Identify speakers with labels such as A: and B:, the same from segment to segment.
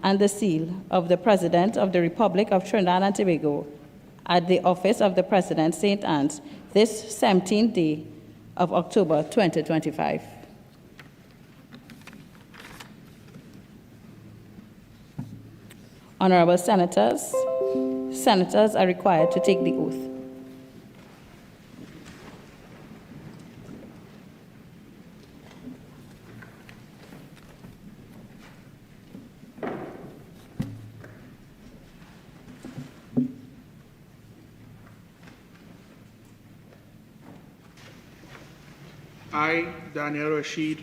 A: and the seal of the President of the Republic of Trinidad and Tobago at the office of the President, St. Anne's, this 17th day of October 2025. Honorable Senators, Senators are required to take the oath.
B: I, Daniel Rashid,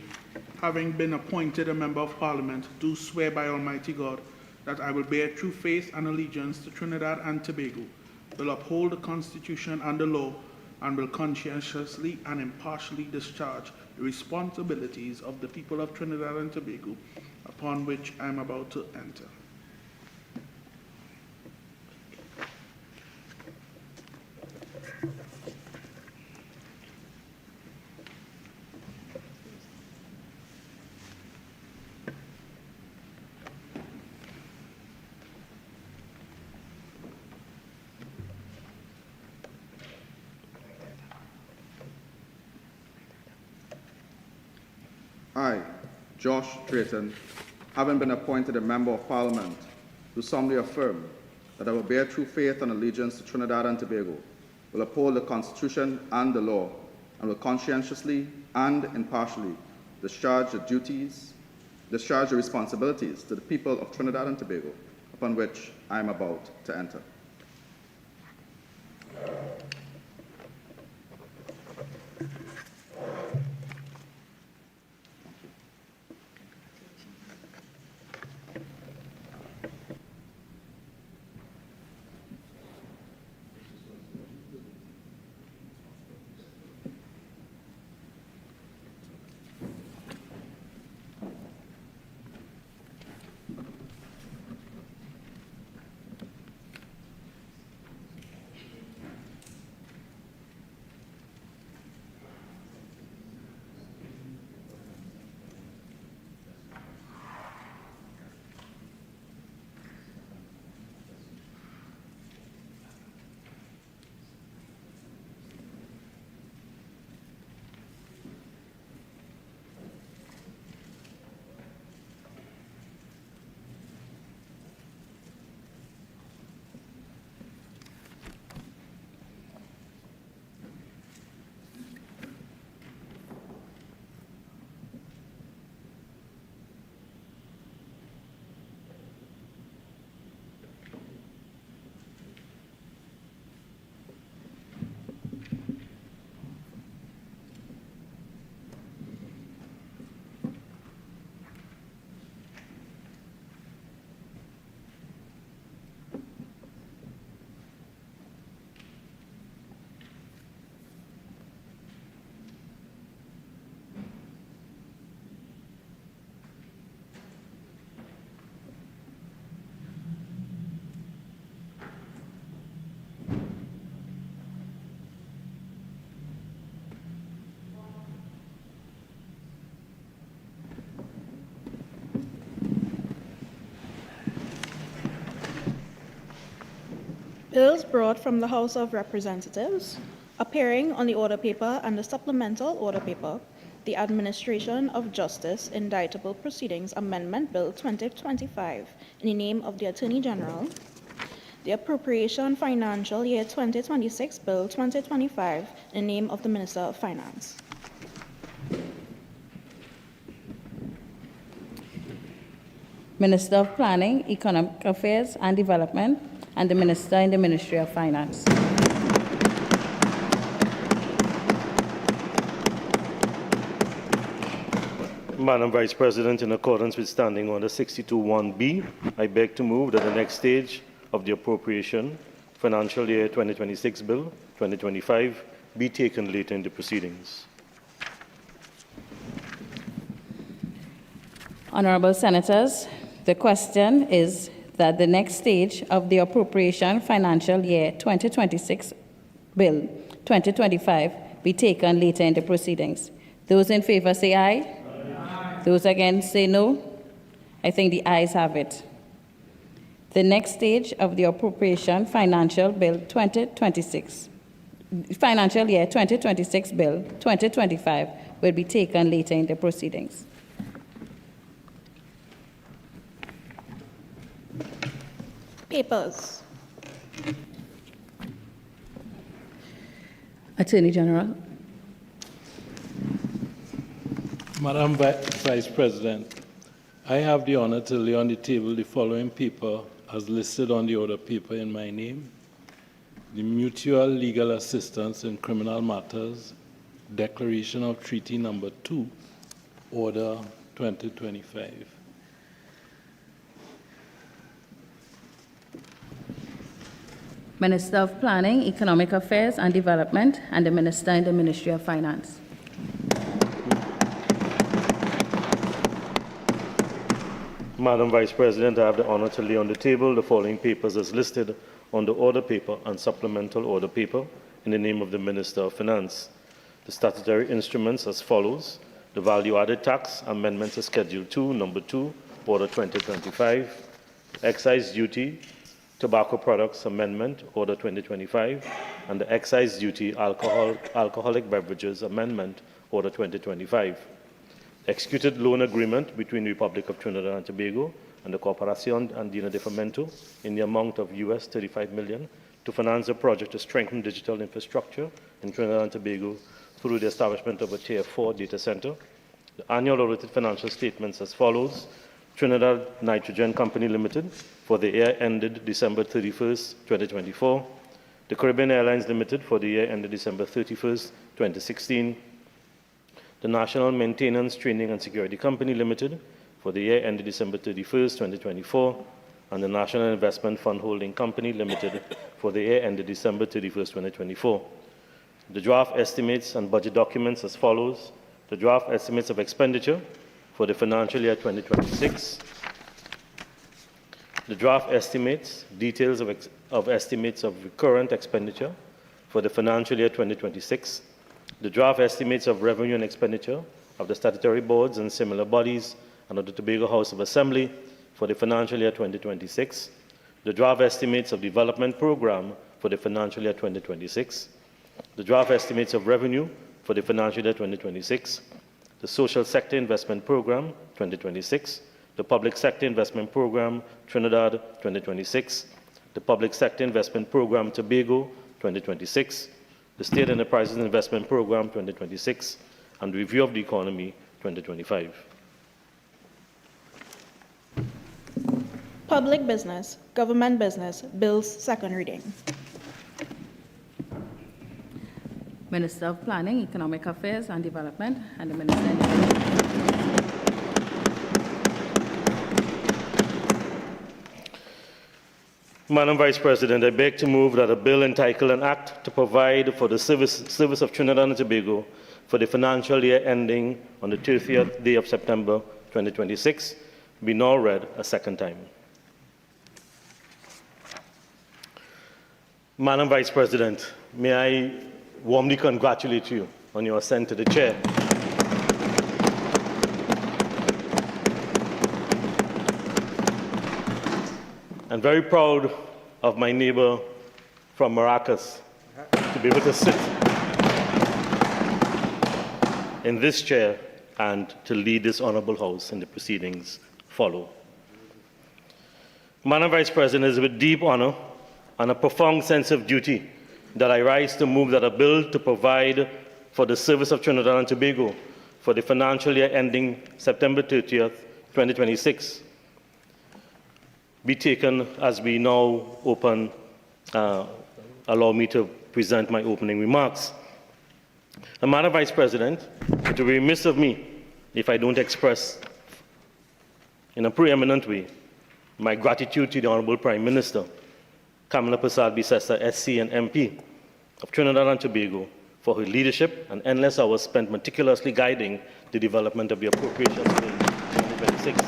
B: having been appointed a Member of Parliament, do swear by Almighty God that I will bear true faith and allegiance to Trinidad and Tobago, will uphold the Constitution and the law, and will conscientiously and impartially discharge the responsibilities of the people of Trinidad and Tobago upon which I am about to enter.
C: I, Josh Drayton, having been appointed a Member of Parliament, do solemnly affirm that I will bear true faith and allegiance to Trinidad and Tobago, will uphold the Constitution and the law, and will conscientiously and impartially discharge the responsibilities to the people of Trinidad and Tobago upon which I am about to enter.
D: Bills brought from the House of Representatives, appearing on the order paper and the supplemental order paper, the Administration of Justice Indictable Proceedings Amendment Bill 2025 in the name of the Attorney General, the Appropriation Financial Year 2026 Bill 2025 in the name of the Minister of Finance.
A: Minister of Planning, Economic Affairs and Development, and the Minister in the Ministry of Finance.
E: Madam Vice President, in accordance with Standing Order 62(1)B, I beg to move that the next stage of the Appropriation Financial Year 2026 Bill 2025 be taken later in the proceedings.
A: Honorable Senators, the question is that the next stage of the Appropriation Financial Year 2026 Bill 2025 be taken later in the proceedings. Those in favor say aye. Aye. Those against say no. I think the ayes have it. The next stage of the appropriation financial bill 2026, financial year 2026 bill 2025 will be taken later in the proceedings.
D: Papers.
A: Attorney General.
F: Madam Vice President, I have the honor to lay on the table the following paper as listed on the order paper in my name: the Mutual Legal Assistance in Criminal Matters Declaration of Treaty Number 2, Order 2025.
A: Minister of Planning, Economic Affairs and Development, and the Minister in the Ministry of Finance.
E: Madam Vice President, I have the honor to lay on the table the following papers as listed on the order paper and supplemental order paper in the name of the Minister of Finance. The statutory instruments as follows: the Value-Added Tax Amendment to Schedule 2, Number 2, Order 2025, Excise Duty, Tobacco Products Amendment, Order 2025, and the Excise Duty Alcoholic Beverages Amendment, Order 2025. Executed loan agreement between the Republic of Trinidad and Tobago and the Corporación Andina de Fomento in the amount of US $35 million to finance a project to strengthen digital infrastructure in Trinidad and Tobago through the establishment of a Tier 4 data center. The annual audited financial statements as follows: Trinidad Nitrogen Company Limited for the year ended December 31st, 2024. The Caribbean Airlines Limited for the year ended December 31st, 2016. The National Maintenance, Training and Security Company Limited for the year ended December 31st, 2024. And the National Investment Fund Holding Company Limited for the year ended December 31st, 2024. The draft estimates and budget documents as follows: the draft estimates of expenditure for the financial year 2026, the draft estimates, details of estimates of recurrent expenditure for the financial year 2026, the draft estimates of revenue and expenditure of the statutory boards and similar bodies and of the Tobago House of Assembly for the financial year 2026, the draft estimates of development program for the financial year 2026, the draft estimates of revenue for the financial year 2026, the Social Sector Investment Program 2026, the Public Sector Investment Program Trinidad 2026, the Public Sector Investment Program Tobago 2026, the State Enterprises Investment Program 2026, and Review of the Economy 2025.
D: Public business, government business, bills, second reading.
A: Minister of Planning, Economic Affairs and Development, and the Minister in the Ministry of Finance.
E: Madam Vice President, I beg to move that a bill entitled an act to provide for the service of Trinidad and Tobago for the financial year ending on the 30th day of September 2026 be now read a second time. Madam Vice President, may I warmly congratulate you on your ascent to the chair. I'm very proud of my neighbor from Maracas to be able to sit in this chair and to lead this honorable house in the proceedings follow. Madam Vice President, it is with deep honor and a profound sense of duty that I rise to move that a bill to provide for the service of Trinidad and Tobago for the financial year ending September 30th, 2026 be taken as we now open, allow me to present my opening remarks. And Madam Vice President, it will be remiss of me if I don't express in a preeminent way my gratitude to the Honorable Prime Minister, Kamala Persad-Bissessar, SC and MP of Trinidad and Tobago, for her leadership and endless hours spent meticulously guiding the development of the Appropriations Bill 2026.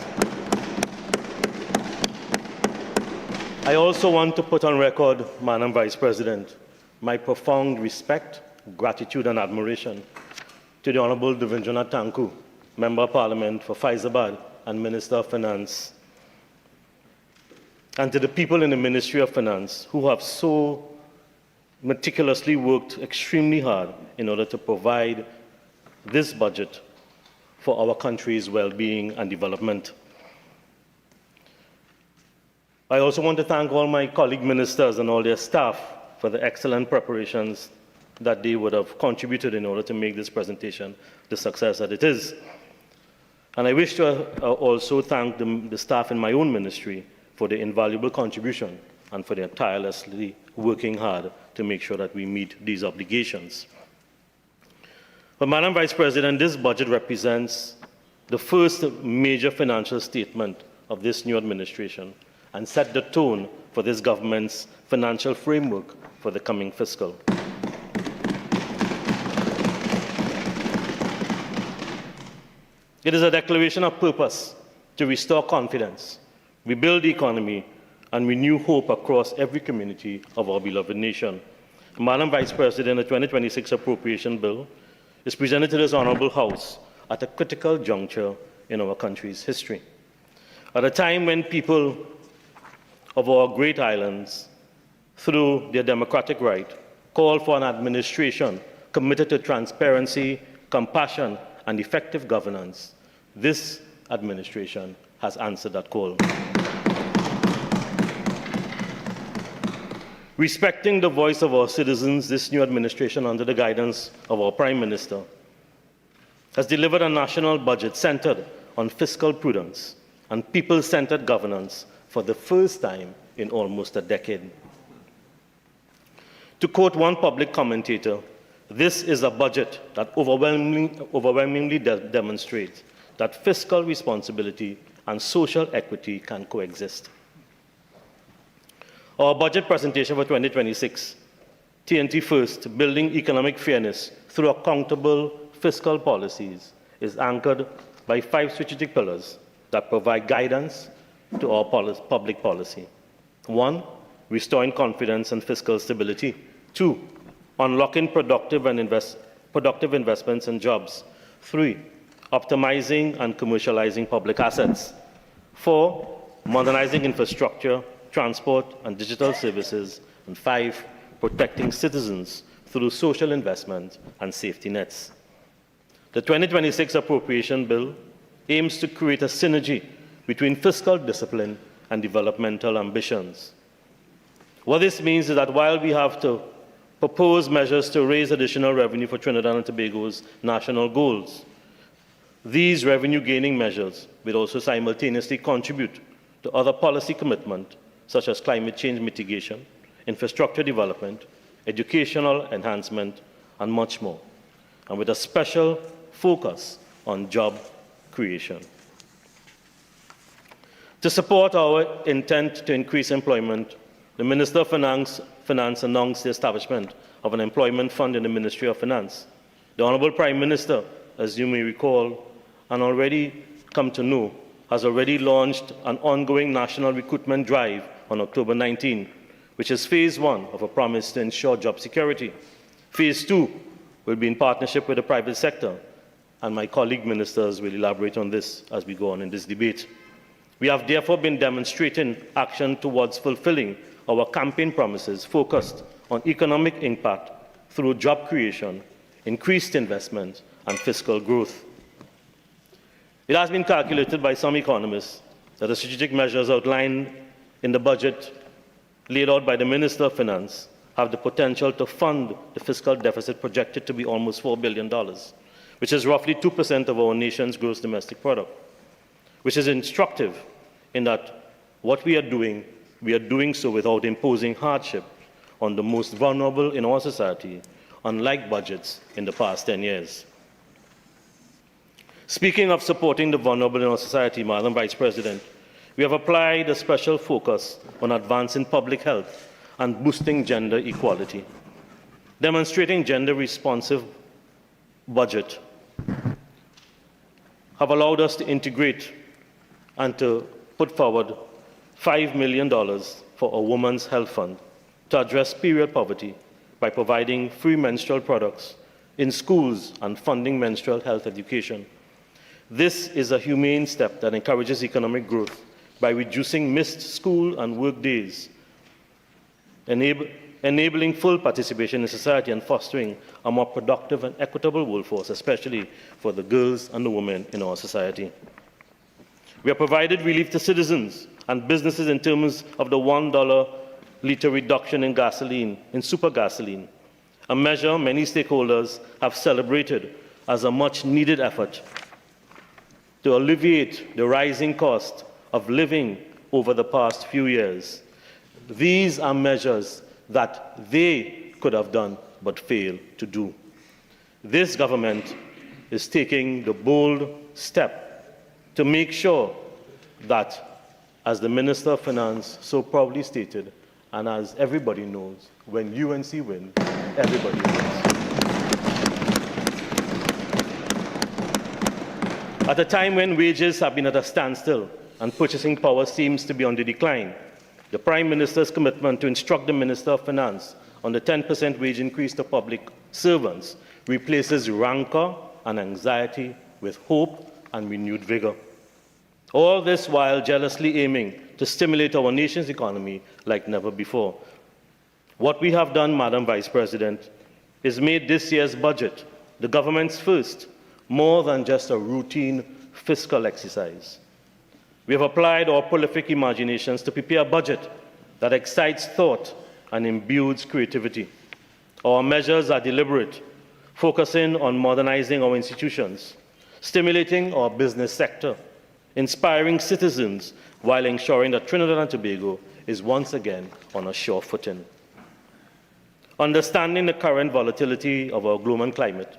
E: I also want to put on record, Madam Vice President, my profound respect, gratitude and admiration to the Honorable Devindranath Tanku, Member of Parliament for Faizabad and Minister of Finance. and to the people in the Ministry of Finance who have so meticulously worked extremely hard in order to provide this budget for our country's well-being and development. I also want to thank all my colleague ministers and all their staff for the excellent preparations that they would have contributed in order to make this presentation the success that it is. And I wish to also thank the staff in my own ministry for their invaluable contribution and for their tirelessly working hard to make sure that we meet these obligations. But Madam Vice President, this budget represents the first major financial statement of this new administration and set the tone for this government's financial framework for the coming fiscal. It is a declaration of purpose to restore confidence, rebuild the economy, and renew hope across every community of our beloved nation. Madam Vice President, the 2026 Appropriation Bill is presented to this Honourable House at a critical juncture in our country's history. At a time when people of our great islands, through their democratic right, call for an administration committed to transparency, compassion, and effective governance, this administration has answered that call. Respecting the voice of our citizens, this new administration, under the guidance of our Prime Minister, has delivered a national budget centered on fiscal prudence and people-centered governance for the first time in almost a decade. To quote one public commentator, this is a budget that overwhelmingly demonstrates that fiscal responsibility and social equity can coexist. Our budget presentation for 2026, TNT First, Building Economic Fairness through Accountable Fiscal Policies, is anchored by 5 strategic pillars that provide guidance to our public policy. 1, restoring confidence and fiscal stability. 2, unlocking productive investments and jobs. 3, optimizing and commercializing public assets. 4, modernizing infrastructure, transport and digital services. And 5, protecting citizens through social investment and safety nets. The 2026 Appropriation Bill aims to create a synergy between fiscal discipline and developmental ambitions. What this means is that while we have to propose measures to raise additional revenue for Trinidad and Tobago's national goals, these revenue-gaining measures will also simultaneously contribute to other policy commitments such as climate change mitigation, infrastructure development, educational enhancement, and much more, and with a special focus on job creation. To support our intent to increase employment, the Minister of Finance announced the establishment of an employment fund in the Ministry of Finance. The Honourable Prime Minister, as you may recall and already come to know, has already launched an ongoing national recruitment drive on October 19, which is phase 1 of a promise to ensure job security. Phase 2 will be in partnership with the private sector, and my colleague ministers will elaborate on this as we go on in this debate. We have therefore been demonstrating action towards fulfilling our campaign promises focused on economic impact through job creation, increased investment, and fiscal growth. It has been calculated by some economists that the strategic measures outlined in the budget laid out by the Minister of Finance have the potential to fund the fiscal deficit projected to be almost $4 billion, which is roughly 2% of our nation's gross domestic product, which is instructive in that what we are doing so without imposing hardship on the most vulnerable in our society, unlike budgets in the past 10 years. Speaking of supporting the vulnerable in our society, Madam Vice President, we have applied a special focus on advancing public health and boosting gender equality. Demonstrating gender-responsive budget have allowed us to integrate and to put forward $5 million for a women's health fund to address period poverty by providing free menstrual products in schools and funding menstrual health education. This is a humane step that encourages economic growth by reducing missed school and work days, enabling full participation in society and fostering a more productive and equitable workforce, especially for the girls and the women in our society. We have provided relief to citizens and businesses in terms of the $1 litre reduction in gasoline, in super gasoline, a measure many stakeholders have celebrated as a much-needed effort to alleviate the rising cost of living over the past few years. These are measures that they could have done but failed to do. This government is taking the bold step to make sure that, as the Minister of Finance so proudly stated, and as everybody knows, when UNC wins, everybody wins. At a time when wages have been at a standstill and purchasing power seems to be on the decline, the Prime Minister's commitment to instruct the Minister of Finance on the 10% wage increase to public servants replaces rancor and anxiety with hope and renewed vigor. All this while jealously aiming to stimulate our nation's economy like never before. What we have done, Madam Vice President, is made this year's budget the government's first, more than just a routine fiscal exercise. We have applied our prolific imaginations to prepare a budget that excites thought and imbues creativity. Our measures are deliberate, focusing on modernizing our institutions, stimulating our business sector, inspiring citizens while ensuring that Trinidad and Tobago is once again on a sure footing. Understanding the current volatility of our global climate,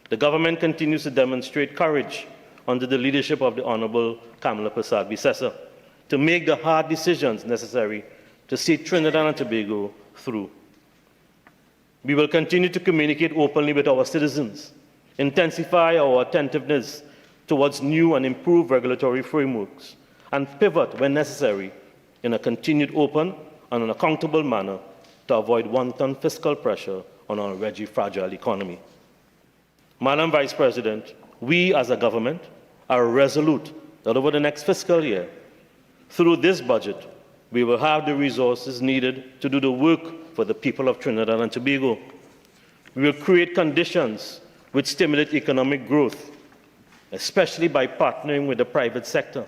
E: the government continues to demonstrate courage under the leadership of the Honourable Kamala Persad-Bissessar to make the hard decisions necessary to see Trinidad and Tobago through. We will continue to communicate openly with our citizens, intensify our attentiveness towards new and improved regulatory frameworks, and pivot when necessary in a continued open and an accountable manner to avoid wanton fiscal pressure on our already fragile economy. Madam Vice President, we as a government are resolute that over the next fiscal year, through this budget, we will have the resources needed to do the work for the people of Trinidad and Tobago. We will create conditions which stimulate economic growth, especially by partnering with the private sector,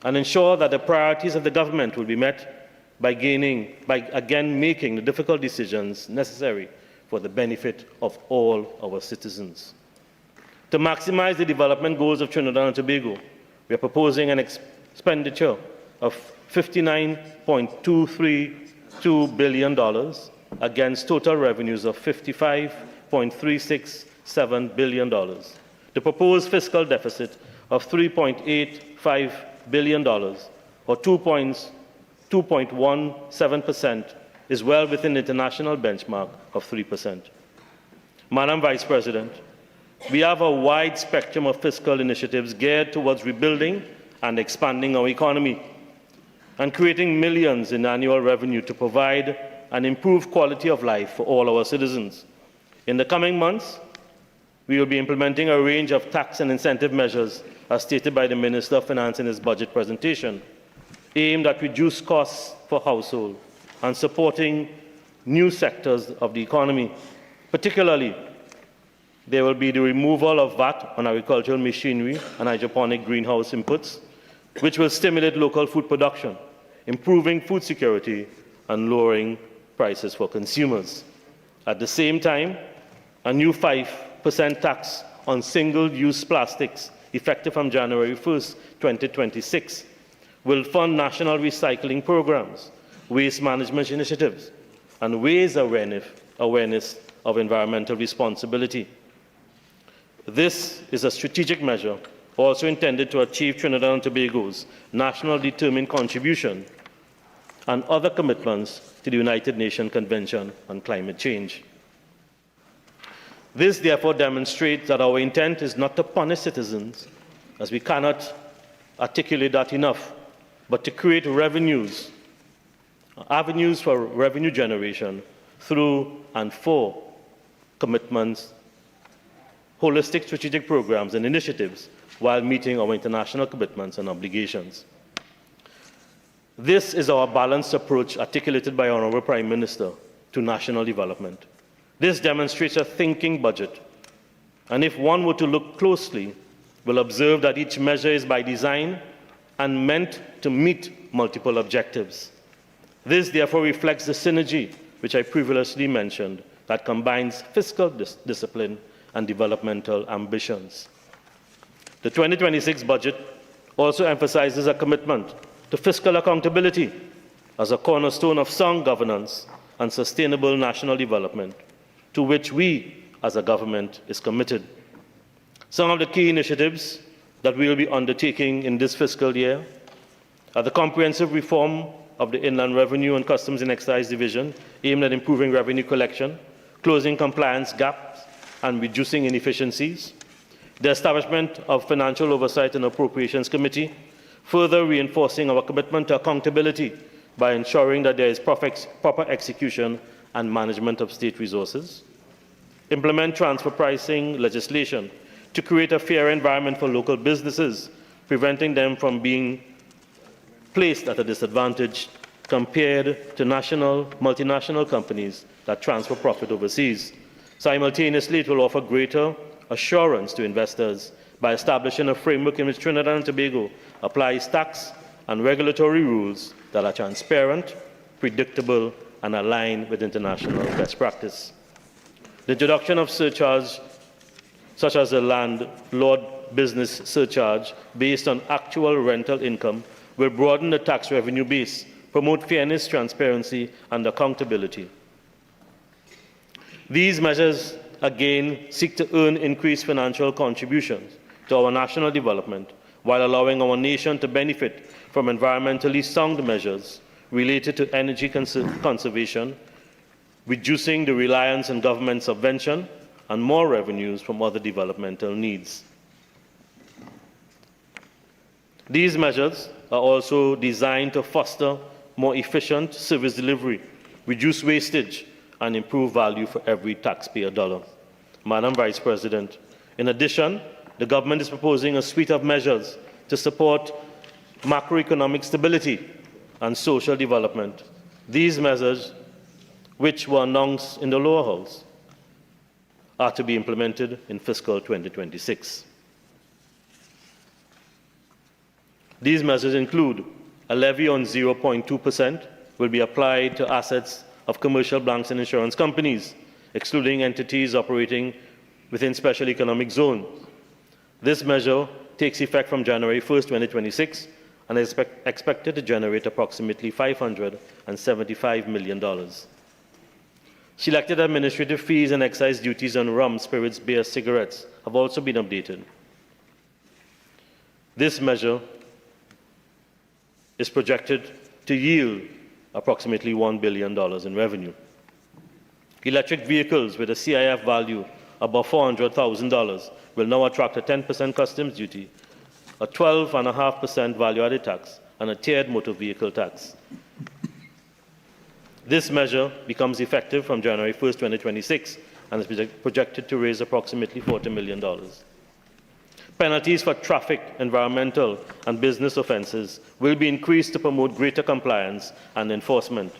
E: and ensure that the priorities of the government will be met by again making the difficult decisions necessary for the benefit of all our citizens. To maximize the development goals of Trinidad and Tobago, we are proposing an expenditure of $59.232 billion against total revenues of $55.367 billion. The proposed fiscal deficit of $3.85 billion, or 2.17%, is well within the international benchmark of 3%. Madam Vice President, we have a wide spectrum of fiscal initiatives geared towards rebuilding and expanding our economy and creating millions in annual revenue to provide an improved quality of life for all our citizens. In the coming months, we will be implementing a range of tax and incentive measures, as stated by the Minister of Finance in his budget presentation, aimed at reduced costs for households and supporting new sectors of the economy. Particularly, there will be the removal of VAT on agricultural machinery and hydroponic greenhouse inputs, which will stimulate local food production, improving food security and lowering prices for consumers. At the same time, a new 5% tax on single-use plastics, effective from January 1st, 2026, will fund national recycling programs, waste management initiatives, and raise awareness of environmental responsibility. This is a strategic measure also intended to achieve Trinidad and Tobago's national determined contribution and other commitments to the United Nations Convention on Climate Change. This therefore demonstrates that our intent is not to punish citizens, as we cannot articulate that enough, but to create avenues for revenue generation through and for commitments, holistic strategic programs and initiatives while meeting our international commitments and obligations. This is our balanced approach articulated by Honourable Prime Minister to national development. This demonstrates a thinking budget, and if one were to look closely, will observe that each measure is by design and meant to meet multiple objectives. This therefore reflects the synergy which I previously mentioned that combines fiscal discipline and developmental ambitions. The 2026 budget also emphasizes a commitment to fiscal accountability as a cornerstone of sound governance and sustainable national development, to which we as a government is committed. Some of the key initiatives that we will be undertaking in this fiscal year are the comprehensive reform of the Inland Revenue and Customs and Excise Division, aimed at improving revenue collection, closing compliance gaps, and reducing inefficiencies; the establishment of Financial Oversight and Appropriations Committee, further reinforcing our commitment to accountability by ensuring that there is proper execution and management of state resources; implement transfer pricing legislation to create a fair environment for local businesses, preventing them from being placed at a disadvantage compared to multinational companies that transfer profit overseas. Simultaneously, it will offer greater assurance to investors by establishing a framework in which Trinidad and Tobago applies tax and regulatory rules that are transparent, predictable, and aligned with international best practice. The introduction of surcharge, such as the landlord business surcharge based on actual rental income, will broaden the tax revenue base, promote fairness, transparency, and accountability. These measures, again, seek to earn increased financial contributions to our national development while allowing our nation to benefit from environmentally sound measures related to energy conservation, reducing the reliance on government subvention, and more revenues from other developmental needs. These measures are also designed to foster more efficient service delivery, reduce wastage, and improve value for every taxpayer dollar. Madam Vice President, in addition, the government is proposing a suite of measures to support macroeconomic stability and social development. These measures, which were announced in the lower house, are to be implemented in fiscal 2026. These measures include a levy on 0.2% will be applied to assets of commercial banks and insurance companies, excluding entities operating within special economic zones. This measure takes effect from January 1st, 2026, and is expected to generate approximately $575 million. Selected administrative fees and excise duties on rum, spirits, beer, cigarettes have also been updated. This measure is projected to yield approximately $1 billion in revenue. Electric vehicles with a CIF value above $400,000 will now attract a 10% customs duty, a 12.5% value-added tax, and a tiered motor vehicle tax. This measure becomes effective from January 1st, 2026, and is projected to raise approximately $40 million. Penalties for traffic, environmental, and business offences will be increased to promote greater compliance and enforcement.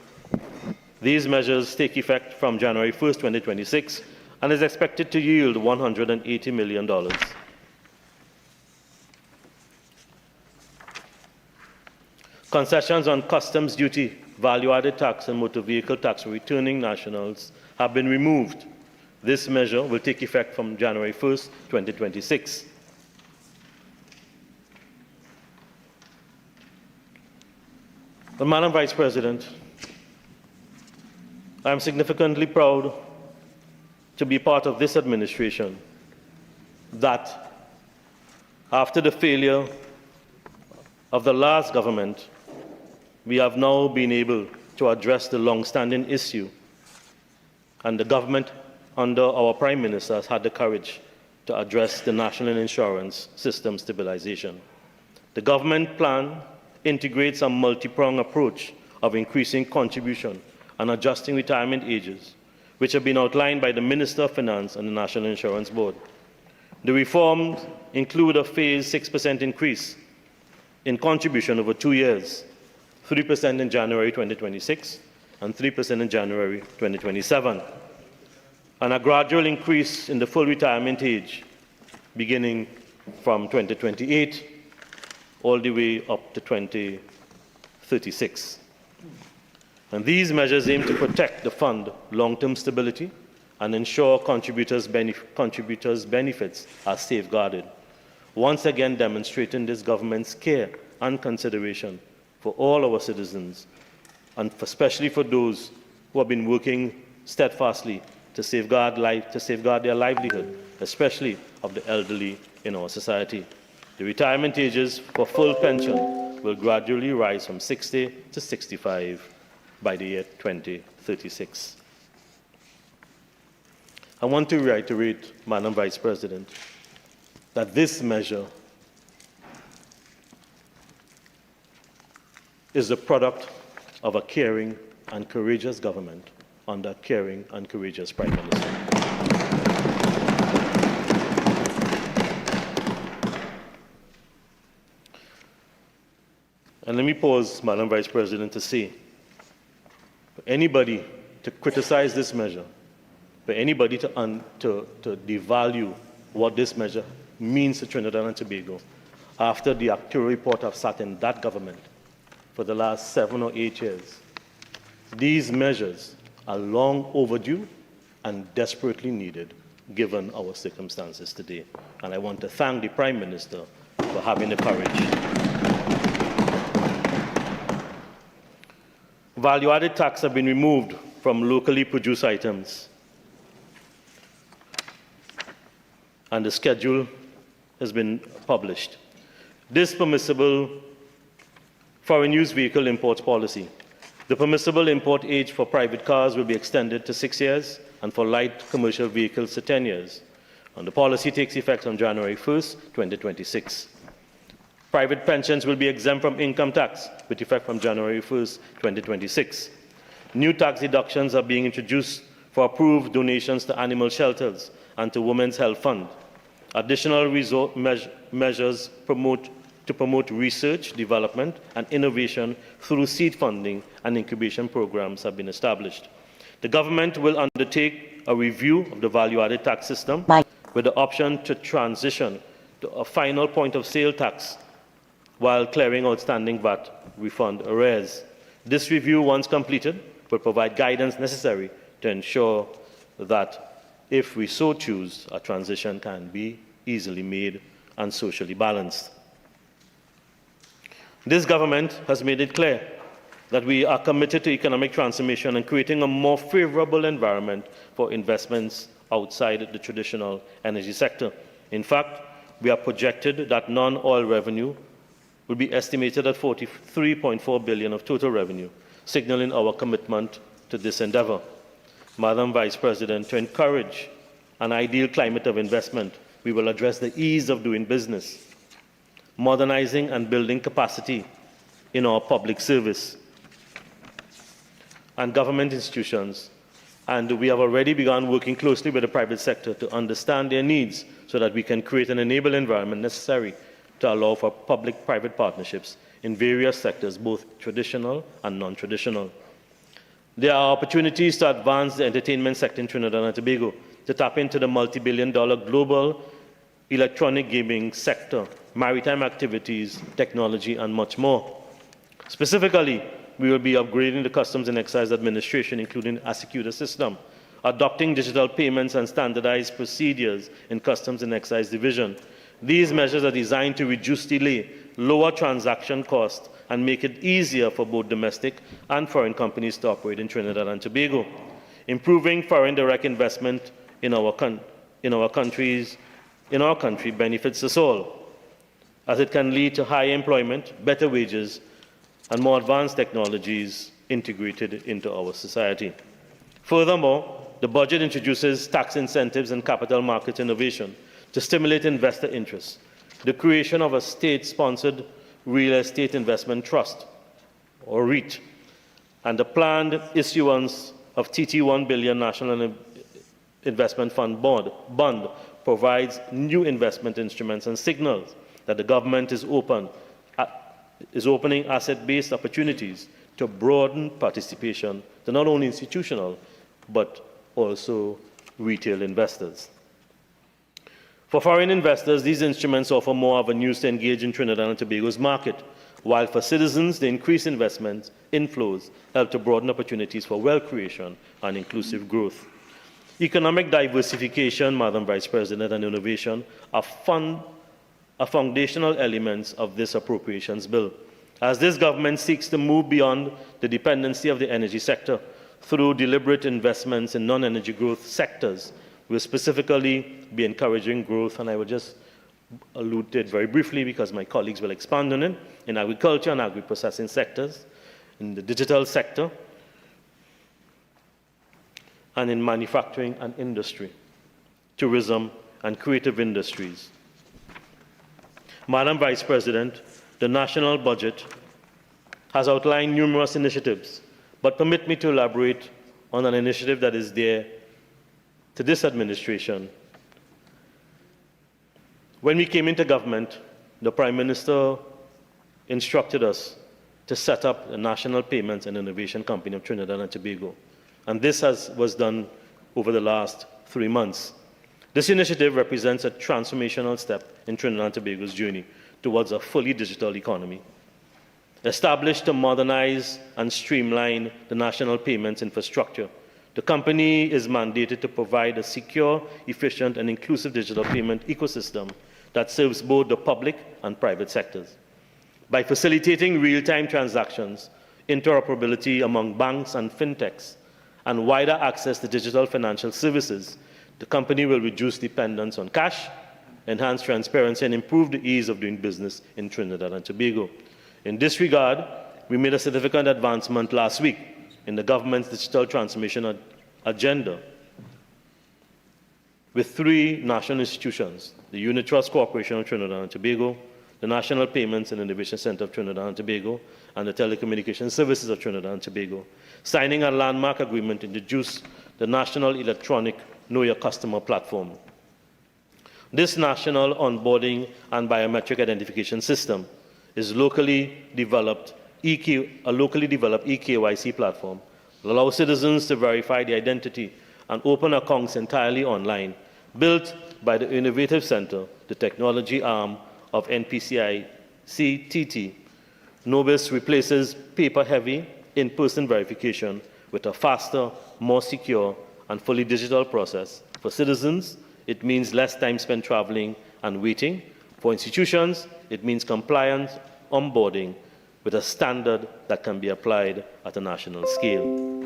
E: These measures take effect from January 1st, 2026, and is expected to yield $180 million. Concessions on customs duty, value-added tax, and motor vehicle tax for returning nationals have been removed. This measure will take effect from January 1st, 2026. But, Madam Vice President, I am significantly proud to be part of this administration that, after the failure of the last government, we have now been able to address the long-standing issue, and the government under our Prime Minister has had the courage to address the national insurance system stabilization. The government plan integrates a multi-pronged approach of increasing contribution and adjusting retirement ages, which have been outlined by the Minister of Finance and the National Insurance Board. The reforms include a phased 6% increase in contribution over 2 years, 3% in January 2026, and 3% in January 2027, and a gradual increase in the full retirement age beginning from 2028 all the way up to 2036. And these measures aim to protect the fund long-term stability and ensure contributors' benefits are safeguarded, once again demonstrating this government's care and consideration for all our citizens, and especially for those who have been working steadfastly to safeguard their livelihood, especially of the elderly in our society. The retirement ages for full pension will gradually rise from 60 to 65 by the year 2036. I want to reiterate, Madam Vice President, that this measure is the product of a caring and courageous government under a caring and courageous Prime Minister. And let me pause, Madam Vice President, to say, for anybody to criticize this measure, for anybody to devalue what this measure means to Trinidad and Tobago, after the actual report have sat in that government for the last 7 or 8 years, these measures are long overdue and desperately needed given our circumstances today. And I want to thank the Prime Minister for having the courage. Value-added tax have been removed from locally produced items, and the schedule has been published. This permissible foreign use vehicle imports policy. The permissible import age for private cars will be extended to 6 years, and for light commercial vehicles to 10 years. And the policy takes effect on January 1st, 2026. Private pensions will be exempt from income tax with effect from January 1st, 2026. New tax deductions are being introduced for approved donations to animal shelters and to Women's Health Fund. Additional measures to promote research, development, and innovation through seed funding and incubation programs have been established. The government will undertake a review of the value-added tax system with the option to transition to a final point-of-sale tax while clearing outstanding VAT refund arrears. This review, once completed, will provide guidance necessary to ensure that, if we so choose, a transition can be easily made and socially balanced. This government has made it clear that we are committed to economic transformation and creating a more favorable environment for investments outside the traditional energy sector. In fact, we are projected that non-oil revenue will be estimated at 43.4 billion of total revenue, signaling our commitment to this endeavor. Madam Vice President, to encourage an ideal climate of investment, we will address the ease of doing business, modernizing and building capacity in our public service and government institutions, and we have already begun working closely with the private sector to understand their needs so that we can create an enable environment necessary to allow for public-private partnerships in various sectors, both traditional and non-traditional. There are opportunities to advance the entertainment sector in Trinidad and Tobago, to tap into the multi-billion-dollar global electronic gaming sector, maritime activities, technology, and much more. Specifically, we will be upgrading the Customs and Excise Administration, including a secure system, adopting digital payments and standardized procedures in Customs and Excise Division. These measures are designed to reduce delay, lower transaction costs, and make it easier for both domestic and foreign companies to operate in Trinidad and Tobago. Improving foreign direct investment in our country benefits us all, as it can lead to higher employment, better wages, and more advanced technologies integrated into our society. Furthermore, the budget introduces tax incentives and capital market innovation to stimulate investor interest, the creation of a state-sponsored real estate investment trust, or REIT, and the planned issuance of TT 1 billion National Investment Fund bond provides new investment instruments and signals that the government is open is opening asset-based opportunities to broaden participation to not only institutional, but also retail investors. For foreign investors, these instruments offer more avenues to engage in Trinidad and Tobago's market, while for citizens, the increased investment inflows help to broaden opportunities for wealth creation and inclusive growth. Economic diversification, Madam Vice President, and innovation are foundational elements of this appropriations bill, as this government seeks to move beyond the dependency of the energy sector through deliberate investments in non-energy growth sectors. We'll specifically be encouraging growth, and I will just allude to it very briefly because my colleagues will expand on it, in agriculture and agri-processing sectors, in the digital sector, and in manufacturing and industry, tourism and creative industries. Madam Vice President, the national budget has outlined numerous initiatives, but permit me to elaborate on an initiative that is dear to this administration. When we came into government, the Prime Minister instructed us to set up the National Payments and Innovation Company of Trinidad and Tobago. And this was done over the last 3 months. This initiative represents a transformational step in Trinidad and Tobago's journey towards a fully digital economy. Established to modernize and streamline the national payments infrastructure, the company is mandated to provide a secure, efficient, and inclusive digital payment ecosystem that serves both the public and private sectors. By facilitating real-time transactions, interoperability among banks and fintechs, and wider access to digital financial services, the company will reduce dependence on cash, enhance transparency, and improve the ease of doing business in Trinidad and Tobago. In this regard, we made a significant advancement last week in the government's digital transformation agenda with 3 national institutions: the Unit Trust Corporation of Trinidad and Tobago, the National Payments and Innovation Center of Trinidad and Tobago, and the Telecommunications Services of Trinidad and Tobago, signing a landmark agreement to introduce the National Electronic Know Your Customer platform. This national onboarding and biometric identification system is a locally developed eKYC platform that allows citizens to verify their identity and open accounts entirely online, built by the Innovative Center, the technology arm of NPCI-CTT. Nobis replaces paper-heavy in-person verification with a faster, more secure, and fully digital process. For citizens, it means less time spent traveling and waiting. For institutions, it means compliance onboarding with a standard that can be applied at a national scale.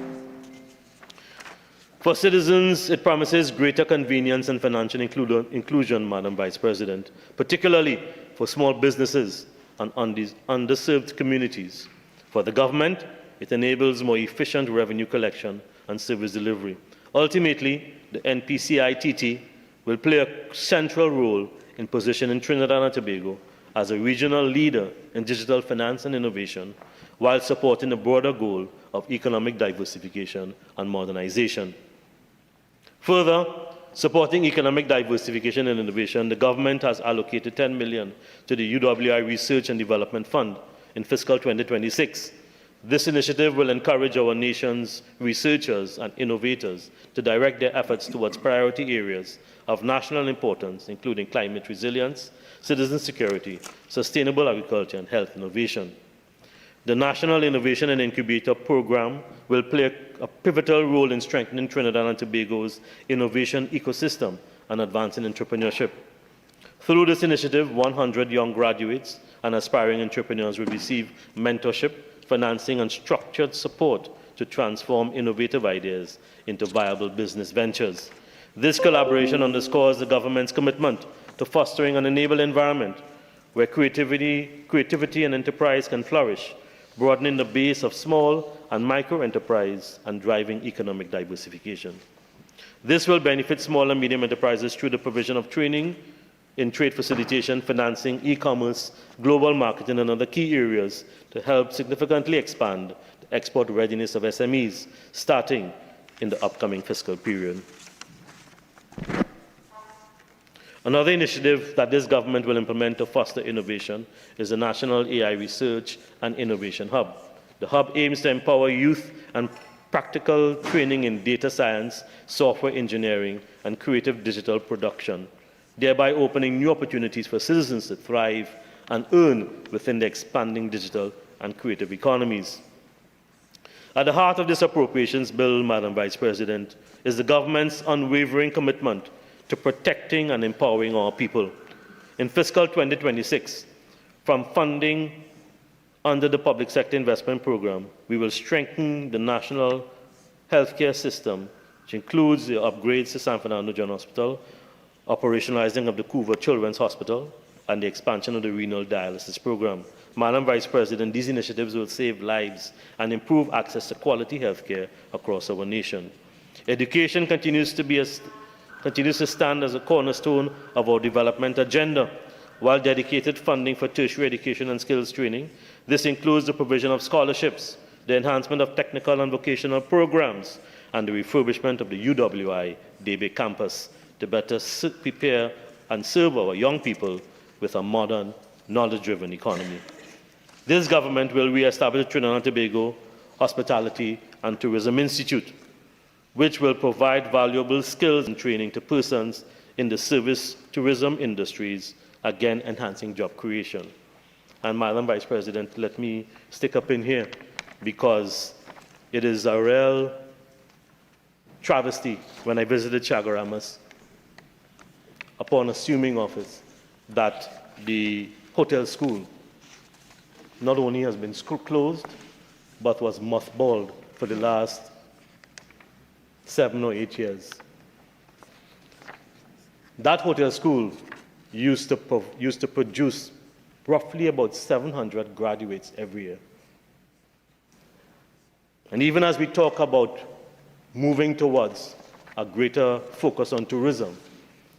E: For citizens, it promises greater convenience and financial inclusion, Madam Vice President, particularly for small businesses and underserved communities. For the government, it enables more efficient revenue collection and service delivery. Ultimately, the NPCI-TT will play a central role in positioning Trinidad and Tobago as a regional leader in digital finance and innovation, while supporting the broader goal of economic diversification and modernization. Further, supporting economic diversification and innovation, the government has allocated $10 million to the UWI Research and Development Fund in fiscal 2026. This initiative will encourage our nation's researchers and innovators to direct their efforts towards priority areas of national importance, including climate resilience, citizen security, sustainable agriculture, and health innovation. The National Innovation and Incubator Program will play a pivotal role in strengthening Trinidad and Tobago's innovation ecosystem and advancing entrepreneurship. Through this initiative, 100 young graduates and aspiring entrepreneurs will receive mentorship, financing, and structured support to transform innovative ideas into viable business ventures. This collaboration underscores the government's commitment to fostering an enabled environment where creativity and enterprise can flourish, broadening the base of small and micro enterprise and driving economic diversification. This will benefit small and medium enterprises through the provision of training in trade facilitation, financing, e-commerce, global marketing, and other key areas to help significantly expand the export readiness of SMEs starting in the upcoming fiscal period. Another initiative that this government will implement to foster innovation is the National AI Research and Innovation Hub. The hub aims to empower youth and practical training in data science, software engineering, and creative digital production, thereby opening new opportunities for citizens to thrive and earn within the expanding digital and creative economies. At the heart of this appropriations bill, Madam Vice President, is the government's unwavering commitment to protecting and empowering our people. In fiscal 2026, from funding under the Public Sector Investment Program, we will strengthen the national healthcare system, which includes the upgrades to San Fernando General Hospital, operationalizing of the Couva Children's Hospital, and the expansion of the renal dialysis program. Madam Vice President, these initiatives will save lives and improve access to quality healthcare across our nation. Education continues to stand as a cornerstone of our development agenda. While dedicated funding for tertiary education and skills training, this includes the provision of scholarships, the enhancement of technical and vocational programs, and the refurbishment of the UWI Debe campus to better prepare and serve our young people with a modern, knowledge-driven economy. This government will re-establish the Trinidad and Tobago Hospitality and Tourism Institute, which will provide valuable skills and training to persons in the service tourism industries, again enhancing job creation. And Madam Vice President, let me stick up in here because it is a real travesty when I visited Chagaramas upon assuming office that the hotel school not only has been closed, but was mothballed for the last 7 or 8 years. That hotel school used to produce roughly about 700 graduates every year. And even as we talk about moving towards a greater focus on tourism,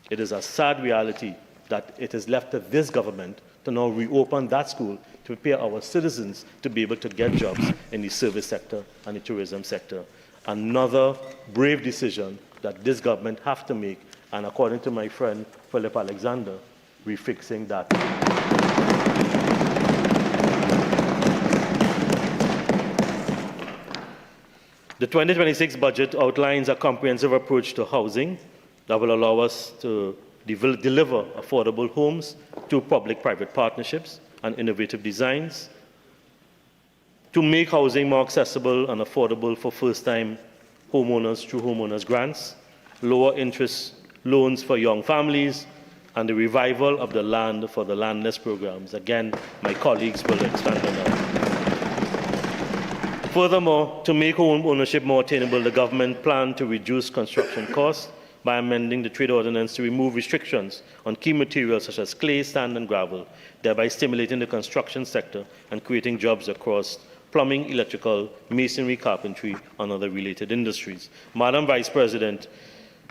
E: it is a sad reality that it is left to this government to now reopen that school to prepare our citizens to be able to get jobs in the service sector and the tourism sector. Another brave decision that this government have to make, and according to my friend Philip Alexander, refixing that. The 2026 budget outlines a comprehensive approach to housing that will allow us to deliver affordable homes through public-private partnerships and innovative designs, to make housing more accessible and affordable for first-time homeowners through homeowners grants, lower interest loans for young families, and the revival of the Land for the Landless programs. Again, my colleagues will expand on that. Furthermore, to make home ownership more attainable, the government planned to reduce construction costs by amending the trade ordinance to remove restrictions on key materials such as clay, sand, and gravel, thereby stimulating the construction sector and creating jobs across plumbing, electrical, masonry, carpentry, and other related industries. Madam Vice President,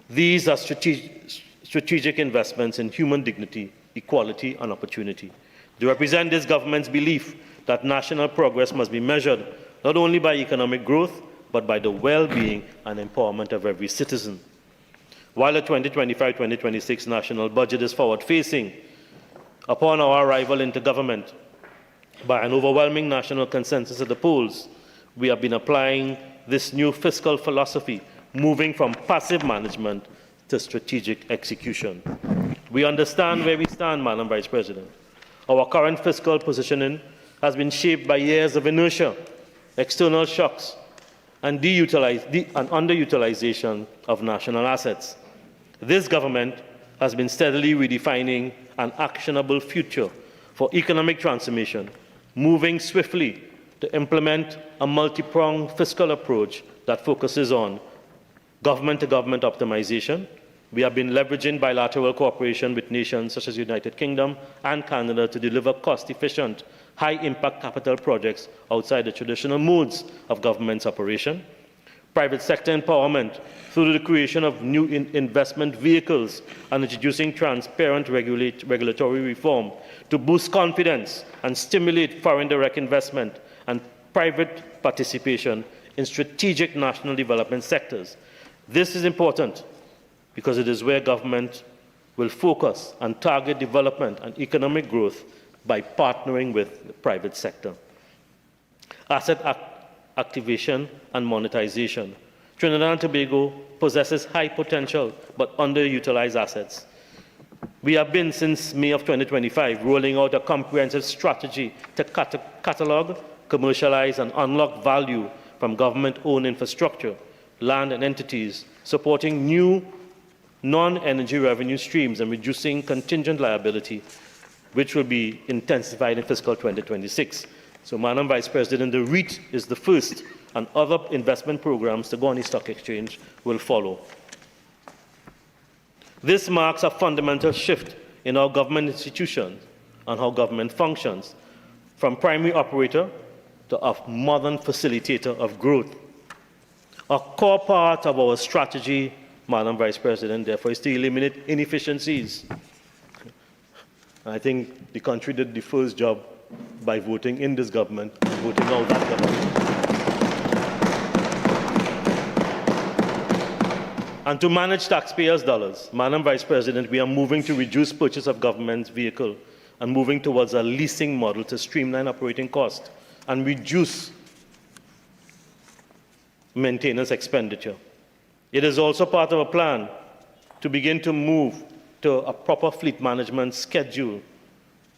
E: these are strategic investments in human dignity, equality, and opportunity. They represent this government's belief that national progress must be measured not only by economic growth, but by the well-being and empowerment of every citizen. While the 2025-2026 national budget is forward-facing, upon our arrival into government, by an overwhelming national consensus at the polls, we have been applying this new fiscal philosophy, moving from passive management to strategic execution. We understand where we stand, Madam Vice President. Our current fiscal positioning has been shaped by years of inertia, external shocks, and underutilization of national assets. This government has been steadily redefining an actionable future for economic transformation, moving swiftly to implement a multi-pronged fiscal approach that focuses on government-to-government optimization. We have been leveraging bilateral cooperation with nations such as the United Kingdom and Canada to deliver cost-efficient, high-impact capital projects outside the traditional modes of government's operation. Private sector empowerment through the creation of new investment vehicles and introducing transparent regulatory reform to boost confidence and stimulate foreign direct investment and private participation in strategic national development sectors. This is important because it is where government will focus and target development and economic growth by partnering with the private sector. Asset activation and monetization. Trinidad and Tobago possesses high potential but underutilized assets. We have been, since May of 2025, rolling out a comprehensive strategy to catalog, commercialize, and unlock value from government-owned infrastructure, land, and entities, supporting new non-energy revenue streams and reducing contingent liability, which will be intensified in fiscal 2026. So, Madam Vice President, the REIT is the first, and other investment programs to go on the stock exchange will follow. This marks a fundamental shift in our government institutions and how government functions, from primary operator to a modern facilitator of growth. A core part of our strategy, Madam Vice President, therefore, is to eliminate inefficiencies. I think the country did the first job by voting in this government, voting out that government. And to manage taxpayers' dollars, Madam Vice President, we are moving to reduce purchase of government vehicle and moving towards a leasing model to streamline operating costs and reduce maintenance expenditure. It is also part of a plan to begin to move to a proper fleet management schedule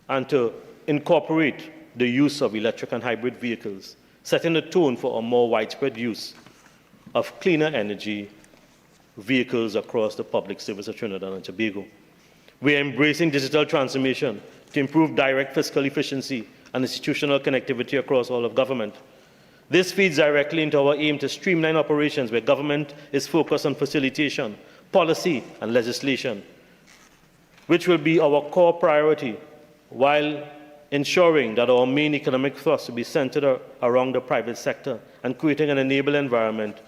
E: and to incorporate the use of electric and hybrid vehicles, setting the tone for a more widespread use of cleaner energy vehicles across the public service of Trinidad and Tobago. We are embracing digital transformation to improve direct fiscal efficiency and institutional connectivity across all of government. This feeds directly into our aim to streamline operations where government is focused on facilitation, policy, and legislation, which will be our core priority, while ensuring that our main economic thrust will be centered around the private sector and creating an enabling environment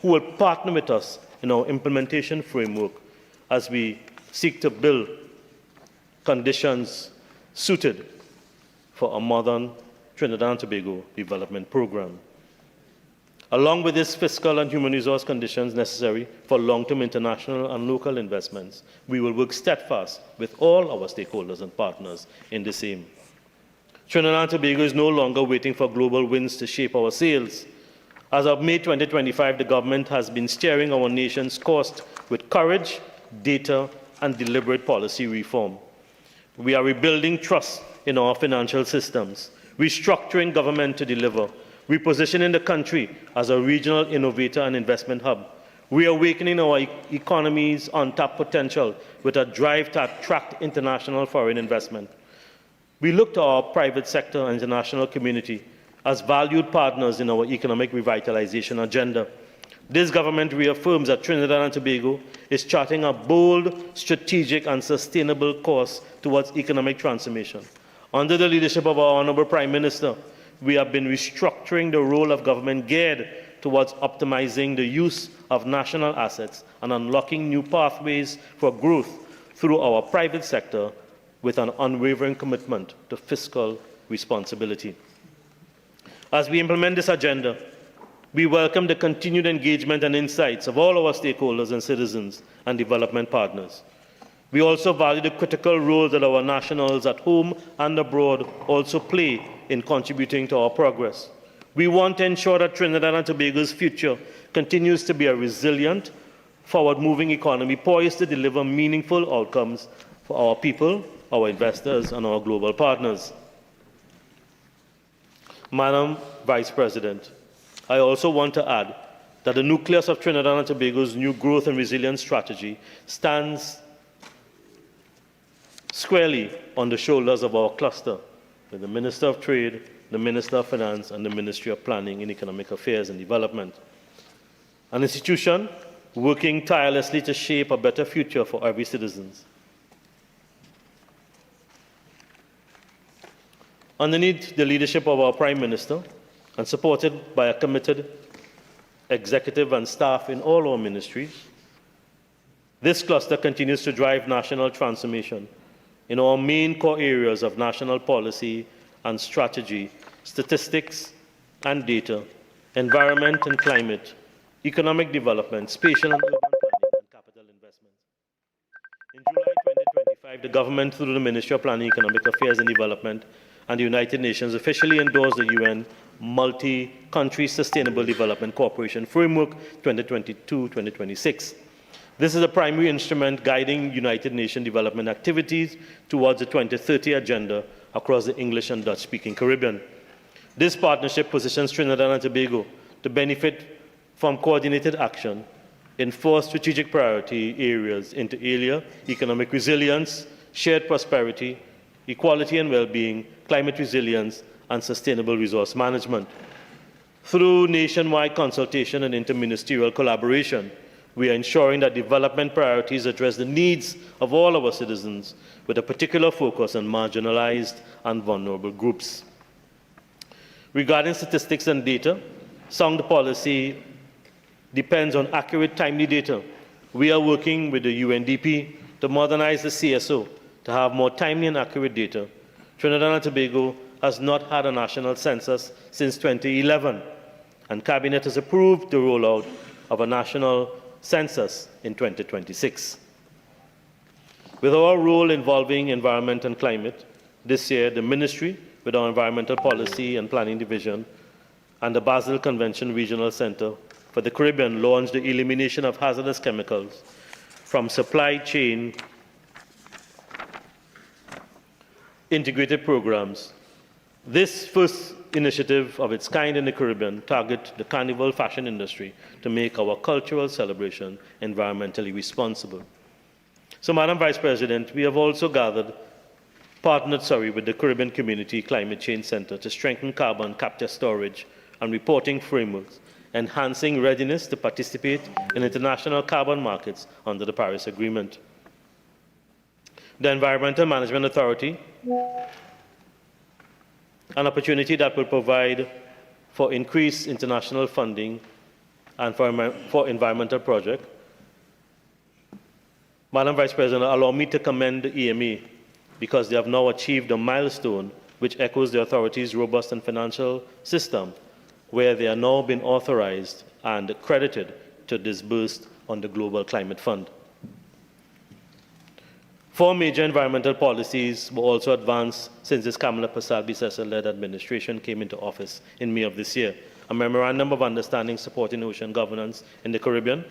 E: who will partner with us in our implementation framework as we seek to build conditions suited for a modern Trinidad and Tobago development program. Along with these fiscal and human resource conditions necessary for long-term international and local investments, we will work steadfast with all our stakeholders and partners in this aim. Trinidad and Tobago is no longer waiting for global winds to shape our sails. As of May 2025, the government has been steering our nation's course with courage, data, and deliberate policy reform. We are rebuilding trust in our financial systems, restructuring government to deliver, repositioning the country as a regional innovator and investment hub, reawakening our economy's untapped potential with a drive to attract international foreign investment. We look to our private sector and international community as valued partners in our economic revitalization agenda. This government reaffirms that Trinidad and Tobago is charting a bold, strategic, and sustainable course towards economic transformation. Under the leadership of our Honourable Prime Minister, we have been restructuring the role of government geared towards optimizing the use of national assets and unlocking new pathways for growth through our private sector with an unwavering commitment to fiscal responsibility. As we implement this agenda, we welcome the continued engagement and insights of all our stakeholders and citizens and development partners. We also value the critical role that our nationals at home and abroad also play in contributing to our progress. We want to ensure that Trinidad and Tobago's future continues to be a resilient, forward-moving economy poised to deliver meaningful outcomes for our people, our investors, and our global partners. Madam Vice President, I also want to add that the nucleus of Trinidad and Tobago's new growth and resilience strategy stands squarely on the shoulders of our cluster, with the Minister of Trade, the Minister of Finance, and the Ministry of Planning and Economic Affairs and Development. An institution working tirelessly to shape a better future for every citizen. Underneath the leadership of our Prime Minister and supported by a committed executive and staff in all our ministries, this cluster continues to drive national transformation in our main core areas of national policy and strategy, statistics and data, environment and climate, economic development, spatial and urban planning, and capital investment. In The government, through the Ministry of Planning, Economic Affairs and Development, and the United Nations officially endorsed the UN Multi-Country Sustainable Development Cooperation Framework 2022-2026. This is a primary instrument guiding United Nations development activities towards the 2030 agenda across the English and Dutch-speaking Caribbean. This partnership positions Trinidad and Tobago to benefit from coordinated action in 4 strategic priority areas: inter alia, economic resilience, shared prosperity, equality and well-being, climate resilience, and sustainable resource management. Through nationwide consultation and interministerial collaboration, we are ensuring that development priorities address the needs of all our citizens, with a particular focus on marginalized and vulnerable groups. Regarding statistics and data, sound policy depends on accurate, timely data. We are working with the UNDP to modernize the CSO to have more timely and accurate data. Trinidad and Tobago has not had a national census since 2011, and Cabinet has approved the rollout of a national census in 2026. With our role involving environment and climate, this year the Ministry, with our Environmental Policy and Planning Division, and the Basel Convention Regional Center for the Caribbean launched the elimination of hazardous chemicals from supply chain integrated programs. This first initiative of its kind in the Caribbean targets the carnival fashion industry to make our cultural celebration environmentally responsible. So, Madam Vice President, we have also partnered with the Caribbean Community Climate Change Center to strengthen carbon capture storage and reporting frameworks, enhancing readiness to participate in international carbon markets under the Paris Agreement. The Environmental Management Authority, an opportunity that will provide for increased international funding and for environmental projects. Madam Vice President, allow me to commend the EMA because they have now achieved a milestone which echoes the authority's robust and financial system, where they are now being authorized and credited to disburse on the Global Climate Fund. 4 major environmental policies were also advanced since this Kamala Persad-Bissessar-led administration came into office in May of this year. A memorandum of understanding supporting ocean governance in the Caribbean,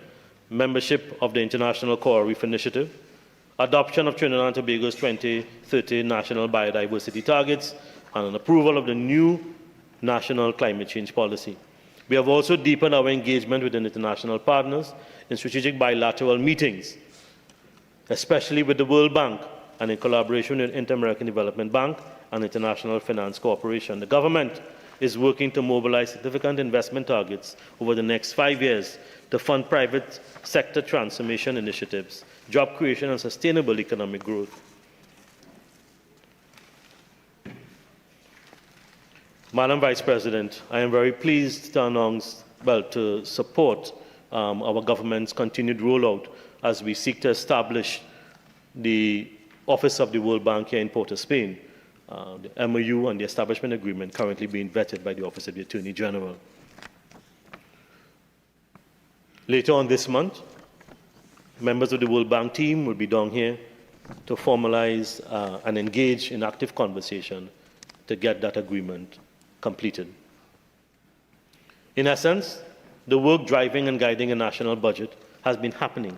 E: membership of the International Coral Reef Initiative, adoption of Trinidad and Tobago's 2030 national biodiversity targets, and an approval of the new national climate change policy. We have also deepened our engagement with international partners in strategic bilateral meetings, especially with the World Bank and in collaboration with Inter-American Development Bank and International Finance Corporation. The government is working to mobilize significant investment targets over the next 5 years to fund private sector transformation initiatives, job creation and sustainable economic growth. Madam Vice President, I am very pleased to support our government's continued rollout as we seek to establish the Office of the World Bank here in Port of Spain, the MOU and the establishment agreement currently being vetted by the Office of the Attorney General. Later on this month, members of the World Bank team will be down here to formalize and engage in active conversation to get that agreement completed. In essence, the work driving and guiding a national budget has been happening.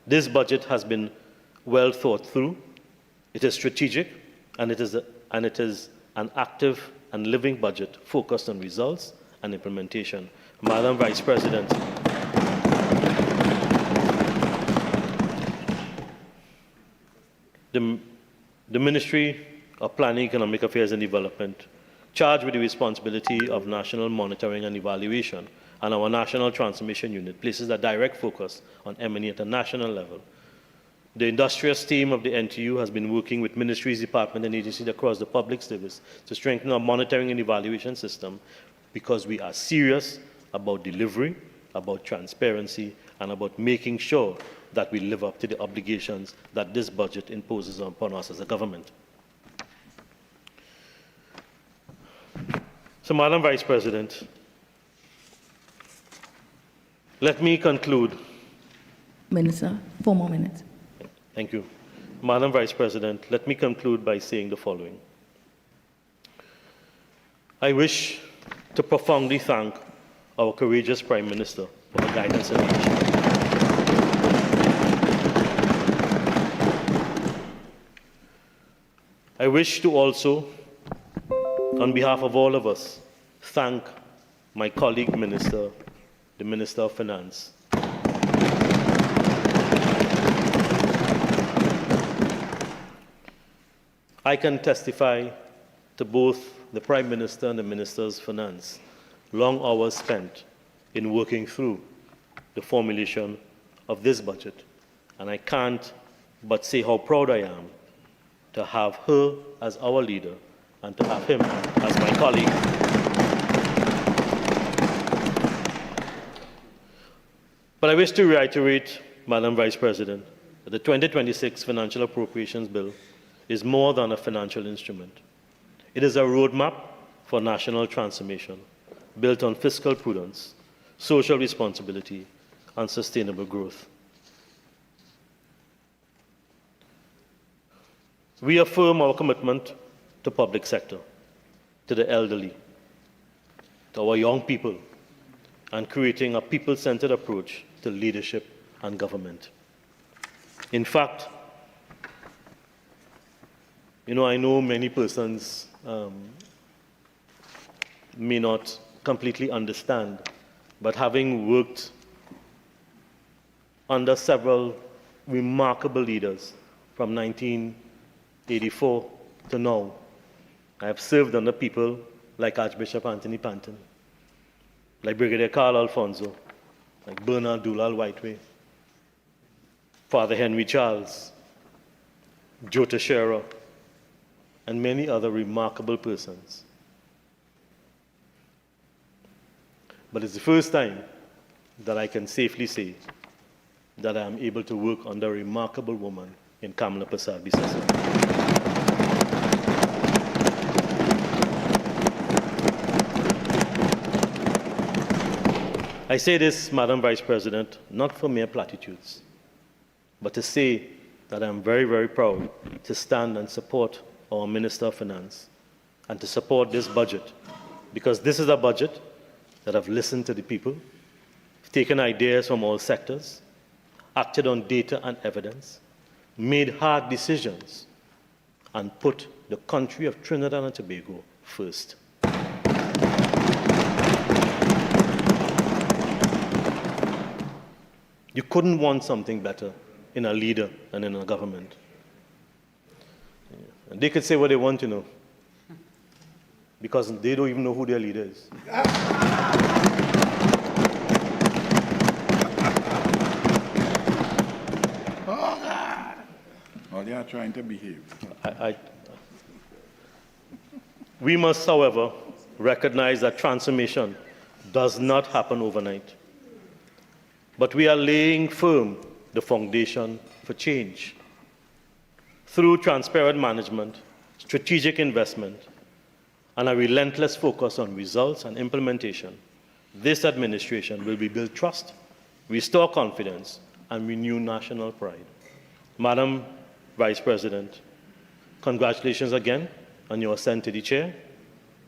E: This budget has been well thought through, it is strategic, and it is an active and living budget focused on results and implementation. Madam Vice President, the Ministry of Planning, Economic Affairs and Development, charged with the responsibility of national monitoring and evaluation, and our National Transformation Unit places a direct focus on M&E at a national level. The industrious team of the NTU has been working with ministries, departments, and agencies across the public service to strengthen our monitoring and evaluation system because we are serious about delivery, about transparency, and about making sure that we live up to the obligations that this budget imposes upon us as a government. So, Madam Vice President, let me conclude.
A: Minister, 4 more minutes.
E: Thank you. Madam Vice President, let me conclude by saying the following. I wish to profoundly thank our courageous Prime Minister for her guidance and leadership. I wish to also, on behalf of all of us, thank my colleague minister, the Minister of Finance. I can testify to both the Prime Minister and the Minister's Finance, long hours spent in working through the formulation of this budget. And I can't but say how proud I am to have her as our leader and to have him as my colleague. But I wish to reiterate, Madam Vice President, that the 2026 Financial Appropriations Bill is more than a financial instrument. It is a roadmap for national transformation built on fiscal prudence, social responsibility, and sustainable growth. We affirm our commitment to public sector, to the elderly, to our young people, and creating a people-centered approach to leadership and government. In fact, I know many persons may not completely understand, but having worked under several remarkable leaders from 1984 to now, I have served under people like Archbishop Anthony Panton, like Brigadier Carl Alfonso, like Bernard Doolal Whiteway, Father Henry Charles, Joe Teixeira, and many other remarkable persons. But it's the first time that I can safely say that I am able to work under a remarkable woman in Kamala Persad-Bissessing. I say this, Madam Vice President, not for mere platitudes, but to say that I'm very, very proud to stand and support our Minister of Finance and to support this budget, because this is a budget that have listened to the people, taken ideas from all sectors, acted on data and evidence, made hard decisions, and put the country of Trinidad and Tobago first. You couldn't want something better in a leader and in a government. And they could say what they want to know, because they don't even know who their leader is.
G: Oh, God. Oh, they are trying to behave.
E: We must, however, recognize that transformation does not happen overnight. But we are laying firm the foundation for change. Through transparent management, strategic investment, and a relentless focus on results and implementation, this administration will rebuild trust, restore confidence, and renew national pride. Madam Vice President, congratulations again on your ascent to the chair.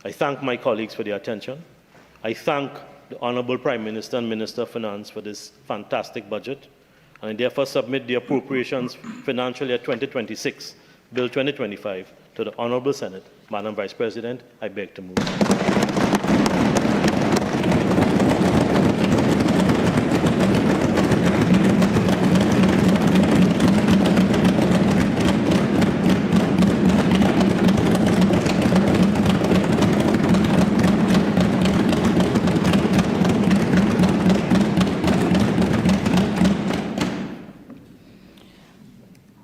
E: I thank my colleagues for their attention. I thank the Honourable Prime Minister and Minister of Finance for this fantastic budget, and I therefore submit the Appropriations Financial Year 2026, Bill 2025, to the Honourable Senate. Madam Vice President, I beg to move.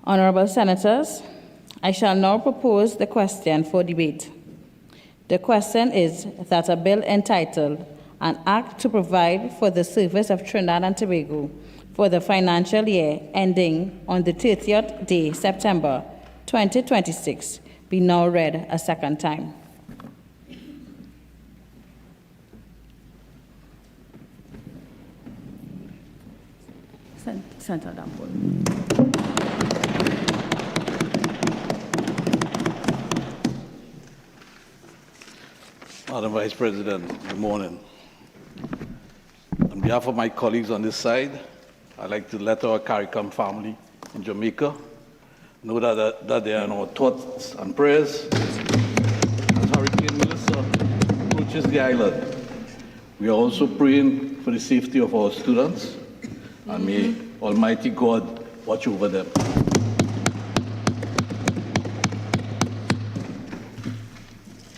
A: Honourable Senators, I shall now propose the question for debate. The question is that a bill entitled An Act to Provide for the Service of Trinidad and Tobago for the financial year ending on the 30th day, September 2026, be now read a second time. Senator Dampole.
H: Madam Vice President, good morning. On behalf of my colleagues on this side, I'd like to let our CARICOM family in Jamaica know that they are in our thoughts and prayers as Hurricane Melissa approaches the island. We are also praying for the safety of our students, and may Almighty God watch over them.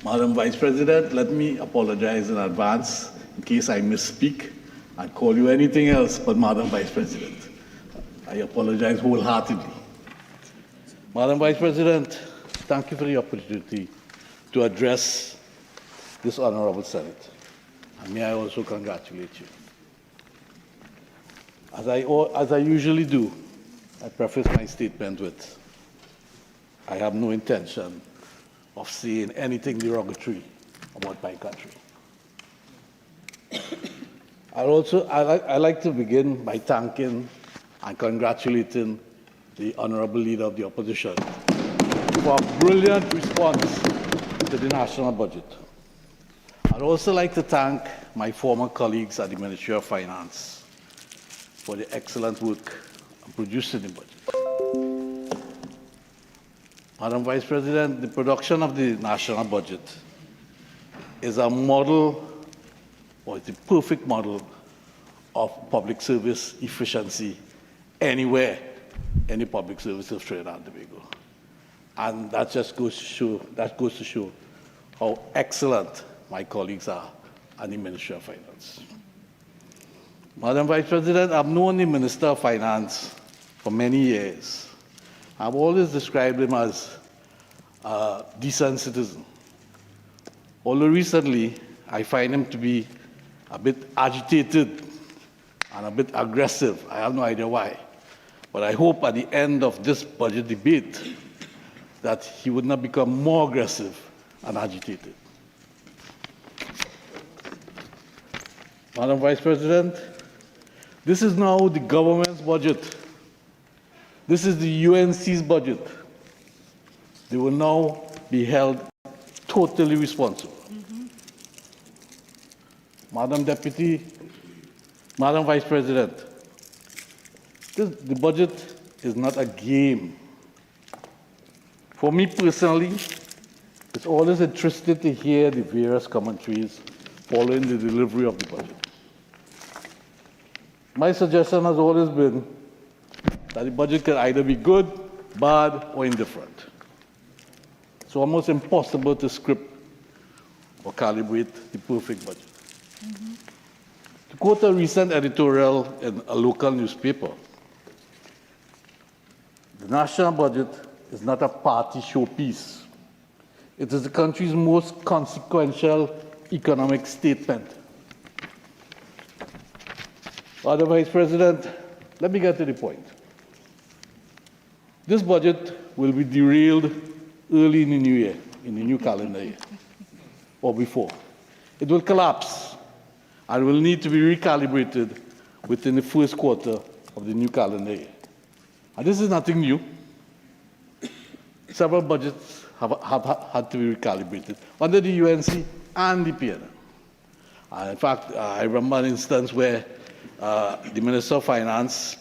H: Madam Vice President, let me apologize in advance in case I misspeak and call you anything else but Madam Vice President. I apologize wholeheartedly. Madam Vice President, thank you for the opportunity to address this Honorable Senate. And may I also congratulate you. As I usually do, I preface my statement with, I have no intention of saying anything derogatory about my country. I'd like to begin by thanking and congratulating the Honorable Leader of the Opposition for a brilliant response to the national budget. I'd also like to thank my former colleagues at the Ministry of Finance for the excellent work on producing the budget. Madam Vice President, the production of the national budget is a model, or it's the perfect model of public service efficiency anywhere, any public service of Trinidad and Tobago. And that just goes to show how excellent my colleagues are at the Ministry of Finance. Madam Vice President, I've known the Minister of Finance for many years. I've always described him as a decent citizen. Although recently, I find him to be a bit agitated and a bit aggressive. I have no idea why. But I hope at the end of this budget debate that he would not become more aggressive and agitated. Madam Vice President, this is now the government's budget. This is the UNC's budget. They will now be held totally responsible. Madam Vice President, the budget is not a game. For me personally, it's always interesting to hear the various commentaries following the delivery of the budget. My suggestion has always been that the budget can either be good, bad, or indifferent. It's almost impossible to script or calibrate the perfect budget. To quote a recent editorial in a local newspaper, the national budget is not a party showpiece. It is the country's most consequential economic statement. Madam Vice President, let me get to the point. This budget will be derailed early in the new year, in the new calendar year, or before. It will collapse and will need to be recalibrated within the first quarter of the new calendar year. And this is nothing new. Several budgets have had to be recalibrated under the UNC and the PNM. In fact, I remember an instance where the Minister of Finance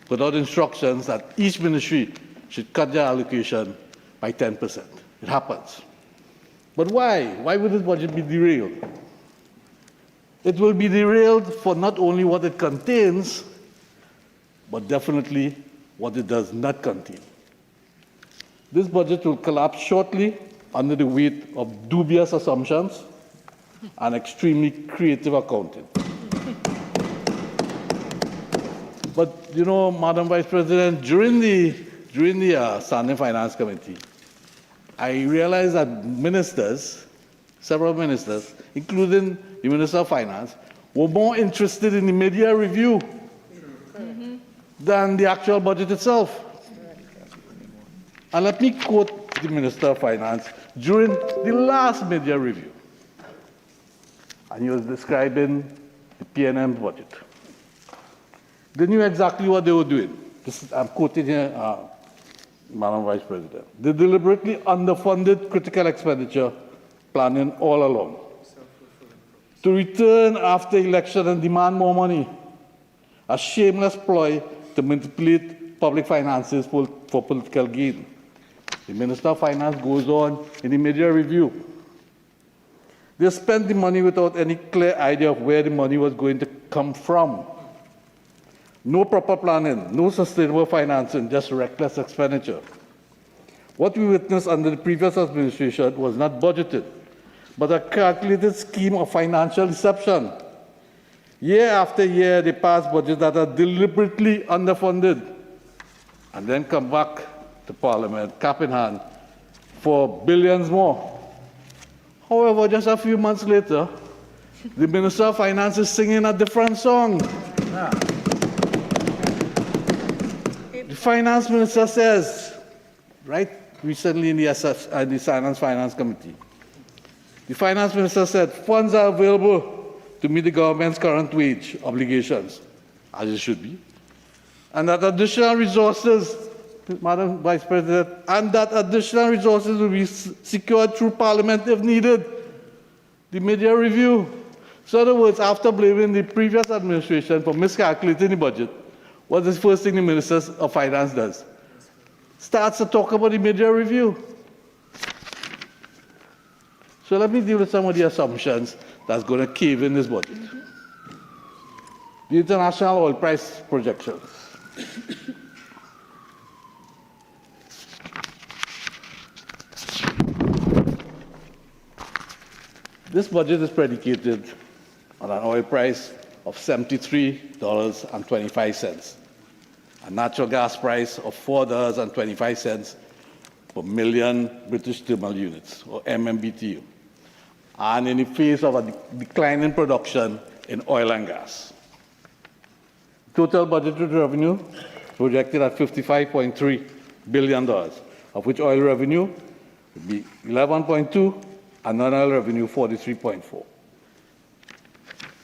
H: put out instructions that each ministry should cut their allocation by 10%. It happens. But why? Why would this budget be derailed? It will be derailed for not only what it contains, but definitely what it does not contain. This budget will collapse shortly under the weight of dubious assumptions and extremely creative accounting. But, you know, Madam Vice President, during the Standing Finance Committee, I realized that ministers, several ministers, including the Minister of Finance, were more interested in the mid-year review than the actual budget itself. And let me quote the Minister of Finance during the last mid-year review. And he was describing the PNM budget. They knew exactly what they were doing. I'm quoting here, Madam Vice President. They deliberately underfunded critical expenditure planning all along. to return after election and demand more money. A shameless ploy to manipulate public finances for political gain. The Minister of Finance goes on in the media review. They spent the money without any clear idea of where the money was going to come from. No proper planning, no sustainable financing, just reckless expenditure. What we witnessed under the previous administration was not budgeted, but a calculated scheme of financial deception. Year after year, they pass budgets that are deliberately underfunded and then come back to Parliament, cap in hand, for billions more. However, just a few months later, the Minister of Finance is singing a different song. The Finance Minister says, right recently in the Finance Committee, the Finance Minister said funds are available to meet the government's current wage obligations, as it should be, and that additional resources, Madam Vice President, and that additional resources will be secured through Parliament if needed. The media review. So in other words, after blaming the previous administration for miscalculating the budget, what's the first thing the Minister of Finance does? Starts to talk about the media review. So let me deal with some of the assumptions that's going to cave in this budget. The international oil price projections. This budget is predicated on an oil price of $73.25, a natural gas price of $4.25 per million British thermal units, or MMBTU, and in the face of a decline in production in oil and gas. Total budgeted revenue projected at $55.3 billion, of which oil revenue would be 11.2 and non-oil revenue 43.4.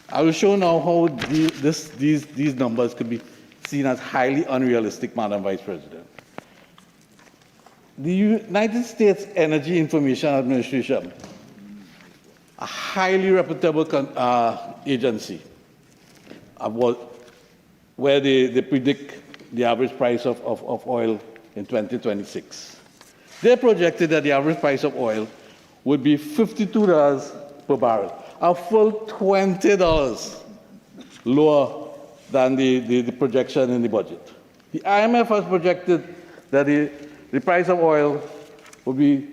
H: I will show now how these numbers could be seen as highly unrealistic, Madam Vice President. The United States Energy Information Administration, a highly reputable agency, where they predict the average price of oil in 2026. They projected that the average price of oil would be $52 per barrel, a full $20 lower than the projection in the budget. The IMF has projected that the price of oil will be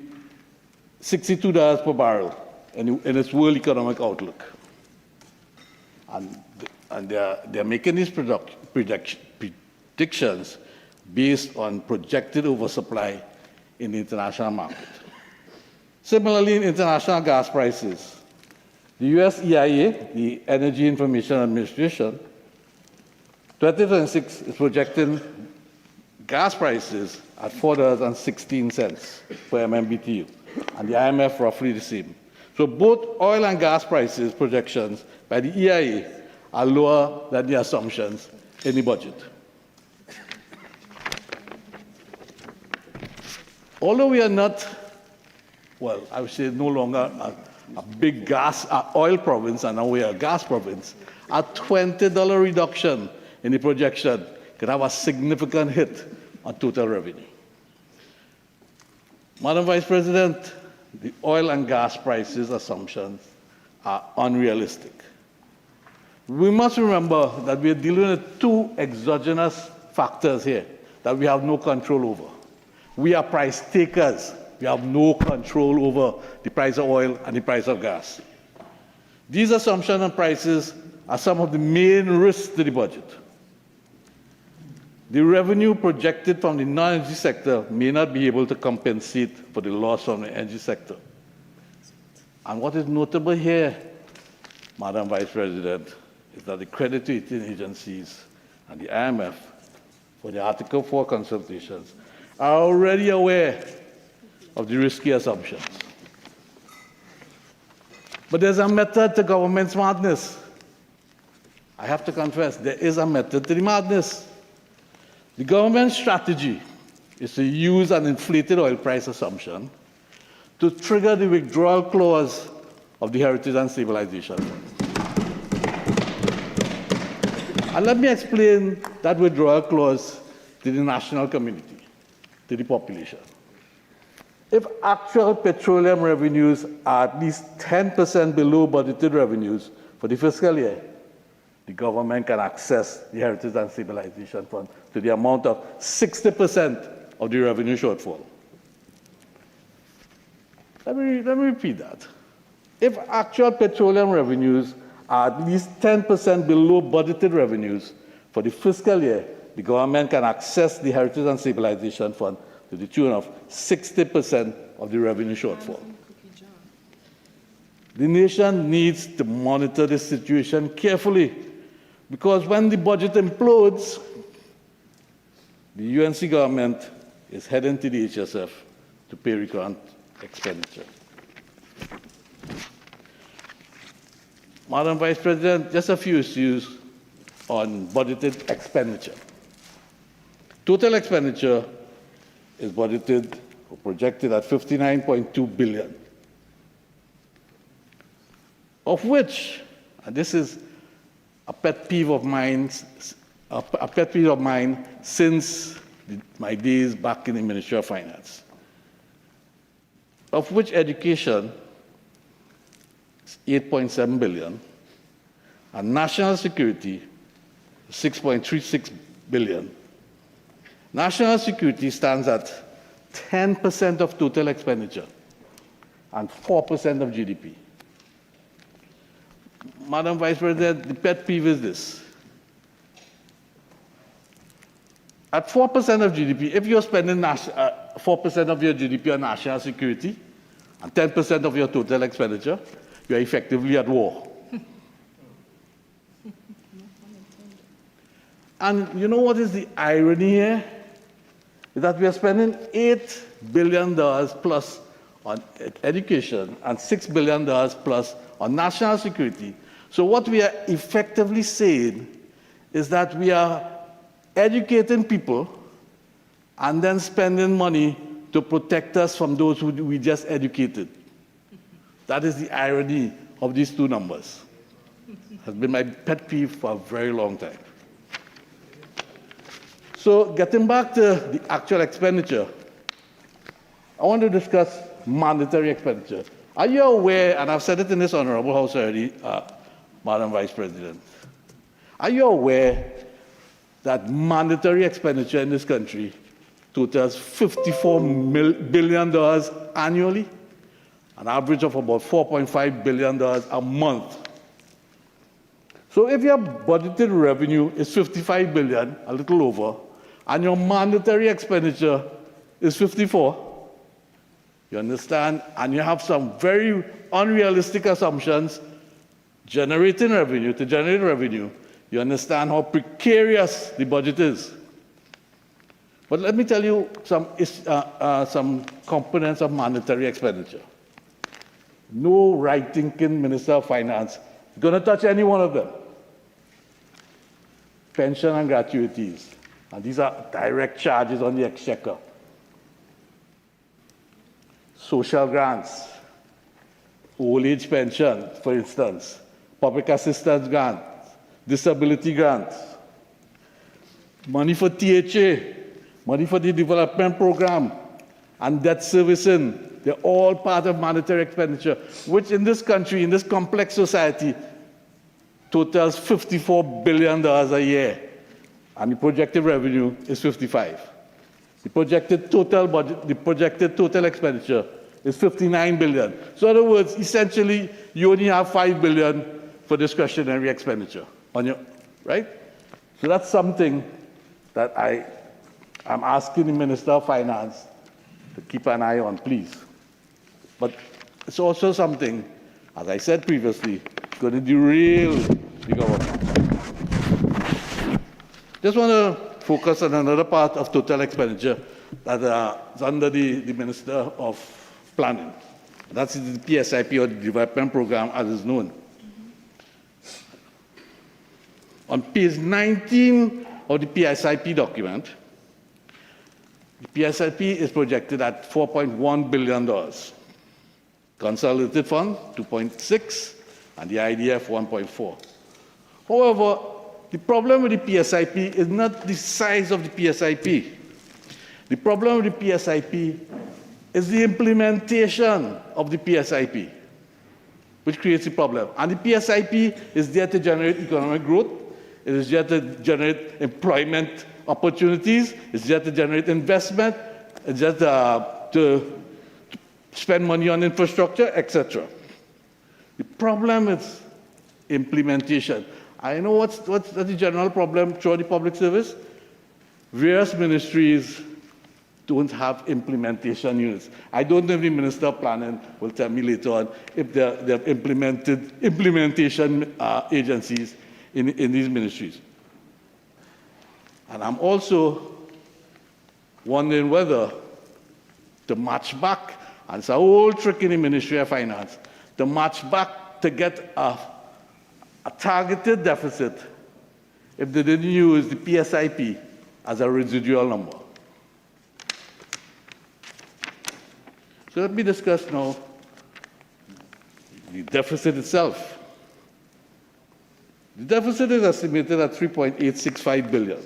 H: $62 per barrel in its World Economic Outlook. And they're making these predictions based on projected oversupply in the international market. Similarly, in international gas prices, the US EIA, the Energy Information Administration, 2026 is projecting gas prices at $4.16 per MMBTU, and the IMF roughly the same. So both oil and gas prices projections by the EIA are lower than the assumptions in the budget. Although we are not, well, I would say no longer a big oil province, and now we are a gas province, a $20 reduction in the projection could have a significant hit on total revenue. Madam Vice President, the oil and gas prices assumptions are unrealistic. We must remember that we are dealing with two exogenous factors here that we have no control over. We are price takers. We have no control over the price of oil and the price of gas. These assumptions on prices are some of the main risks to the budget. The revenue projected from the non-energy sector may not be able to compensate for the loss from the energy sector. And what is notable here, Madam Vice President, is that the credit rating agencies and the IMF, for the Article 4 consultations, are already aware of the risky assumptions. But there's a method to government's madness. I have to confess, there is a method to the madness. The government's strategy is to use an inflated oil price assumption to trigger the withdrawal clause of the Heritage and Stabilization Fund. And let me explain that withdrawal clause to the national community, to the population. If actual petroleum revenues are at least 10% below budgeted revenues for the fiscal year, the government can access the Heritage and Stabilization Fund to the amount of 60% of the revenue shortfall. Let me repeat that. If actual petroleum revenues are at least 10% below budgeted revenues for the fiscal year, the government can access the Heritage and Stabilization Fund to the tune of 60% of the revenue shortfall. The nation needs to monitor this situation carefully, because when the budget implodes, the UNC government is heading to the HSF to pay recurrent expenditure. Madam Vice President, just a few issues on budgeted expenditure. Total expenditure is budgeted or projected at 59.2 billion, of which, and this is a pet peeve of mine, since my days back in the Ministry of Finance, of which education is 8.7 billion, and national security 6.36 billion. National security stands at 10% of total expenditure and 4% of GDP. Madam Vice President, the pet peeve is this. At 4% of GDP, if you're spending 4% of your GDP on national security and 10% of your total expenditure, you're effectively at war. And you know what is the irony here? Is that we are spending $8 billion plus on education and $6 billion plus on national security. So what we are effectively saying is that we are educating people and then spending money to protect us from those who we just educated. That is the irony of these two numbers. It has been my pet peeve for a very long time. So getting back to the actual expenditure, I want to discuss monetary expenditure. Are you aware, and I've said it in this honorable house already, Madam Vice President, are you aware that monetary expenditure in this country totals $54 billion annually, an average of about $4.5 billion a month? So if your budgeted revenue is $55 billion, a little over, and your monetary expenditure is 54, you understand, and you have some very unrealistic assumptions generating revenue, to generate revenue, you understand how precarious the budget is. But let me tell you some components of monetary expenditure. No right-thinking Minister of Finance is going to touch any one of them. Pension and gratuities, and these are direct charges on the exchequer. Social grants, old age pension, for instance, public assistance grants, disability grants, money for THA, money for the development program, and debt servicing. They're all part of monetary expenditure, which in this country, in this complex society, totals $54 billion a year, and the projected revenue is 55. The projected total budget, the projected total expenditure is 59 billion. So in other words, essentially, you only have 5 billion for discretionary expenditure on your, right? So that's something that I'm asking the Minister of Finance to keep an eye on, please. But it's also something, as I said previously, going to derail the government. Just want to focus on another part of total expenditure that is under the Minister of Planning. That's the PSIP, or the Development Program, as is known. On page 19 of the PSIP document, the PSIP is projected at $4.1 billion. Consolidated Fund, 2.6, and the IDF, 1.4. However, the problem with the PSIP is not the size of the PSIP. The problem with the PSIP is the implementation of the PSIP, which creates a problem. And the PSIP is there to generate economic growth. It is there to generate employment opportunities. It's there to generate investment. It's there to spend money on infrastructure, etc. The problem is implementation. I know what's the general problem throughout the public service. Various ministries don't have implementation units. I don't know if the Minister of Planning will tell me later on if they have implemented implementation agencies in these ministries. And I'm also wondering whether to match back, and it's a whole trick in the Ministry of Finance, to match back to get a targeted deficit if they didn't use the PSIP as a residual number. So let me discuss now the deficit itself. The deficit is estimated at 3.865 billion,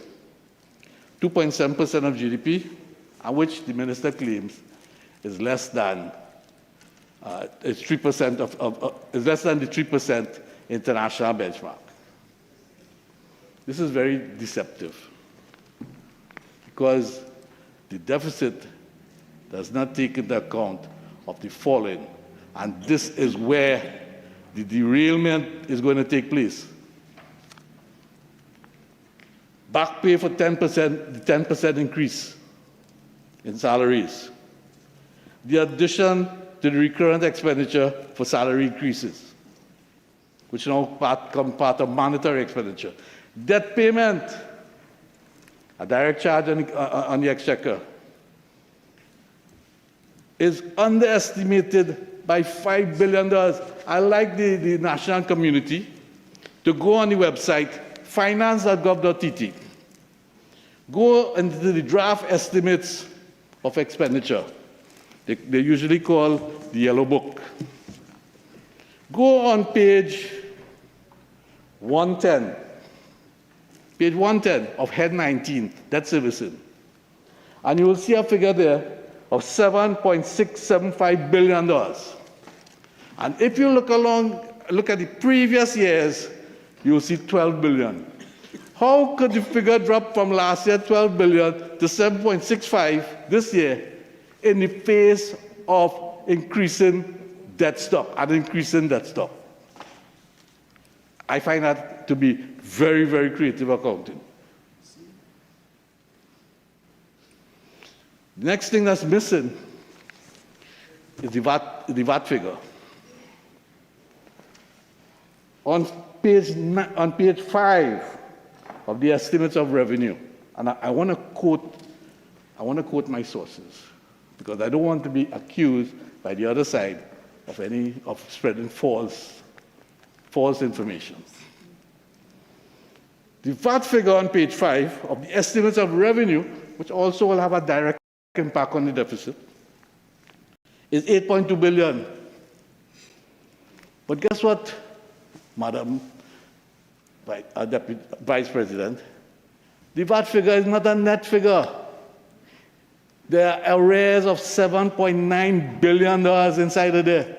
H: 2.7% of GDP, and which the minister claims is less than it's 3% is less than the 3% international benchmark. This is very deceptive because the deficit does not take into account of the following, and this is where the derailment is going to take place. Back pay for 10%, the 10% increase in salaries. The addition to the recurrent expenditure for salary increases, which now become part of monetary expenditure. Debt payment, a direct charge on the exchequer, is underestimated by $5 billion. I like the national community to go on the website, finance.gov.tt. Go into the draft estimates of expenditure. They usually call the Yellow Book. Go on page 110. Page 110 of Head 19, debt servicing. And you will see a figure there of $7.675 billion. And if you look at the previous years, you will see $12 billion. How could the figure drop from last year, $12 billion, to $7.65 this year in the face of increasing debt stock and increasing debt stock? I find that to be very, very creative accounting. The next thing that's missing is the VAT figure. On page 5 of the estimates of revenue, and I want to quote my sources because I don't want to be accused by the other side of spreading false information. The VAT figure on page 5 of the estimates of revenue, which also will have a direct impact on the deficit, is $8.2 billion. But guess what, Madam Deputy Vice President? The VAT figure is not a net figure. There are arrears of $7.9 billion inside of there.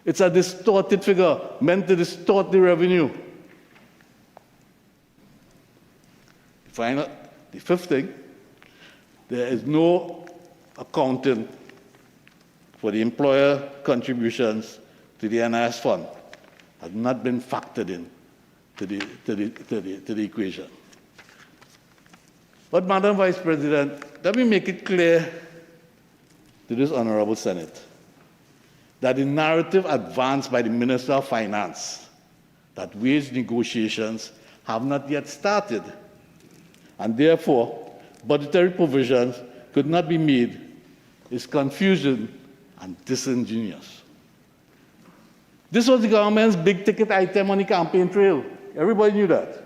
H: It's a distorted figure, meant to distort the revenue. The fifth thing, there is no accounting for the employer contributions to the NIS fund. Has not been factored in to the equation. But, Madam Vice President, let me make it clear to this Honorable Senate that the narrative advanced by the Minister of Finance that wage negotiations have not yet started, and therefore budgetary provisions could not be made, is confusion and disingenuous. This was the government's big-ticket item on the campaign trail. Everybody knew that.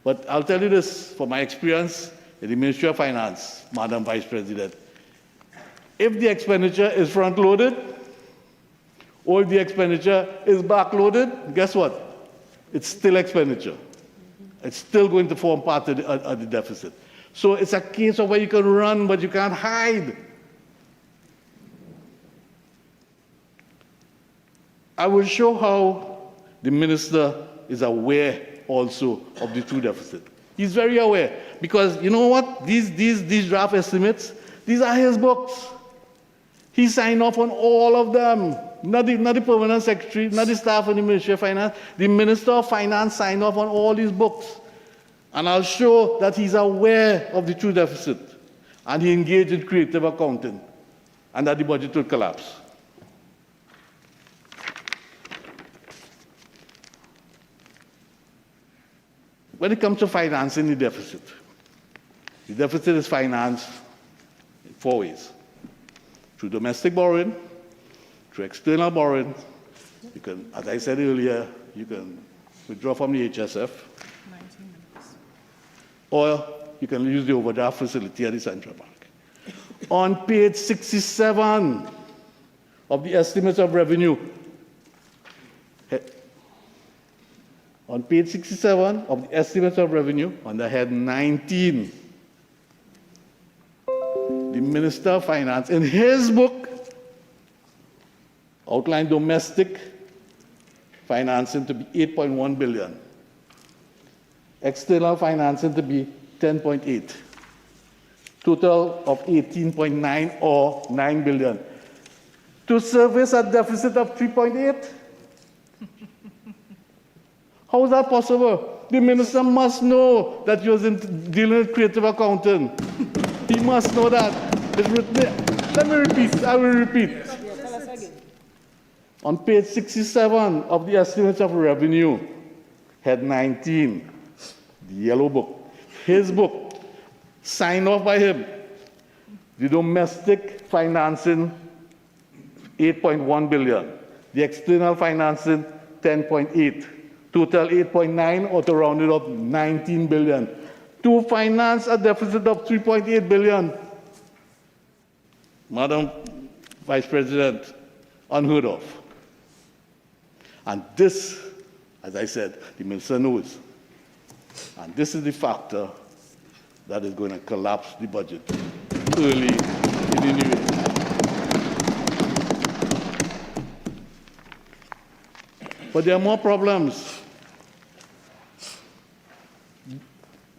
H: But I'll tell you this, from my experience in the Ministry of Finance, Madam Vice President, if the expenditure is front-loaded or if the expenditure is back-loaded, guess what? it's still expenditure. It's still going to form part of the deficit. So it's a case of where you can run, but you can't hide. I will show how the minister is aware also of the true deficit. He's very aware because you know what? These draft estimates, these are his books. He signed off on all of them. Not the permanent secretary, not the staff of the Ministry of Finance. The Minister of Finance signed off on all these books. And I'll show that he's aware of the true deficit. And he engaged in creative accounting. And that the budget will collapse. When it comes to financing the deficit is financed in 4 ways. Through domestic borrowing, through external borrowing. You can, as I said earlier, you can withdraw from the HSF. Or you can use the overdraft facility at the central bank. On page 67 of the estimates of revenue, on page 67 of the estimates of revenue, under head 19, the Minister of Finance, in his book, outlined domestic financing to be 8.1 billion, external financing to be 10.8, total of 18.9 or 9 billion. To service a deficit of 3.8? How is that possible? The minister must know that he was dealing with creative accounting. He must know that. It's written there. Let me repeat. I will repeat. On page 67 of the estimates of revenue, head 19, the yellow book, his book, signed off by him, the domestic financing, 8.1 billion. The external financing, 10.8. Total 8.9, or to round it up, 19 billion. To finance a deficit of 3.8 billion. Madam Vice President, unheard of. And this, as I said, the minister knows. And this is the factor that is going to collapse the budget early in the new year. But there are more problems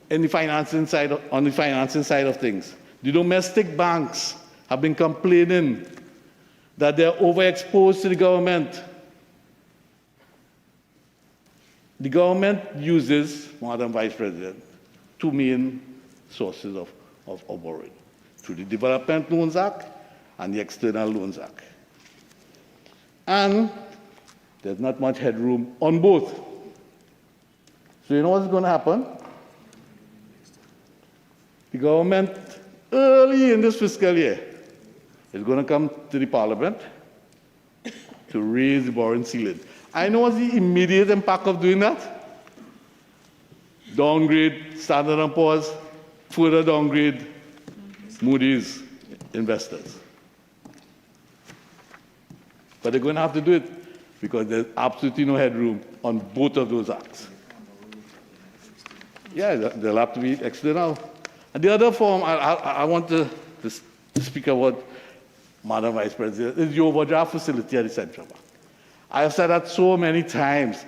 H: in the financing side on the financing side of things. The domestic banks have been complaining that they're overexposed to the government. The government uses, Madam Vice President, two main sources of borrowing, through the Development Loans Act and the External Loans Act. And there's not much headroom on both. So you know what's going to happen? The government, early in this fiscal year, is going to come to the Parliament to raise the borrowing ceiling. I know what's the immediate impact of doing that? Downgrade Standard & Poor's, further downgrade Moody's investors. But they're going to have to do it because there's absolutely no headroom on both of those acts. Yeah, they'll have to be external. And the other form I want to speak about, Madam Vice President, is the overdraft facility at the central bank. I have said that so many times.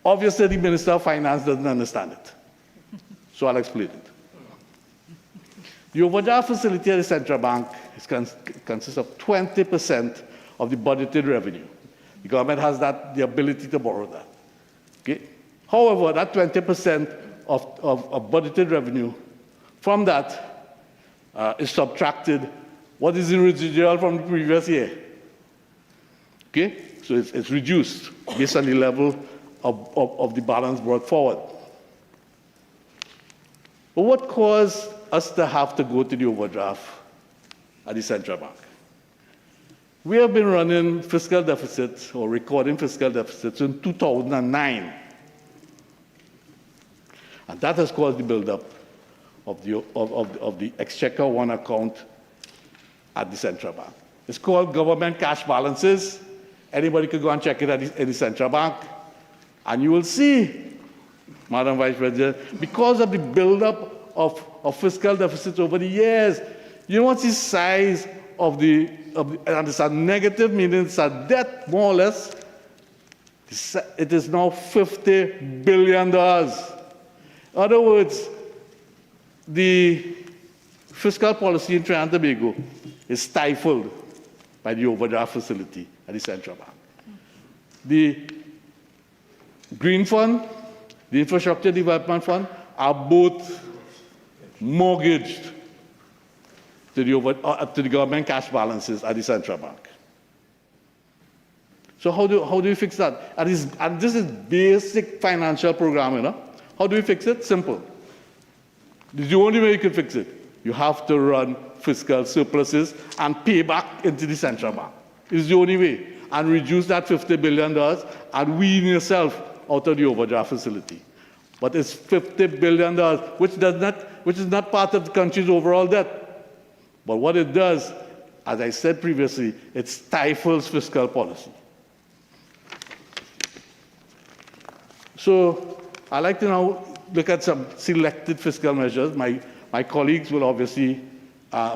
H: Obviously, the Minister of Finance doesn't understand it. So I'll explain it. The overdraft facility at the central bank consists of 20% of the budgeted revenue. The government has the ability to borrow that. Okay? However, that 20% of budgeted revenue, from that is subtracted what is the residual from the previous year. Okay? So it's reduced based on the level of the balance brought forward. But what caused us to have to go to the overdraft at the central bank? We have been running fiscal deficits or recording fiscal deficits in 2009. And that has caused the buildup of the Exchequer One account at the central bank. It's called government cash balances. Anybody could go and check it at the central bank. And you will see Madam Vice President, because of the buildup of fiscal deficits over the years. You know what's the size of and it's a negative, meaning it's a debt, more or less. It is now $50 billion. In other words, the fiscal policy in Trinidad and Tobago is stifled by the overdraft facility at the central bank. The Green Fund, the Infrastructure Development Fund are both mortgaged to the government cash balances at the central bank. So how do we fix that? And this is basic financial programming. How do we fix it? Simple. This is the only way you can fix it. You have to run fiscal surpluses and pay back into the central bank. It's the only way. And reduce that $50 billion and wean yourself out of the overdraft facility. But it's $50 billion, which is not part of the country's overall debt. But what it does, as I said previously, it stifles fiscal policy. So I'd like to now look at some selected fiscal measures. My colleagues will obviously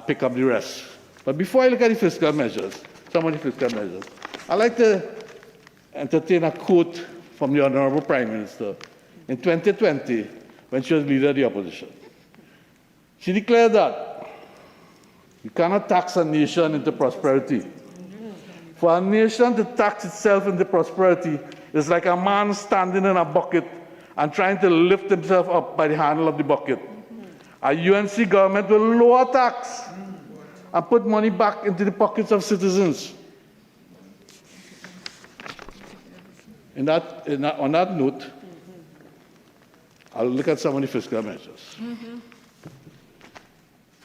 H: pick up the rest. But before I look at the fiscal measures, some of the fiscal measures, I'd like to entertain a quote from the Honorable Prime Minister in 2020 when she was leader of the opposition. She declared that you cannot tax a nation into prosperity. For a nation to tax itself into prosperity is like a man standing in a bucket and trying to lift himself up by the handle of the bucket. A UNC government will lower tax and put money back into the pockets of citizens. On that note, I'll look at some of the fiscal measures.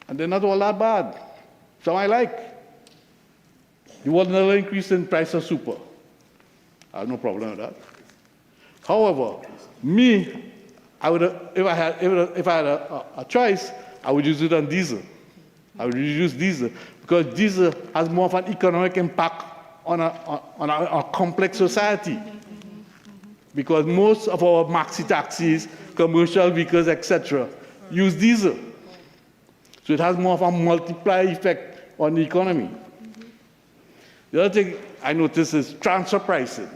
H: And they're not all that bad. Some I like. You want another increase in price of super. I have no problem with that. However, if I had a choice, I would use it on diesel. I would reduce diesel because diesel has more of an economic impact on a complex society. Because most of our maxi taxis, commercial vehicles, etc., use diesel. So it has more of a multiplier effect on the economy. The other thing I noticed is transfer pricing.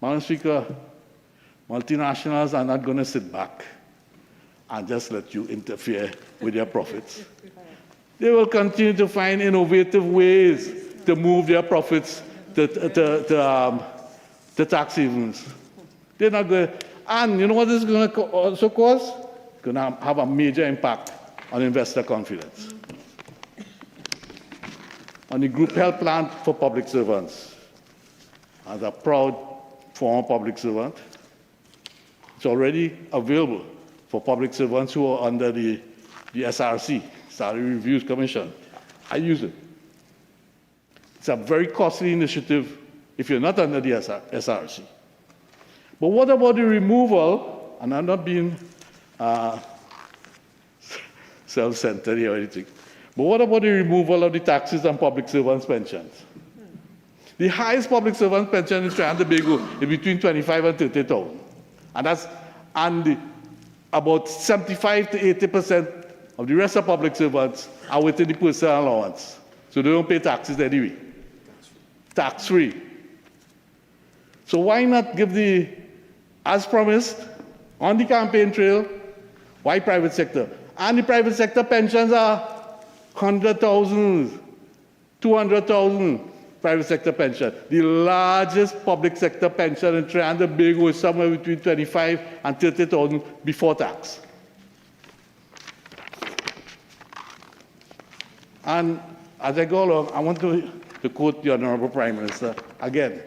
H: Madam Speaker, multinationals are not going to sit back and just let you interfere with their profits. They will continue to find innovative ways to move their profits to tax havens. They're not going. And you know what this is going to also cause? It's going to have a major impact on investor confidence. On the group health plan for public servants, as a proud former public servant, it's already available for public servants who are under the SRC, Salary Reviews Commission. I use it. It's a very costly initiative if you're not under the SRC. But what about the removal, and I'm not being self-centered here or anything, but what about the removal of the taxes on public servants' pensions? The highest public servant pension in Trinidad and Tobago is between 25 and 30,000. And about 75 to 80% of the rest of public servants are within the personal allowance. So they don't pay taxes anyway. Tax-free. So why not give as promised, on the campaign trail, why private sector? And the private sector pensions are 100,000, 200,000 private sector pension. The largest public sector pension in Trinidad and Tobago is somewhere between 25 and 30,000 before tax. And as I go along, I want to quote the Honorable Prime Minister again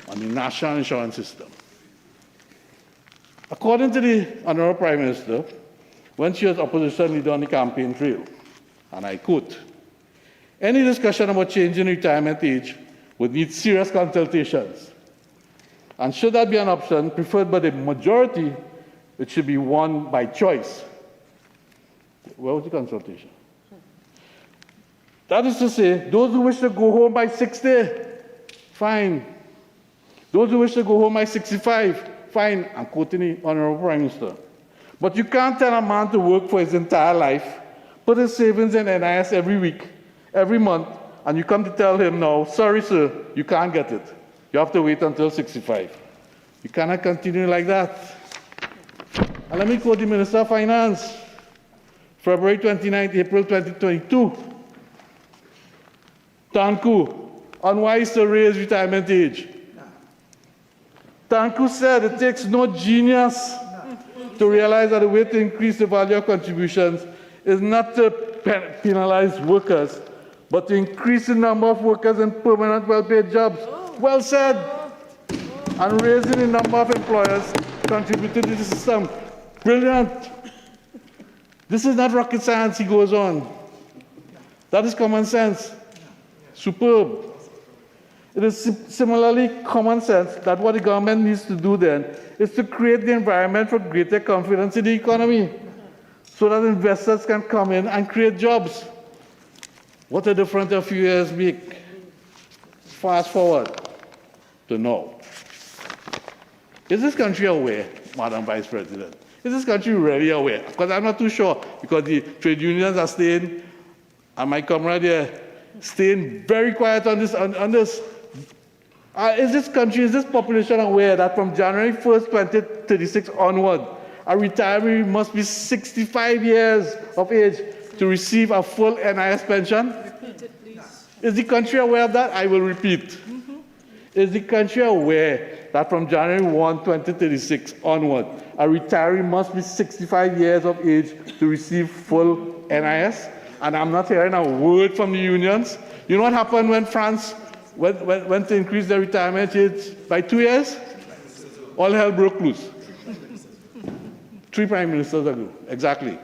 H: on the national insurance system. According to the Honorable Prime Minister, when she was opposition leader on the campaign trail, and I quote, any discussion about changing retirement age would need serious consultations. And should that be an option preferred by the majority, it should be one by choice. Where was the consultation? That is to say, those who wish to go home by 60, fine. Those who wish to go home by 65, fine, I'm quoting the Honorable Prime Minister. But you can't tell a man to work for his entire life, put his savings in NIS every week, every month, and you come to tell him now, sorry, sir, you can't get it. You have to wait until 65. You cannot continue like that. And let me quote the Minister of Finance, February 29, April 2022. Tanku, unwise to raise retirement age. Tanku said it takes no genius to realize that the way to increase the value of contributions is not to penalize workers, but to increase the number of workers in permanent well-paid jobs. Well said. And raising the number of employers contributing to the system. Brilliant. This is not rocket science, he goes on. That is common sense. Superb. It is similarly common sense that what the government needs to do then is to create the environment for greater confidence in the economy so that investors can come in and create jobs. What a difference a few years make. Fast forward to now. Is this country aware, Madam Vice President? Is this country really aware? Because I'm not too sure, because the trade unions are staying, and my comrade here, staying very quiet on this. Is this country, is this population aware that from January 1st, 2036 onward, a retiree must be 65 years of age to receive a full NIS pension?
I: Repeat it, please.
H: Is the country aware of that? I will repeat. Is the country aware that from January 1, 2036 onward, a retiree must be 65 years of age to receive full NIS? And I'm not hearing a word from the unions. You know what happened when France went to increase their retirement age by 2 years? All hell broke loose. 3 prime ministers ago, exactly.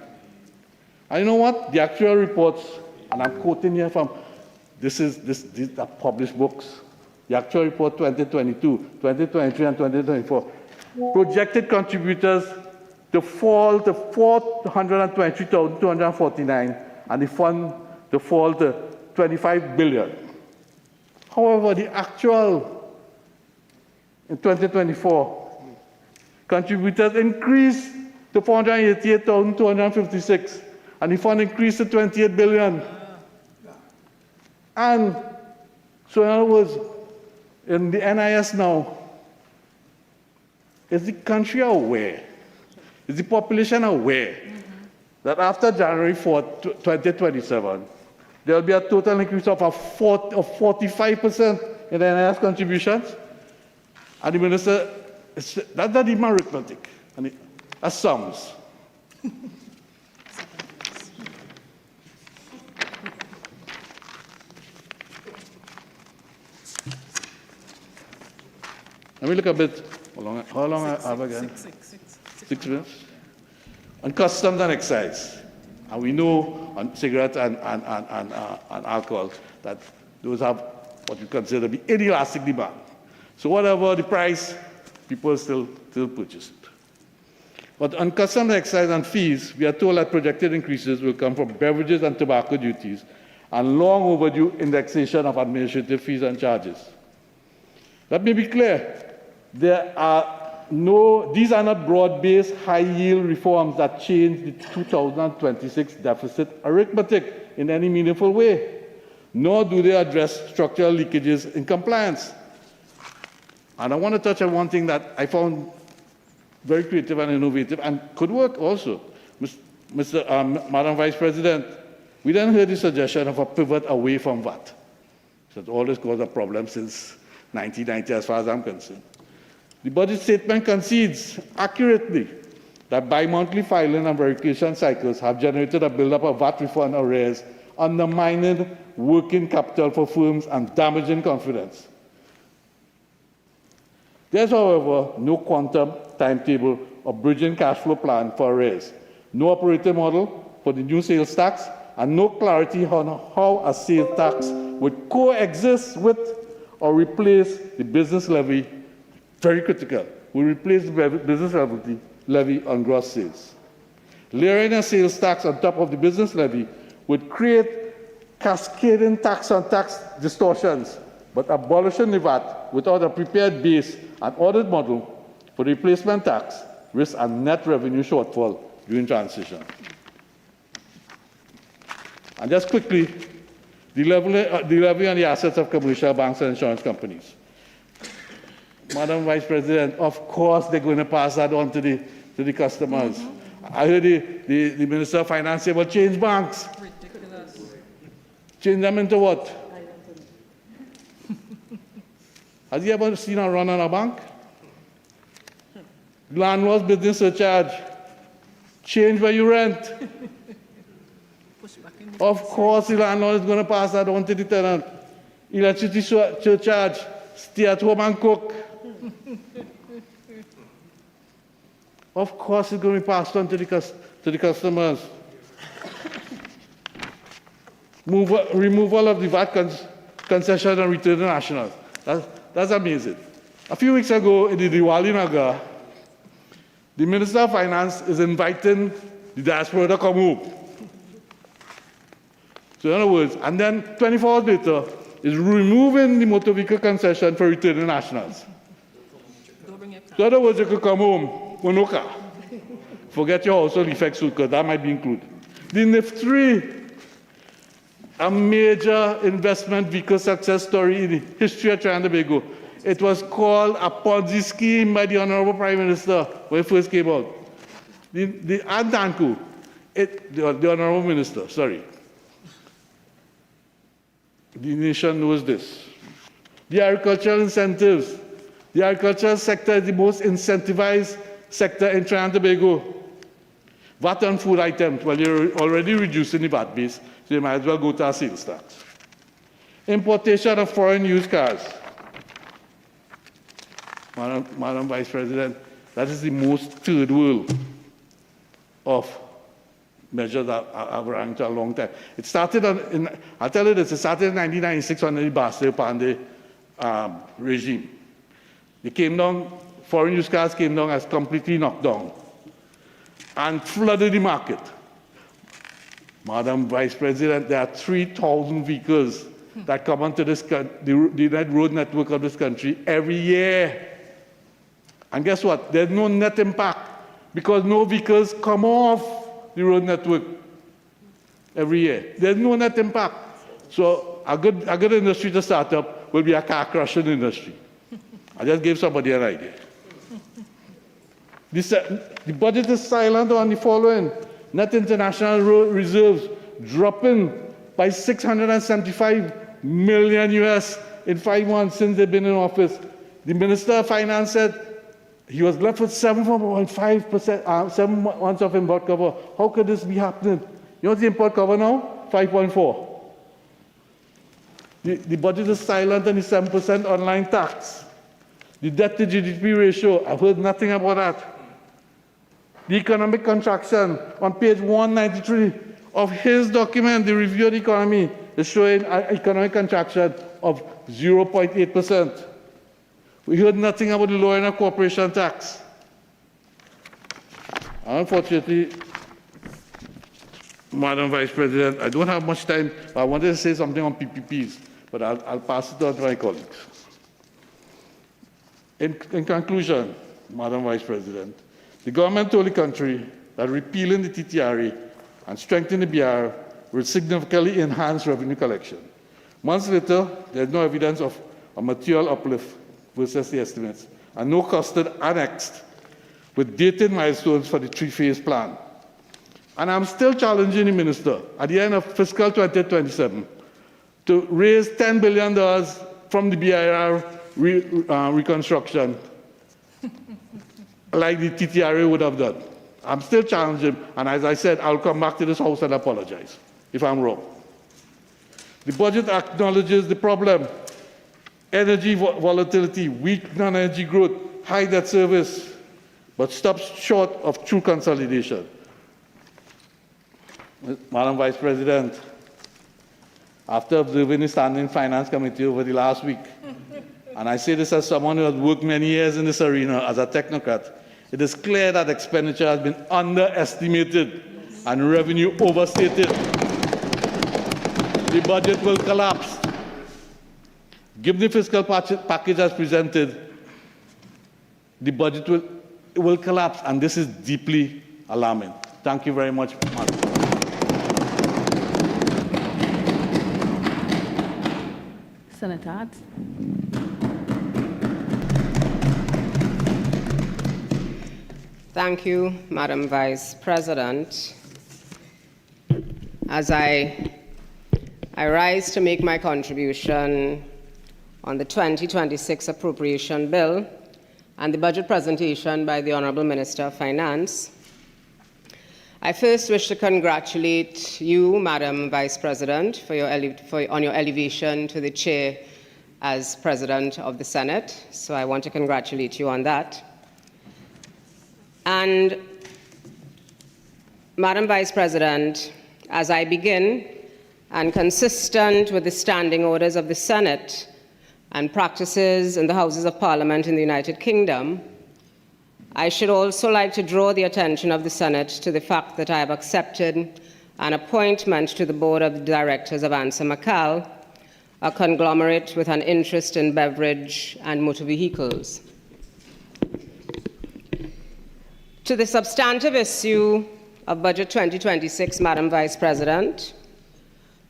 H: And you know what? The actual reports, and I'm quoting here from, these are published books. The actual report 2022, 2023, and 2024 projected contributors to fall to 423,249, and the fund to fall to 25 billion. However, the actual in 2024 contributors increased to 488,256, and the fund increased to 28 billion. And so, in other words, in the NIS now, is the country aware, is the population aware that after January 4th, 2027, there will be a total increase of 45% in the NIS contributions? And the minister, that's not even arithmetic, and that's sums. Let me look a bit. How long I have again? 6 minutes. On customs and excise. And we know on cigarettes and alcohol that those have what you consider to be inelastic demand. So whatever the price, people still purchase it. But on customs, excise, and fees, we are told that projected increases will come from beverages and tobacco duties and long overdue indexation of administrative fees and charges. Let me be clear. These are not broad-based, high-yield reforms that change the 2026 deficit arithmetic in any meaningful way, nor do they address structural leakages in compliance. And I want to touch on one thing that I found very creative and innovative and could work also. Madam Vice President, we then heard the suggestion of a pivot away from VAT. That's always caused a problem since 1990 as far as I'm concerned. The budget statement concedes accurately that bi-monthly filing and verification cycles have generated a buildup of VAT refund arrears, undermining working capital for firms and damaging confidence. There's, however, no quantum, timetable, or bridging cash flow plan for arrears, no operating model for the new sales tax, and no clarity on how a sales tax would coexist with or replace the business levy. Very critical. We replace the business levy on gross sales. Layering a sales tax on top of the business levy would create cascading tax on tax distortions but abolishing the VAT without a prepared base and audit model for the replacement tax risks a net revenue shortfall during transition. And just quickly, the levy on the assets of commercial banks and insurance companies. Madam Vice President, of course they're going to pass that on to the customers. I heard the Minister of Finance say, well, change banks. Ridiculous. Change them into what? Has he ever seen a run on a bank? Landlord's business surcharge. Change where you rent. Of course, the landlord is going to pass that on to the tenant. Electricity surcharge. Stay at home and cook. Of course, it's going to be passed on to the customers. Removal of the VAT concession and return to national. That's amazing. A few weeks ago in the Diwali Nagar, the Minister of Finance is inviting the diaspora to come home. So in other words, and then 24 hours later, is removing the motor vehicle concession for returning nationals. So in other words, you could come home with no car. Forget your household effects, because that might be included. The NIF 3, a major investment vehicle success story in the history of Trinidad and Tobago. It was called a Ponzi scheme by the Honorable Prime Minister when it first came out. The Antanku, the Honorable Minister, sorry. The nation knows this. The agricultural incentives. The agricultural sector is the most incentivized sector in Trinidad and Tobago. VAT on food items, well, you're already reducing the VAT base, so you might as well go to our sales tax. Importation of foreign used cars. Madam Vice President, that is the most third world of measures that have run for a long time. It started I'll tell you this, it started in 1996 under the Basta Pandey regime. They came down, foreign used cars came down as completely knocked down and flooded the market. Madam Vice President, there are 3,000 vehicles that come onto the road network of this country every year. And guess what? There's no net impact because no vehicles come off the road network every year. There's no net impact. So a good industry to start up will be a car crushing industry. I just gave somebody an idea. The budget is silent on the following. Net international reserves dropping by $675 million US in 5 months since they've been in office. The Minister of Finance said he was left with 7.5%, 7 months of import cover. How could this be happening? You know what's the import cover now? 5.4. The budget is silent on the 7% online tax. The debt to GDP ratio, I've heard nothing about that. The economic contraction on page 193 of his document, the review of the economy, is showing an economic contraction of 0.8%. We heard nothing about the lowering of corporation tax. Unfortunately, Madam Vice President, I don't have much time, but I wanted to say something on PPPs, but I'll pass it on to my colleagues. In conclusion, Madam Vice President, the government told the country that repealing the TTRA and strengthening the BR will significantly enhance revenue collection. Months later, there's no evidence of a material uplift versus the estimates, and no costed annexed with dated milestones for the 3-phase plan. And I'm still challenging the minister at the end of fiscal 2027 to raise $10 billion from the BIR reconstruction like the TTRA would have done. I'm still challenging, and as I said, I'll come back to this House and apologize if I'm wrong. The budget acknowledges the problem. Energy volatility, weak non-energy growth, high debt service, but stops short of true consolidation. Madam Vice President, after observing the Standing Finance Committee over the last week, and I say this as someone who has worked many years in this arena as a technocrat, it is clear that expenditure has been underestimated and revenue overstated. The budget will collapse. Given the fiscal package as presented, the budget will collapse, and this is deeply alarming. Thank you very much, Madam.
A: Senator Hart.
I: Thank you, Madam Vice President. As I rise to make my contribution on the 2026 appropriation bill and the budget presentation by the Honourable Minister of Finance, I first wish to congratulate you, Madam Vice President, on your elevation to the chair as President of the Senate. So I want to congratulate you on that. And, Madam Vice President, as I begin, and consistent with the standing orders of the Senate and practices in the Houses of Parliament in the United Kingdom, I should also like to draw the attention of the Senate to the fact that I have accepted an appointment to the Board of Directors of Answer McCall, a conglomerate with an interest in beverage and motor vehicles. To the substantive issue of Budget 2026, Madam Vice President,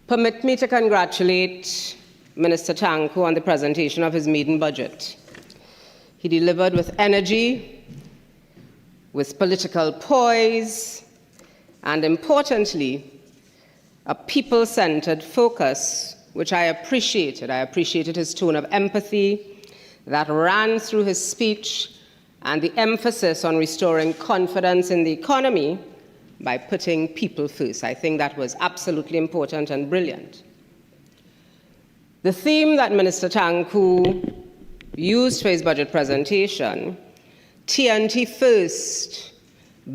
I: permit me to congratulate Minister Tanku on the presentation of his maiden budget. He delivered with energy, with political poise, and importantly, a people-centered focus, which I appreciated. I appreciated his tone of empathy that ran through his speech and the emphasis on restoring confidence in the economy by putting people first. I think that was absolutely important and brilliant. The theme that Minister Tanku used for his budget presentation, TNT First,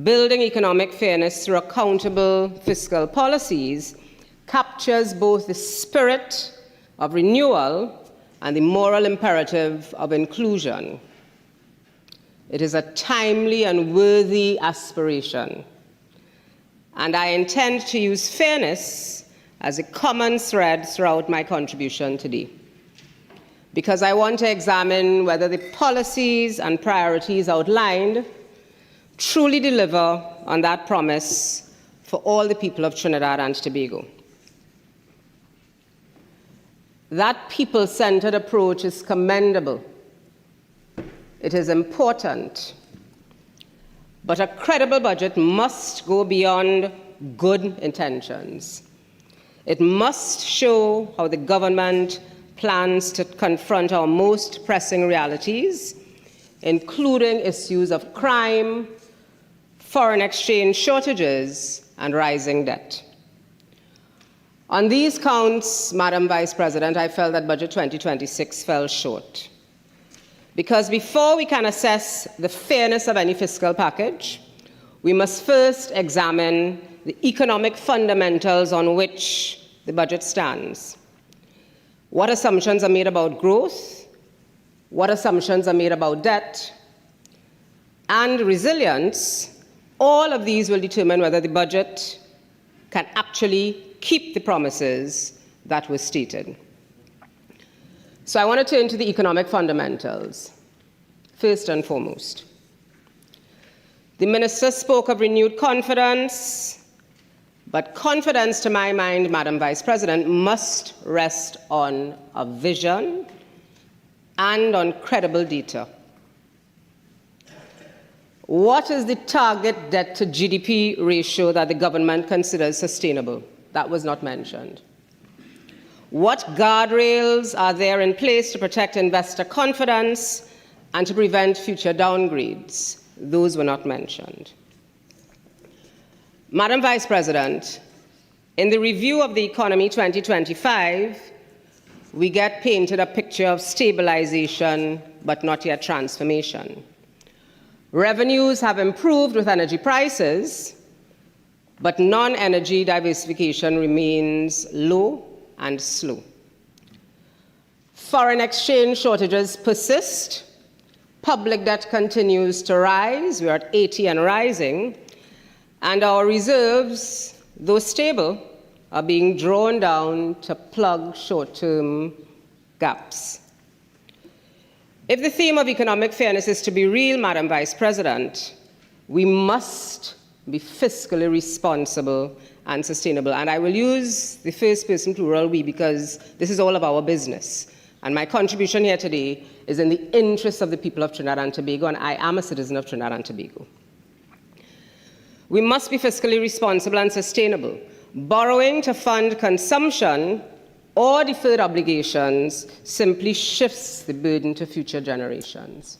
I: building economic fairness through accountable fiscal policies, captures both the spirit of renewal and the moral imperative of inclusion. It is a timely and worthy aspiration, and I intend to use fairness as a common thread throughout my contribution today, because I want to examine whether the policies and priorities outlined truly deliver on that promise for all the people of Trinidad and Tobago. That people-centered approach is commendable. It is important. But a credible budget must go beyond good intentions. It must show how the government plans to confront our most pressing realities, including issues of crime, foreign exchange shortages, and rising debt. On these counts, Madam Vice President, I felt that Budget 2026 fell short. Because before we can assess the fairness of any fiscal package, we must first examine the economic fundamentals on which the budget stands. What assumptions are made about growth? What assumptions are made about debt? And resilience? All of these will determine whether the budget can actually keep the promises that were stated. So I want to turn to the economic fundamentals, first and foremost. The minister spoke of renewed confidence, but confidence, to my mind, Madam Vice President, must rest on a vision and on credible data. What is the target debt to GDP ratio that the government considers sustainable? That was not mentioned. What guardrails are there in place to protect investor confidence and to prevent future downgrades? Those were not mentioned. Madam Vice President, in the review of the economy 2025, we get painted a picture of stabilization, but not yet transformation. Revenues have improved with energy prices, but non-energy diversification remains low and slow. Foreign exchange shortages persist. Public debt continues to rise. We are at 80 and rising. And our reserves, though stable, are being drawn down to plug short-term gaps. If the theme of economic fairness is to be real, Madam Vice President, we must be fiscally responsible and sustainable. And I will use the first person plural we because this is all of our business. And my contribution here today is in the interest of the people of Trinidad and Tobago, and I am a citizen of Trinidad and Tobago. We must be fiscally responsible and sustainable. Borrowing to fund consumption or deferred obligations simply shifts the burden to future generations.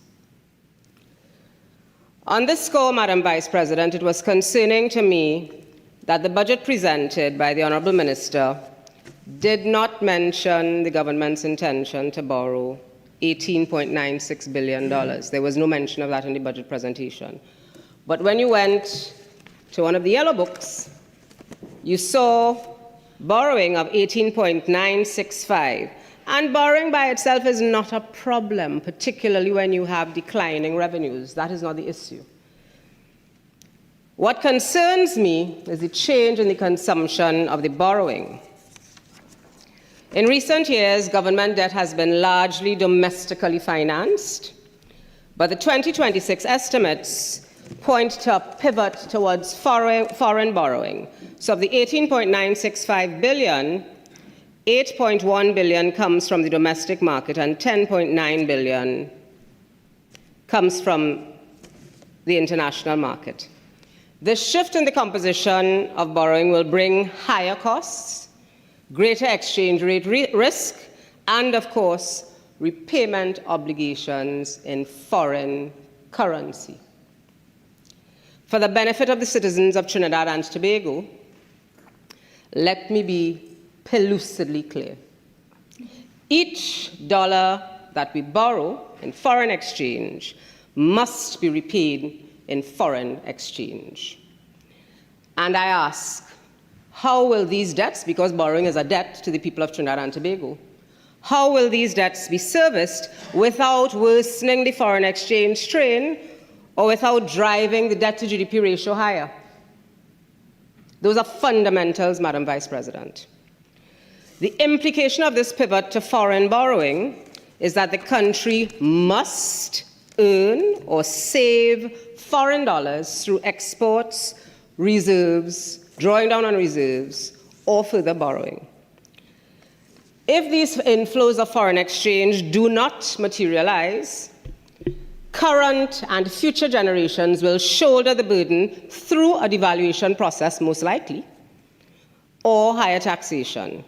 I: On this score, Madam Vice President, it was concerning to me that the budget presented by the Honourable Minister did not mention the government's intention to borrow $18.96 billion. There was no mention of that in the budget presentation. But when you went to one of the yellow books, you saw borrowing of 18.965. And borrowing by itself is not a problem, particularly when you have declining revenues. That is not the issue. What concerns me is the change in the consumption of the borrowing. In recent years, government debt has been largely domestically financed, but the 2026 estimates point to a pivot towards foreign borrowing. So of the 18.965 billion, 8.1 billion comes from the domestic market and 10.9 billion comes from the international market. This shift in the composition of borrowing will bring higher costs, greater exchange rate risk, and of course, repayment obligations in foreign currency. For the benefit of the citizens of Trinidad and Tobago, let me be pellucidly clear. Each dollar that we borrow in foreign exchange must be repaid in foreign exchange. And I ask, how will these debts, because borrowing is a debt to the people of Trinidad and Tobago, how will these debts be serviced without worsening the foreign exchange strain or without driving the debt to GDP ratio higher? Those are fundamentals, Madam Vice President. The implication of this pivot to foreign borrowing is that the country must earn or save foreign dollars through exports, reserves, drawing down on reserves, or further borrowing. If these inflows of foreign exchange do not materialize, current and future generations will shoulder the burden through a devaluation process, most likely, or higher taxation.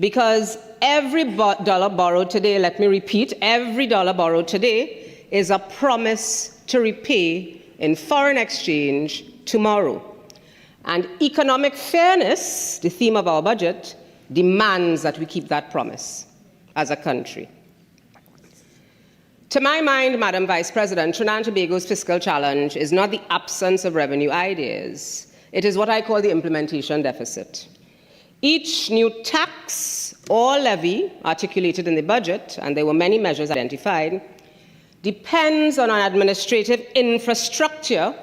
I: Because every dollar borrowed today, let me repeat, every dollar borrowed today is a promise to repay in foreign exchange tomorrow. And economic fairness, the theme of our budget, demands that we keep that promise as a country. To my mind, Madam Vice President, Trinidad and Tobago's fiscal challenge is not the absence of revenue ideas. It is what I call the implementation deficit. Each new tax or levy articulated in the budget, and there were many measures identified, depends on an administrative infrastructure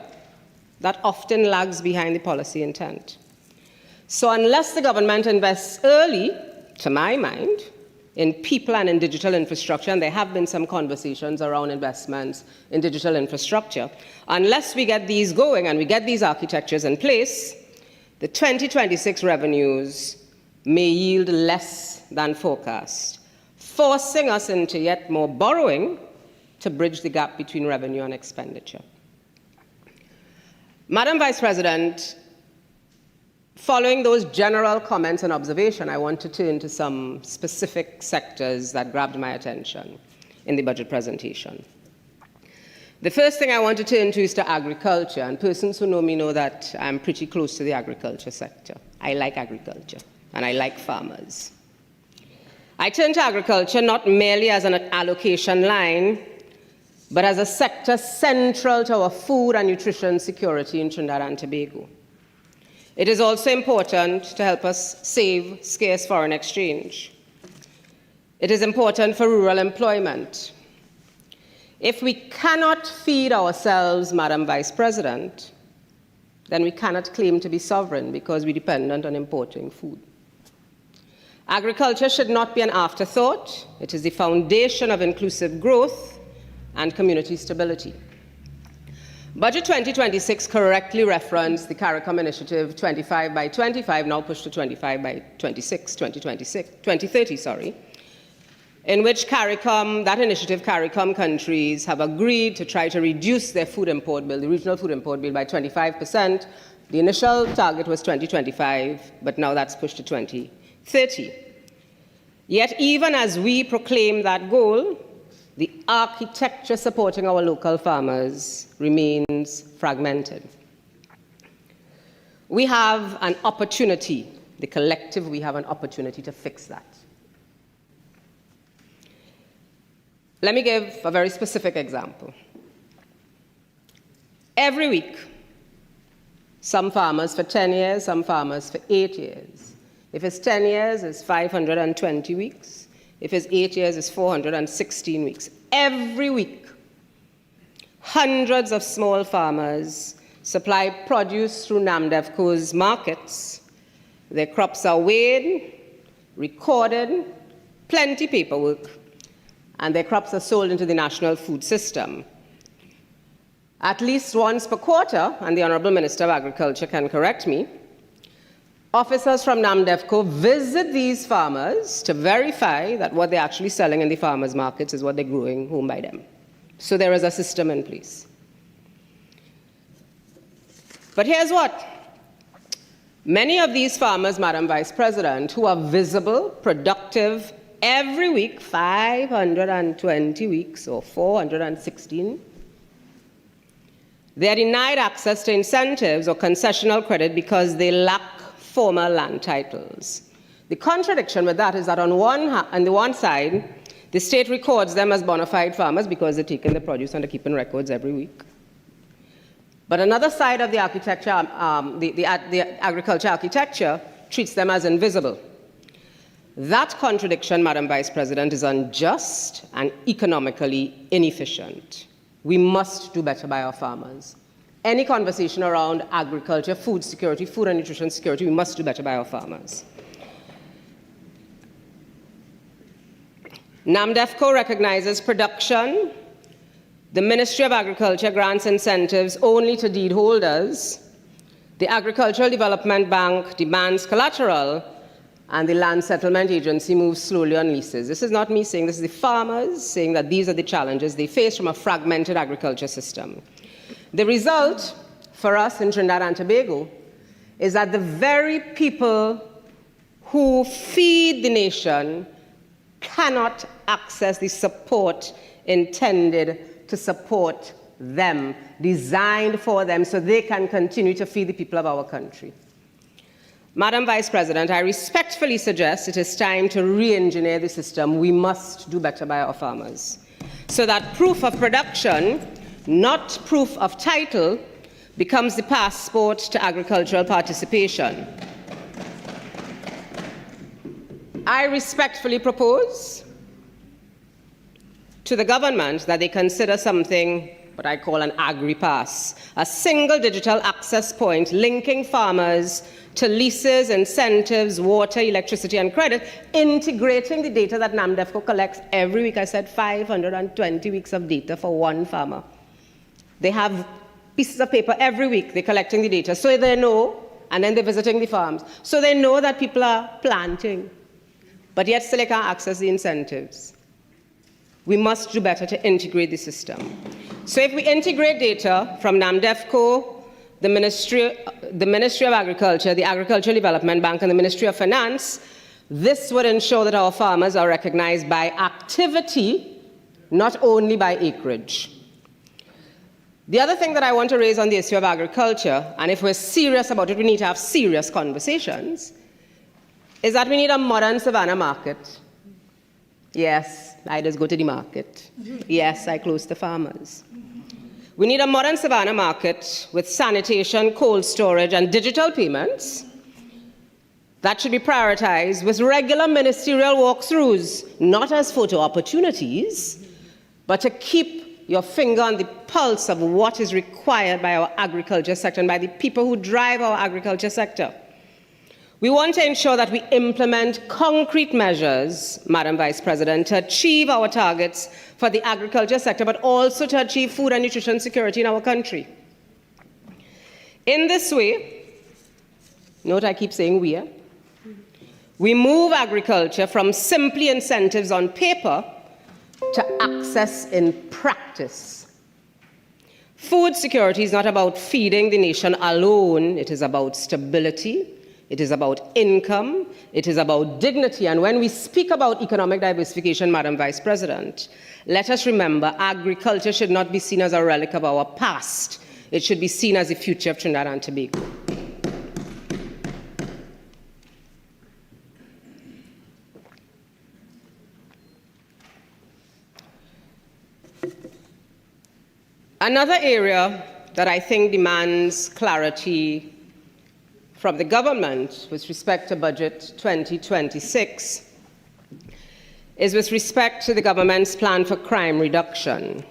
I: that often lags behind the policy intent. So unless the government invests early, to my mind, in people and in digital infrastructure, and there have been some conversations around investments in digital infrastructure, unless we get these going and we get these architectures in place, the 2026 revenues may yield less than forecast, forcing us into yet more borrowing to bridge the gap between revenue and expenditure. Madam Vice President, following those general comments and observation, I want to turn to some specific sectors that grabbed my attention in the budget presentation. The first thing I want to turn to is to agriculture, and persons who know me know that I'm pretty close to the agriculture sector. I like agriculture, and I like farmers. I turn to agriculture not merely as an allocation line, but as a sector central to our food and nutrition security in Trinidad and Tobago. It is also important to help us save scarce foreign exchange. It is important for rural employment. If we cannot feed ourselves, Madam Vice President, then we cannot claim to be sovereign because we're dependent on importing food. Agriculture should not be an afterthought. It is the foundation of inclusive growth and community stability. Budget 2026 correctly referenced the CARICOM initiative 25 by 25, now pushed to 25 by 2030, in which that initiative, CARICOM countries have agreed to try to reduce their food import bill, the regional food import bill, by 25%. The initial target was 2025, but now that's pushed to 2030. Yet even as we proclaim that goal, the architecture supporting our local farmers remains fragmented. We have an opportunity, the collective, we have an opportunity to fix that. Let me give a very specific example. Every week, some farmers for 10 years, some farmers for 8 years. If it's 10 years, it's 520 weeks. If it's 8 years, it's 416 weeks. Every week, hundreds of small farmers supply produce through NAMDEFCO's markets. Their crops are weighed, recorded, plenty paperwork, and their crops are sold into the national food system. At least once per quarter, and the Honorable Minister of Agriculture can correct me, officers from NAMDEFCO visit these farmers to verify that what they're actually selling in the farmers' markets is what they're growing home by them. So there is a system in place. But here's what. Many of these farmers, Madam Vice President, who are visible, productive, every week, 520 weeks or 416, they are denied access to incentives or concessional credit because they lack former land titles. The contradiction with that is that on the one side, the state records them as bona fide farmers because they're taking the produce and they're keeping records every week. But another side of the architecture, the agriculture architecture, treats them as invisible. That contradiction, Madam Vice President, is unjust and economically inefficient. We must do better by our farmers. Any conversation around agriculture, food security, food and nutrition security, we must do better by our farmers. NAMDEFCO recognizes production. The Ministry of Agriculture grants incentives only to deed holders. The Agricultural Development Bank demands collateral, and the Land Settlement Agency moves slowly on leases. This is not me saying, this is the farmers saying that these are the challenges they face from a fragmented agriculture system. The result for us in Trinidad and Tobago is that the very people who feed the nation cannot access the support intended to support them, designed for them, so they can continue to feed the people of our country. Madam Vice President, I respectfully suggest it is time to re-engineer the system. We must do better by our farmers, so that proof of production, not proof of title, becomes the passport to agricultural participation. I respectfully propose to the government that they consider something what I call an agri-pass, a single digital access point linking farmers to leases, incentives, water, electricity, and credit, integrating the data that NAMDEFCO collects every week. I said 520 weeks of data for one farmer. They have pieces of paper every week. They're collecting the data, so they know, and then they're visiting the farms. So they know that people are planting, but yet still they can't access the incentives. We must do better to integrate the system. So if we integrate data from NAMDEFCO, the Ministry of Agriculture, the Agricultural Development Bank, and the Ministry of Finance, this would ensure that our farmers are recognized by activity, not only by acreage. The other thing that I want to raise on the issue of agriculture, and if we're serious about it, we need to have serious conversations, is that we need a modern savannah market. Yes, I just go to the market. Yes, I close to farmers. We need a modern savannah market with sanitation, cold storage, and digital payments that should be prioritized with regular ministerial walkthroughs, not as photo opportunities, but to keep your finger on the pulse of what is required by our agriculture sector and by the people who drive our agriculture sector. We want to ensure that we implement concrete measures, Madam Vice President, to achieve our targets for the agriculture sector, but also to achieve food and nutrition security in our country. In this way, note I keep saying we move agriculture from simply incentives on paper to access in practice. Food security is not about feeding the nation alone. It is about stability. It is about income. It is about dignity. And when we speak about economic diversification, Madam Vice President, let us remember agriculture should not be seen as a relic of our past. It should be seen as the future of Trinidad and Tobago. Another area that I think demands clarity from the government with respect to Budget 2026 is with respect to the government's plan for crime reduction.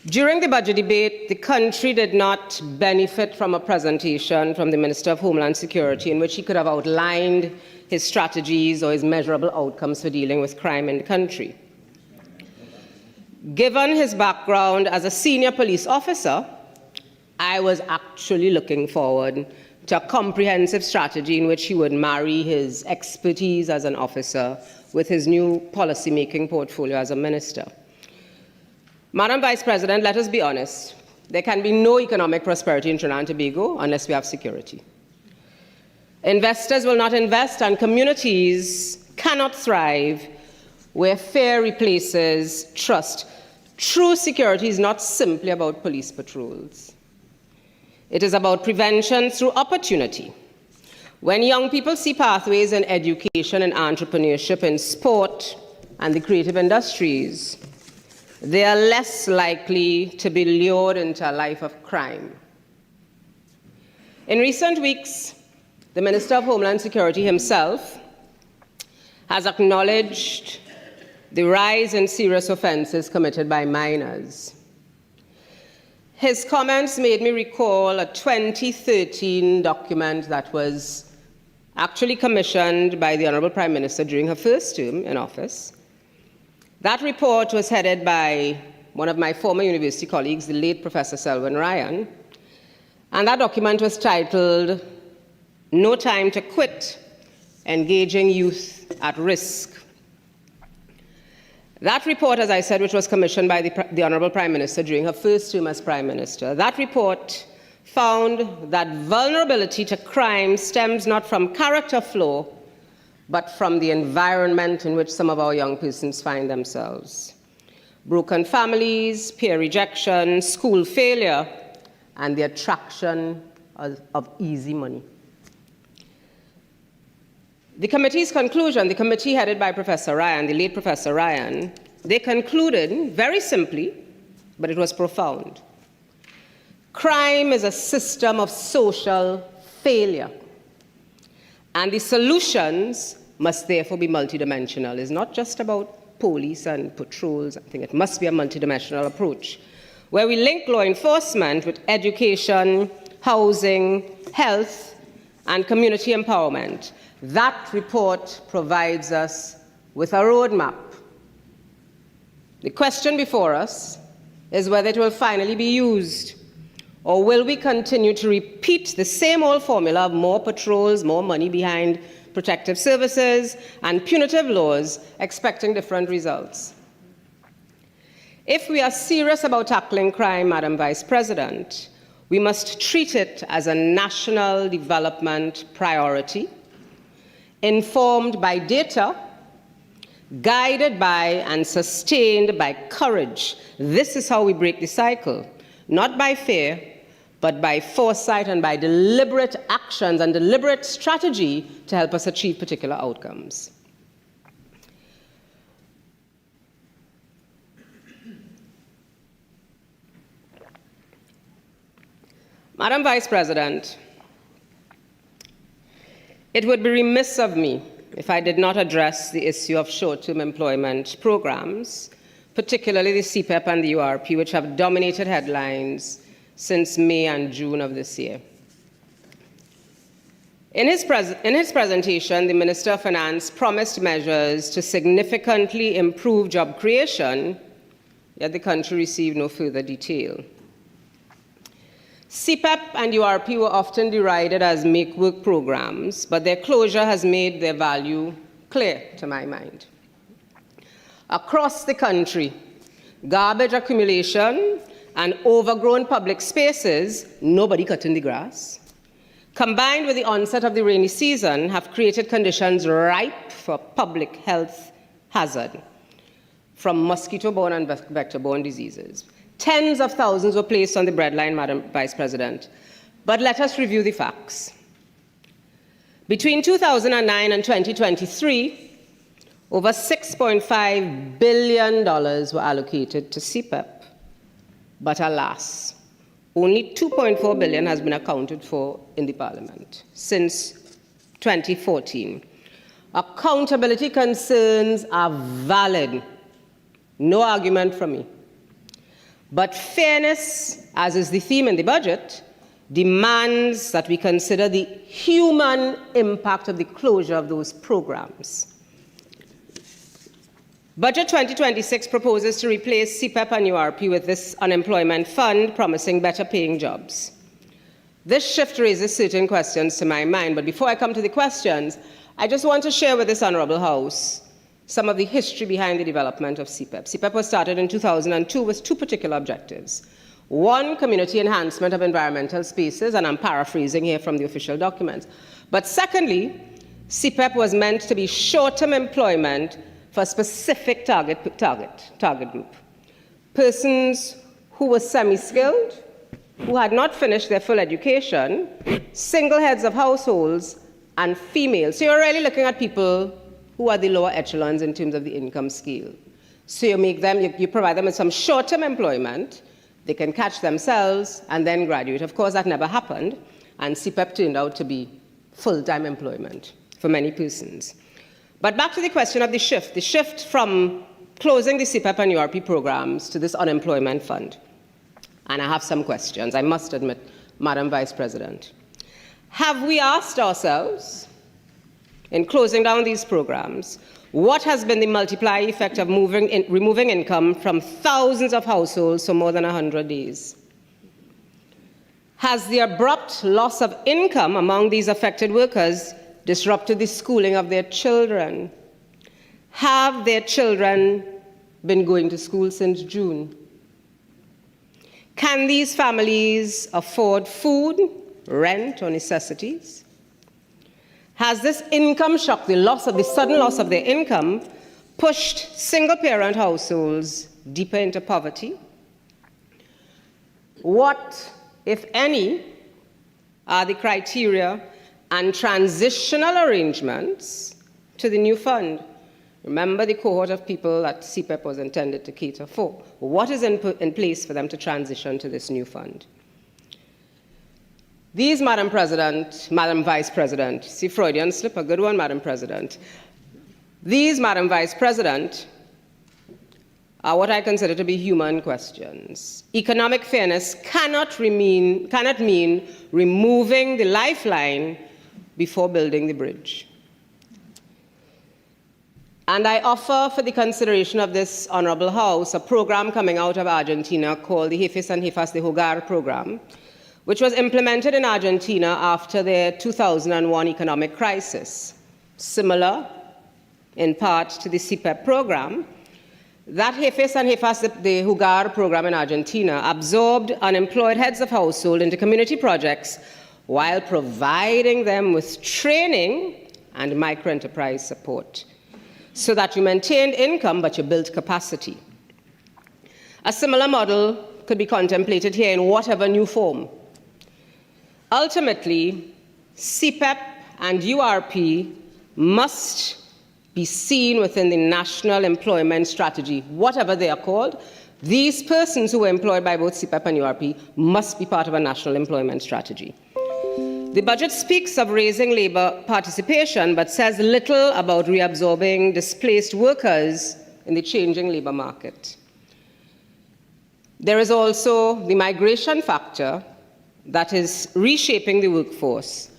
I: During the budget debate, the country did not benefit from a presentation from the Minister of Homeland Security in which he could have outlined his strategies or his measurable outcomes for dealing with crime in the country. Given his background as a senior police officer, I was actually looking forward to a comprehensive strategy in which he would marry his expertise as an officer with his new policy-making portfolio as a minister. Madam Vice President, let us be honest. There can be no economic prosperity in Trinidad and Tobago unless we have security. Investors will not invest and communities cannot thrive where fear replaces trust. True security is not simply about police patrols. It is about prevention through opportunity. When young people see pathways in education and entrepreneurship, in sport and the creative industries, they are less likely to be lured into a life of crime. In recent weeks, the Minister of Homeland Security himself has acknowledged the rise in serious offenses committed by minors. His comments made me recall a 2013 document that was actually commissioned by the Honorable Prime Minister during her first term in office. That report was headed by one of my former university colleagues, the late Professor Selwyn Ryan, and that document was titled, "No Time to Quit, Engaging Youth at Risk." That report, as I said, which was commissioned by the Honorable Prime Minister during her first term as Prime Minister, that report found that vulnerability to crime stems not from character flaw, but from the environment in which some of our young persons find themselves. Broken families, peer rejection, school failure, and the attraction of easy money. The committee's conclusion, the committee headed by Professor Ryan, the late Professor Ryan, they concluded very simply, but it was profound. Crime is a system of social failure, and the solutions must therefore be multidimensional. It's not just about police and patrols. I think it must be a multidimensional approach, where we link law enforcement with education, housing, health, and community empowerment. That report provides us with a roadmap. The question before us is whether it will finally be used, or will we continue to repeat the same old formula of more patrols, more money behind protective services, and punitive laws, expecting different results. If we are serious about tackling crime, Madam Vice President, we must treat it as a national development priority, informed by data, guided by and sustained by courage. This is how we break the cycle, not by fear, but by foresight and by deliberate actions and deliberate strategy to help us achieve particular outcomes. Madam Vice President, it would be remiss of me if I did not address the issue of short-term employment programs, particularly the CPEP and the URP, which have dominated headlines since May and June of this year. In his presentation, the Minister of Finance promised measures to significantly improve job creation, yet the country received no further detail. CPEP and URP were often derided as make-work programs, but their closure has made their value clear to my mind. Across the country, garbage accumulation and overgrown public spaces, nobody cutting the grass, combined with the onset of the rainy season, have created conditions ripe for public health hazard from mosquito-borne and vector-borne diseases. Tens of thousands were placed on the breadline, Madam Vice President. But let us review the facts. Between 2009 and 2023, over $6.5 billion were allocated to CPEP. But alas, only $2.4 billion has been accounted for in the Parliament since 2014. Accountability concerns are valid. No argument from me. But fairness, as is the theme in the budget, demands that we consider the human impact of the closure of those programs. Budget 2026 proposes to replace CPEP and URP with this unemployment fund, promising better paying jobs. This shift raises certain questions to my mind, but before I come to the questions, I just want to share with this Honourable House some of the history behind the development of CPEP. CPEP was started in 2002 with two particular objectives. One, community enhancement of environmental spaces, and I'm paraphrasing here from the official documents. But secondly, CPEP was meant to be short-term employment for a specific target group. Persons who were semi-skilled, who had not finished their full education, single heads of households, and females. So you're really looking at people who are the lower echelons in terms of the income scale. So you provide them with some short-term employment, they can catch themselves and then graduate. Of course, that never happened, and CPEP turned out to be full-time employment for many persons. But back to the question of the shift from closing the CPEP and URP programs to this unemployment fund. And I have some questions, I must admit, Madam Vice President. Have we asked ourselves, in closing down these programs, what has been the multiplier effect of removing income from thousands of households for more than 100 days? Has the abrupt loss of income among these affected workers disrupted the schooling of their children? Have their children been going to school since June? Can these families afford food, rent, or necessities? Has this income shock, the sudden loss of their income, pushed single-parent households deeper into poverty? What, if any, are the criteria and transitional arrangements to the new fund? Remember the cohort of people that CPEP was intended to cater for. What is in place for them to transition to this new fund? These, Madam Vice President, see Freudian slip, a good one, Madam President. These, Madam Vice President, are what I consider to be human questions. Economic fairness cannot mean removing the lifeline before building the bridge. And I offer for the consideration of this Honourable House a program coming out of Argentina called the Jefes and Jefas de Hogar program, which was implemented in Argentina after their 2001 economic crisis. Similar, in part, to the CPEP program, that Jefes and Jefas de Hogar program in Argentina absorbed unemployed heads of household into community projects while providing them with training and microenterprise support, so that you maintained income but you built capacity. A similar model could be contemplated here in whatever new form. Ultimately, CPEP and URP must be seen within the national employment strategy, whatever they are called. These persons who are employed by both CPEP and URP must be part of a national employment strategy. The budget speaks of raising labour participation, but says little about reabsorbing displaced workers in the changing labour market. There is also the migration factor that is reshaping the workforce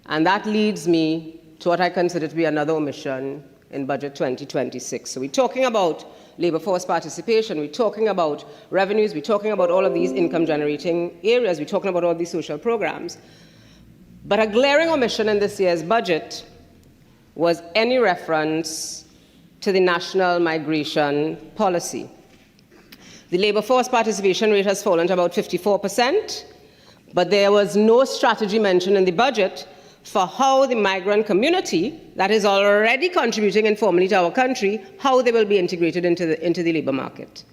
I: And that leads me to what I consider to be another omission in Budget 2026. So we're talking about labor force participation, we're talking about revenues, we're talking about all of these income-generating areas, we're talking about all these social programs. But a glaring omission in this year's budget was any reference to the national migration policy. The labor force participation rate has fallen to about 54%, but there was no strategy mentioned in the budget for how the migrant community that is already contributing informally to our country, how they will be integrated into the labor market.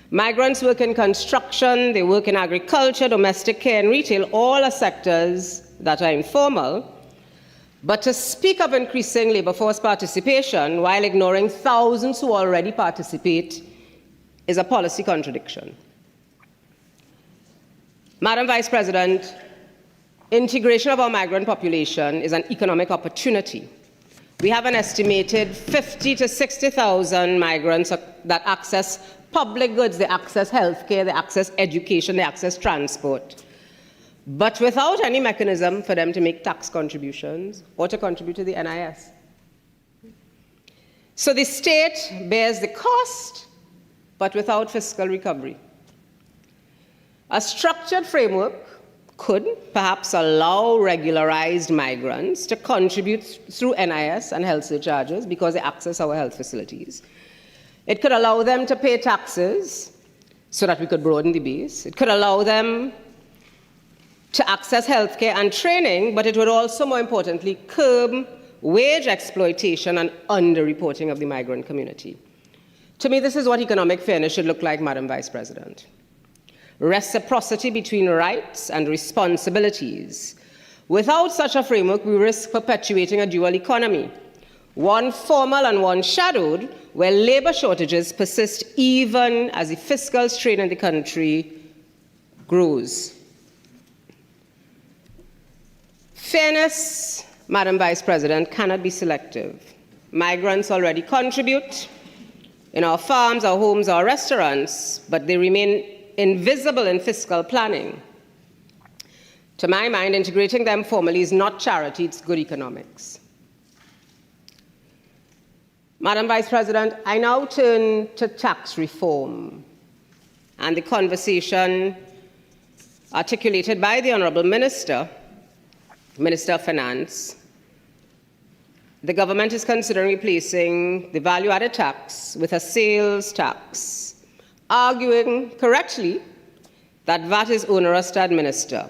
I: Migrants work in construction, they work in agriculture, domestic care, and retail, all are sectors that are informal. But to speak of increasing labor force participation while ignoring thousands who already participate is a policy contradiction. Madam Vice President, integration of our migrant population is an economic opportunity. We have an estimated 50 to 60,000 migrants that access public goods, they access healthcare, they access education, they access transport, but without any mechanism for them to make tax contributions or to contribute to the NIS. So the state bears the cost, but without fiscal recovery. A structured framework could perhaps allow regularized migrants to contribute through NIS and health surcharges because they access our health facilities. It could allow them to pay taxes so that we could broaden the base. It could allow them to access healthcare and training, but it would also, more importantly, curb wage exploitation and underreporting of the migrant community. To me, this is what economic fairness should look like, Madam Vice President. Reciprocity between rights and responsibilities. Without such a framework, we risk perpetuating a dual economy, one formal and one shadowed, where labor shortages persist even as the fiscal strain in the country grows. Fairness, Madam Vice President, cannot be selective. Migrants already contribute in our farms, our homes, our restaurants, but they remain invisible in fiscal planning. To my mind, integrating them formally is not charity, it's good economics. Madam Vice President, I now turn to tax reform and the conversation articulated by the Honourable Minister of Finance. The government is considering replacing the value-added tax with a sales tax, arguing correctly that VAT is onerous to administer.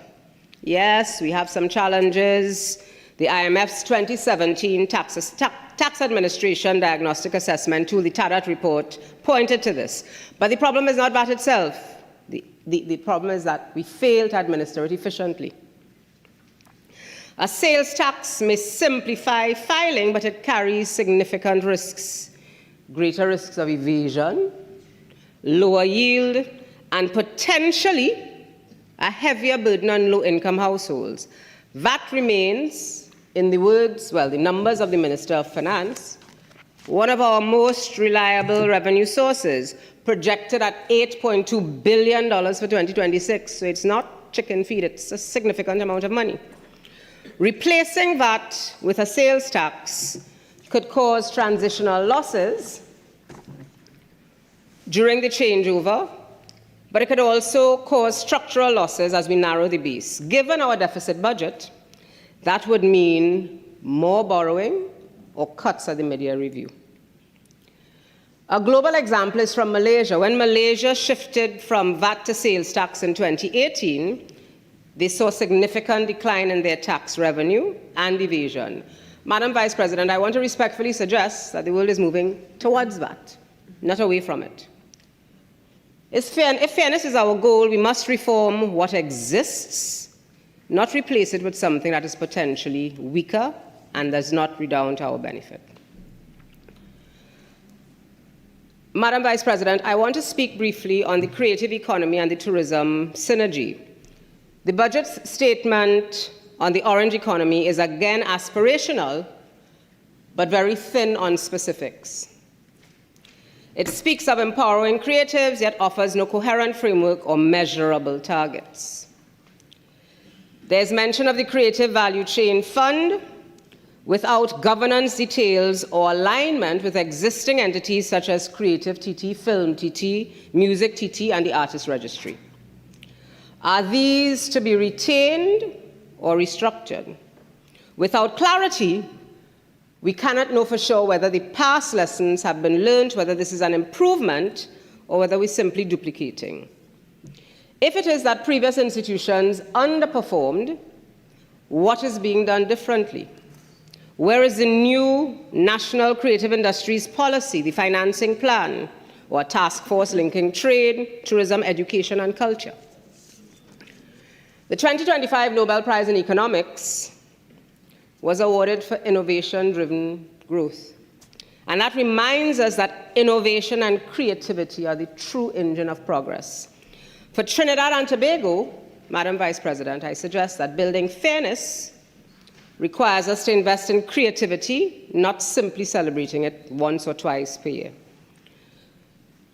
I: Yes, we have some challenges. The IMF's 2017 Tax Administration Diagnostic Assessment tool, the TADAT report, pointed to this. But the problem is not VAT itself. The problem is that we fail to administer it efficiently. A sales tax may simplify filing, but it carries significant risks. Greater risks of evasion, lower yield, and potentially a heavier burden on low-income households. VAT remains, in the words, well, the numbers of the Minister of Finance, one of our most reliable revenue sources, projected at $8.2 billion for 2026. So it's not chicken feed, it's a significant amount of money. Replacing VAT with a sales tax could cause transitional losses during the changeover, but it could also cause structural losses as we narrow the base. Given our deficit budget, that would mean more borrowing or cuts at the mid-year review. A global example is from Malaysia. When Malaysia shifted from VAT to sales tax in 2018, they saw a significant decline in their tax revenue and evasion. Madam Vice President, I want to respectfully suggest that the world is moving towards VAT, not away from it. If fairness is our goal, we must reform what exists, not replace it with something that is potentially weaker and does not redound to our benefit. Madam Vice President, I want to speak briefly on the creative economy and the tourism synergy. The budget statement on the orange economy is again aspirational, but very thin on specifics. It speaks of empowering creatives, yet offers no coherent framework or measurable targets. There's mention of the Creative Value Chain Fund without governance details or alignment with existing entities such as Creative TT, Film TT, Music TT, and the Artist Registry. Are these to be retained or restructured? Without clarity, we cannot know for sure whether the past lessons have been learned, whether this is an improvement, or whether we're simply duplicating. If it is that previous institutions underperformed, what is being done differently? Where is the new National Creative Industries Policy, the financing plan, or a task force linking trade, tourism, education, and culture? The 2025 Nobel Prize in Economics was awarded for innovation-driven growth. And that reminds us that innovation and creativity are the true engine of progress. For Trinidad and Tobago, Madam Vice President, I suggest that building fairness requires us to invest in creativity, not simply celebrating it once or twice per year.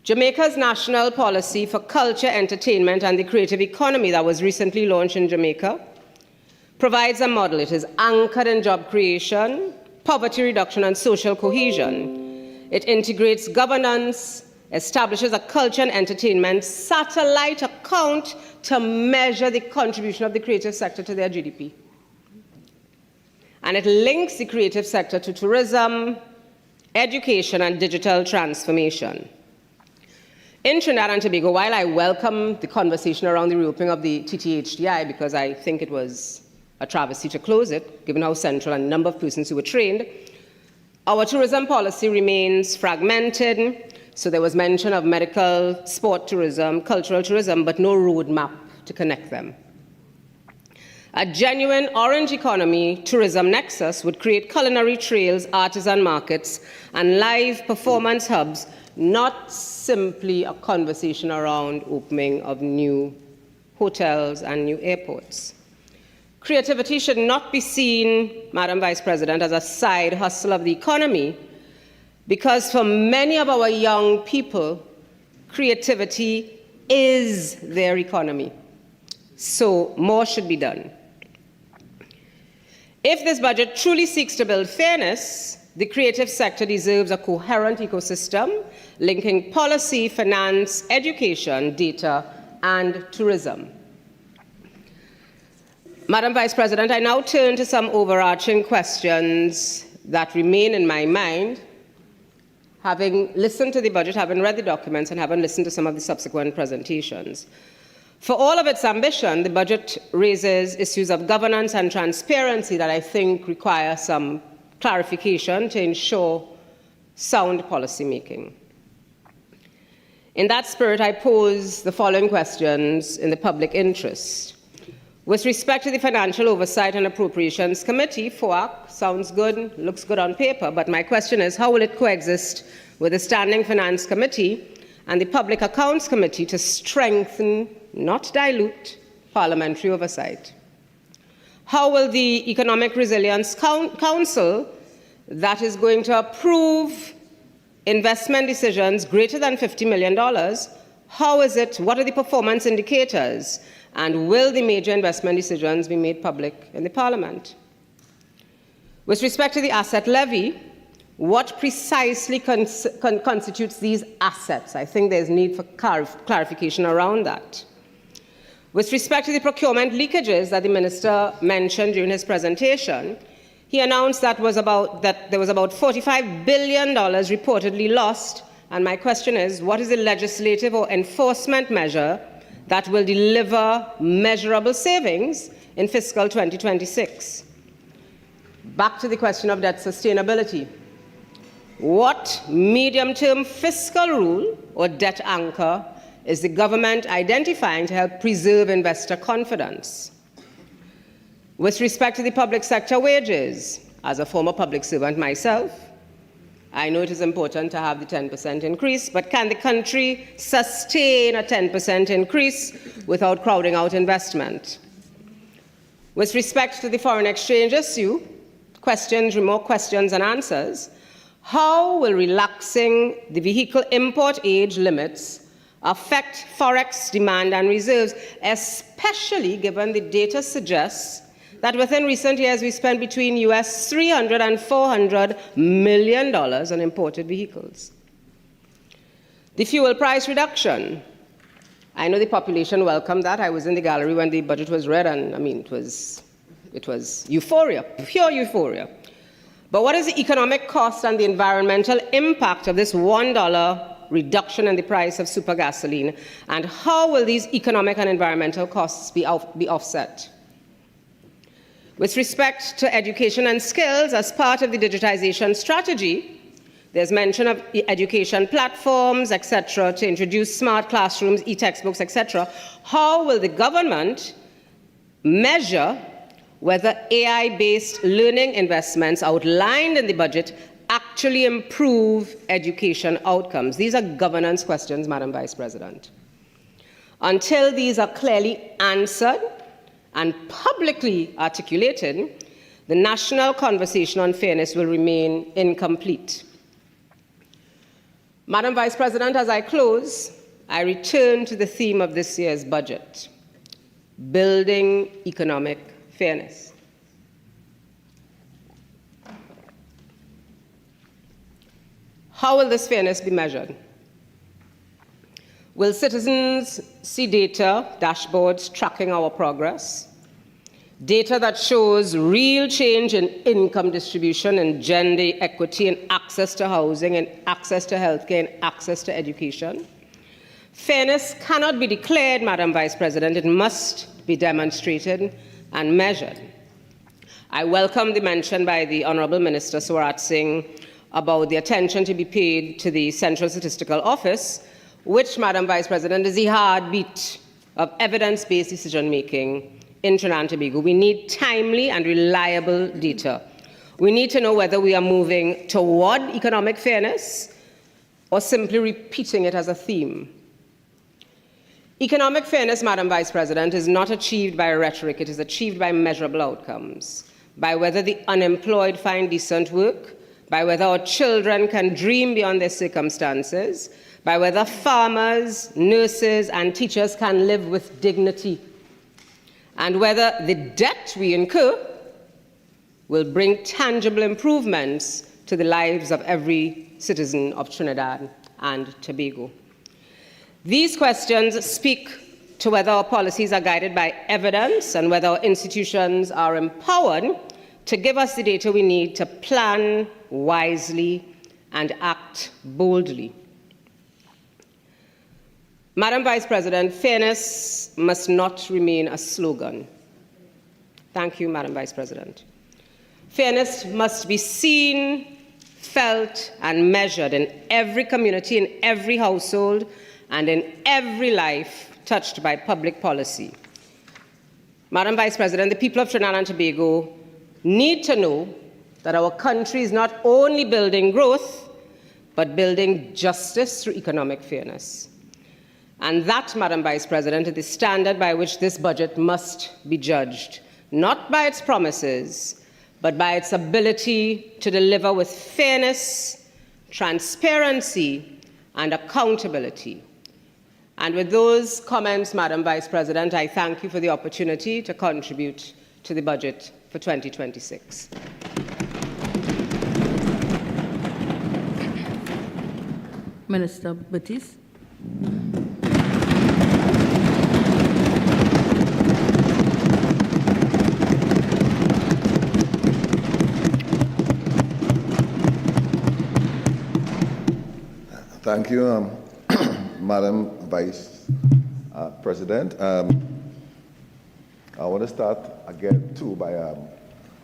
I: Jamaica's national policy for culture, entertainment, and the creative economy that was recently launched in Jamaica provides a model. It is anchored in job creation, poverty reduction, and social cohesion. It integrates governance, establishes a culture and entertainment satellite account to measure the contribution of the creative sector to their GDP. And it links the creative sector to tourism, education, and digital transformation. In Trinidad and Tobago, while I welcome the conversation around the reopening of the TTHDI, because I think it was a travesty to close it, given how central and the number of persons who were trained, our tourism policy remains fragmented. So there was mention of medical, sport tourism, cultural tourism, but no roadmap to connect them. A genuine orange economy tourism nexus would create culinary trails, artisan markets, and live performance hubs, not simply a conversation around opening of new hotels and new airports. Creativity should not be seen, Madam Vice President, as a side hustle of the economy, because for many of our young people, creativity is their economy. So more should be done. If this budget truly seeks to build fairness, the creative sector deserves a coherent ecosystem linking policy, finance, education, data, and tourism. Madam Vice President, I now turn to some overarching questions that remain in my mind, having listened to the budget, having read the documents, and having listened to some of the subsequent presentations. For all of its ambition, the budget raises issues of governance and transparency that I think require some clarification to ensure sound policy making. In that spirit, I pose the following questions in the public interest. With respect to the Financial Oversight and Appropriations Committee, FOAC sounds good, looks good on paper, but my question is, how will it coexist with the Standing Finance Committee and the Public Accounts Committee to strengthen, not dilute, parliamentary oversight? How will the Economic Resilience Council, that is going to approve investment decisions greater than $50 million, what are the performance indicators? And will the major investment decisions be made public in the Parliament? With respect to the asset levy, what precisely constitutes these assets? I think there's need for clarification around that. With respect to the procurement leakages that the Minister mentioned during his presentation, he announced that there was about $45 billion reportedly lost, and my question is, what is the legislative or enforcement measure that will deliver measurable savings in fiscal 2026? Back to the question of debt sustainability. What medium-term fiscal rule or debt anchor is the government identifying to help preserve investor confidence? With respect to the public sector wages, as a former public servant myself, I know it is important to have the 10% increase, but can the country sustain a 10% increase without crowding out investment? With respect to the foreign exchange issue, more questions than answers. How will relaxing the vehicle import age limits affect forex demand and reserves, especially given the data suggests that within recent years we spent between US $300 and $400 million on imported vehicles. The fuel price reduction. I know the population welcomed that. I was in the gallery when the budget was read, and I mean, it was euphoria, pure euphoria. But what is the economic cost and the environmental impact of this $1 reduction in the price of super gasoline, and how will these economic and environmental costs be offset? With respect to education and skills, as part of the digitization strategy, there's mention of education platforms, etc., to introduce smart classrooms, e-textbooks, etc. How will the government measure whether AI-based learning investments outlined in the budget actually improve education outcomes? These are governance questions, Madam Vice President. Until these are clearly answered and publicly articulated, the national conversation on fairness will remain incomplete. Madam Vice President, as I close, I return to the theme of this year's budget: building economic fairness. How will this fairness be measured? Will citizens see data, dashboards tracking our progress? Data that shows real change in income distribution and gender equity and access to housing and access to healthcare and access to education? Fairness cannot be declared, Madam Vice President. It must be demonstrated and measured. I welcome the mention by the Honourable Minister Swarat Singh about the attention to be paid to the Central Statistical Office, which, Madam Vice President, is the heartbeat of evidence-based decision-making in Trinidad and Tobago. We need timely and reliable data. We need to know whether we are moving toward economic fairness or simply repeating it as a theme. Economic fairness, Madam Vice President, is not achieved by rhetoric. It is achieved by measurable outcomes, by whether the unemployed find decent work, by whether our children can dream beyond their circumstances, by whether farmers, nurses, and teachers can live with dignity, and whether the debt we incur will bring tangible improvements to the lives of every citizen of Trinidad and Tobago. These questions speak to whether our policies are guided by evidence and whether our institutions are empowered to give us the data we need to plan wisely and act boldly. Madam Vice President, fairness must not remain a slogan. Thank you, Madam Vice President. Fairness must be seen, felt, and measured in every community, in every household, and in every life touched by public policy. Madam Vice President, the people of Trinidad and Tobago need to know that our country is not only building growth, but building justice through economic fairness. And that, Madam Vice President, is the standard by which this budget must be judged, not by its promises, but by its ability to deliver with fairness, transparency, and accountability. And with those comments, Madam Vice President, I thank you for the opportunity to contribute to the budget for 2026.
A: Minister Batis.
J: Thank you, Madam Vice President. I want to start again, too, by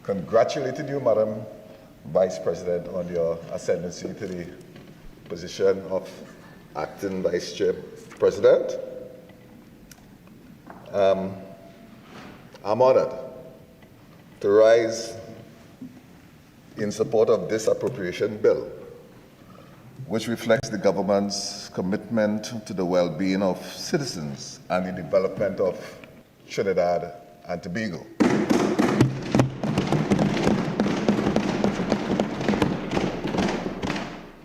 J: congratulating you, Madam Vice President, on your ascendancy to the position of Acting Vice Chair President. I'm honored to rise in support of this appropriation bill, which reflects the government's commitment to the well-being of citizens and the development of Trinidad and Tobago.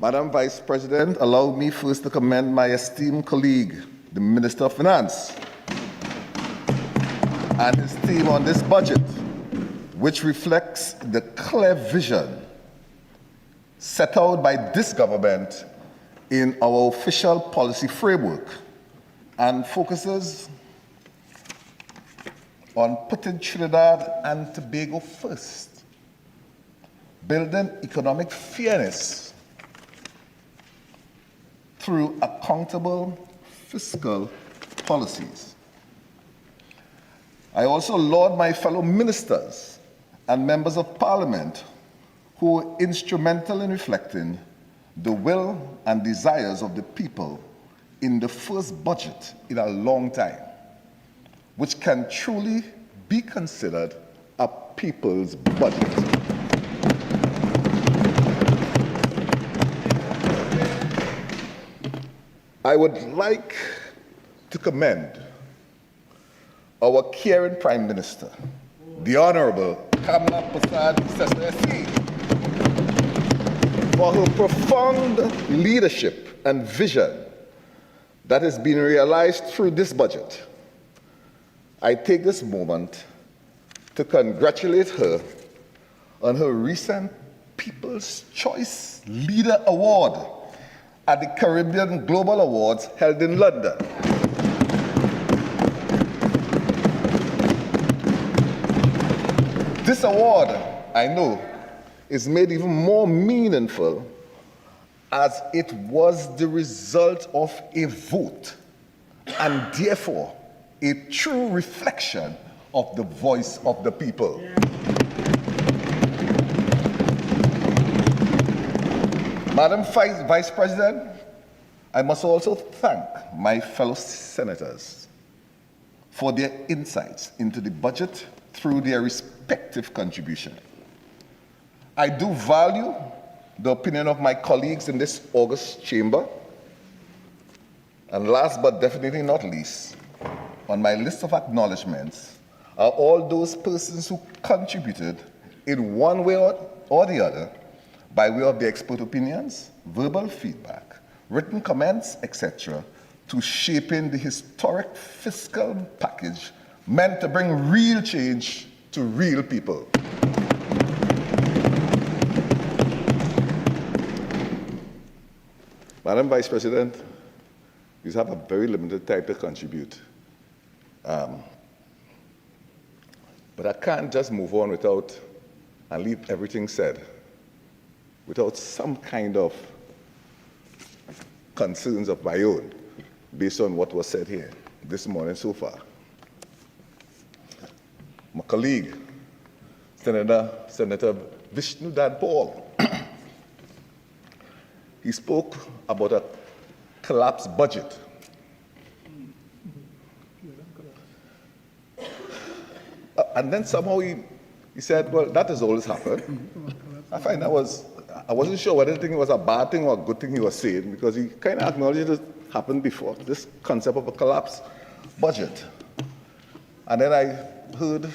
J: Madam Vice President, allow me first to commend my esteemed colleague, the Minister of Finance, and his team on this budget, which reflects the clear vision set out by this government in our official policy framework and focuses on putting Trinidad and Tobago first, building economic fairness through accountable fiscal policies. I also laud my fellow ministers and members of parliament who were instrumental in reflecting the will and desires of the people in the first budget in a long time, which can truly be considered a people's budget. I would like to commend our caring Prime Minister, the Honorable Kamala Persad-Sesesi, for her profound leadership and vision that has been realized through this budget. I take this moment to congratulate her on her recent People's Choice Leader Award at the Caribbean Global Awards held in London. This award, I know, is made even more meaningful as it was the result of a vote and therefore a true reflection of the voice of the people. Madam Vice President, I must also thank my fellow senators for their insights into the budget through their respective contribution. I do value the opinion of my colleagues in this august chamber. And last but definitely not least, on my list of acknowledgements are all those persons who contributed in one way or the other by way of their expert opinions, verbal feedback, written comments, etc., to shaping the historic fiscal package meant to bring real change to real people. Madam Vice President, you have a very limited time to contribute. But I can't just move on without, and leave everything said, without some kind of concerns of my own based on what was said here this morning so far. My colleague, Senator Vishnu Paul, he spoke about a collapsed budget. And then somehow he said, well, that has always happened. I find I wasn't sure whether it was a bad thing or a good thing he was saying, because he kind of acknowledged it happened before, this concept of a collapsed budget. And then I heard,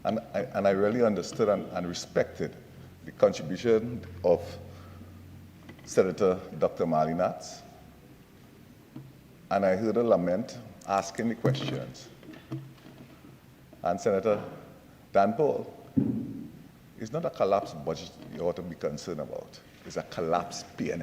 J: and I really understood and respected the contribution of Senator Dr. Marley Natz. And I heard a lament asking the questions. And Senator Dan Paul, it's not a collapsed budget you ought to be concerned about. It's a collapsed P&M.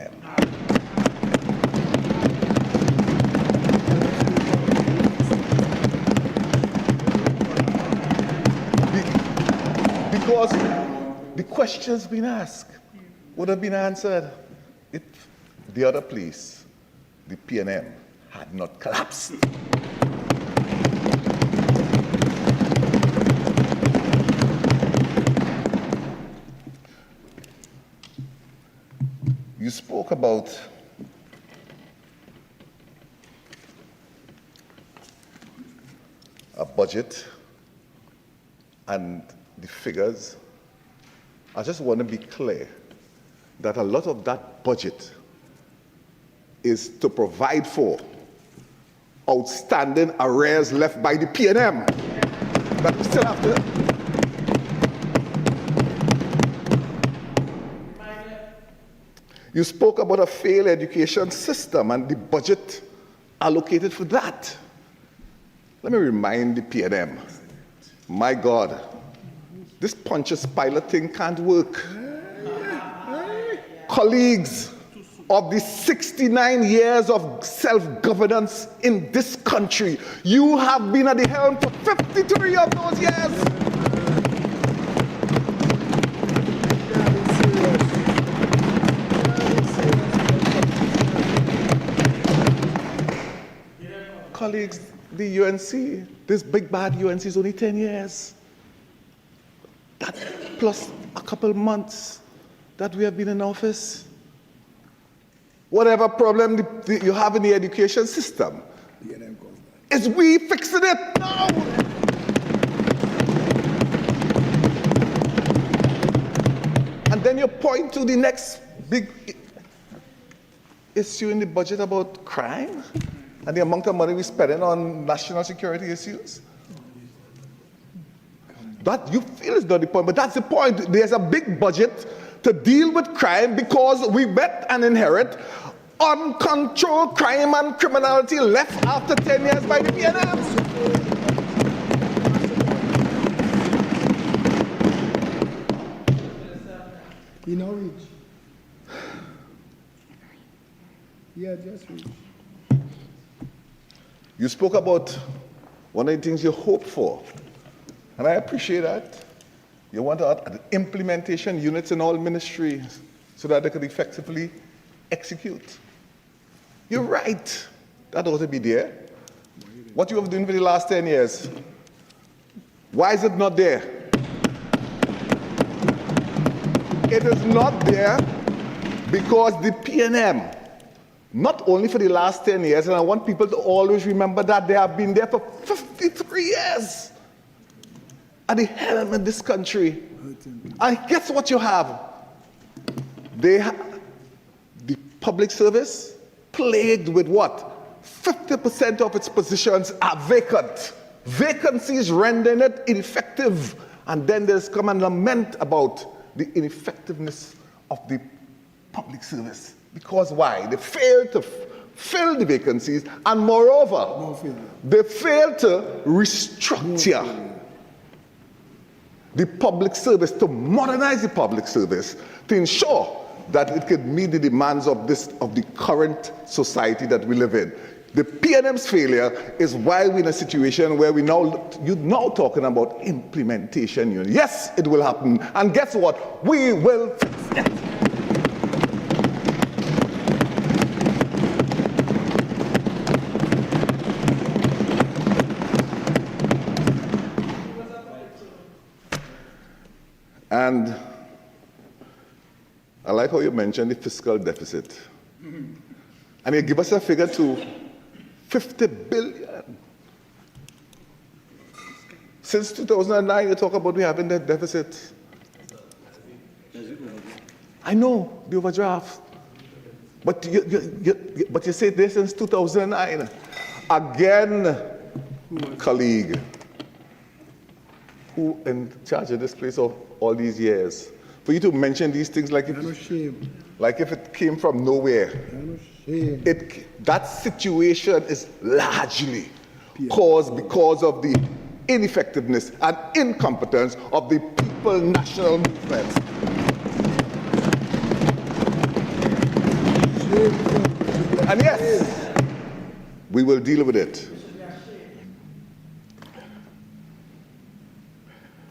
J: Because the questions being asked would have been answered if the other place, the P&M, had not collapsed. You spoke about a budget and the figures. I just want to be clear that a lot of that budget is to provide for outstanding arrears left by the P&M that we still have to. You spoke about a failed education system and the budget allocated for that. Let me remind the PNM, my God, this Pontius Pilate thing can't work. Colleagues, of the 69 years of self-governance in this country, you have been at the helm for 53 of those years. Colleagues, the UNC, this big bad UNC is only 10 years. That plus a couple months that we have been in office. Whatever problem you have in the education system, is we fixing it now. And then you point to the next big issue in the budget about crime and the amount of money we're spending on national security issues. That you feel is not the point, but that's the point. There's a big budget to deal with crime because we met and inherit uncontrolled crime and criminality left after 10 years by the PNM.
K: You know, reach. Yeah, just reach.
J: You spoke about one of the things you hope for, and I appreciate that. You want implementation units in all ministries so that they could effectively execute. You're right. That ought to be there. What you have been doing for the last 10 years, why is it not there? It is not there because the PNM, not only for the last 10 years, and I want people to always remember that they have been there for 53 years at the helm of this country. And guess what you have? The public service plagued with what? 50% of its positions are vacant. Vacancies rendering it ineffective. And then there's come and lament about the ineffectiveness of the public service. Because why? They failed to fill the vacancies, and moreover, they failed to restructure the public service, to modernize the public service, to ensure that it could meet the demands of the current society that we live in. The PNM's failure is why we're in a situation where you're now talking about implementation unit. Yes, it will happen. And guess what? We will fix it. And I like how you mentioned the fiscal deficit. And you give us a figure to 50 billion. Since 2009, you talk about we having that deficit. I know, the overdraft. But you say this since 2009. Again, colleague, who in charge of this place of all these years, for you to mention these things like if it came from nowhere. That situation is largely caused because of the ineffectiveness and incompetence of the people national movements. And yes, we will deal with it.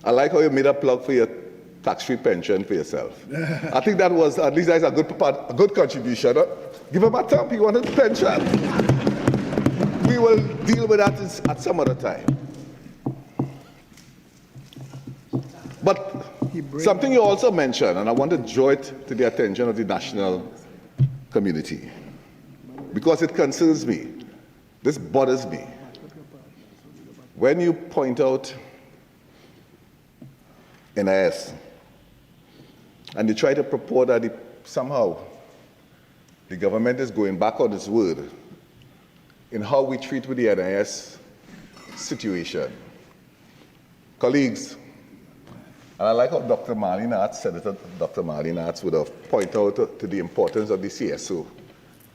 J: I like how you made a plug for your tax-free pension for yourself. I think that was, at least that's a good contribution. Give him a thump, he wanted a pension. We will deal with that at some other time. But something you also mentioned, and I want to draw it to the attention of the national community, because it concerns me. This bothers me. When you point out NIS, and you try to purport that somehow the government is going back on its word in how we treat with the NIS situation. Colleagues, And I like how Dr. Marlene Arts, Senator Dr. Marlene Arts would have pointed out to the importance of the CSO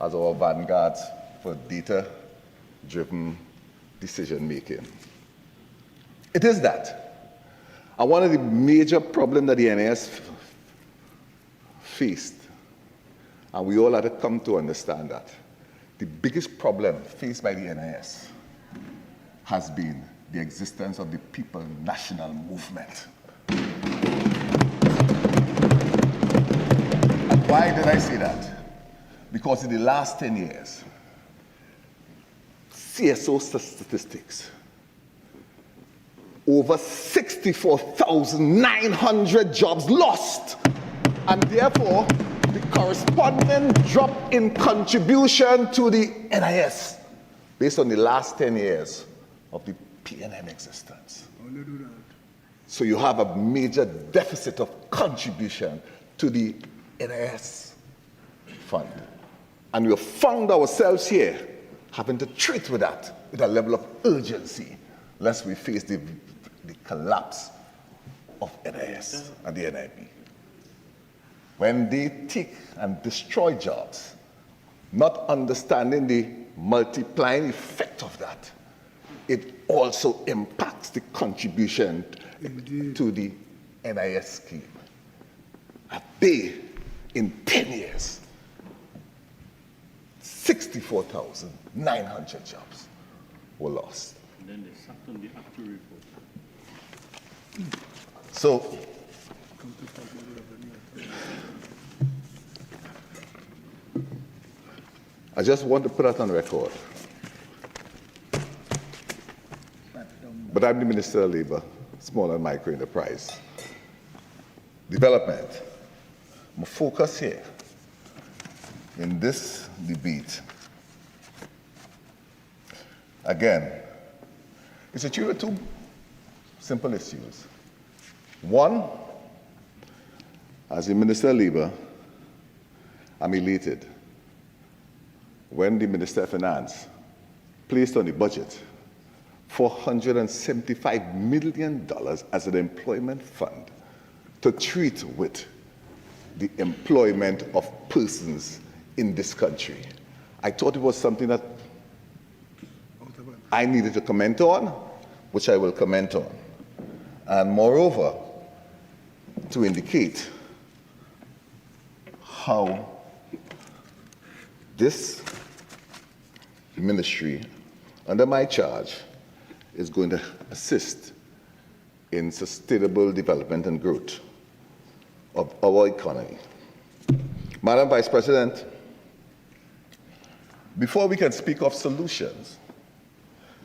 J: as our vanguard for data-driven decision-making. It is that. And one of the major problems that the NIS faced, and we all had to come to understand that, the biggest problem faced by the NIS has been the existence of the People National Movement. And why did I say that? Because in the last 10 years, CSO statistics, over 64,900 jobs lost, and therefore the corresponding drop in contribution to the NIS based on the last 10 years of the PNM existence. So you have a major deficit of contribution to the NIS fund. And we have found ourselves here having to treat with that with a level of urgency, lest we face the collapse of NIS and the NIB. When they take and destroy jobs, not understanding the multiplying effect of that, it also impacts the contribution to the NIS scheme. In 10 years, 64,900 jobs were lost.
F: And then they sat on the actual report.
J: So, I just want to put that on record. But I'm the Minister of Labour, Small and Micro Enterprise Development. My focus here in this debate, again, is to deal with two simple issues. One, as the Minister of Labour, I'm elated when the Minister of Finance placed on the budget $475 million as an employment fund to treat with the employment of persons in this country. I thought it was something that I needed to comment on, which I will comment on. And moreover, to indicate how this ministry, under my charge, is going to assist in sustainable development and growth of our economy. Madam Vice President, before we can speak of solutions,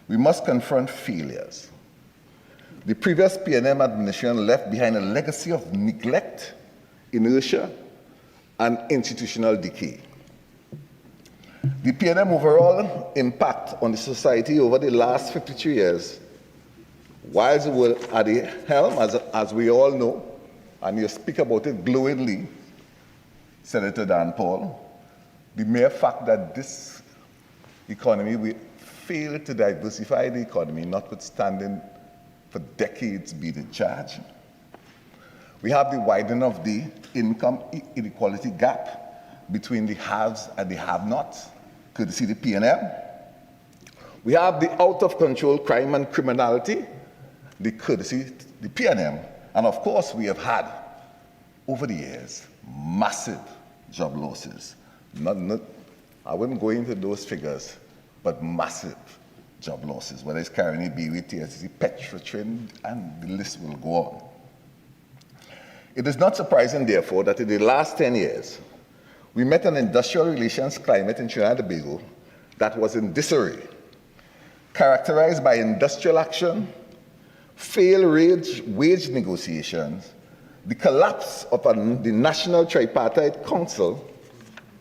J: we must confront failures. The previous PNM administration left behind a legacy of neglect, inertia, and institutional decay. The PNM overall impact on the society over the last 53 years, whilst it was at the helm, as we all know, and you speak about it glowingly, Senator Dan Paul, the mere fact that this economy, we failed to diversify the economy, notwithstanding for decades being in charge. We have the widening of the income inequality gap between the haves and the have-nots, courtesy the PNM. We have the out-of-control crime and criminality, the courtesy the PNM. And of course, we have had, over the years, massive job losses. I wouldn't go into those figures, but massive job losses, whether it's Caroni, Biwi, TSC, Petrotrin, and the list will go on. It is not surprising, therefore, that in the last 10 years, we met an industrial relations climate in Trinidad and Tobago that was in disarray, characterized by industrial action, failed wage negotiations, the collapse of the National Tripartite Council.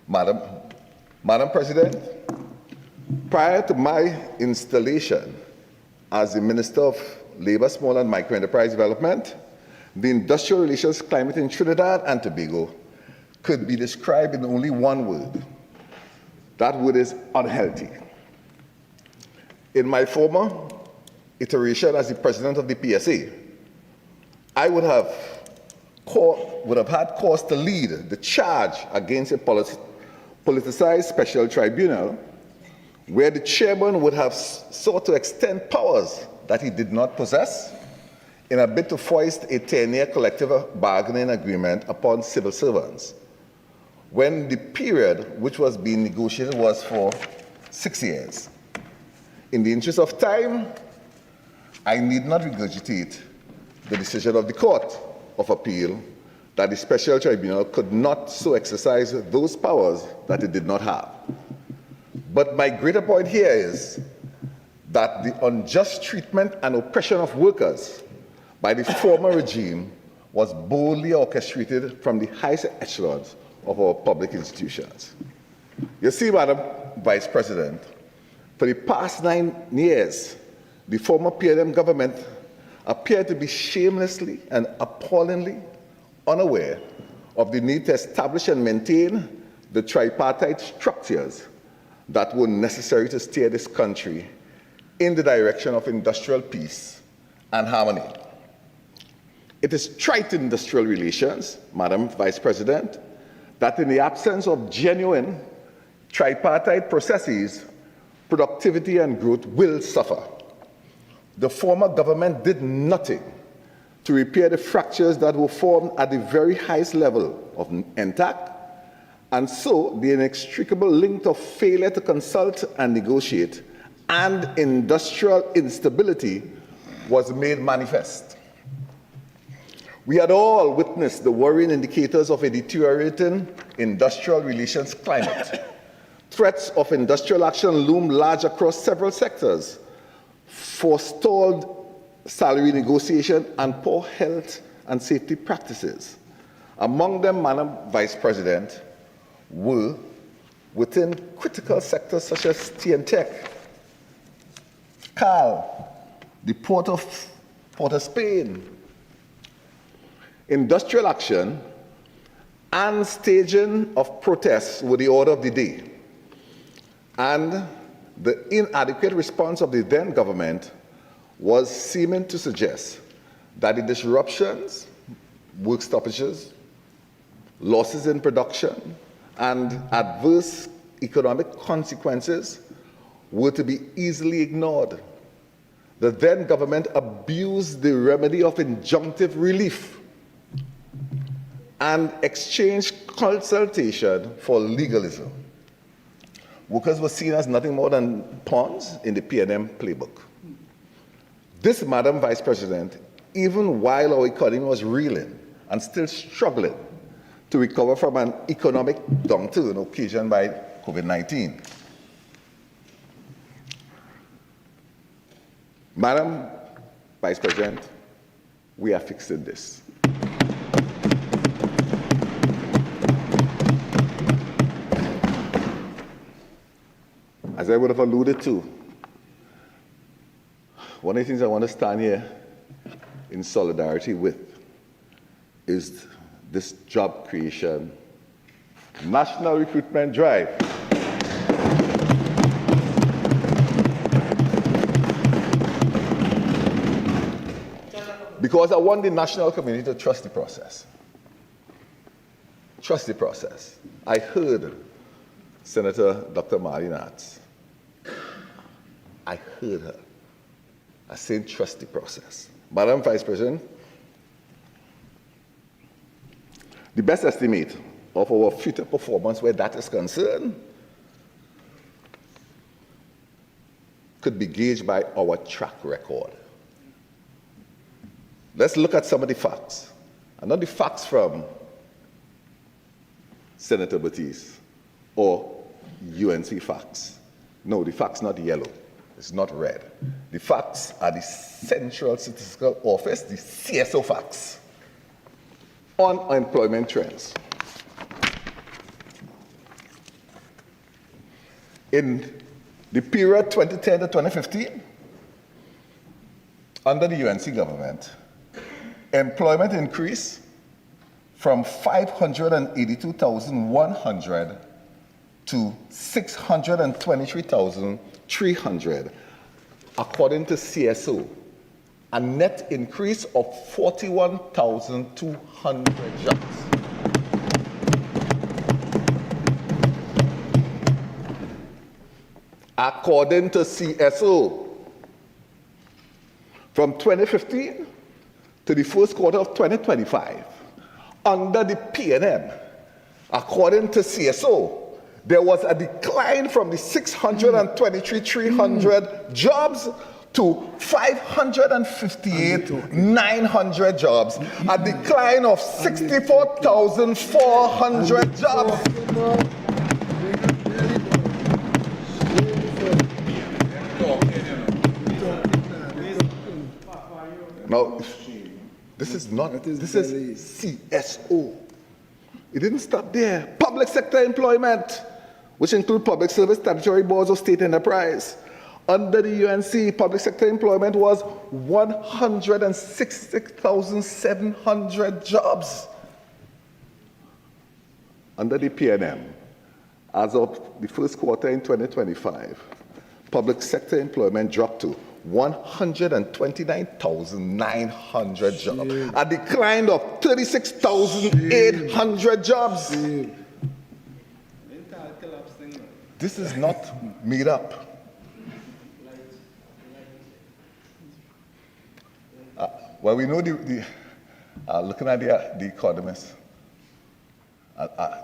J: Madam President, prior to my installation as the Minister of Labour, Small and Micro Enterprise Development, the industrial relations climate in Trinidad and Tobago could be described in only one word. That word is unhealthy. In my former iteration as the president of the PSA, I would have had cause to lead the charge against a politicized special tribunal where the chairman would have sought to extend powers that he did not possess in a bid to foist a 10-year collective bargaining agreement upon civil servants, when the period which was being negotiated was for 6 years. In the interest of time, I need not regurgitate the decision of the Court of Appeal that the special tribunal could not so exercise those powers that it did not have. But my greater point here is that the unjust treatment and oppression of workers by the former regime was boldly orchestrated from the highest echelons of our public institutions. You see, Madam Vice President, for the past 9 years, the former PNM government appeared to be shamelessly and appallingly unaware of the need to establish and maintain the tripartite structures that were necessary to steer this country in the direction of industrial peace and harmony. It is trite industrial relations, Madam Vice President, that in the absence of genuine tripartite processes, productivity and growth will suffer. The former government did nothing to repair the fractures that were formed at the very highest level of NTAC, and so the inextricable link of failure to consult and negotiate and industrial instability was made manifest. We had all witnessed the worrying indicators of a deteriorating industrial relations climate. Threats of industrial action loom large across several sectors, forestalled salary negotiation, and poor health and safety practices. Among them, Madam Vice President, were within critical sectors such as steel and tech, Cal, the Port of Spain. Industrial action and staging of protests were the order of the day. And the inadequate response of the then government was seeming to suggest that the disruptions, work stoppages, losses in production, and adverse economic consequences were to be easily ignored. The then government abused the remedy of injunctive relief and exchanged consultation for legalism. Workers were seen as nothing more than pawns in the PNM playbook. This, Madam Vice President, even while our economy was reeling and still struggling to recover from an economic downturn occasioned by COVID-19. Madam Vice President, we are fixing this. As I would have alluded to, one of the things I want to stand here in solidarity with is this job creation, national recruitment drive. Because I want the national community to trust the process. Trust the process. I heard Senator Dr. Marlene Arts. I heard her. I saying trust the process. Madam Vice President, the best estimate of our future performance where that is concerned could be gauged by our track record. Let's look at some of the facts. And not the facts from Senator Batiste or UNC facts. No, the facts not yellow. It's not red. The facts are the Central Statistical Office, the CSO facts, on unemployment trends. In the period 2010 to 2015, under the UNC government, employment increased from 582,100 to 623,300, according to CSO. a net increase of 41,200 jobs. According to CSO, from 2015 to the first quarter of 2025, under the P&M, according to CSO, there was a decline from the 623,300 jobs to 558,900 jobs, a decline of 64,400 jobs. Now, this is CSO. It didn't stop there. Public sector employment, which include public service, statutory boards of state enterprise. Under the UNC, public sector employment was 166,700 jobs. Under the PNM, as of the first quarter in 2025, public sector employment dropped to 129,900 jobs, a decline of 36,800 jobs. This is not made up. Well, we know looking at the economists,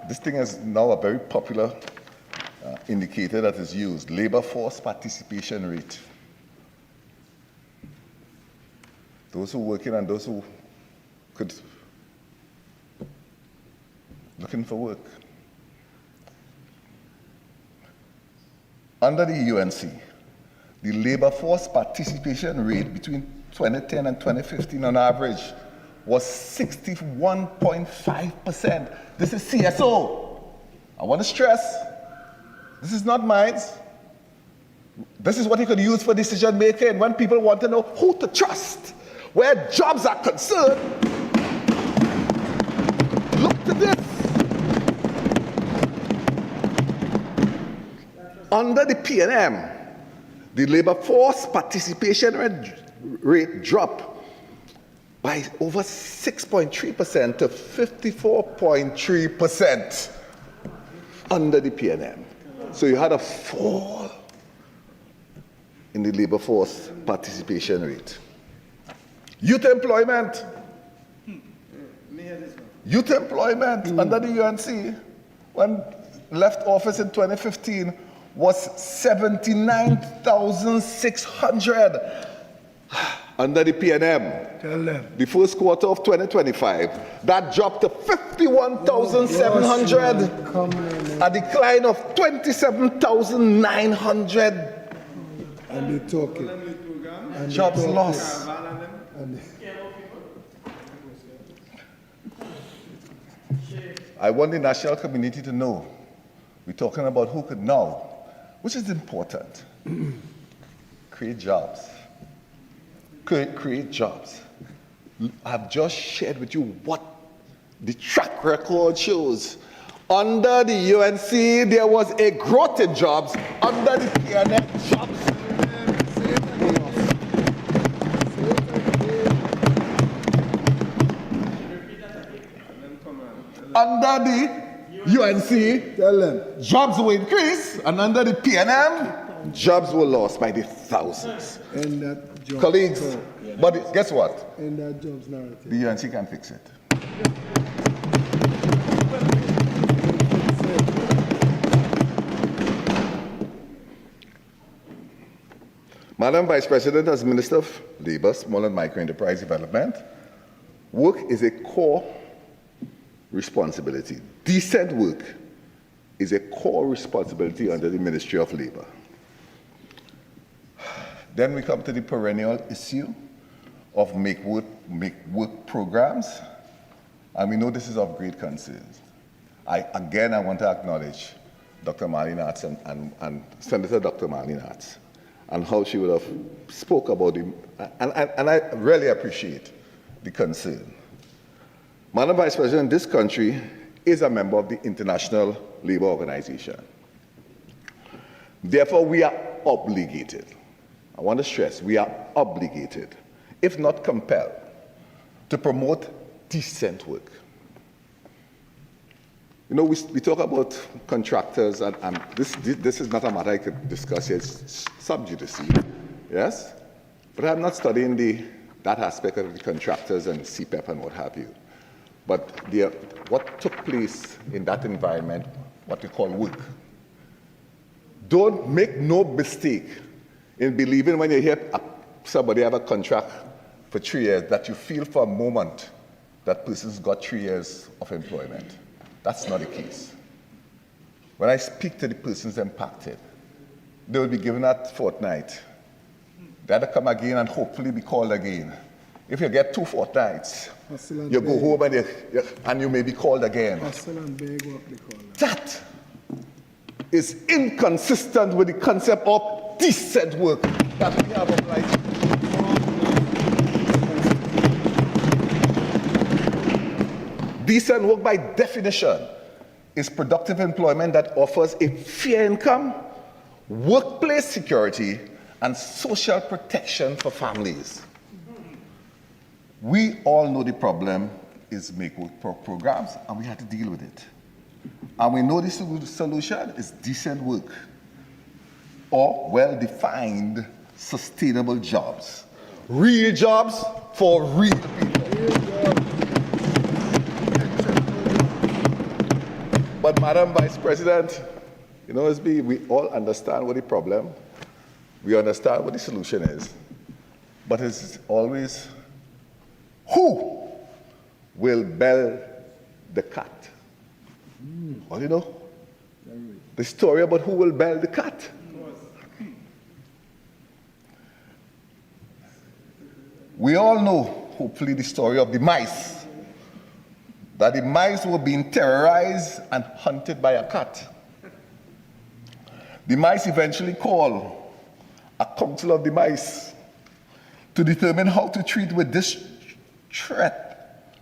J: this thing is now a very popular indicator that is used, labor force participation rate. Those who are working and those who could looking for work. Under the UNC, the labor force participation rate between 2010 and 2015 on average was 61.5%. This is CSO. I want to stress, this is not mine. This is what you could use for decision making when people want to know who to trust. Where jobs are concerned, look to this. Under the P&M, the labor force participation rate dropped by over 6.3% to 54.3% under the P&M. So you had a fall in the labor force participation rate. Youth employment. Youth employment under the UNC, when left office in 2015, was 79,600. Under the P&M, the first quarter of 2025, that dropped to 51,700, a decline of 27,900
K: And they talking.
J: jobs lost. I want the national community to know, we're talking about who could now, which is important. Create jobs. Create jobs. I've just shared with you what the track record shows. Under the UNC, there was a growth in jobs. Under the PNF, jobs. Under the UNC, jobs will increase, and under the PNM, jobs were lost by the thousands.
K: And that jobs
J: Colleagues, but guess what?
K: And that jobs narrative.
J: The UNC can fix it. Madam Vice President, as Minister of Labour, Small and Micro Enterprise Development, work is a core responsibility. Decent work is a core responsibility under the Ministry of Labour. Then we come to the perennial issue of make work programs, and we know this is of great concern. I want to acknowledge Dr. Marlene Arts and Senator Dr. Marlene Arts and how she would have spoke about him, and I really appreciate the concern. Madam Vice President, this country is a member of the International Labour Organization. Therefore, we are obligated. I want to stress, we are obligated if not compelled, to promote decent work. You know, we talk about contractors, and this is not a matter I could discuss here, it's sub judice, yes? But I'm not studying that aspect of the contractors and CPEP and what have you. But what took place in that environment, what we call work. Don't make no mistake in believing when you hear somebody have a contract for 3 years that you feel for a moment that person's got 3 years of employment. That's not the case. When I speak to the persons impacted, they will be given that fortnight. They have to come again and hopefully be called again. If you get 2 fortnights, you go home and you may be called again. That is inconsistent with the concept of decent work that we have applied. Decent work, by definition, is productive employment that offers a fair income, workplace security, and social protection for families. We all know the problem is make work programs, and we have to deal with it. And we know the solution is decent work or well-defined, sustainable jobs. Real jobs for real people. But Madam Vice President, you know, we all understand what the problem, we understand what the solution is, but it's always who will bell the cat? Well, you know, the story about who will bell the cat. We all know, hopefully, the story of the mice. That the mice were being terrorized and hunted by a cat. The mice eventually called a council of the mice to determine how to treat with this threat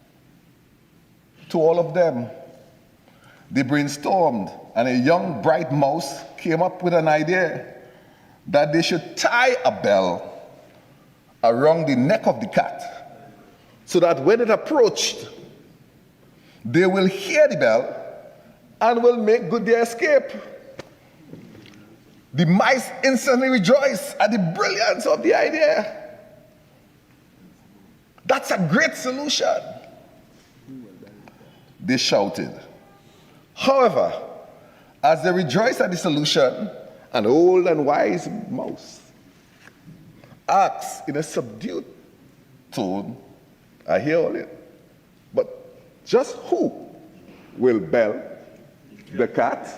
J: to all of them. They brainstormed, and a young, bright mouse came up with an idea that they should tie a bell around the neck of the cat so that when it approached, they will hear the bell and will make good their escape. The mice instantly rejoice at the brilliance of the idea. That's a great solution, they shouted. However, as they rejoiced at the solution, an old and wise mouse asked in a subdued tone, I hear all it, but just who will bell the cat?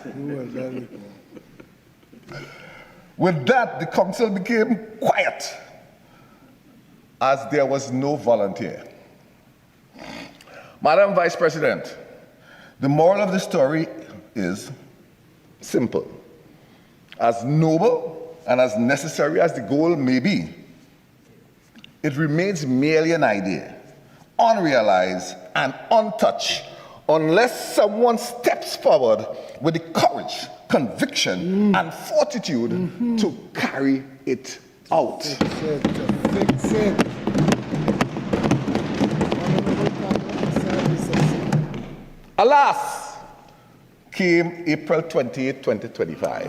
J: With that, the council became quiet as there was no volunteer. Madam Vice President, the moral of the story is simple. As noble and as necessary as the goal may be, it remains merely an idea, unrealized and untouched, unless someone steps forward with the courage, conviction, and fortitude to carry it out.
K: Fix it.
J: Alas, came April 28, 2025.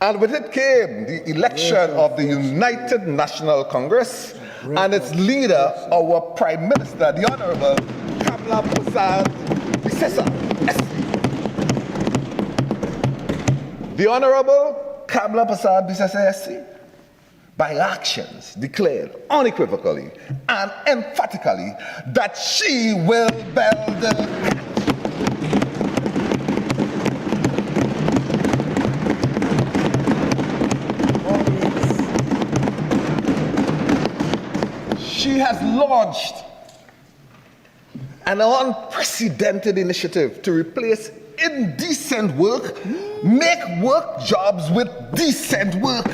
J: And with it came the election of the United National Congress and its leader, our Prime Minister, the Honorable Kamla Prasad Bisesa. The Honorable Kamla Prasad Bisesa, by actions, declared unequivocally and emphatically that she will bell the cat. She has launched an unprecedented initiative to replace indecent work, make work jobs with decent work.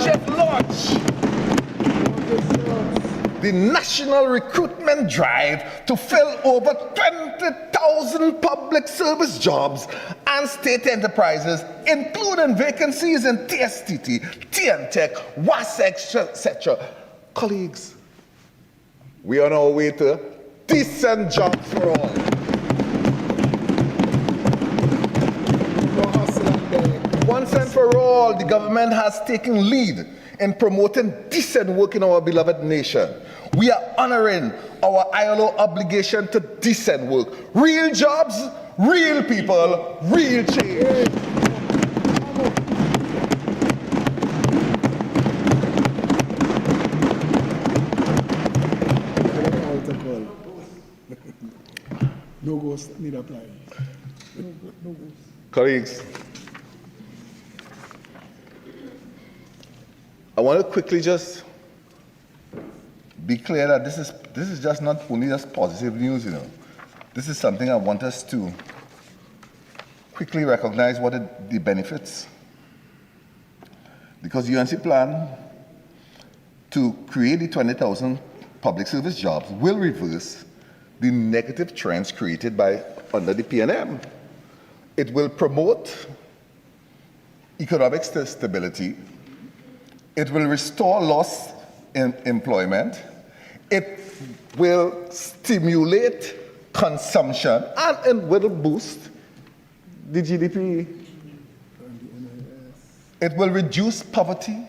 J: She has launched the national recruitment drive to fill over 20,000 public service jobs and state enterprises, including vacancies in TSTT, TNTech, WASEC, etc. Colleagues, we are on our way to decent jobs for all. Once and for all, the government has taken lead in promoting decent work in our beloved nation. We are honoring our ILO obligation to decent work. Real jobs, real people, real change.
K: No ghost need apply. No ghost.
J: Colleagues, I want to quickly just be clear that this is just not only just positive news, you know. This is something I want us to quickly recognize what the benefits. Because UNC plan to create the 20,000 public service jobs will reverse the negative trends created under the PNM. It will promote economic stability. It will restore lost employment. It will stimulate consumption and it will boost the GDP. It will reduce poverty,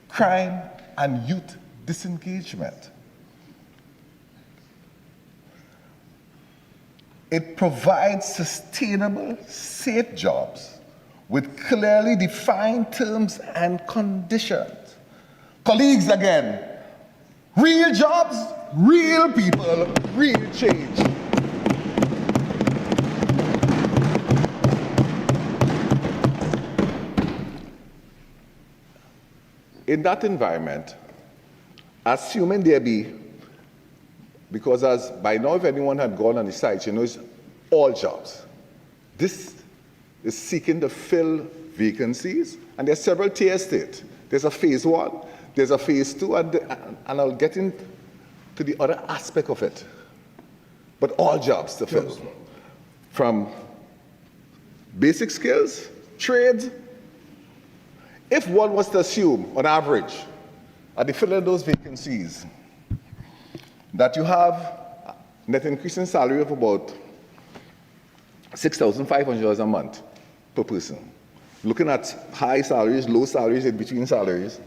J: crime, and youth disengagement. It provides sustainable, safe jobs with clearly defined terms and conditions. Colleagues, again, real jobs, real people, real change. In that environment, assuming there be, because as by now if anyone had gone on the site, you know it's all jobs. This is seeking to fill vacancies, and there are several tiers to it. There's a phase 1, there's a phase 2, and I'll get into the other aspect of it. But all jobs to fill. From basic skills, trades. If one was to assume, on average, at the filling of those vacancies, that you have net increase in salary of about $6,500 a month per person. Looking at high salaries, low salaries, in between salaries,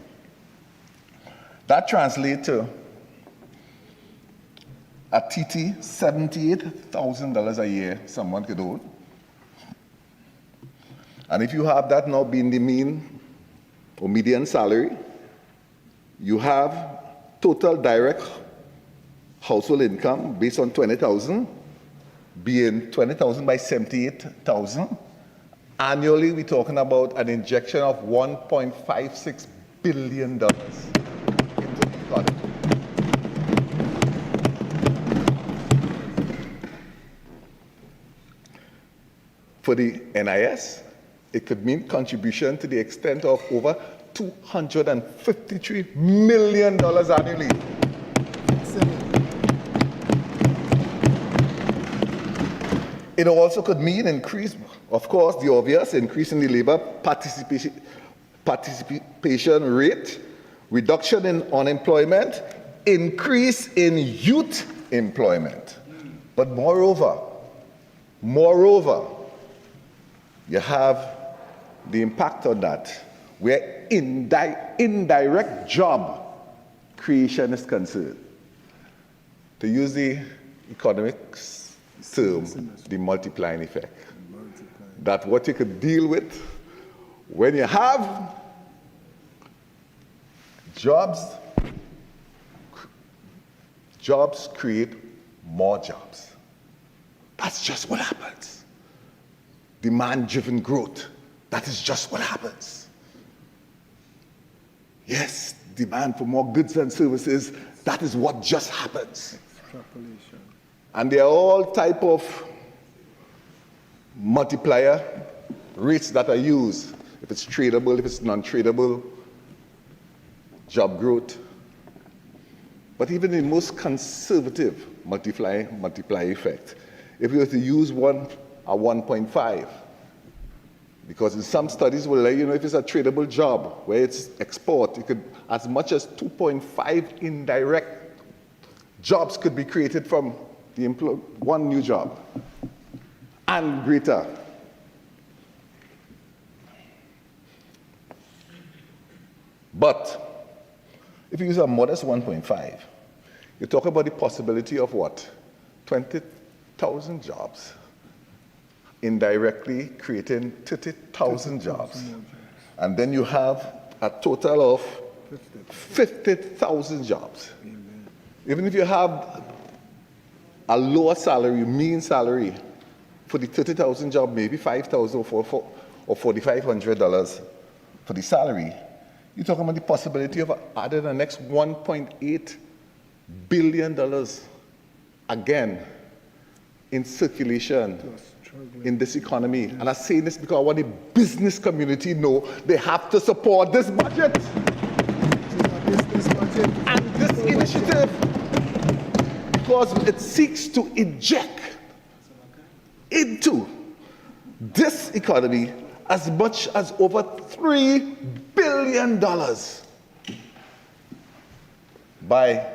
J: that translates to a TT $78,000 a year someone could own. And if you have that now being the mean or median salary, you have total direct household income based on 20,000 being 20,000 by 78,000. Annually, we're talking about an injection of $1.56 billion into the economy. For the NIS, it could mean contribution to the extent of over $253 million annually. It also could mean increase, of course, the obvious increase in the labor participation rate, reduction in unemployment, increase in youth employment. But moreover, you have the impact on that, where indirect job creation is concerned. To use the economics term, the multiplying effect. That what you could deal with when you have jobs create more jobs. That's just what happens. Demand-driven growth, that is just what happens. Yes, demand for more goods and services, that is what just happens.
K: Extrapolation.
J: And there are all type of multiplier rates that are used. If it's tradable, if it's non-tradable, job growth. But even the most conservative multiply effect, if we were to use one at 1.5, Because in some studies will let you know if it's a tradable job where it's export, it could as much as 2.5 indirect jobs could be created from the one new job and greater. But if you use a modest 1.5, you talk about the possibility of what? 20,000 jobs, indirectly creating 30,000 jobs. And then you have a total of 50,000 jobs. Even if you have a lower salary, mean salary, for the 30,000 job, maybe $5,000 or $4,500 for the salary, you're talking about the possibility of adding the next $1.8 billion again in circulation in this economy. And I say this because I want the business community know they have to support this budget. And this initiative, because it seeks to inject into this economy as much as over $3 billion by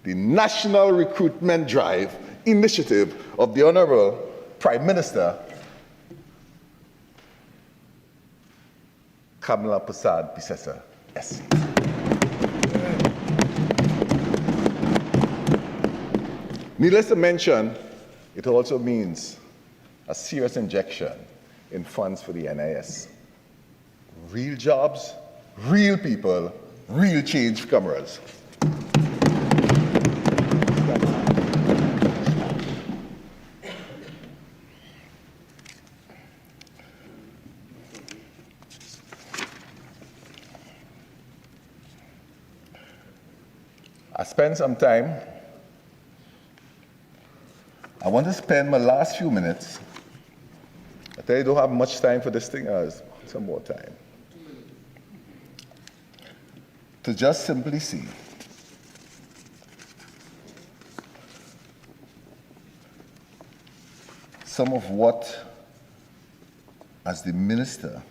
J: the National Recruitment Drive initiative of the Honorable Prime Minister Kamala Prasad Bisesa, SC. Needless to mention, it also means a serious injection in funds for the NIS. Real jobs, real people, real change cameras. I spent some time. I want to spend my last few minutes. I tell you, don't have much time for this thing. Some more time. To just simply see some of what, as the Minister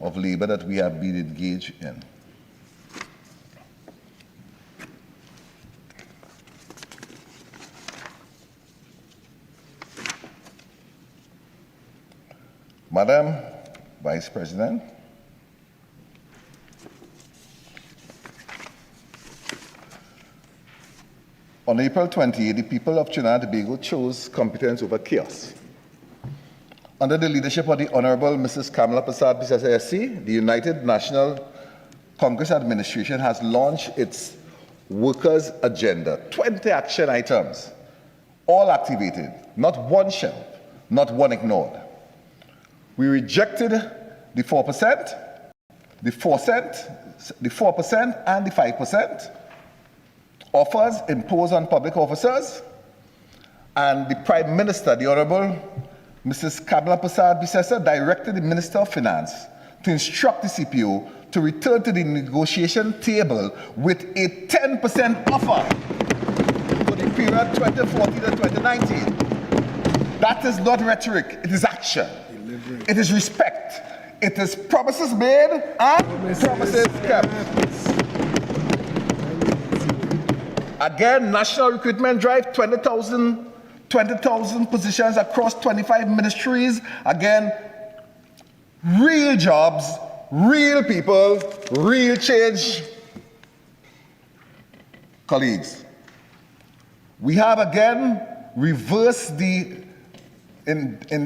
J: of Labor, that we have been engaged in. Madam Vice President, on April 28, the people of Trinidad and Tobago chose competence over chaos. Under the leadership of the Honorable Mrs. Kamala Prasad Bisesa, SC, the United National Congress Administration has launched its Workers' Agenda, 20 action items, all activated, not one shelved, not one ignored. We rejected the 4%, the 4%, and the 5% offers imposed on public officers, and the Prime Minister, the Honorable Mrs. Kamala Prasad Bisesa, directed the Minister of Finance to instruct the CPO to return to the negotiation table with a 10% offer for the period 2014 to 2019. That is not rhetoric, it is action. It is respect. It is promises made and promises kept. Again, National Recruitment Drive, 20,000 positions across 25 ministries. Again, real jobs, real people, real change. Colleagues, we have again reversed in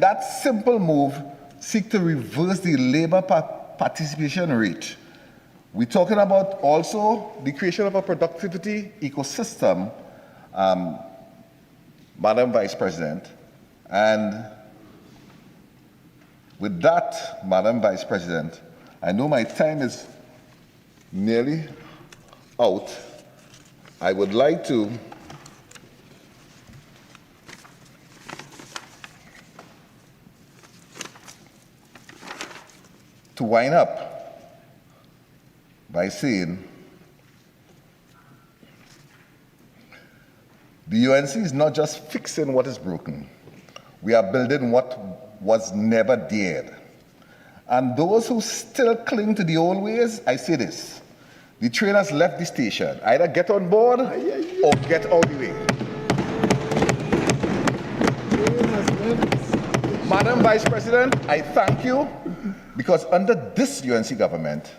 J: that simple move, seek to reverse the labor participation rate. We're talking about also the creation of a productivity ecosystem, Madam Vice President. And with that, Madam Vice President, I know my time is nearly out. I would like to wind up by saying the UNC is not just fixing what is broken. We are building what was never dared. And those who still cling to the old ways, I say this: the train has left the station. Either get on board or get out the way. Madam Vice President, I thank you because under this UNC government,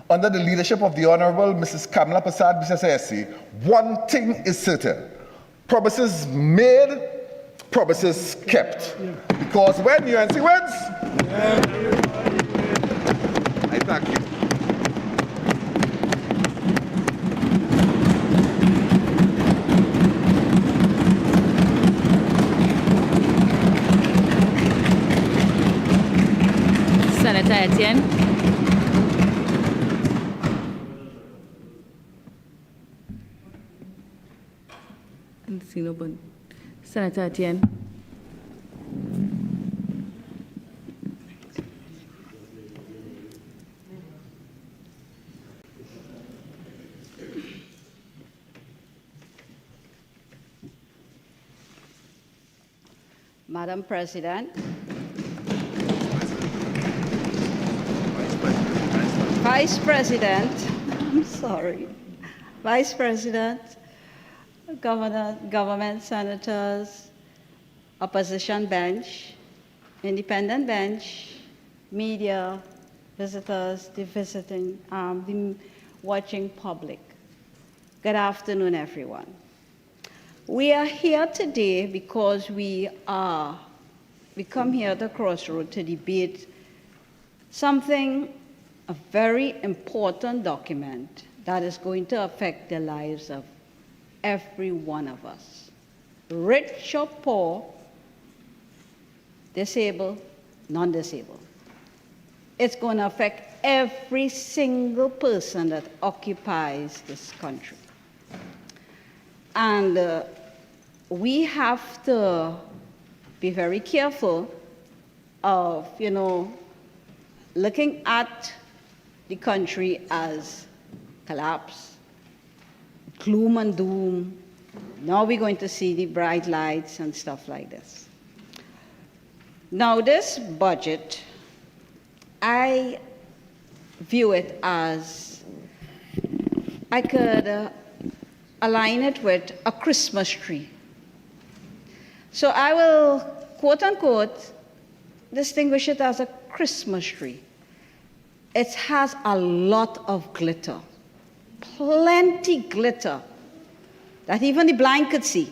J: under the leadership of the Honorable Mrs. Kamala Prasad Bisesayasi, one thing is certain: promises made, promises kept. Because when UNC wins, I thank you.
A: Senator Etienne. Senator Etienne.
L: Madam President, Vice President, I'm sorry, Vice President, government senators, opposition bench, independent bench, media, visitors, the watching public. Good afternoon, everyone. We are here today because we come here at the crossroad to debate something, a very important document that is going to affect the lives of every one of us, rich or poor, disabled, non-disabled. It's going to affect every single person that occupies this country. And we have to be very careful of, looking at the country as collapse, gloom and doom. Now we're going to see the bright lights and stuff like this. Now this budget, I view it as, I could align it with a Christmas tree. So I will, quote unquote, distinguish it as a Christmas tree. It has a lot of glitter, plenty glitter, that even the blind could see.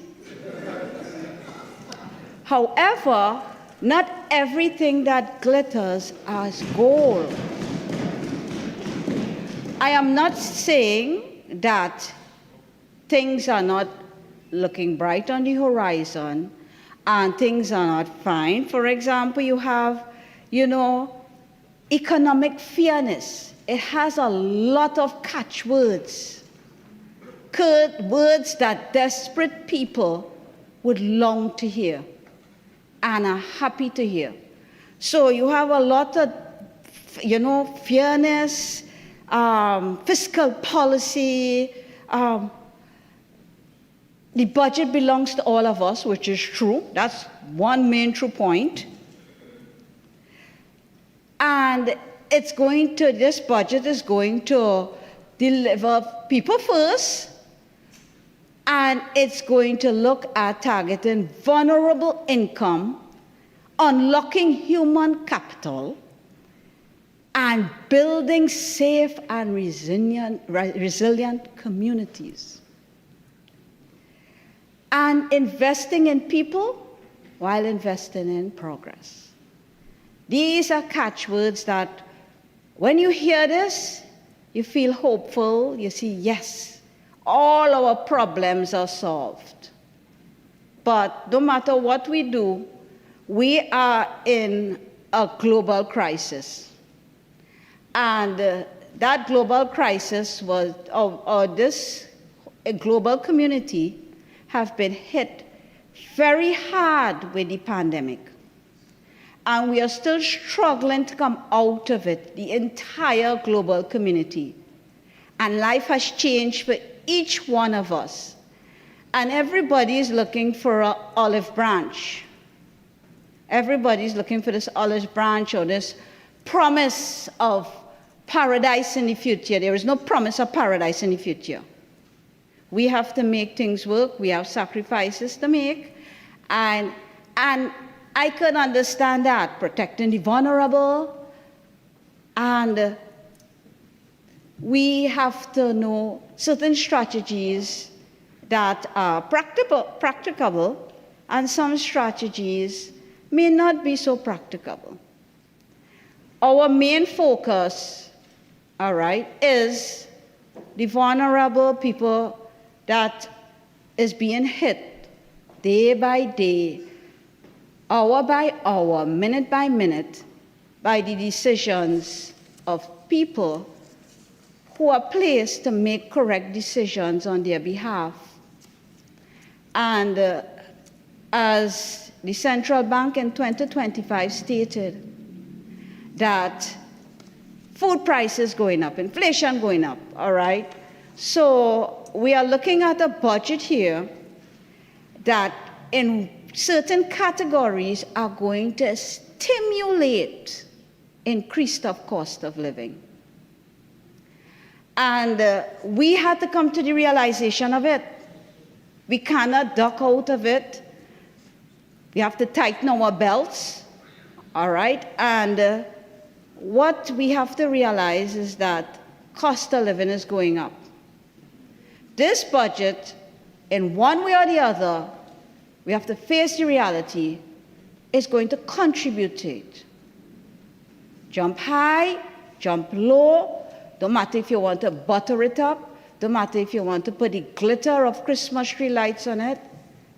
L: However, not everything that glitters is gold. I am not saying that things are not looking bright on the horizon and things are not fine. For example, you have, economic fairness. It has a lot of catchwords, words that desperate people would long to hear and are happy to hear. So you have a lot of, fairness, fiscal policy. The budget belongs to all of us, which is true. That's one main true point. And this budget is going to deliver people first, and it's going to look at targeting vulnerable income, unlocking human capital, and building safe and resilient communities. And investing in people while investing in progress. These are catchwords that when you hear this, you feel hopeful, you see, yes, all our problems are solved. But no matter what we do, we are in a global crisis. And that global crisis this global community have been hit very hard with the pandemic. And we are still struggling to come out of it, the entire global community. And life has changed for each one of us. And everybody is looking for an olive branch. Everybody's looking for this olive branch or this promise of paradise in the future. There is no promise of paradise in the future. We have to make things work. We have sacrifices to make. And I could understand that, protecting the vulnerable. And we have to know certain strategies that are practicable, and some strategies may not be so practicable. Our main focus, all right, is the vulnerable people that is being hit day by day, hour by hour, minute by minute, by the decisions of people who are placed to make correct decisions on their behalf. And as the central bank in 2025 stated, that food prices going up, inflation going up, all right? So we are looking at a budget here that in certain categories are going to stimulate increased of cost of living. And we had to come to the realization of it. We cannot duck out of it. We have to tighten our belts, all right? And what we have to realize is that cost of living is going up. This budget, in one way or the other, we have to face the reality, is going to contribute to it. Jump high, jump low, don't matter if you want to butter it up, don't matter if you want to put the glitter of Christmas tree lights on it,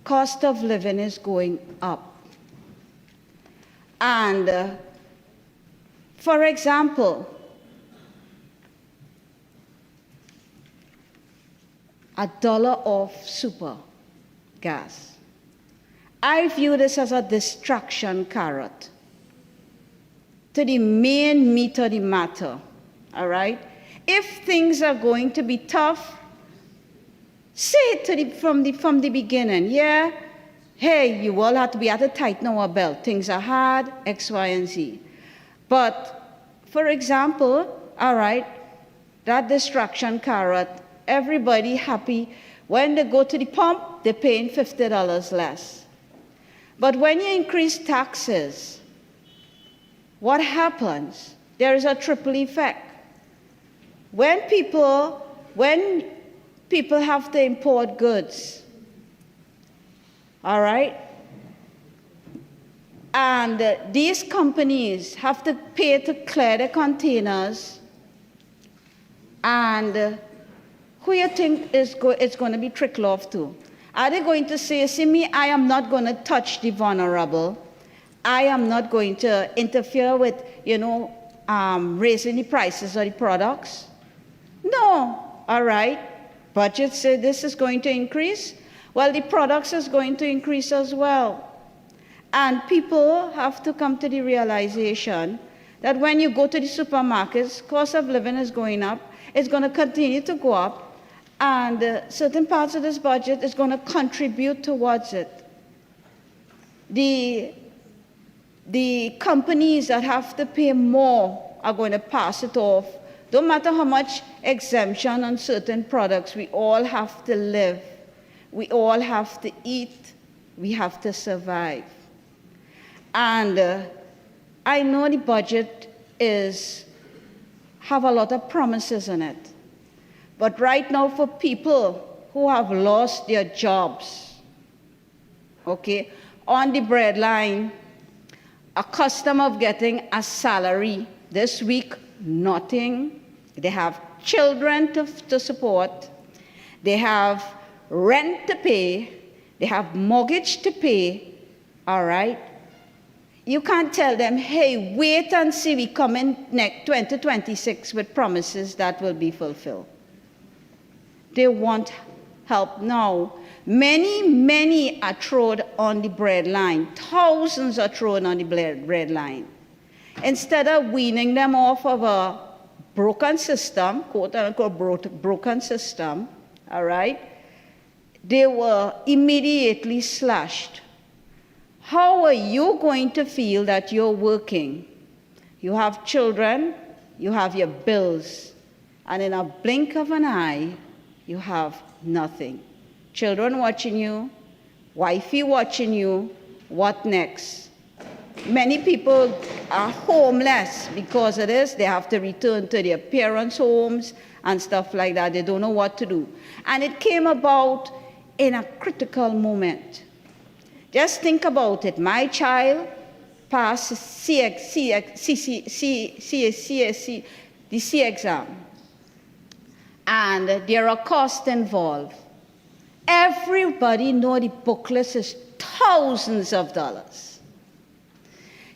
L: cost of living is going up. And for example, $1 off super gas. I view this as a distraction carrot to the main meat of the matter, all right? If things are going to be tough, say it from the beginning, yeah? Hey, you all have to be at a tighten our belt. Things are hard, X, Y, and Z. But, for example, all right, that distraction carrot, everybody happy. When they go to the pump, they're paying $50 less. But when you increase taxes, what happens? There is a triple effect. When people have to import goods, all right, and these companies have to pay to clear the containers, and who you think it's going to be trickle off to? Are they going to say, see me, I am not going to touch the vulnerable. I am not going to interfere with, raising the prices of the products? No, all right. Budget said this is going to increase. Well, the products is going to increase as well. And people have to come to the realization that when you go to the supermarkets, cost of living is going up. It's going to continue to go up. And certain parts of this budget is going to contribute towards it. The companies that have to pay more are going to pass it off. Don't matter how much exemption on certain products, we all have to live. We all have to eat. We have to survive. And I know the budget have a lot of promises in it. But right now, for people who have lost their jobs, okay, on the breadline, accustomed of getting a salary this week, nothing. They have children to support. They have rent to pay. They have mortgage to pay, all right? You can't tell them, hey, wait and see, we come in next 2026 with promises that will be fulfilled. They want help now. Many are thrown on the bread line. Thousands are thrown on the bread line. Instead of weaning them off of a broken system, quote unquote broken system, all right, they were immediately slashed. how are you going to feel that you're working? You have children, you have your bills, and in a blink of an eye, you have nothing. Children watching you, wifey watching you, what next? Many people are homeless because of this. They have to return to their parents' homes and stuff like that. They don't know what to do. And it came about in a critical moment. Just think about it. My child passed the C exam, and there are costs involved. Everybody knows the booklet is thousands of dollars.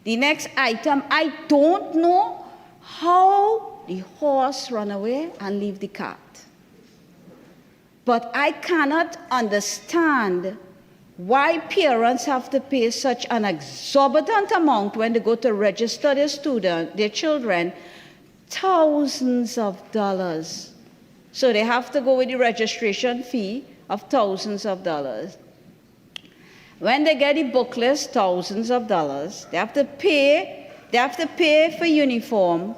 L: The next item, I don't know how the horse ran away and leave the cart. But I cannot understand why parents have to pay such an exorbitant amount when they go to register their children, thousands of dollars. So they have to go with the registration fee of thousands of dollars. When they get the booklets, thousands of dollars, they have to pay for uniform,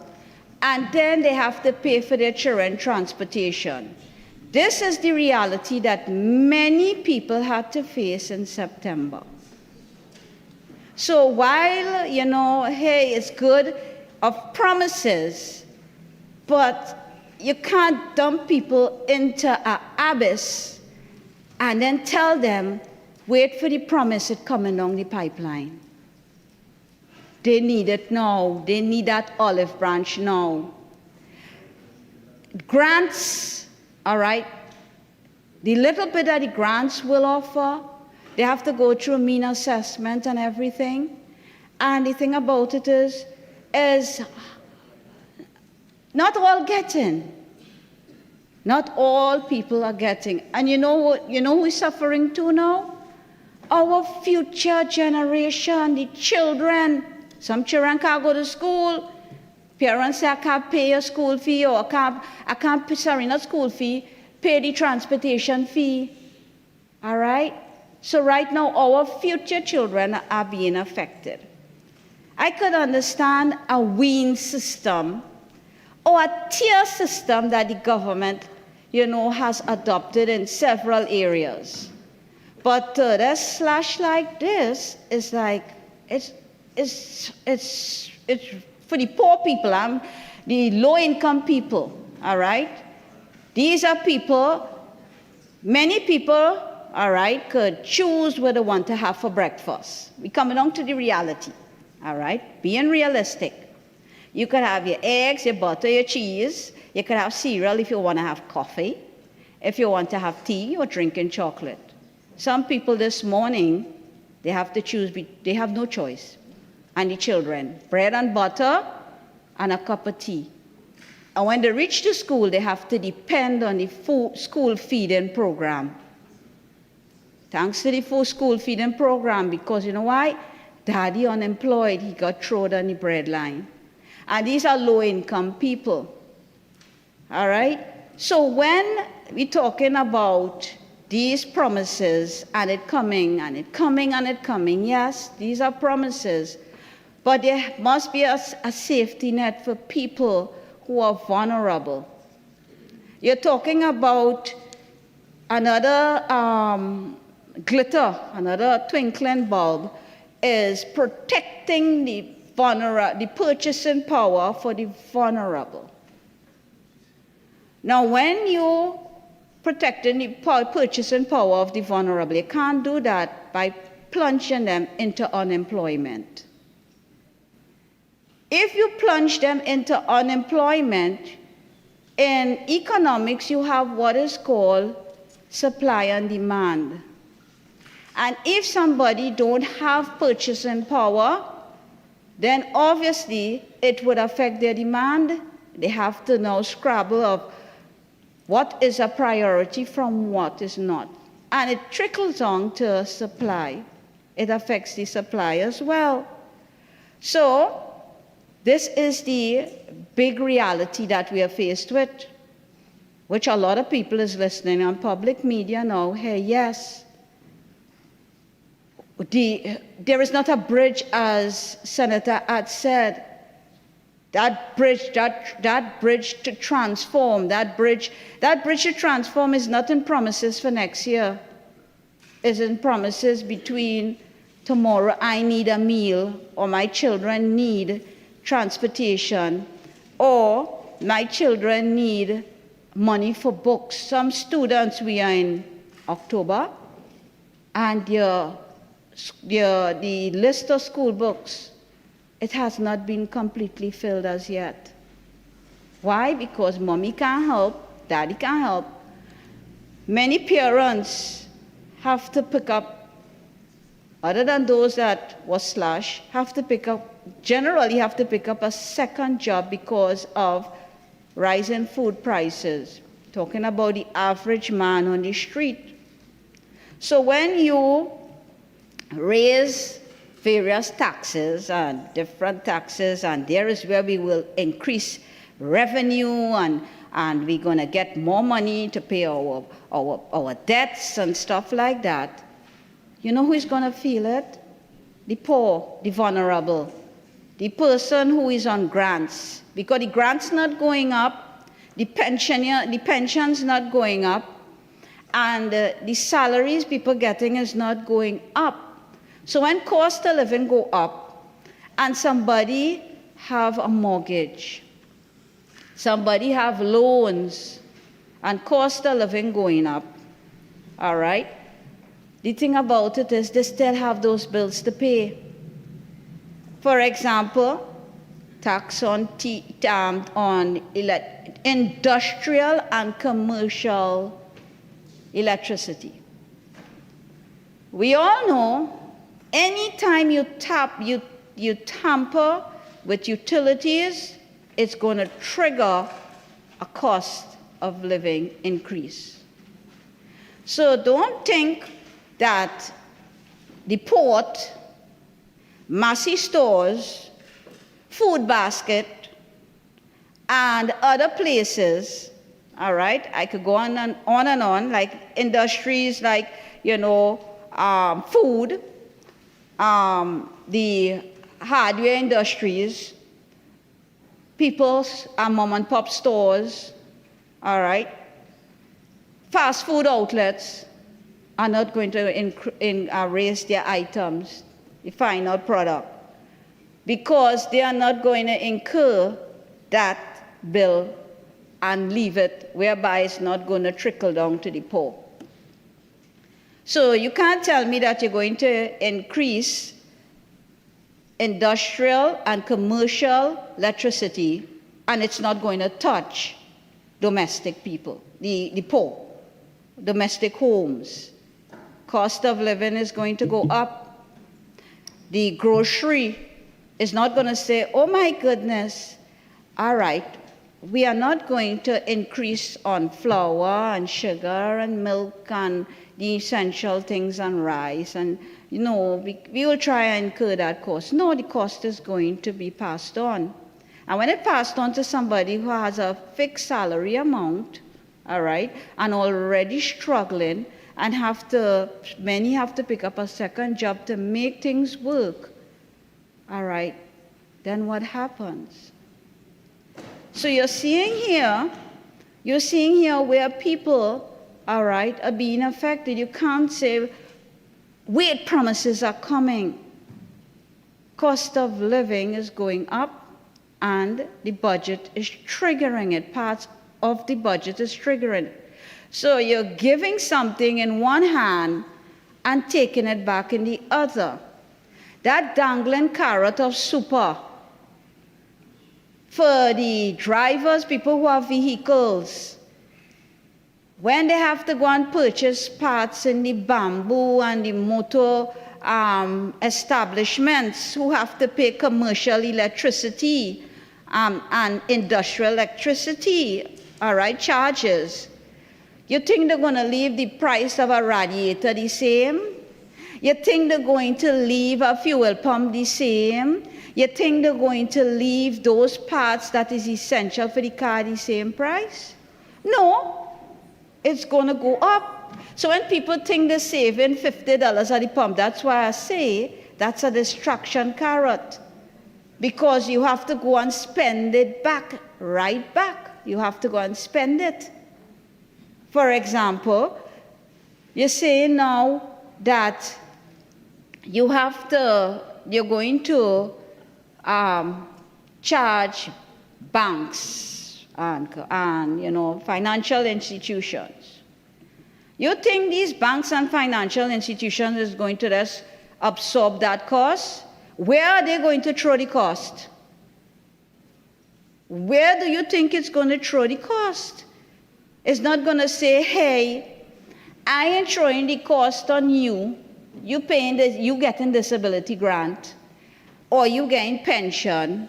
L: and then they have to pay for their children transportation. This is the reality that many people had to face in September. So while, hey, it's good of promises, but you can't dump people into an abyss and then tell them, wait for the promise it coming down the pipeline. They need it now. They need that olive branch now. Grants, all right, the little bit that the grants will offer, they have to go through mean assessment and everything. And the thing about it is not all getting. Not all people are getting. And you know what? You know who is suffering too now? Our future generation, the children. Some children can't go to school. Parents say, I can't pay your school fee, or I can't, sorry, not school fee, pay the transportation fee. All right? So right now, our future children are being affected. I could understand a wean system or a tier system that the government, has adopted in several areas. But that slash like this is like, it's for the poor people, the low-income people, all right? These are people, many people, all right, could choose what they want to have for breakfast. We're coming on to the reality, all right? Being realistic. You could have your eggs, your butter, your cheese. You could have cereal if you want to have coffee. If you want to have tea or drinking chocolate. Some people this morning, they have to choose, they have no choice. And the children, bread and butter and a cup of tea. And when they reach the school, they have to depend on the school feeding program. Thanks to the full school feeding program, because you know why? Daddy unemployed, he got thrown on the bread line. And these are low-income people. All right? So when we're talking about these promises, and it coming, and it coming, and it coming, yes, these are promises. But there must be a safety net for people who are vulnerable. You're talking about another glitter, another twinkling bulb, is protecting the purchasing power for the vulnerable. Now, when you protecting the purchasing power of the vulnerable, you can't do that by plunging them into unemployment. If you plunge them into unemployment, in economics you have what is called supply and demand. And if somebody don't have purchasing power, then obviously it would affect their demand. They have to now scrabble of what is a priority from what is not. And it trickles on to supply. It affects the supply as well. So this is the big reality that we are faced with, which a lot of people is listening on public media now. Hey, yes, there is not a bridge, as Senator had said. That bridge to transform, that bridge to transform is not in promises for next year. It's in promises between tomorrow I need a meal, or my children need transportation, or my children need money for books. Some students, we are in October, and the list of school books, it has not been completely filled as yet. Why? Because mommy can't help, daddy can't help. Many parents have to pick up, other than those that was slashed, generally have to pick up a second job because of rising food prices. Talking about the average man on the street. So when you raise various taxes and different taxes, and there is where we will increase revenue, and we're going to get more money to pay our debts and stuff like that. You know who is going to feel it? The poor, the vulnerable, the person who is on grants, because the grants not going up, the pensions not going up, and the salaries people getting is not going up. So when cost of living go up, and somebody have a mortgage, somebody have loans, and cost of living going up, all right? The thing about it is they still have those bills to pay. For example, tax on industrial and commercial electricity. We all know anytime you tamper with utilities, it's going to trigger a cost of living increase. So don't think that the port, Massey stores, food basket, and other places, all right, I could go on and on, like industries like, food, the hardware industries, people's mom and pop stores, all right, fast food outlets are not going to raise their items, the final product, because they are not going to incur that bill and leave it, whereby it's not going to trickle down to the poor. So you can't tell me that you're going to increase industrial and commercial electricity and it's not going to touch domestic people, the poor, domestic homes. Cost of living is going to go up. The grocery is not going to say, oh my goodness, all right, we are not going to increase on flour and sugar and milk and the essential things and rice, and we will try and incur that cost. No, the cost is going to be passed on. And when it passed on to somebody who has a fixed salary amount, all right, and already struggling, and many have to pick up a second job to make things work, all right, then what happens? So you're seeing here where people, all right, are being affected. You can't say, wait, promises are coming. Cost of living is going up, and the budget is triggering it. Parts of the budget is triggering it. So you're giving something in one hand and taking it back in the other. That dangling carrot of super for the drivers, people who have vehicles, when they have to go and purchase parts in the bamboo and the motor establishments, who have to pay commercial electricity and industrial electricity, all right, charges. You think they're going to leave the price of a radiator the same? You think they're going to leave a fuel pump the same? You think they're going to leave those parts that is essential for the car the same price? No, it's going to go up. So when people think they're saving $50 at the pump, that's why I say that's a distraction carrot. Because you have to go and spend it back, right back. You have to go and spend it. For example, you're saying now that you're going to charge banks and financial institutions. You think these banks and financial institutions is going to just absorb that cost? Where are they going to throw the cost? Where do you think it's going to throw the cost? It's not going to say, hey, I ain't throwing the cost on you. You getting disability grant, or you getting pension,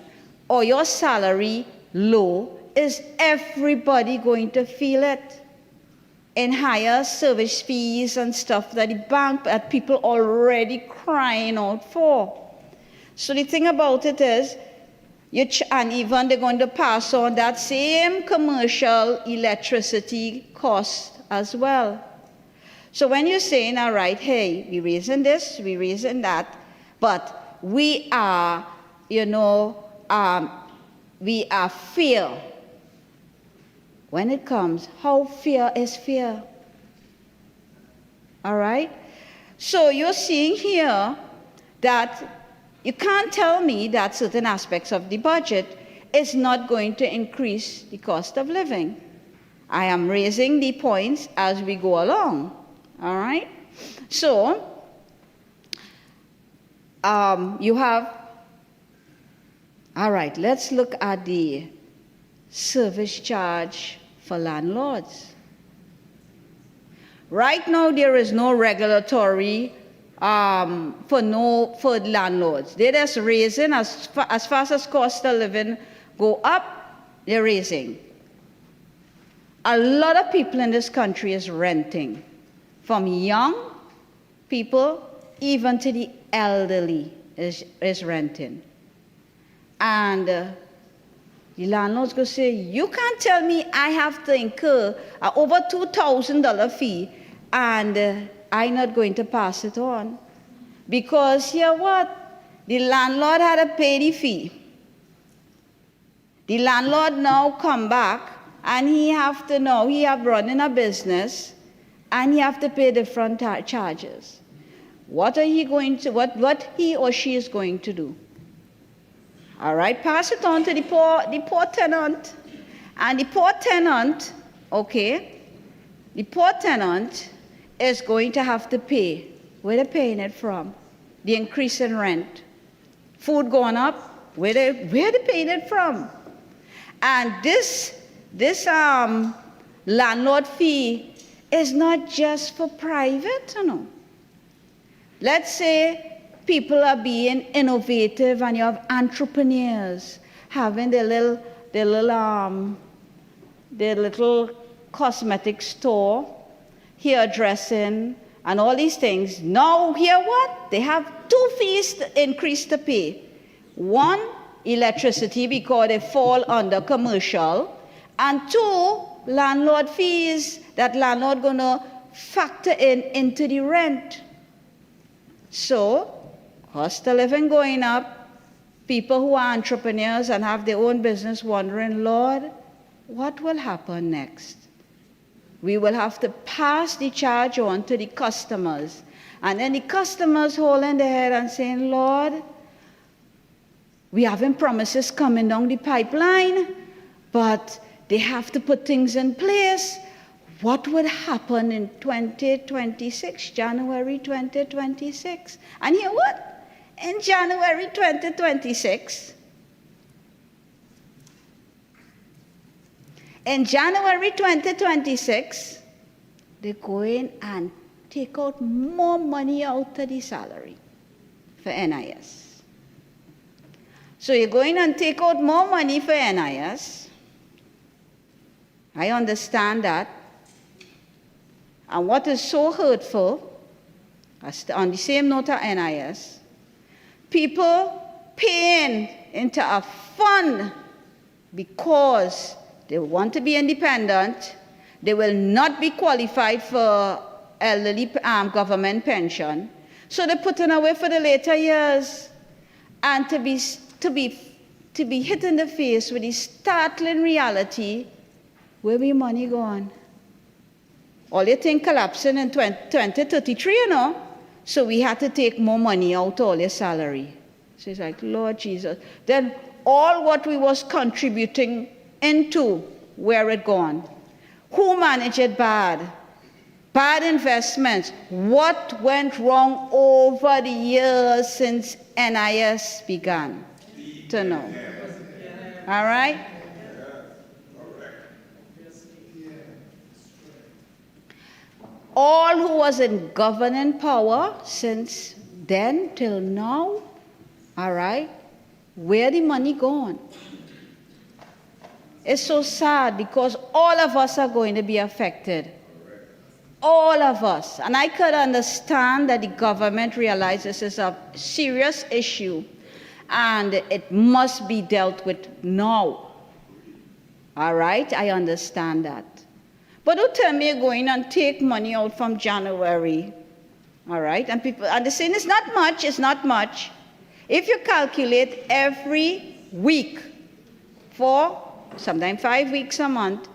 L: or your salary low. Is everybody going to feel it? In higher service fees and stuff that people already crying out for. So the thing about it is, and even they're going to pass on that same commercial electricity cost as well. So when you're saying, all right, hey, we're raising this, we're raising that, but we are fair. When it comes, how fair is fair? All right? So you're seeing here that you can't tell me that certain aspects of the budget is not going to increase the cost of living. I am raising the points as we go along. All right? So, you have, all right, let's look at the service charge for landlords. Right now, there is no regulatory for landlords. They're just raising as fast as cost of living go up, they're raising. A lot of people in this country is renting, from young people even to the elderly is renting. And the landlord's going to say, you can't tell me I have to incur an over $2,000 fee and I'm not going to pass it on. Because here what? The landlord had to pay the fee. The landlord now come back and he have running a business and he have to pay different charges. What he or she is going to do? All right, pass it on to the poor tenant. And the poor tenant, okay, the poor tenant is going to have to pay. Where they paying it from? The increase in rent. Food going up, where they paying it from? And this landlord fee is not just for private, Let's say people are being innovative and you have entrepreneurs having their little cosmetic store, hairdressing, and all these things. Now, here what? They have two fees increase to pay. One, electricity, because they fall under commercial, and two, landlord fees that landlord gonna factor into the rent. So, cost of living going up, people who are entrepreneurs and have their own business wondering, Lord, what will happen next? We will have to pass the charge on to the customers. And then the customers holding their head and saying, Lord, we having promises coming down the pipeline, but they have to put things in place. What would happen in 2026, January 2026? And you know what? In January 2026, they go in and take out more money out of the salary for NIS. So you go in and take out more money for NIS. I understand that. And what is so hurtful, on the same note of NIS, people paying into a fund because they want to be independent, they will not be qualified for elderly government pension. So they're putting away for the later years. And to be hit in the face with the startling reality, where be money gone? All your thing collapsing in 2033, you know? So we had to take more money out of all your salary. So it's like, Lord Jesus. Then all what we was contributing into, where it gone? Who managed it bad? Bad investments. What went wrong over the years since NIS began? To know. All right? All who was in governing power since then till now, all right, where the money gone? It's so sad because all of us are going to be affected. All of us. And I could understand that the government realizes this is a serious issue and it must be dealt with now. All right, I understand that. But don't tell me you're going and take money out from January. All right, and people are saying it's not much, it's not much. If you calculate every week for sometimes 5 weeks a month,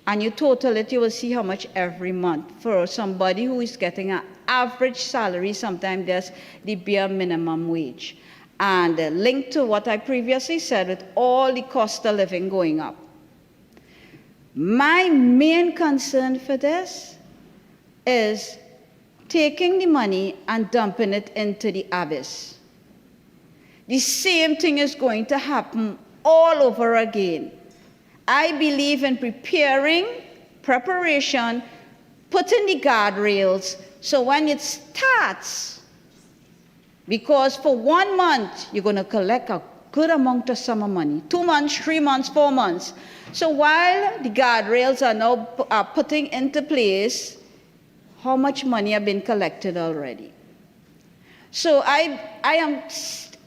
L: and you total it, you will see how much every month. For somebody who is getting an average salary, sometimes there's the bare minimum wage. And linked to what I previously said with all the cost of living going up. My main concern for this is taking the money and dumping it into the abyss. The same thing is going to happen all over again. I believe in preparation, putting the guardrails, so when it starts, because for 1 month, you're going to collect a good amount of summer money, 2 months, 3 months, 4 months. So while the guardrails are now putting into place, how much money have been collected already? So I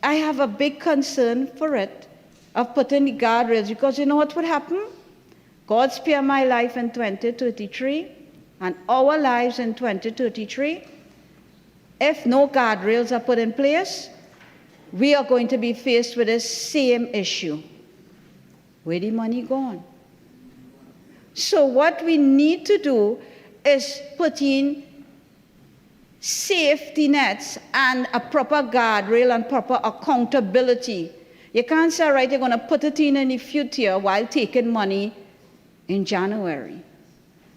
L: have a big concern for it, of putting the guardrails, because you know what would happen? God spare my life in 2033 and our lives in 2033. If no guardrails are put in place, we are going to be faced with the same issue. Where the money gone? So what we need to do is put in safety nets and a proper guardrail and proper accountability. You can't say, right, you're going to put it in the future while taking money in January.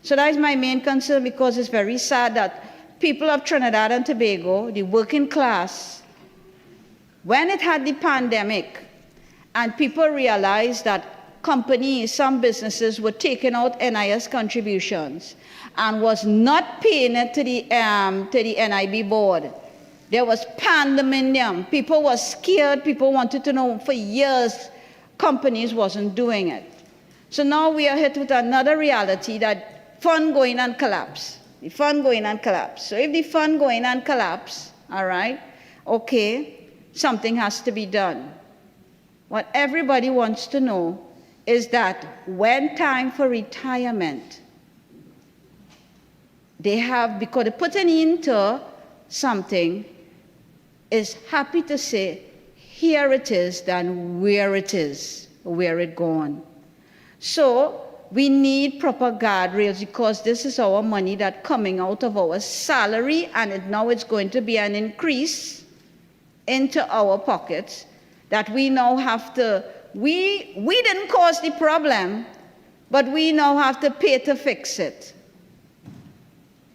L: So that is my main concern, because it's very sad that people of Trinidad and Tobago, the working class, when it had the pandemic and people realized that companies, some businesses were taking out NIS contributions and was not paying it to the NIB board. There was pandemonium. People were scared. People wanted to know for years. Companies wasn't doing it. So now we are hit with another reality, that fund going and collapse. The fund going and collapse. So if the fund going and collapse, all right, okay, something has to be done. What everybody wants to know is that when time for retirement, they have, because they put into something, is happy to say, here it is, than where it is, where it gone. So we need proper guardrails, because this is our money that coming out of our salary, and now it's going to be an increase into our pockets that we now have to, we didn't cause the problem, but we now have to pay to fix it.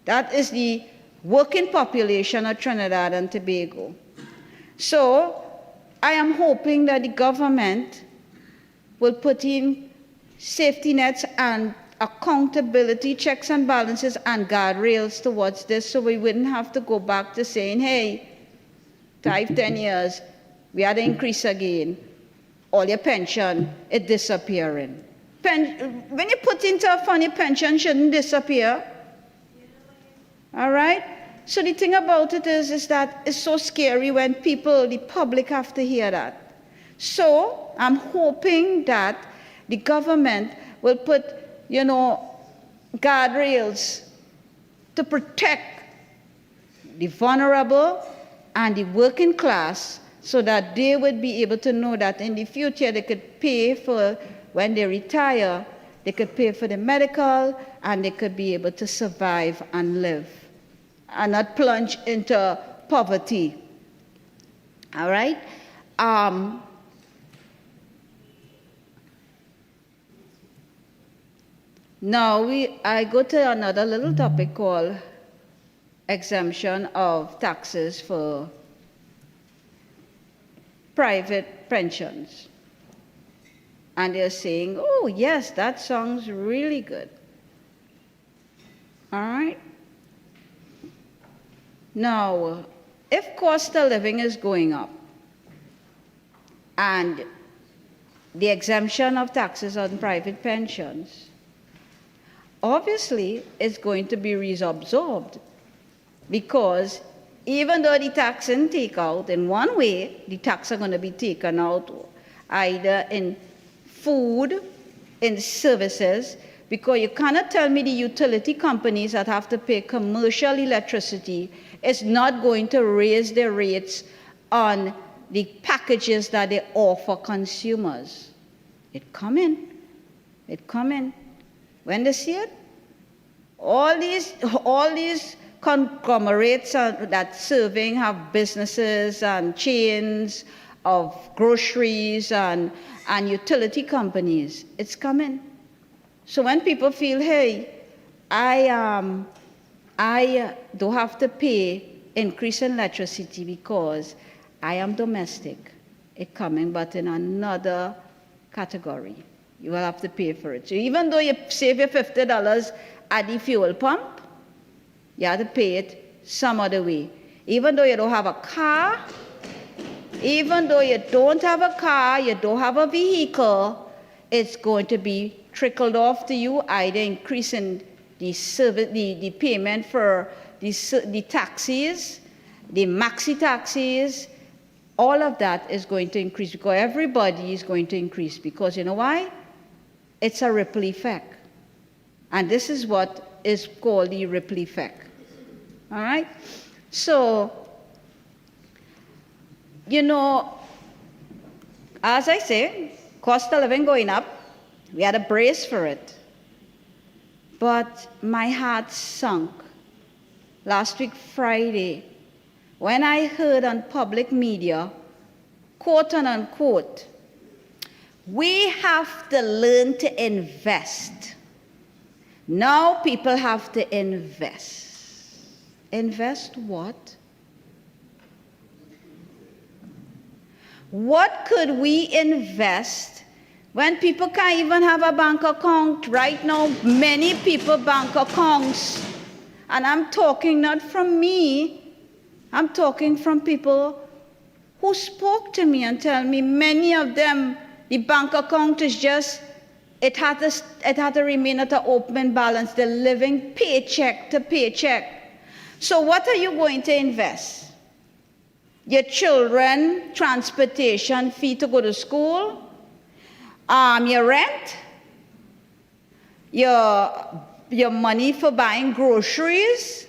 L: That is the working population of Trinidad and Tobago. So I am hoping that the government will put in safety nets and accountability, checks and balances, and guardrails towards this, so we wouldn't have to go back to saying, hey, 5, 10 years, we had an increase again. All your pension, it disappearing. When you put into a fund, your pension shouldn't disappear. All right? So the thing about it is that it's so scary when people, the public, have to hear that. So I'm hoping that the government will put, guardrails to protect the vulnerable and the working class so that they would be able to know that in the future they could pay for, when they retire, they could pay for the medical and they could be able to survive and live and not plunge into poverty. All right? Now I go to another little topic called exemption of taxes for private pensions. And they're saying, oh yes, that sounds really good. All right? Now, if cost of living is going up and the exemption of taxes on private pensions, obviously it's going to be reabsorbed, because even though the tax and take out, in one way, the tax are going to be taken out either in food, in services, because you cannot tell me the utility companies that have to pay commercial electricity is not going to raise their rates on the packages that they offer consumers. It come in. It come in. When they see it, all these conglomerates that serving have businesses and chains of groceries and utility companies, it's coming. So when people feel, hey, I don't have to pay increase in electricity because I am domestic, it's coming, but in another category. You will have to pay for it. So even though you save your $50 at the fuel pump, you have to pay it some other way. Even though you don't have a car, even though you don't have a car, you don't have a vehicle, it's going to be trickled off to you, either increasing the service, the payment for the taxis, the maxi taxis, all of that is going to increase because everybody is going to increase, because you know why? It's a ripple effect. And this is what is called the ripple effect. All right? So, you know, as I say, cost of living going up, we had to brace for it. But my heart sunk last week, Friday, when I heard on public media, quote and unquote, we have to learn to invest. Now people have to invest. Invest what? What could we invest when people can't even have a bank account? Right now, many people bank accounts. And I'm talking not from me, I'm talking from people who spoke to me and tell me many of them, the bank account is just, it had to remain at an open balance. They're living paycheck to paycheck. So what are you going to invest? Your children, transportation fee to go to school, your rent, your money for buying groceries.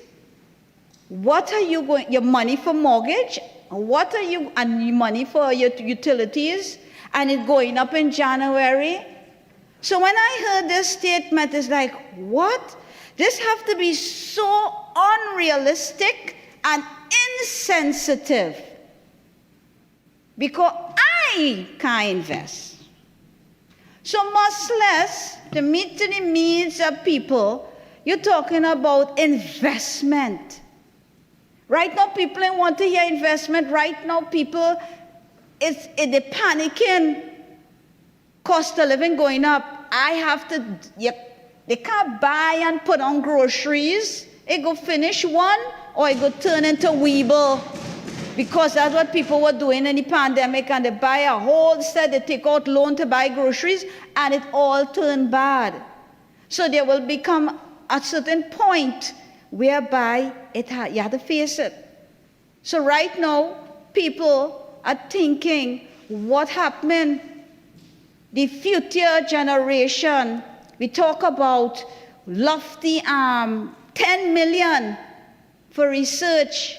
L: What are you going, your money for mortgage? What are you, and your money for your utilities? And it going up in January. So when I heard this statement, it's like, what? This have to be so unrealistic and insensitive, because I can't invest. So much less to meet the needs of people, you're talking about investment. Right now, people don't want to hear investment. Right now, people, they're panicking. Cost of living going up. I have to, they can't buy and put on groceries. It go finish one, or it go turn into Weeble. Because that's what people were doing in the pandemic, and they buy a whole set, they take out loan to buy groceries, and it all turned bad. So there will become a certain point whereby you have to face it. So right now, people are thinking, what happened? The future generation, we talk about lofty 10 million for research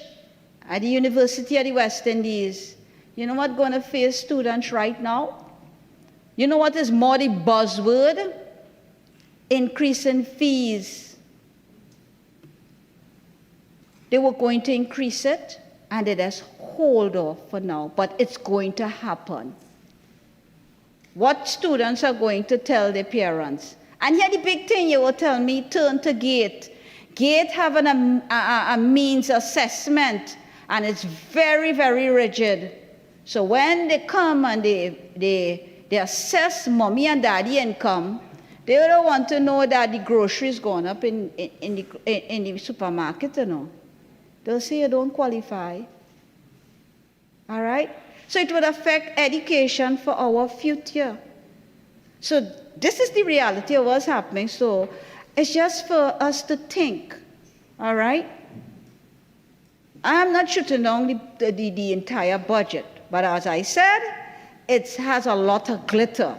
L: at the University of the West Indies. You know what's going to face students right now? You know what is more the buzzword? Increase in fees. They were going to increase it, and it has hold off for now, but it's going to happen. What students are going to tell their parents? And here the big thing you will tell me, turn to GATE. GATE have a means assessment, and it's very, very rigid. So when they come and they assess mommy and daddy income, they don't want to know that the groceries gone up in the supermarket, you know. They'll say you don't qualify. All right? So it would affect education for our future. So this is the reality of what's happening. So it's just for us to think. All right? I'm not shooting down the entire budget. But as I said, it has a lot of glitter.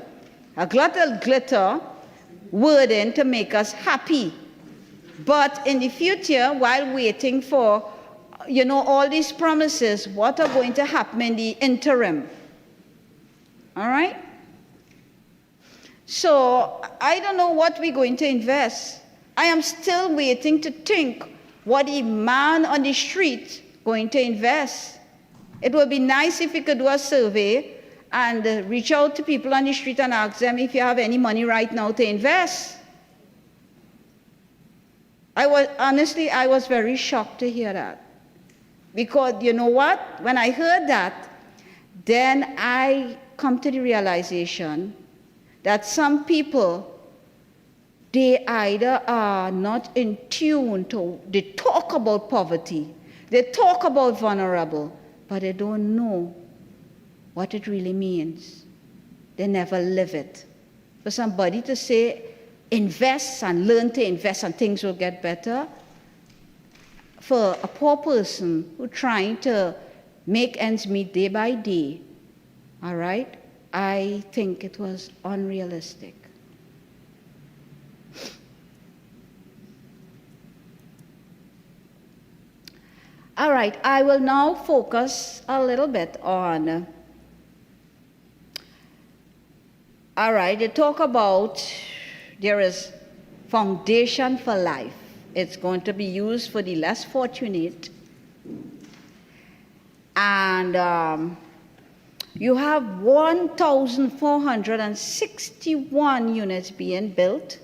L: A lot of glitter wording to make us happy. But in the future, while waiting for, you know, all these promises, what are going to happen in the interim? All right? So I don't know what we're going to invest. I am still waiting to think what a man on the street going to invest. It would be nice if we could do a survey and reach out to people on the street and ask them if you have any money right now to invest. Honestly, I was very shocked to hear that. Because you know what? When I heard that, then I come to the realization that some people, they either are not in tune to, they talk about poverty, they talk about vulnerable, but they don't know what it really means. They never live it. For somebody to say, invest and learn to invest and things will get better, for a poor person who's trying to make ends meet day by day, all right, I think it was unrealistic. All right, I will now focus a little bit on, all right, they talk about there is Foundation for Life. It's going to be used for the less fortunate. And you have 1,461 units being built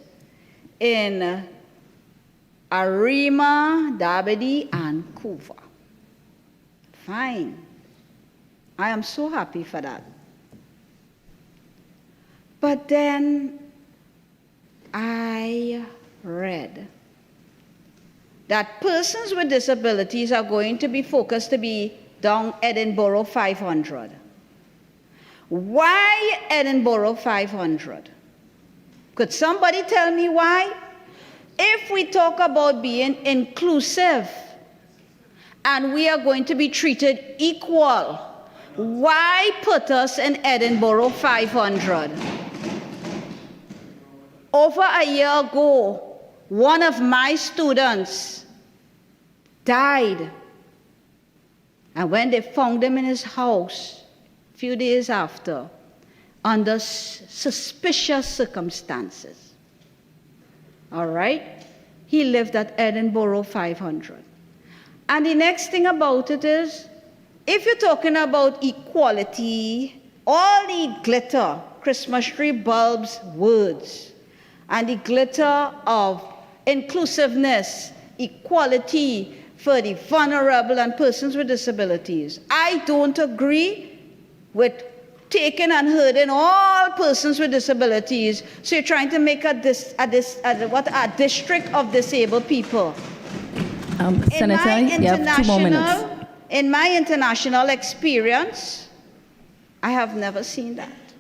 L: in Arima, Dabadi, and Kuva. Fine. I am so happy for that. But then I read that persons with disabilities are going to be focused to be down Edinburgh 500. Why Edinburgh 500? Could somebody tell me why? If we talk about being inclusive and we are going to be treated equal, why put us in Edinburgh 500? Over a year ago, one of my students died. And when they found him in his house, a few days after, under suspicious circumstances, all right, he lived at Edinburgh 500. And the next thing about it is, if you're talking about equality, all the glitter, Christmas tree bulbs, words, and the glitter of inclusiveness, equality for the vulnerable and persons with disabilities. I don't agree with taking and hurting all persons with disabilities. So you're trying to make a district of disabled people.
A: Senator, you have 2 more minutes.
L: In my international experience, I have never seen that.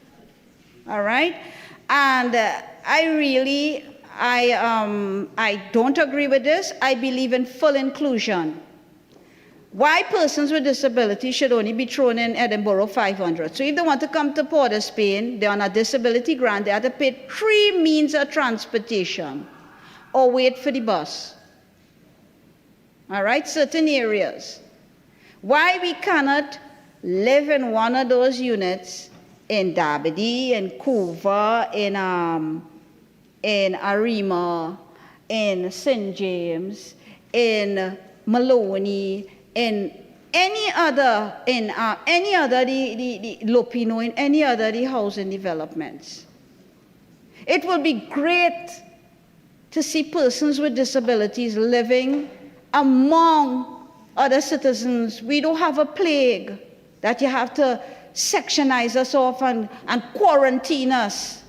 L: All right? And I don't agree with this. I believe in full inclusion. Why persons with disabilities should only be thrown in Edinburgh 500? So if they want to come to Port of Spain, they're on a disability grant, they have to pay 3 means of transportation or wait for the bus. all right, certain areas. Why we cannot live in one of those units in Dabadi, in Couva, in Arima, in St. James, in Maloney, in any other, the Lopino, in any other the housing developments. It will be great to see persons with disabilities living among other citizens. We don't have a plague that you have to sectionize us off and quarantine us.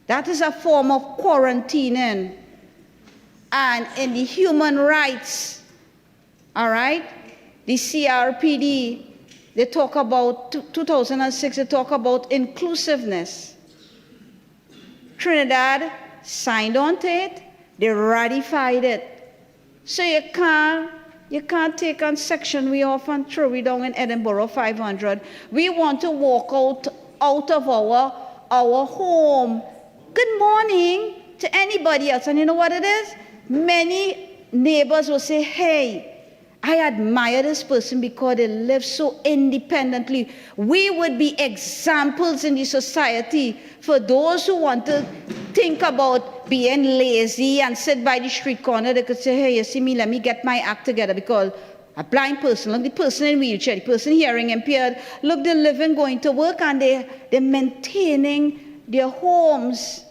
L: That is a form of quarantining. And in the human rights, all right, the CRPD, they talk about, 2006, they talk about inclusiveness. Trinidad signed on to it, they ratified it. So you can't take on section we off and throw it down in Edinburgh 500. We want to walk out of our home. Good morning to anybody else. And you know what it is? Many neighbors will say, hey, I admire this person because they live so independently. We would be examples in the society for those who want to think about being lazy and sit by the street corner. They could say, hey, you see me, let me get my act together because a blind person, look, the person in wheelchair, the person hearing impaired, look, they're living, going to work, and they're maintaining their homes.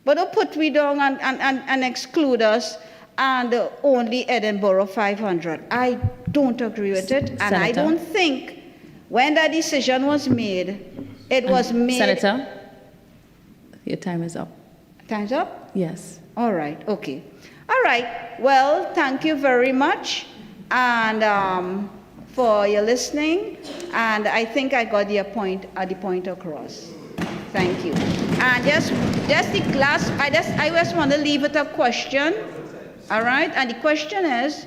L: But don't put we down and exclude us and only Edinburgh 500. I don't agree with it, and
A: Senator.
L: I don't think when that decision was made, it was made.
A: Senator, your time is up.
L: Time's up?
A: Yes.
L: All right, okay. All right, well, thank you very much and for your listening, and I think I got the point across. Thank you. And just the class, I just want to leave with a question. All right, and the question is,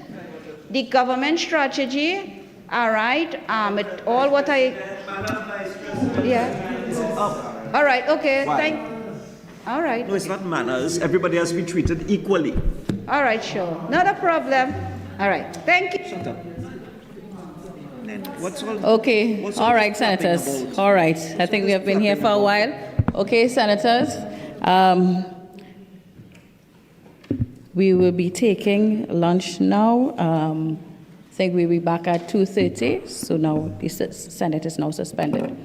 L: the government strategy, all right, all what I, yeah. All right, okay, all right.
M: No, it's not manners. Everybody has been treated equally.
L: All right, sure, not a problem. All right, thank you.
M: Shut up. What's all,
A: Okay,
M: what's
A: all right,
M: this clapping
A: senators.
M: about?
A: All right, I think we have been here for a while. Okay, senators. We will be taking lunch now. I think we'll be back at 2:30. So now the Senate is now suspended.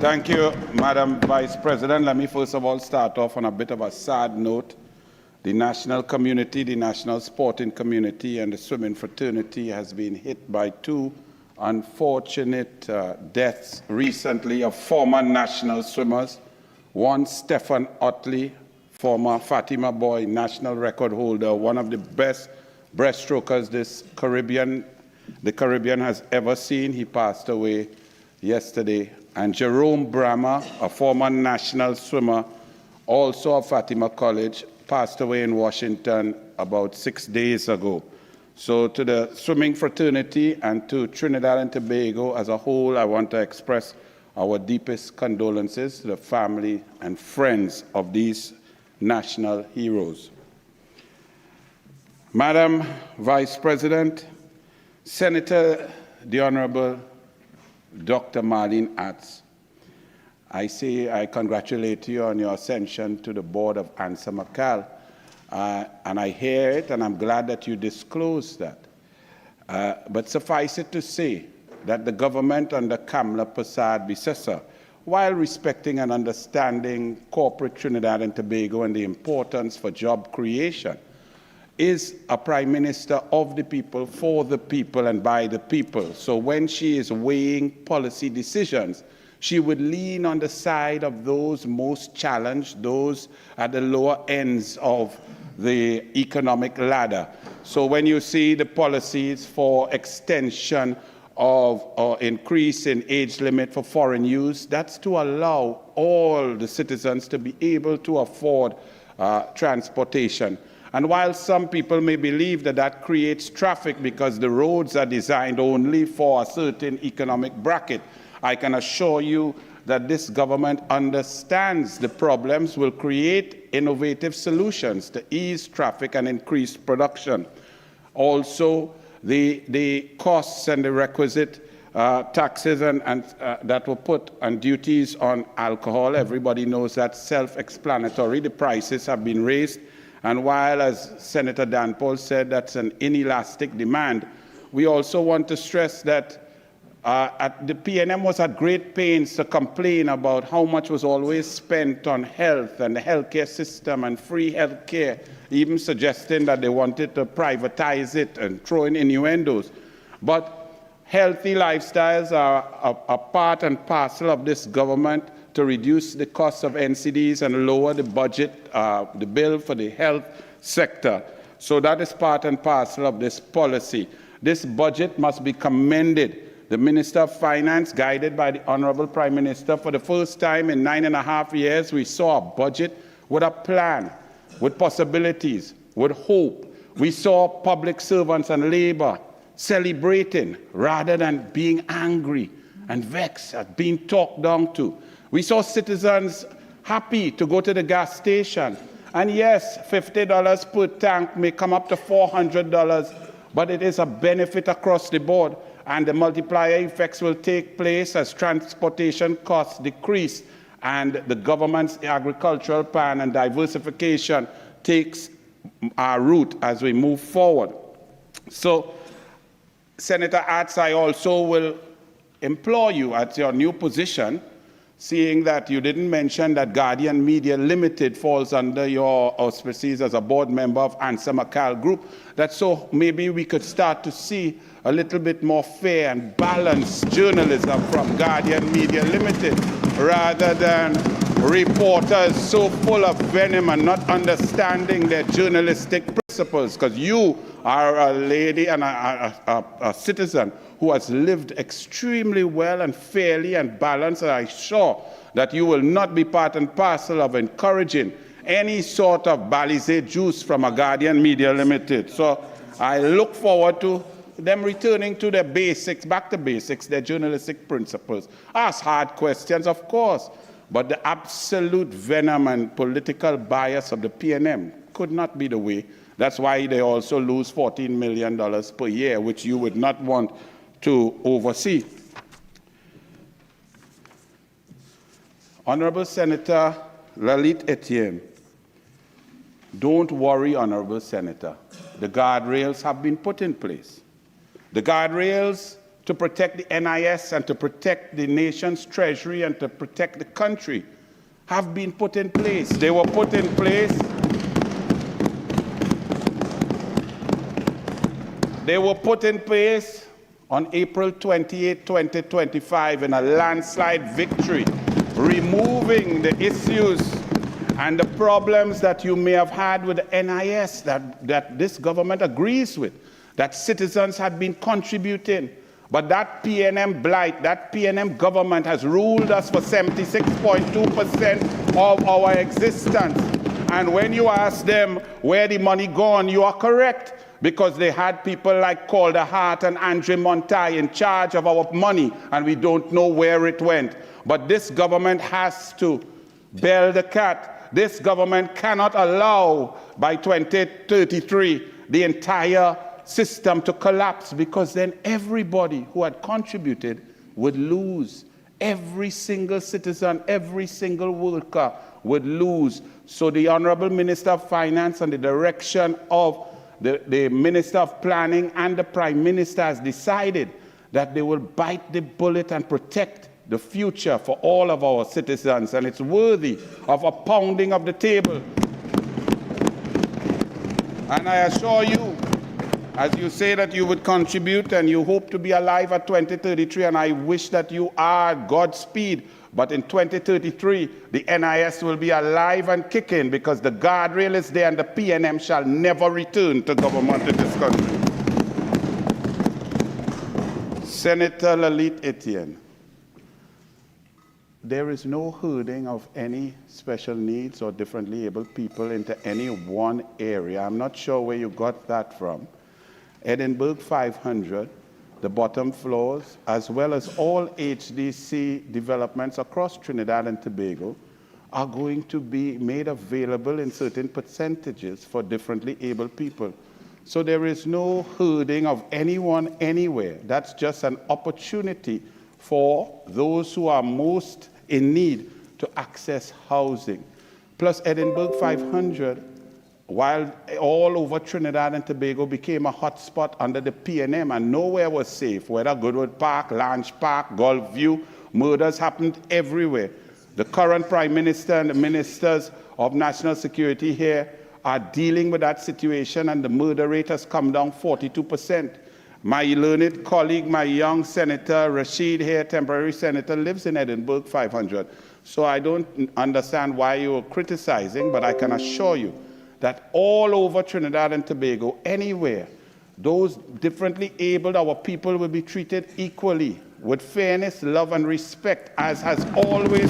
G: Thank you, Madam Vice President. Let me first of all start off on a bit of a sad note. The national community, the national sporting community, and the swimming fraternity has been hit by two unfortunate deaths recently of former national swimmers. One, Stephen Otley, former Fatima Boy national record holder, one of the best breaststrokers the Caribbean has ever seen. He passed away yesterday. And Jerome Brammer, a former national swimmer, also of Fatima College, passed away in Washington about 6 days ago. So to the swimming fraternity and to Trinidad and Tobago as a whole, I want to express our deepest condolences to the family and friends of these national heroes. Madam Vice President, Senator the Honorable Dr. Marlene Atz, I congratulate you on your ascension to the board of ANSA McCall. And I hear it, and I'm glad that you disclosed that. But suffice it to say that the government under Kamla Persad-Bissessar, while respecting and understanding corporate Trinidad and Tobago and the importance for job creation, is a prime minister of the people, for the people, and by the people. So when she is weighing policy decisions, she would lean on the side of those most challenged, those at the lower ends of the economic ladder. So when you see the policies for extension of or increase in age limit for foreign use, that's to allow all the citizens to be able to afford transportation. And while some people may believe that that creates traffic because the roads are designed only for a certain economic bracket, I can assure you that this government understands the problems, will create innovative solutions to ease traffic and increase production. Also, the costs and the requisite taxes that were put on duties on alcohol, everybody knows that's self-explanatory. The prices have been raised. And while, as Senator Dan Paul said, that's an inelastic demand, we also want to stress that the PNM was at great pains to complain about how much was always spent on health and the healthcare system and free healthcare, even suggesting that they wanted to privatize it and throw in innuendos. But healthy lifestyles are a part and parcel of this government to reduce the cost of NCDs and lower the budget, the bill for the health sector. So that is part and parcel of this policy. This budget must be commended. The Minister of Finance, guided by the Honorable Prime Minister, for the first time in 9.5 years, we saw a budget with a plan, with possibilities, with hope. We saw public servants and labor celebrating rather than being angry and vexed at being talked down to. We saw citizens happy to go to the gas station. And yes, $50 per tank may come up to $400, but it is a benefit across the board. And the multiplier effects will take place as transportation costs decrease and the government's agricultural plan and diversification takes our route as we move forward. So, Senator Atz, I also will implore you at your new position, seeing that you didn't mention that Guardian Media Limited falls under your auspices as a board member of ANSA McCall Group, that so maybe we could start to see a little bit more fair and balanced journalism from Guardian Media Limited, rather than reporters so full of venom and not understanding their journalistic principles, because you are a lady and a citizen who has lived extremely well and fairly and balanced, and I'm sure that you will not be part and parcel of encouraging any sort of Balizé juice from a Guardian Media Limited. So I look forward to them returning to their basics, back to basics, their journalistic principles. Ask hard questions, of course, but the absolute venom and political bias of the PNM could not be the way. That's why they also lose $14 million per year, which you would not want to oversee. Honorable Senator Lalit Etienne, don't worry, Honorable Senator. The guardrails have been put in place. The guardrails to protect the NIS and to protect the nation's treasury and to protect the country have been put in place. They were put in place. They were put in place on April 28, 2025 in a landslide victory, removing the issues and the problems that you may have had with the NIS that this government agrees with, that citizens had been contributing. But that PNM blight, that PNM government has ruled us for 76.2% of our existence. And when you ask them where the money gone, you are correct, because they had people like Calder Hart and Andre Montai in charge of our money, and we don't know where it went. But this government has to bail the cat. This government cannot allow, by 2033, the entire system to collapse, because then everybody who had contributed would lose. Every single citizen, every single worker would lose. So the Honorable Minister of Finance, and the direction of the Minister of Planning and the Prime Minister, has decided that they will bite the bullet and protect the future for all of our citizens, and it's worthy of a pounding of the table. And I assure you, as you say that you would contribute and you hope to be alive at 2033, and I wish that you are, Godspeed, but in 2033, the NIS will be alive and kicking, because the guardrail is there and the PNM shall never return to government in this country. Senator Lalit Etienne, there is no herding of any special needs or differently abled people into any one area. I'm not sure where you got that from. Edinburgh 500, the bottom floors, as well as all HDC developments across Trinidad and Tobago, are going to be made available in certain percentages for differently abled people. So there is no herding of anyone anywhere. That's just an opportunity for those who are most in need to access housing. Plus, Edinburgh 500, while all over Trinidad and Tobago became a hotspot under the PNM and nowhere was safe, whether Goodwood Park, Lange Park, Gulf View, murders happened everywhere. The current Prime Minister and the Ministers of National Security here are dealing with that situation, and the murder rate has come down 42%. My learned colleague, my young Senator Rashid here, temporary senator, lives in Edinburgh 500. So I don't understand why you are criticizing, but I can assure you that all over Trinidad and Tobago, anywhere, those differently abled, our people will be treated equally, with fairness, love, and respect, as has always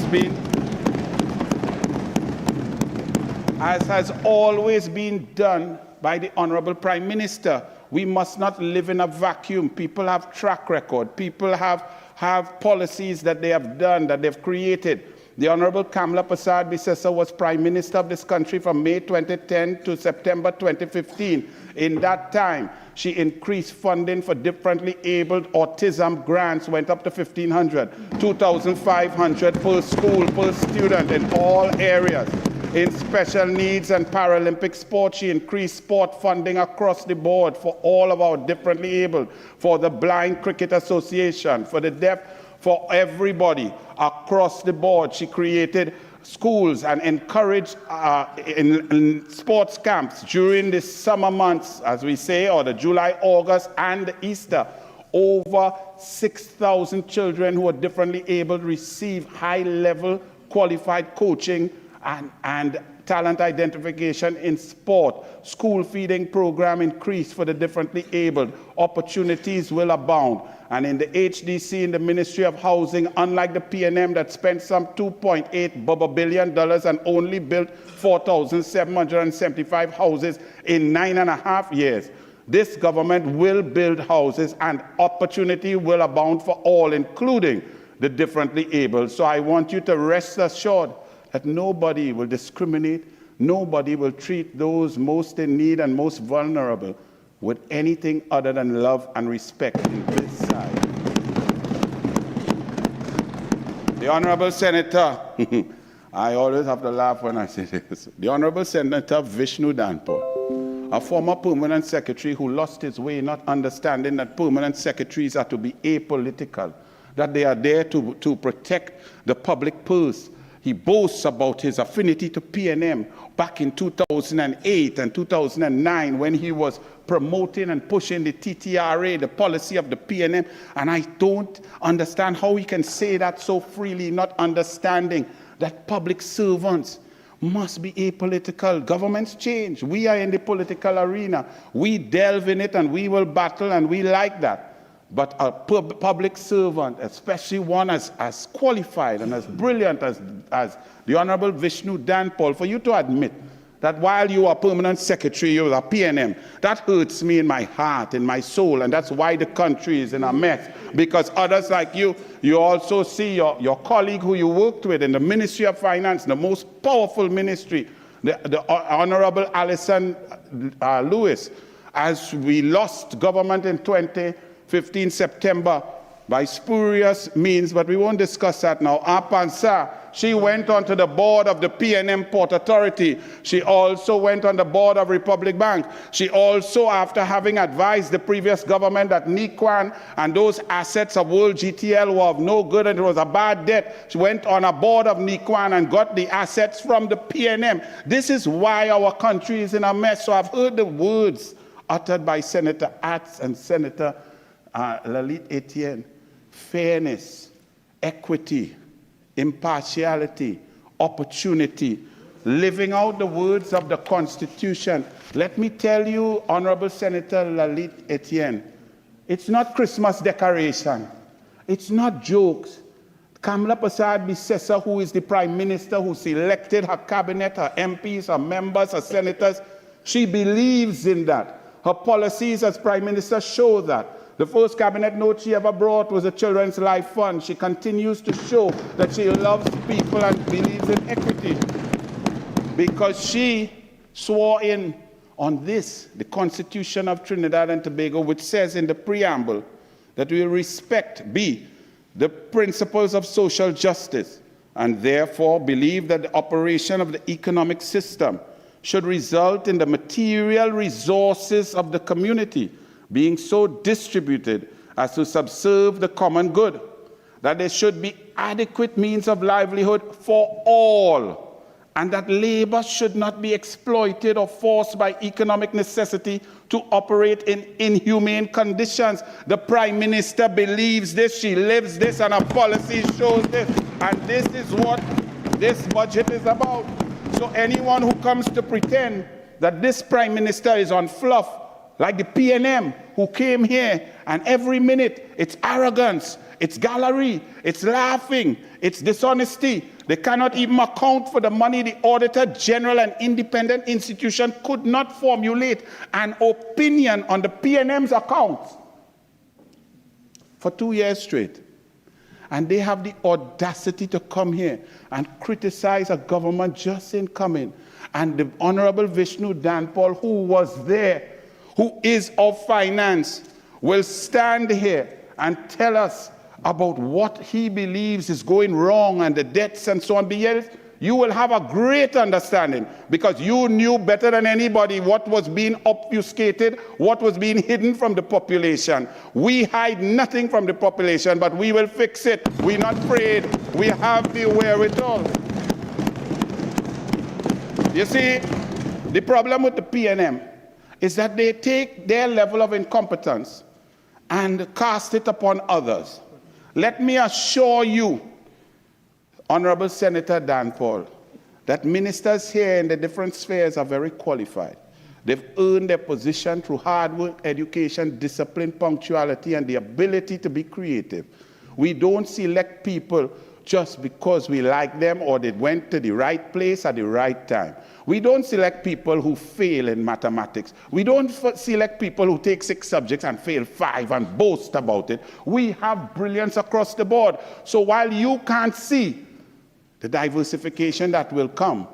G: been done by the Honorable Prime Minister. We must not live in a vacuum. People have track record. People have policies that they have done, that they've created. The Honorable Kamala Persad-Bissessar was Prime Minister of this country from May 2010 to September 2015. In that time, she increased funding for differently abled autism grants, went up to 1,500, 2,500 per school, per student in all areas. In special needs and Paralympic sport, she increased sport funding across the board for all of our differently abled, for the Blind Cricket Association, for the deaf, for everybody across the board. She created schools and encouraged in sports camps during the summer months, as we say, or the July, August, and Easter. Over 6,000 children who are differently able receive high-level qualified coaching and talent identification in sport. School feeding program increased for the differently abled. Opportunities will abound. And in the HDC, in the Ministry of Housing, unlike the PNM that spent some $2.8 billion and only built 4,775 houses in 9.5 years, this government will build houses and opportunity will abound for all, including the differently abled. So I want you to rest assured that nobody will discriminate, nobody will treat those most in need and most vulnerable with anything other than love and respect in this side. The Honorable Senator, I always have to laugh when I say this, the Honorable Senator Vishnu Danpur, a former permanent secretary who lost his way, not understanding that permanent secretaries are to be apolitical, that they are there to protect the public purse. He boasts about his affinity to PNM back in 2008 and 2009 when he was promoting and pushing the TTRA, the policy of the PNM. And I don't understand how he can say that so freely, not understanding that public servants must be apolitical. Governments change. We are in the political arena. We delve in it and we will battle, and we like that. But a public servant, especially one as qualified and as brilliant as the Honorable Vishnu Danpal, for you to admit that while you are permanent secretary, you are PNM, that hurts me in my heart, in my soul, and that's why the country is in a mess. Because others like you also see your colleague who you worked with in the Ministry of Finance, the most powerful ministry, the Honorable Alison Lewis, as we lost government in 2015 September by spurious means, but we won't discuss that now. Apansa, she went onto the board of the PNM Port Authority. She also went on the board of Republic Bank. She also, after having advised the previous government that Nikwan and those assets of World GTL were of no good and it was a bad debt, she went on a board of Nikwan and got the assets from the PNM. This is why our country is in a mess. So I've heard the words uttered by Senator Atz and Senator Lalit Etienne. Fairness, equity, impartiality, opportunity, living out the words of the Constitution. Let me tell you, Honorable Senator Lalit Etienne, it's not Christmas decoration. It's not jokes. Kamala Prasad Bisesa, who is the Prime Minister, who selected her cabinet, her MPs, her members, her senators, she believes in that. Her policies as Prime Minister show that. The first cabinet note she ever brought was a Children's Life Fund. She continues to show that she loves people and believes in equity because she swore in on this, the Constitution of Trinidad and Tobago, which says in the preamble that we respect, B, the principles of social justice, and therefore believe that the operation of the economic system should result in the material resources of the community being so distributed as to subserve the common good, that there should be adequate means of livelihood for all, and that labor should not be exploited or forced by economic necessity to operate in inhumane conditions. The Prime Minister believes this, she lives this, and her policy shows this, and this is what this budget is about. So anyone who comes to pretend that this Prime Minister is on fluff, like the PNM who came here, and every minute it's arrogance, it's gallery, it's laughing, it's dishonesty. They cannot even account for the money. The Auditor General, an independent institution, could not formulate an opinion on the PNM's accounts for 2 years straight. And they have the audacity to come here and criticize a government just incoming. And the Honorable Vishnu Danpal, who was there, who is of finance, will stand here and tell us about what he believes is going wrong and the debts and so on. Yes, you will have a great understanding because you knew better than anybody what was being obfuscated, what was being hidden from the population. We hide nothing from the population, but we will fix it. We're not afraid. We have the wherewithal. You see, the problem with the PNM is that they take their level of incompetence and cast it upon others. Let me assure you, Honorable Senator Danpal, that ministers here in the different spheres are very qualified. They've earned their position through hard work, education, discipline, punctuality, and the ability to be creative. We don't select people just because we like them or they went to the right place at the right time. We don't select people who fail in mathematics. We don't select people who take 6 subjects and fail 5 and boast about it. We have brilliance across the board. So while you can't see the diversification that will come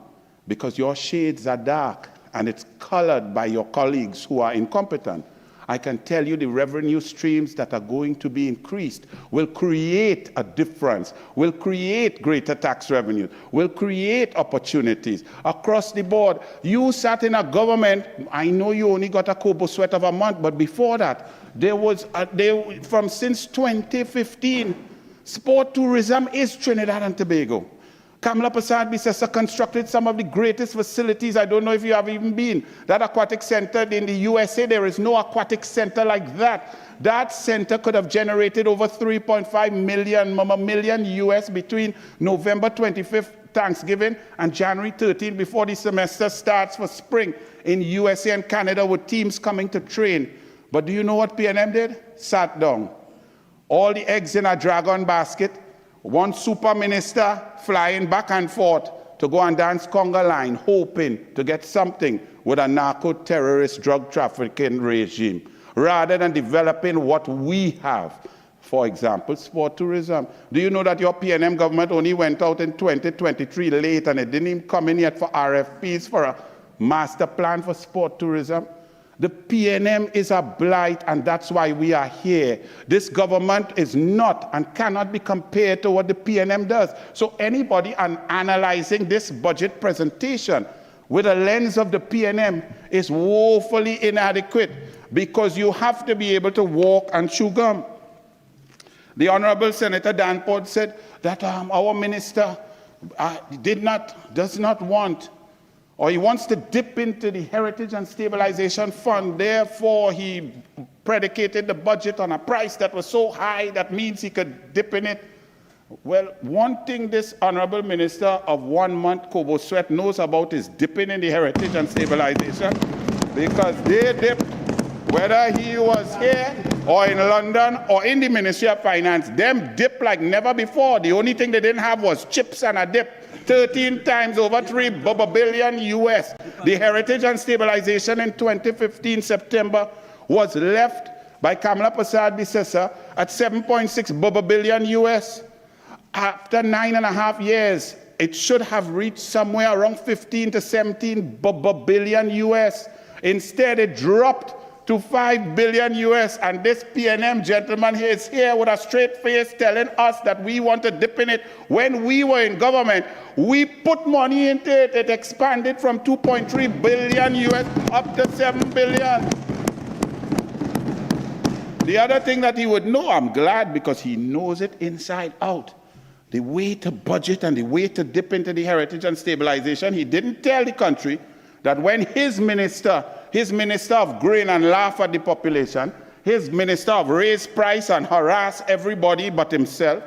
G: because your shades are dark and it's colored by your colleagues who are incompetent, I can tell you the revenue streams that are going to be increased will create a difference, will create greater tax revenue, will create opportunities across the board. You sat in a government, I know you only got a Kobo sweat of a month, but before that, since 2015, sport tourism is Trinidad and Tobago. Kamala Prasad Bissessa constructed some of the greatest facilities. I don't know if you have even been. That aquatic center in the USA, there is no aquatic center like that. That center could have generated over 3.5 million US between November 25th, Thanksgiving, and January 13th, before the semester starts for spring in USA and Canada, with teams coming to train. But do you know what PNM did? Sat down. All the eggs in a dragon basket. One super minister flying back and forth to go and dance conga line, hoping to get something with a narco-terrorist drug trafficking regime, rather than developing what we have. For example, sport tourism. Do you know that your PNM government only went out in 2023 late, and it didn't even come in yet for RFPs for a master plan for sport tourism? The PNM is a blight, and that's why we are here. This government is not and cannot be compared to what the PNM does. So anybody analyzing this budget presentation with a lens of the PNM is woefully inadequate, because you have to be able to walk and chew gum. The Honorable Senator Danport said that our minister does not want, or he wants to dip into the Heritage and Stabilization Fund. Therefore, he predicated the budget on a price that was so high that means he could dip in it. Well, one thing this Honorable Minister of 1 month, Kobo Sweat, knows about is dipping in the Heritage and Stabilization, because they dipped, whether he was here or in London or in the Ministry of Finance, them dipped like never before. The only thing they didn't have was chips and a dip. 13 times over $3 billion US. The Heritage and Stabilization in 2015 September was left by Kamala Prasad Bissessa at $7.6 billion US. After 9.5 years, it should have reached somewhere around 15 to 17 billion US. Instead, it dropped to 5 billion US, and this PNM gentleman is here with a straight face telling us that we want to dip in it. When we were in government, we put money into it. It expanded from 2.3 billion US up to 7 billion. The other thing that he would know, I'm glad, because he knows it inside out, the way to budget and the way to dip into the Heritage and Stabilization. He didn't tell the country that when his minister of grain and laugh at the population, his minister of raise price and harass everybody but himself,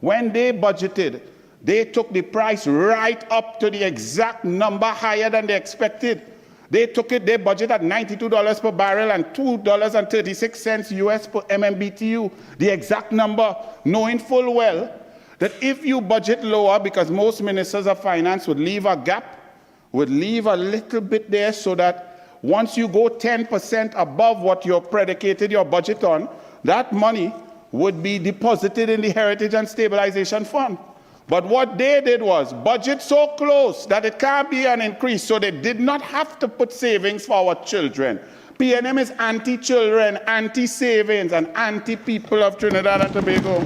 G: when they budgeted, they took the price right up to the exact number higher than they expected. They budgeted at $92 per barrel and $2.36 US per MMBTU, the exact number, knowing full well that if you budget lower, because most ministers of finance would leave a gap, would leave a little bit there, so that once you go 10% above what you predicated your budget on, that money would be deposited in the Heritage and Stabilization Fund. But what they did was budget so close that it can't be an increase, so they did not have to put savings for our children. PNM is anti-children, anti-savings, and anti-people of Trinidad and Tobago.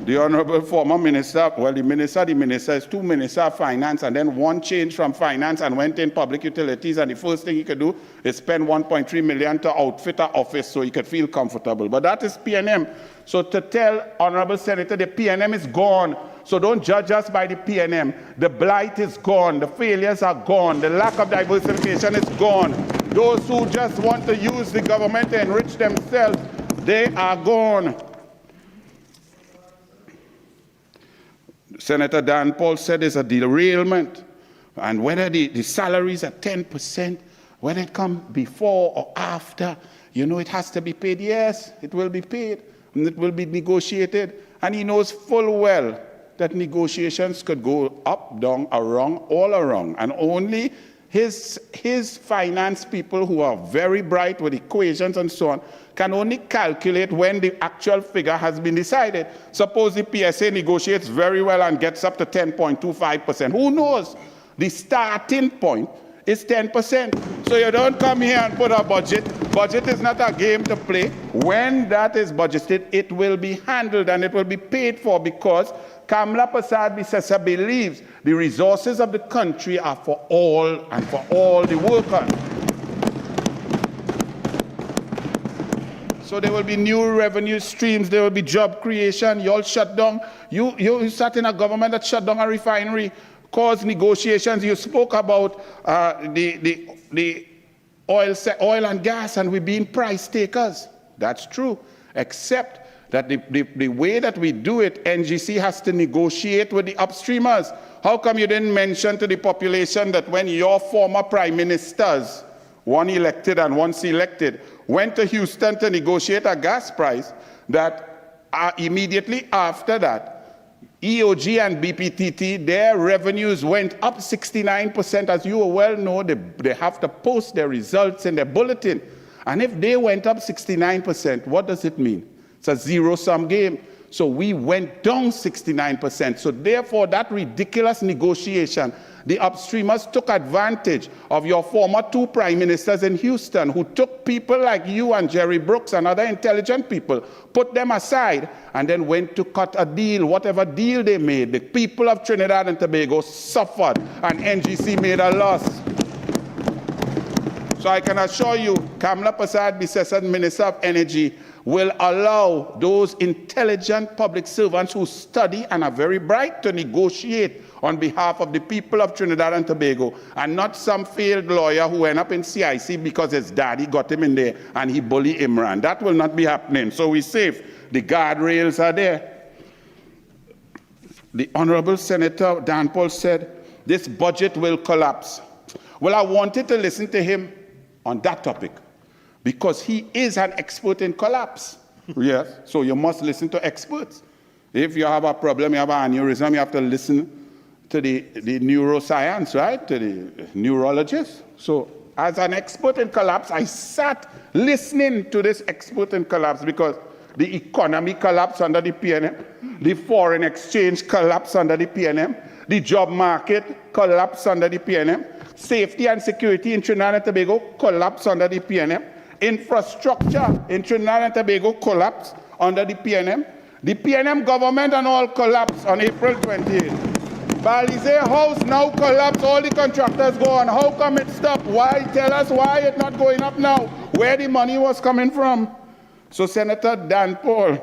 G: The Honorable former Minister, well, the minister is two Ministers of Finance, and then one changed from Finance and went in Public Utilities, and the first thing he could do is spend $1.3 million to outfit an office so he could feel comfortable. But that is PNM. So to tell Honorable Senator, the PNM is gone. So don't judge us by the PNM. The blight is gone. The failures are gone. The lack of diversification is gone. Those who just want to use the government to enrich themselves, they are gone. Senator Dan Paul said there's a derailment, and whether the salaries are 10%, whether it comes before or after, it has to be paid. Yes, it will be paid, and it will be negotiated. And he knows full well that negotiations could go up, down, around, all around, and only his finance people, who are very bright with equations and so on, can only calculate when the actual figure has been decided. Suppose the PSA negotiates very well and gets up to 10.25%. Who knows? The starting point is 10%. So you don't come here and put a budget. Budget is not a game to play. When that is budgeted, it will be handled and it will be paid for, because Kamla Prasad Bisesa believes the resources of the country are for all and for all the workers. So there will be new revenue streams, there will be job creation. You all shut down. You sat in a government that shut down a refinery, caused negotiations. You spoke about the oil and gas, and we're being price takers. That's true, except that the way that we do it, NGC has to negotiate with the upstreamers. How come you didn't mention to the population that when your former prime ministers, one elected and one selected, went to Houston to negotiate a gas price, that immediately after that, EOG and BPTT, their revenues went up 69%. As you well know, they have to post their results in their bulletin. And if they went up 69%, what does it mean? It's a zero-sum game. So we went down 69%. So therefore, that ridiculous negotiation, the upstreamers took advantage of your former two prime ministers in Houston, who took people like you and Jerry Brooks and other intelligent people, put them aside, and then went to cut a deal. Whatever deal they made, the people of Trinidad and Tobago suffered, and NGC made a loss. So I can assure you, Kamla Prasad Bisesa, Minister of Energy, will allow those intelligent public servants who study and are very bright to negotiate on behalf of the people of Trinidad and Tobago, and not some failed lawyer who went up in CIC because his daddy got him in there and he bullied Imran. That will not be happening. So we're safe. The guardrails are there. The Honorable Senator Dan Paul said, this budget will collapse. Well, I wanted to listen to him on that topic, because he is an expert in collapse. Yes, so you must listen to experts. If you have a problem, you have an aneurysm, you have to listen to the neuroscience, right, to the neurologist. So as an expert in collapse, I sat listening to this expert in collapse, because the economy collapsed under the PNM, the foreign exchange collapsed under the PNM, the job market collapsed under the PNM, safety and security in Trinidad and Tobago collapsed under the PNM, infrastructure in Trinidad and Tobago collapsed under the PNM. The PNM government and all collapsed on April 28th. Balize House now collapsed, all the contractors go on. How come it stopped? Why? Tell us why it's not going up now, where the money was coming from. So Senator Dan Paul,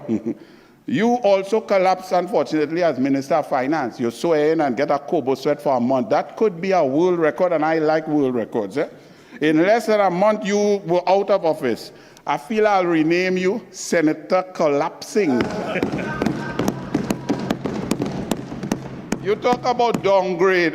G: you also collapsed, unfortunately, as Minister of Finance. You swear in and get a Kobo sweat for a month. That could be a world record, and I like world records. In less than a month, you were out of office. I feel I'll rename you Senator Collapsing. You talk about downgrade.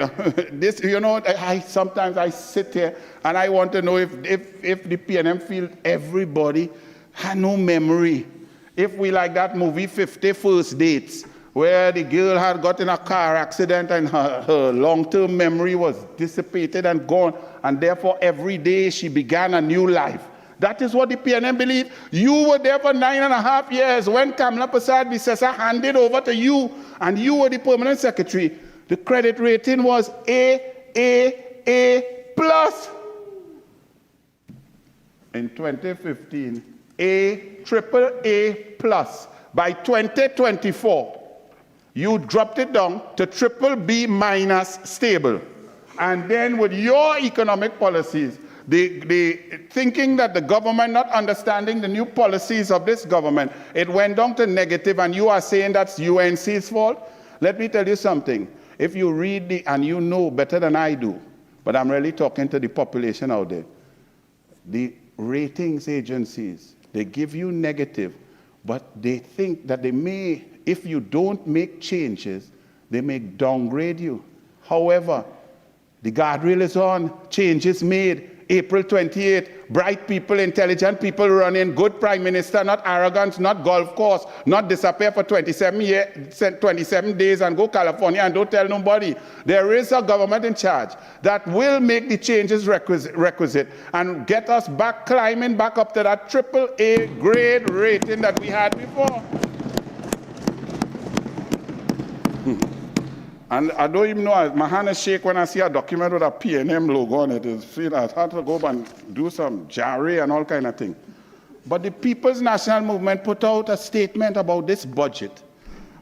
G: This, you know, sometimes I sit here and I want to know if the PNM feels everybody had no memory. If we like that movie 50 First Dates, where the girl had got in a car accident and her long-term memory was dissipated and gone, and therefore every day she began a new life. That is what the PNM believed. You were there for 9.5 years when Kamla Prasad Bisesa handed over to you, and you were the permanent secretary. The credit rating was A+. In 2015, AAA+. By 2024, you dropped it down to BBB- stable. And then with your economic policies, the thinking that the government not understanding the new policies of this government, it went down to negative, and you are saying that's UNC's fault? Let me tell you something. If you read and you know better than I do, but I'm really talking to the population out there, the ratings agencies, they give you negative, but they think that they may, if you don't make changes, they may downgrade you. However, the guardrail is on, changes made. April 28, bright people, intelligent people running, good prime minister, not arrogance, not golf course, not disappear for 27 days and go California and don't tell nobody. There is a government in charge that will make the changes requisite and get us back, climbing back up to that AAA grade rating that we had before. And I don't even know, my hand shake when I see a document with a P&M logo on it. It's feel I had to go and do some jarry and all kind of thing. But the People's National Movement put out a statement about this budget.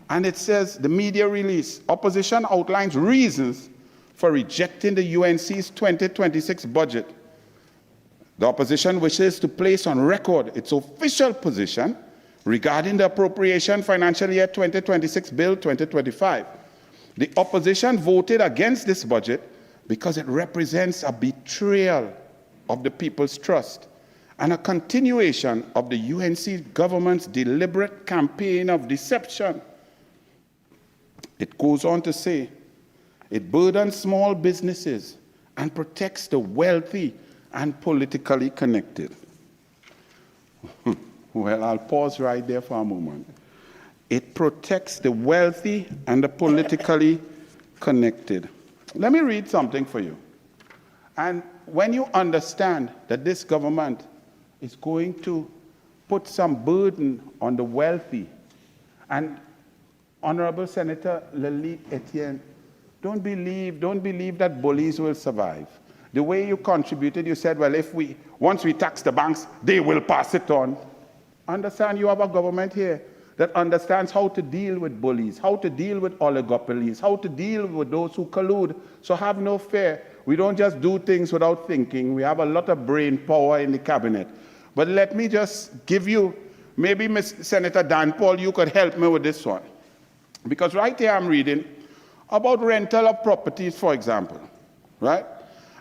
G: And it says, the media release, opposition outlines reasons for rejecting the UNC's 2026 budget. The opposition wishes to place on record its official position regarding the appropriation financial year 2026 bill 2025. The opposition voted against this budget because it represents a betrayal of the people's trust and a continuation of the UNC government's deliberate campaign of deception. It goes on to say, it burdens small businesses and protects the wealthy and politically connected. Well, I'll pause right there for a moment. It protects the wealthy and the politically connected. Let me read something for you. And when you understand that this government is going to put some burden on the wealthy, and Honorable Senator Lalit Etienne, don't believe that bullies will survive. The way you contributed, you said, well, once we tax the banks, they will pass it on. Understand you have a government here that understands how to deal with bullies, how to deal with oligopolies, how to deal with those who collude. So have no fear. We don't just do things without thinking. We have a lot of brain power in the cabinet. But let me just give you, maybe Senator Dan Paul, you could help me with this one. Because right here I'm reading about rental of properties, for example, right?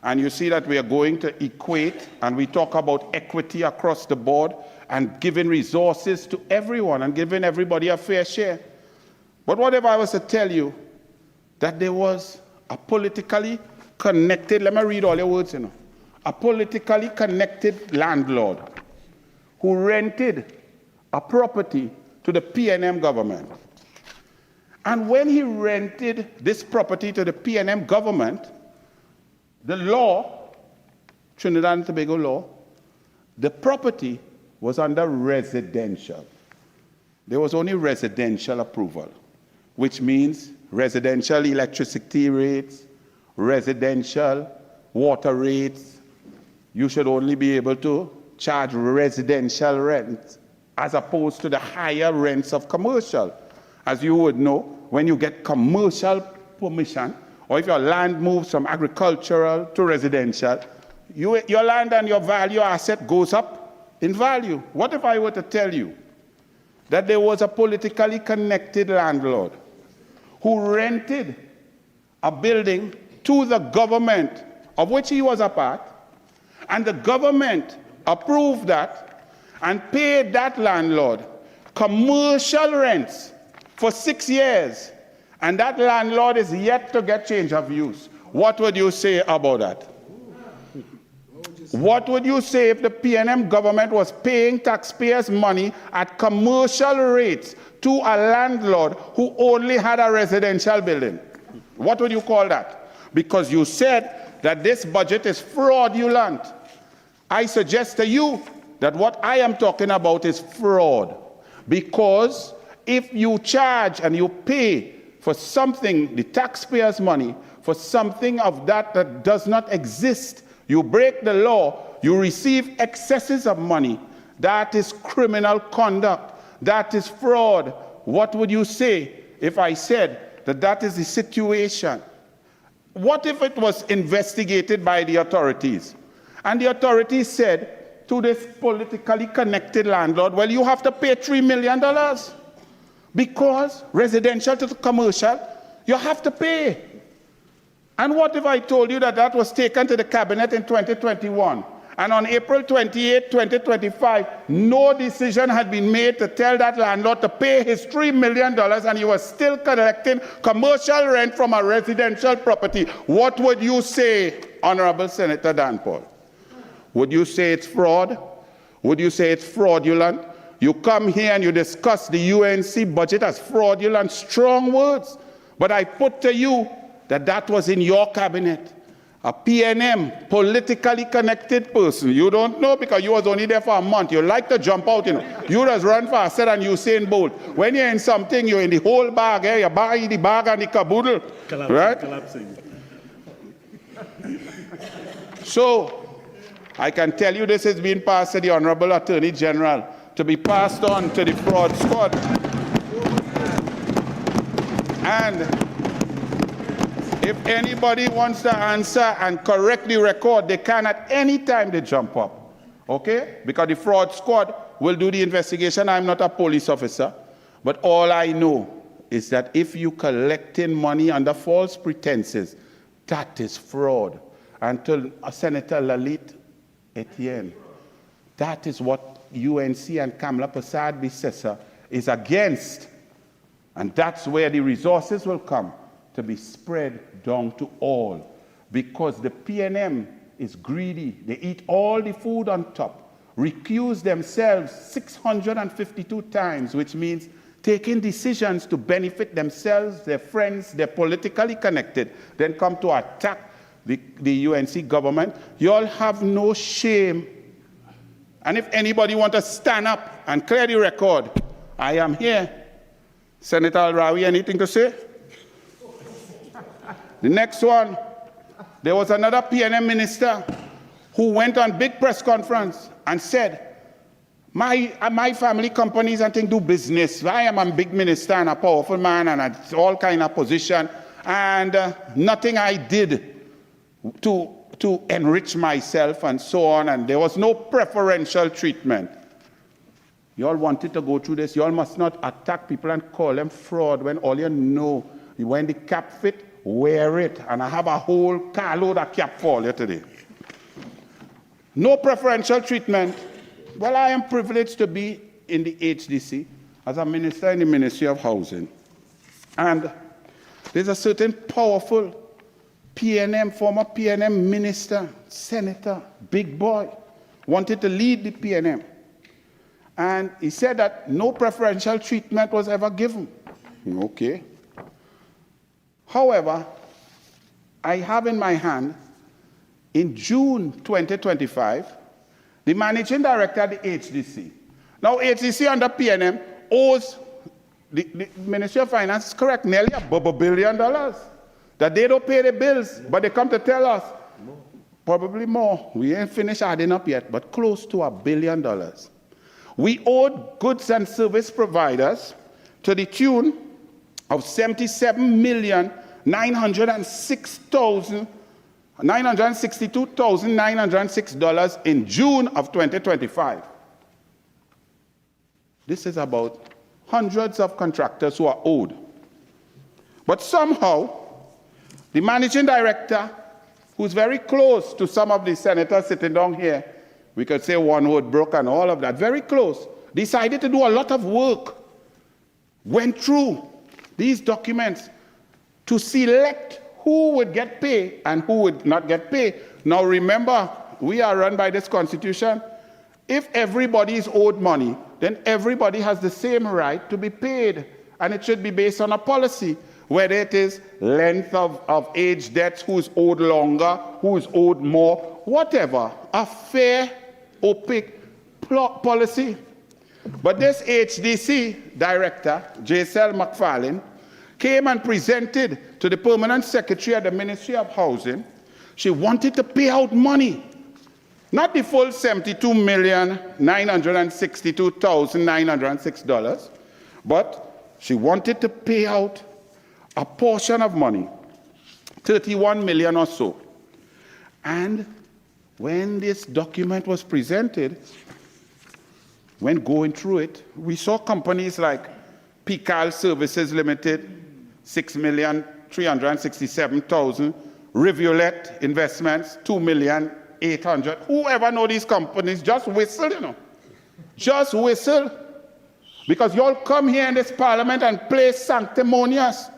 G: And you see that we are going to equate, and we talk about equity across the board and giving resources to everyone and giving everybody a fair share. But what if I was to tell you that there was a politically connected, let me read all your words, a politically connected landlord who rented a property to the P&M government. And when he rented this property to the P&M government, the law, Trinidad and Tobago law, the property was under residential. There was only residential approval, which means residential electricity rates, residential water rates. You should only be able to charge residential rent as opposed to the higher rents of commercial. As you would know, when you get commercial permission, or if your land moves from agricultural to residential, your land and your value asset goes up in value. What if I were to tell you that there was a politically connected landlord who rented a building to the government of which he was a part, and the government approved that and paid that landlord commercial rents for 6 years, and that landlord is yet to get change of use? What would you say about that? What would you say if the P&M government was paying taxpayers' money at commercial rates to a landlord who only had a residential building? What would you call that? Because you said that this budget is fraudulent. I suggest to you that what I am talking about is fraud. Because if you charge and you pay for something, the taxpayers' money, for something of that does not exist, you break the law, you receive excesses of money, that is criminal conduct, that is fraud. What would you say if I said that that is the situation? What if it was investigated by the authorities? And the authorities said to this politically connected landlord, well, you have to pay $3 million because residential to commercial, you have to pay. And what if I told you that that was taken to the cabinet in 2021, and on April 28, 2025, no decision had been made to tell that landlord to pay his $3 million, and he was still collecting commercial rent from a residential property? What would you say, Honorable Senator Dan Paul? Would you say it's fraud? Would you say it's fraudulent? You come here and you discuss the UNC budget as fraudulent, strong words. But I put to you that that was in your cabinet. a PNM, politically connected person. You don't know because you was only there for a month. You like to jump out, you know. You just run faster than Usain Bolt. When you're in something, you're in the whole bag, eh? You buy the bag and the caboodle, right?
E: Collapsing.
G: So, I can tell you this has been passed to the Honorable Attorney General to be passed on to the fraud squad. And if anybody wants to answer and correctly record, they can at any time they jump up, okay? Because the fraud squad will do the investigation. I'm not a police officer, but all I know is that if you collecting money under false pretenses, that is fraud. Until Senator Lalit Etienne, that is what UNC and Kamala Prasad Bissessa is against. And that's where the resources will come to be spread down to all. Because the PNM is greedy. They eat all the food on top, recuse themselves 652 times, which means taking decisions to benefit themselves, their friends, they're politically connected, then come to attack the UNC government. You all have no shame. And if anybody want to stand up and clear the record, I am here. Senator Al-Rawi, anything to say? The next one, there was another PNM minister who went on big press conference and said, my family companies and things do business. I am a big minister and a powerful man and all kind of position, and nothing I did to enrich myself and so on, and there was no preferential treatment. You all wanted to go through this. You all must not attack people and call them fraud when all you know, when the cap fit, wear it. And I have a whole carload of cap for you today. No preferential treatment. Well, I am privileged to be in the HDC as a minister in the Ministry of Housing. And there's a certain powerful PNM, former PNM minister, senator, big boy, wanted to lead the PNM. And he said that no preferential treatment was ever given. Okay. However, I have in my hand, in June 2025, the managing director of the HDC. Now, HDC under PNM owes the Ministry of Finance, is correct, nearly $1 billion. That they don't pay the bills, but they come to tell us, probably more. We ain't finished adding up yet, but close to $1 billion. We owed goods and service providers to the tune of $77,962,906 in June of 2025. This is about hundreds of contractors who are owed. But somehow, the managing director, who's very close to some of the senators sitting down here, we could say one word broke and all of that, very close, decided to do a lot of work, went through these documents to select who would get paid and who would not get paid. Now remember, we are run by this constitution. If everybody is owed money, then everybody has the same right to be paid, and it should be based on a policy, whether it is length of age debts, who is owed longer, who is owed more, whatever, a fair, opaque policy. But this HDC director, J.L. McFarlane, came and presented to the permanent secretary of the Ministry of Housing. She wanted to pay out money, not the full $72,962,906, but she wanted to pay out a portion of money, 31 million or so. And when this document was presented, when going through it, we saw companies like Pical Services Limited, 6,367,000, Rivulet Investments, 2,800,000. Whoever know these companies, just whistle, you know. Just whistle. Because you all come here in this parliament and play sanctimonious.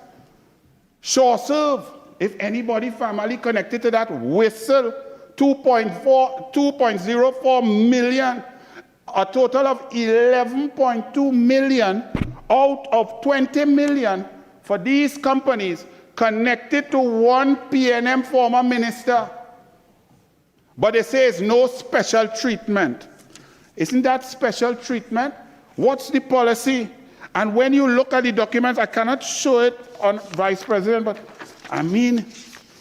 G: Sure serve. If anybody family connected to that, whistle. 2.04 million. A total of 11.2 million out of 20 million for these companies connected to one PNM former minister, but they say it's no special treatment. Isn't that special treatment? What's the policy? And when you look at the documents, I cannot show it on Vice President, but I mean,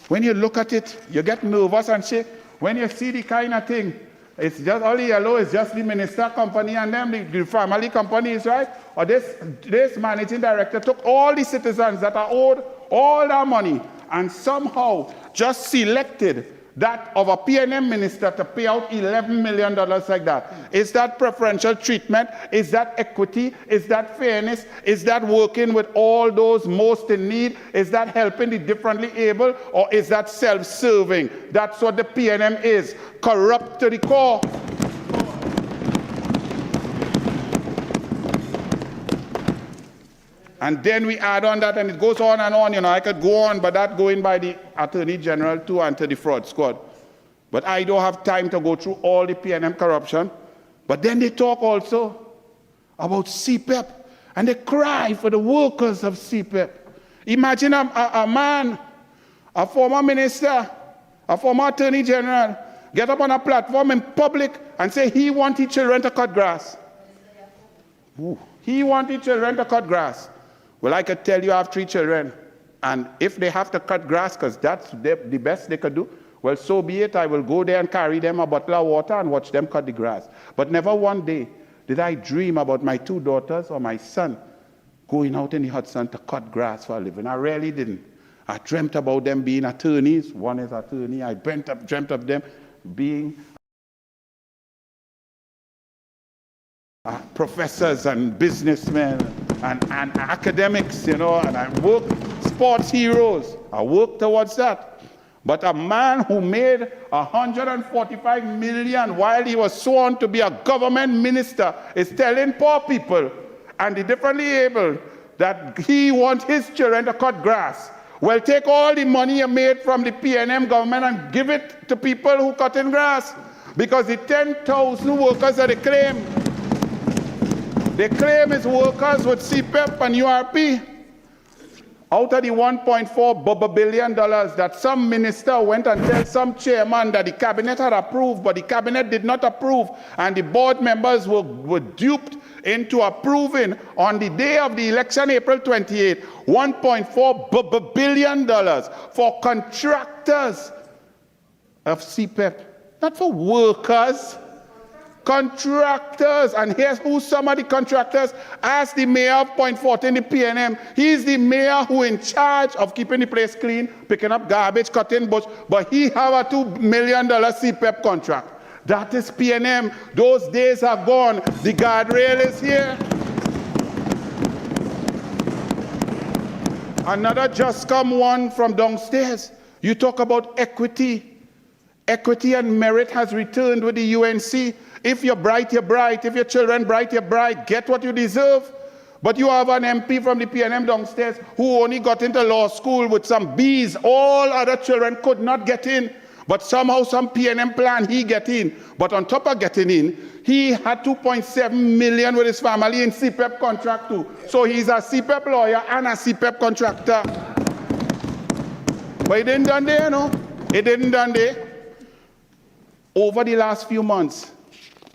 G: when you look at it, you get nervous and shake. When you see the kind of thing, it's just all the yellow is just the minister company and them, the family companies, right? Or this managing director took all the citizens that are owed all that money and somehow just selected that of a PNM minister to pay out $11 million like that. Is that preferential treatment? Is that equity? Is that fairness? Is that working with all those most in need? Is that helping the differently able? Or is that self-serving? That's what the PNM is. Corrupt to the core. And then we add on that, and it goes on and on. You know, I could go on, but that going by the Attorney General too and to the fraud squad. But I don't have time to go through all the PNM corruption. But then they talk also about CPEP, and they cry for the workers of CPEP. Imagine a man, a former minister, a former Attorney General, get up on a platform in public and say he wants his children to cut grass. Ooh. He wants his children to cut grass. Well, I could tell you I have 3 children, and if they have to cut grass because that's the best they could do, well, so be it. I will go there and carry them a bottle of water and watch them cut the grass. But never one day did I dream about my 2 daughters or my son going out in the hot sun to cut grass for a living. I really didn't. I dreamt about them being attorneys. One is attorney. I dreamt of them being professors and businessmen and academics, you know, and I work sports heroes. I work towards that. But a man who made $145 million while he was sworn to be a government minister is telling poor people and the differently able that he wants his children to cut grass. Well, take all the money you made from the PNM government and give it to people who cut in grass. Because the 10,000 workers that they claim is workers with CPEP and URP. Out of the $1.4 billion that some minister went and tell some chairman that the cabinet had approved, but the cabinet did not approve, and the board members were duped into approving on the day of the election, April 28, $1.4 billion for contractors of CPEP, not for workers. Contractors, and here's who some of the contractors. Ask the mayor of Point 14, the PNM. He's the mayor who in charge of keeping the place clean, picking up garbage, cutting bush, but he have a $2 million CPEP contract. That is PNM. Those days are gone. The guardrail is here. Another just come one from downstairs. You talk about equity. Equity and merit has returned with the UNC. If you're bright, you're bright. If your children bright, you're bright. Get what you deserve. But you have an MP from the PNM downstairs who only got into law school with some B's. All other children could not get in. But somehow some PNM plan, he get in. But on top of getting in, he had $2.7 million with his family in CPEP contract too. So he's a CPEP lawyer and a CPEP contractor. But it didn't done there, no? It didn't done there. Over the last few months,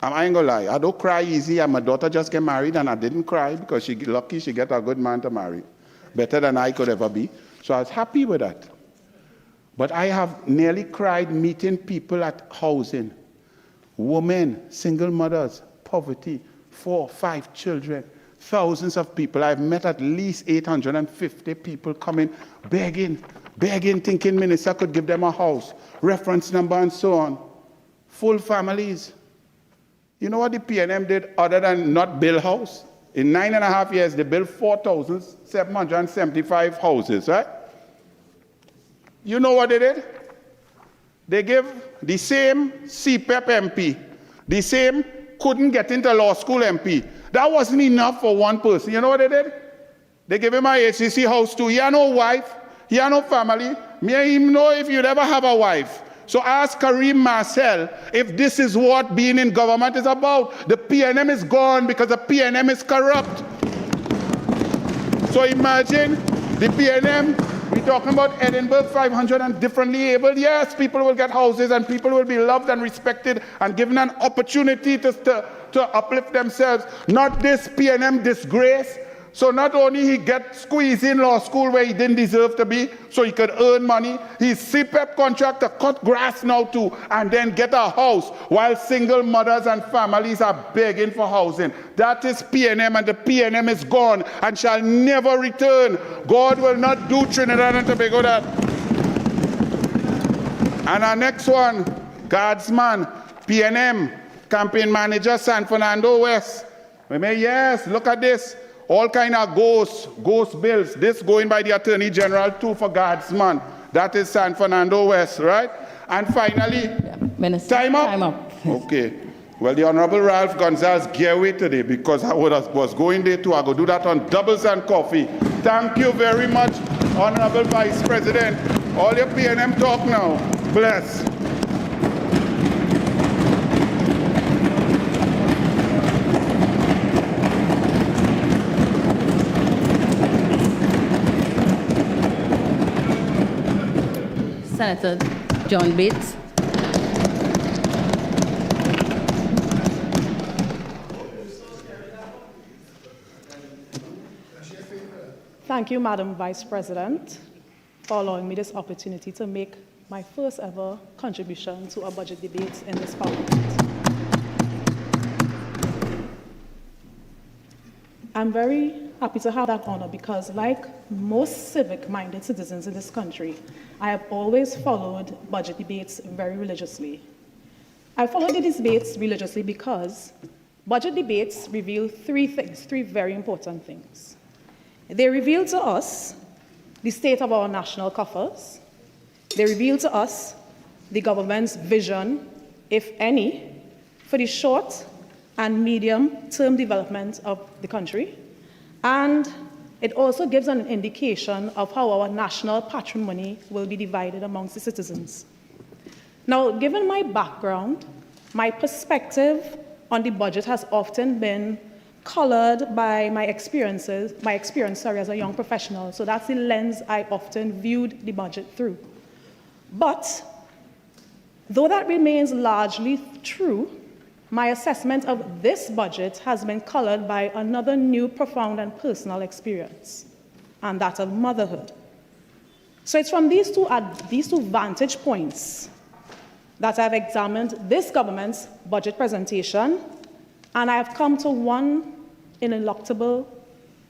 G: I ain't gonna lie, I don't cry easy, and my daughter just get married, and I didn't cry because she lucky she get a good man to marry. Better than I could ever be. So I was happy with that. But I have nearly cried meeting people at housing. Women, single mothers, poverty, 4, 5 children, thousands of people. I've met at least 850 people coming, begging, thinking minister could give them a house, reference number and so on. Full families. You know what the PNM did other than not build house? In 9.5 years, they built 4,775 houses, right? You know what they did? They gave the same CPEP MP, the same couldn't get into law school MP. That wasn't enough for one person. You know what they did? They gave him a HCC house too. He had no wife, he had no family. Me and him know if you'd ever have a wife. So ask Kareem Marcel if this is what being in government is about. The PNM is gone because the PNM is corrupt. So imagine the PNM talking about Edinburgh 500 and differently able. Yes, people will get houses and people will be loved and respected and given an opportunity to uplift themselves. Not this PNM disgrace. So not only he get squeezed in law school where he didn't deserve to be, so he could earn money, his CPEP contract to cut grass now too, and then get a house while single mothers and families are begging for housing. That is PNM, and the PNM is gone and shall never return. God will not do Trinidad and Tobago that. And our next one, Guardsman, PNM, campaign manager, San Fernando West. Yes, look at this. All kind of ghost bills. This going by the Attorney General too for Guardsman. That is San Fernando West, right? And finally,
A: Minister,
G: time up?
A: Time up.
G: Okay. Well, the Honorable Ralph Gonzalez gave away today because I was going there too. I go do that on doubles and coffee. Thank you very much, Honorable Vice President. All your PNM talk now. Bless.
A: Senator John Bates.
N: Thank you, Madam Vice President, for allowing me this opportunity to make my first ever contribution to a budget debate in this Parliament. I'm very happy to have that honor because, like most civic-minded citizens in this country, I have always followed budget debates very religiously. I follow the debates religiously because budget debates reveal three things, three very important things. They reveal to us the state of our national coffers. They reveal to us the government's vision, if any, for the short and medium-term development of the country. And it also gives an indication of how our national patrimony will be divided amongst the citizens. Now, given my background, my perspective on the budget has often been colored by my experience as a young professional. So that's the lens I often viewed the budget through. But though that remains largely true, my assessment of this budget has been colored by another new, profound, and personal experience, and that of motherhood. So it's from these two vantage points that I've examined this government's budget presentation, and I have come to one ineluctable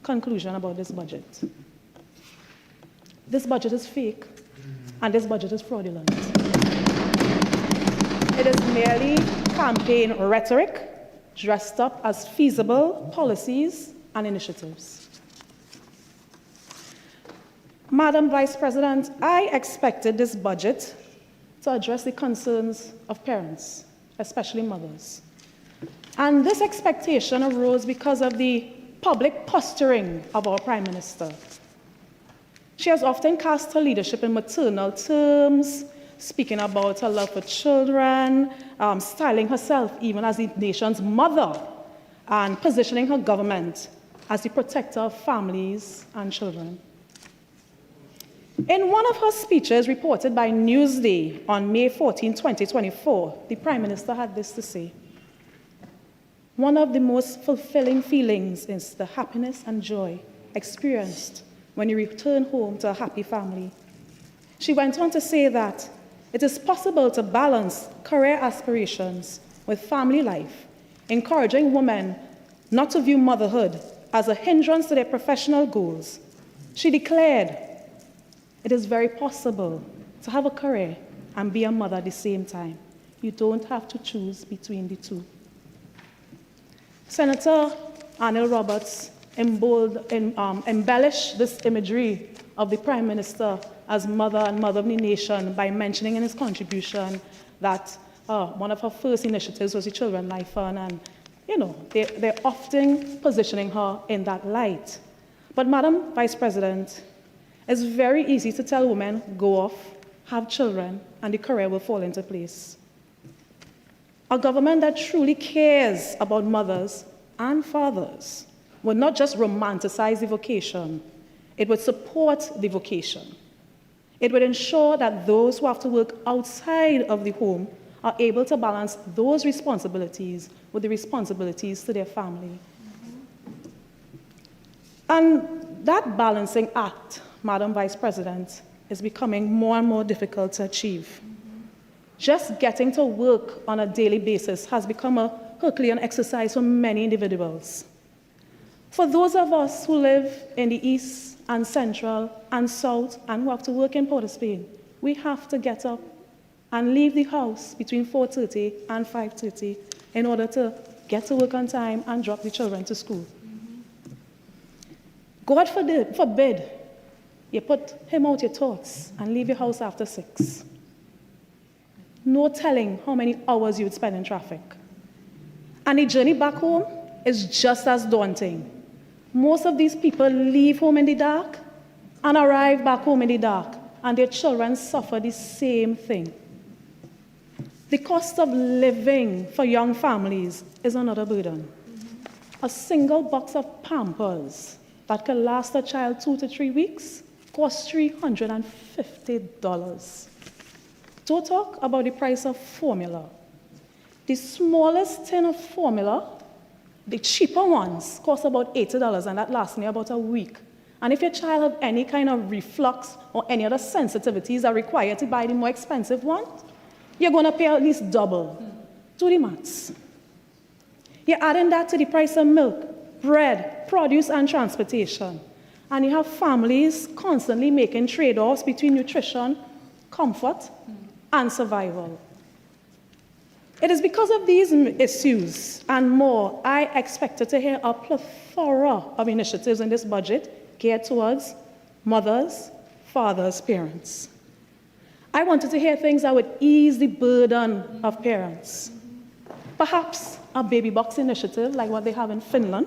N: conclusion about this budget. This budget is fake, and this budget is fraudulent. It is merely campaign rhetoric dressed up as feasible policies and initiatives. Madam Vice President, I expected this budget to address the concerns of parents, especially mothers. And this expectation arose because of the public posturing of our Prime Minister. She has often cast her leadership in maternal terms, speaking about her love for children, styling herself even as the nation's mother, and positioning her government as the protector of families and children. In one of her speeches reported by Newsday on May 14, 2024, the Prime Minister had this to say: "One of the most fulfilling feelings is the happiness and joy experienced when you return home to a happy family." She went on to say that it is possible to balance career aspirations with family life, encouraging women not to view motherhood as a hindrance to their professional goals. She declared, "It is very possible to have a career and be a mother at the same time. You don't have to choose between the two." Senator Arnel Roberts embellished this imagery of the Prime Minister as mother and mother of the nation by mentioning in his contribution that one of her first initiatives was the Children Life Fund, and they're often positioning her in that light. But Madam Vice President, it's very easy to tell women, go off, have children, and the career will fall into place. A government that truly cares about mothers and fathers would not just romanticize the vocation, it would support the vocation. It would ensure that those who have to work outside of the home are able to balance those responsibilities with the responsibilities to their family. And that balancing act, Madam Vice President, is becoming more and more difficult to achieve. Just getting to work on a daily basis has become a Herculean exercise for many individuals. For those of us who live in the East and Central and South and who have to work in Port of Spain, we have to get up and leave the house between 4:30 and 5:30 in order to get to work on time and drop the children to school. God forbid you put him out your thoughts and leave your house after 6. No telling how many hours you would spend in traffic. And the journey back home is just as daunting. Most of these people leave home in the dark and arrive back home in the dark, and their children suffer the same thing. The cost of living for young families is another burden. A single box of Pampers that could last a child 2 to 3 weeks costs $350. Don't talk about the price of formula. The smallest tin of formula, the cheaper ones, cost about $80, and that lasts me about a week. And if your child has any kind of reflux or any other sensitivities are required to buy the more expensive one, you're going to pay at least double. Do the maths. You're adding that to the price of milk, bread, produce, and transportation. And you have families constantly making trade-offs between nutrition, comfort, and survival. It is because of these issues and more, I expected to hear a plethora of initiatives in this budget geared towards mothers, fathers, parents. I wanted to hear things that would ease the burden of parents. Perhaps a baby box initiative like what they have in Finland,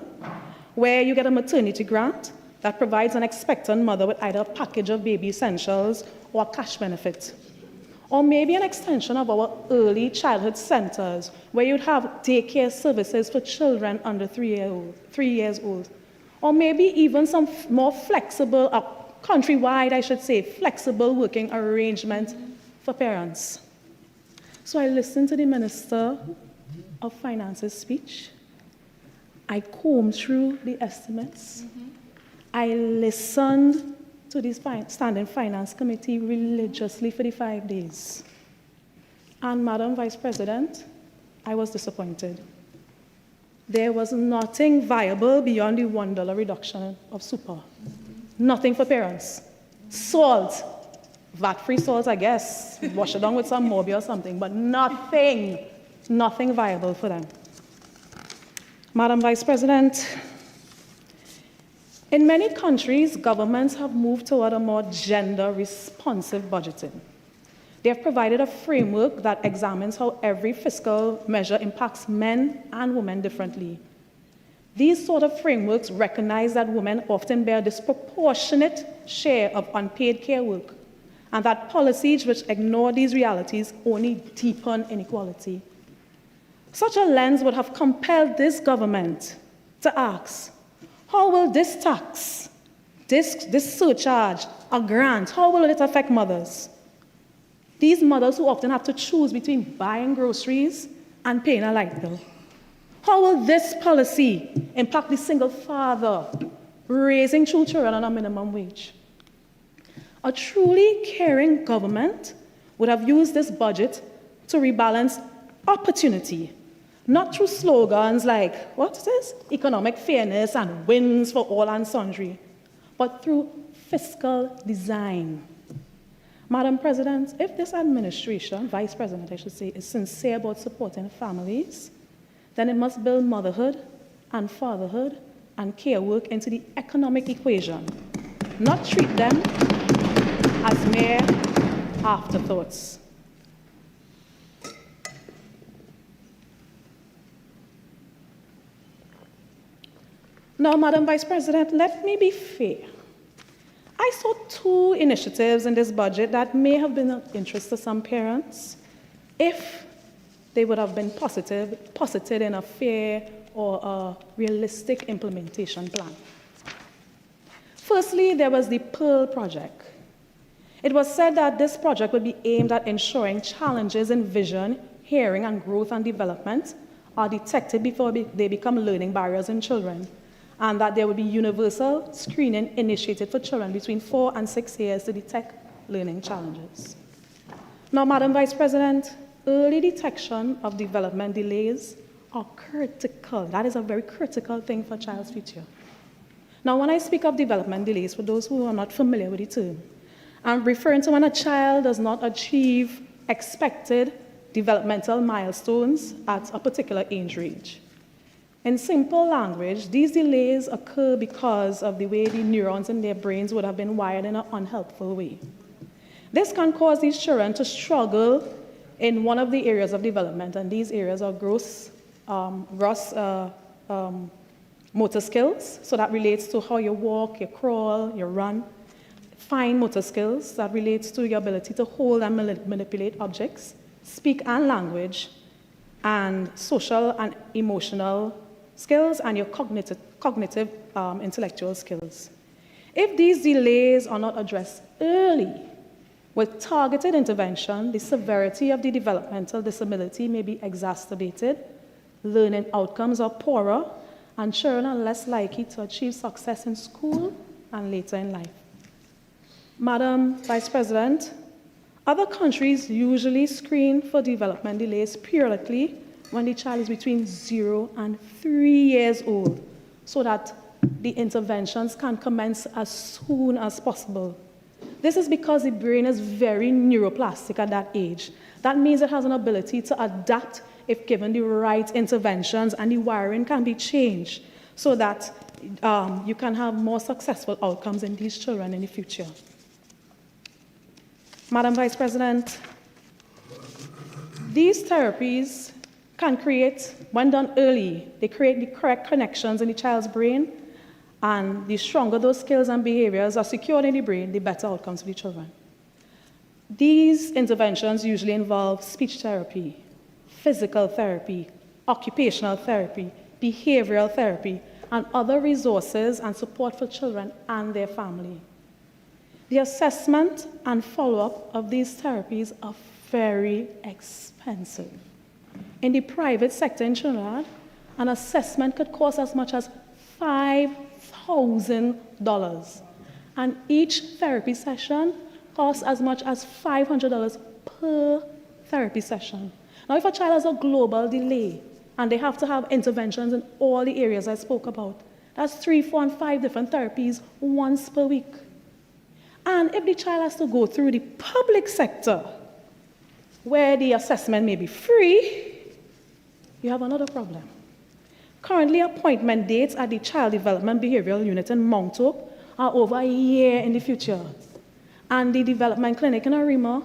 N: where you get a maternity grant that provides an expectant mother with either a package of baby essentials or a cash benefit. Or maybe an extension of our early childhood centers, where you'd have daycare services for children under 3 years old. Or maybe even some more flexible, countrywide, I should say, flexible working arrangement for parents. So I listened to the Minister of Finance's speech. I combed through the estimates. I listened to the Standing Finance Committee religiously for the 5 days. And Madam Vice President, I was disappointed. There was nothing viable beyond the $1 reduction of super. Nothing for parents. Salt, VAT-free salt, I guess, wash it down with some Mobi or something, but nothing viable for them. Madam Vice President, in many countries, governments have moved toward a more gender-responsive budgeting. They have provided a framework that examines how every fiscal measure impacts men and women differently. These sort of frameworks recognize that women often bear a disproportionate share of unpaid care work, and that policies which ignore these realities only deepen inequality. Such a lens would have compelled this government to ask, how will this tax, this surcharge, a grant, how will it affect mothers? These mothers who often have to choose between buying groceries and paying a light bill. How will this policy impact the single father raising 2 children on a minimum wage? A truly caring government would have used this budget to rebalance opportunity, not through slogans like, what is this? Economic fairness and wins for all and sundry, but through fiscal design. Madam President, if this administration, Vice President I should say, is sincere about supporting families, then it must build motherhood and fatherhood and care work into the economic equation, not treat them as mere afterthoughts. Now, Madam Vice President, let me be fair. I saw 2 initiatives in this budget that may have been of interest to some parents if they would have been posited in a fair or a realistic implementation plan. Firstly, there was the Pearl project. It was said that this project would be aimed at ensuring challenges in vision, hearing, and growth and development are detected before they become learning barriers in children, and that there would be universal screening initiated for children between 4 and 6 years to detect learning challenges. Now, Madam Vice President, early detection of development delays are critical. That is a very critical thing for a child's future. Now, when I speak of development delays, for those who are not familiar with the term, I'm referring to when a child does not achieve expected developmental milestones at a particular age range. In simple language, these delays occur because of the way the neurons in their brains would have been wired in an unhelpful way. This can cause these children to struggle in one of the areas of development, and these areas are gross motor skills, so that relates to how you walk, you crawl, you run. Fine motor skills, that relates to your ability to hold and manipulate objects, speak and language, and social and emotional skills, and your cognitive intellectual skills. If these delays are not addressed early, with targeted intervention, the severity of the developmental disability may be exacerbated, learning outcomes are poorer, and children are less likely to achieve success in school and later in life. Madam Vice President, other countries usually screen for development delays periodically when the child is between 0 and 3 years old, so that the interventions can commence as soon as possible. This is because the brain is very neuroplastic at that age. That means it has an ability to adapt if given the right interventions, and the wiring can be changed so that you can have more successful outcomes in these children in the future. Madam Vice President, these therapies can create, when done early, they create the correct connections in the child's brain, and the stronger those skills and behaviors are secured in the brain, the better outcomes for the children. These interventions usually involve speech therapy, physical therapy, occupational therapy, behavioral therapy, and other resources and support for children and their family. The assessment and follow-up of these therapies are very expensive. In the private sector in Trinidad, an assessment could cost as much as $5,000, and each therapy session costs as much as $500 per therapy session. Now, if a child has a global delay and they have to have interventions in all the areas I spoke about, that's 3, 4, and 5 different therapies once per week. And if the child has to go through the public sector, where the assessment may be free, you have another problem. Currently, appointment dates at the Child Development Behavioral Unit in Mount Oak are over a year in the future. And the Development Clinic in Arima,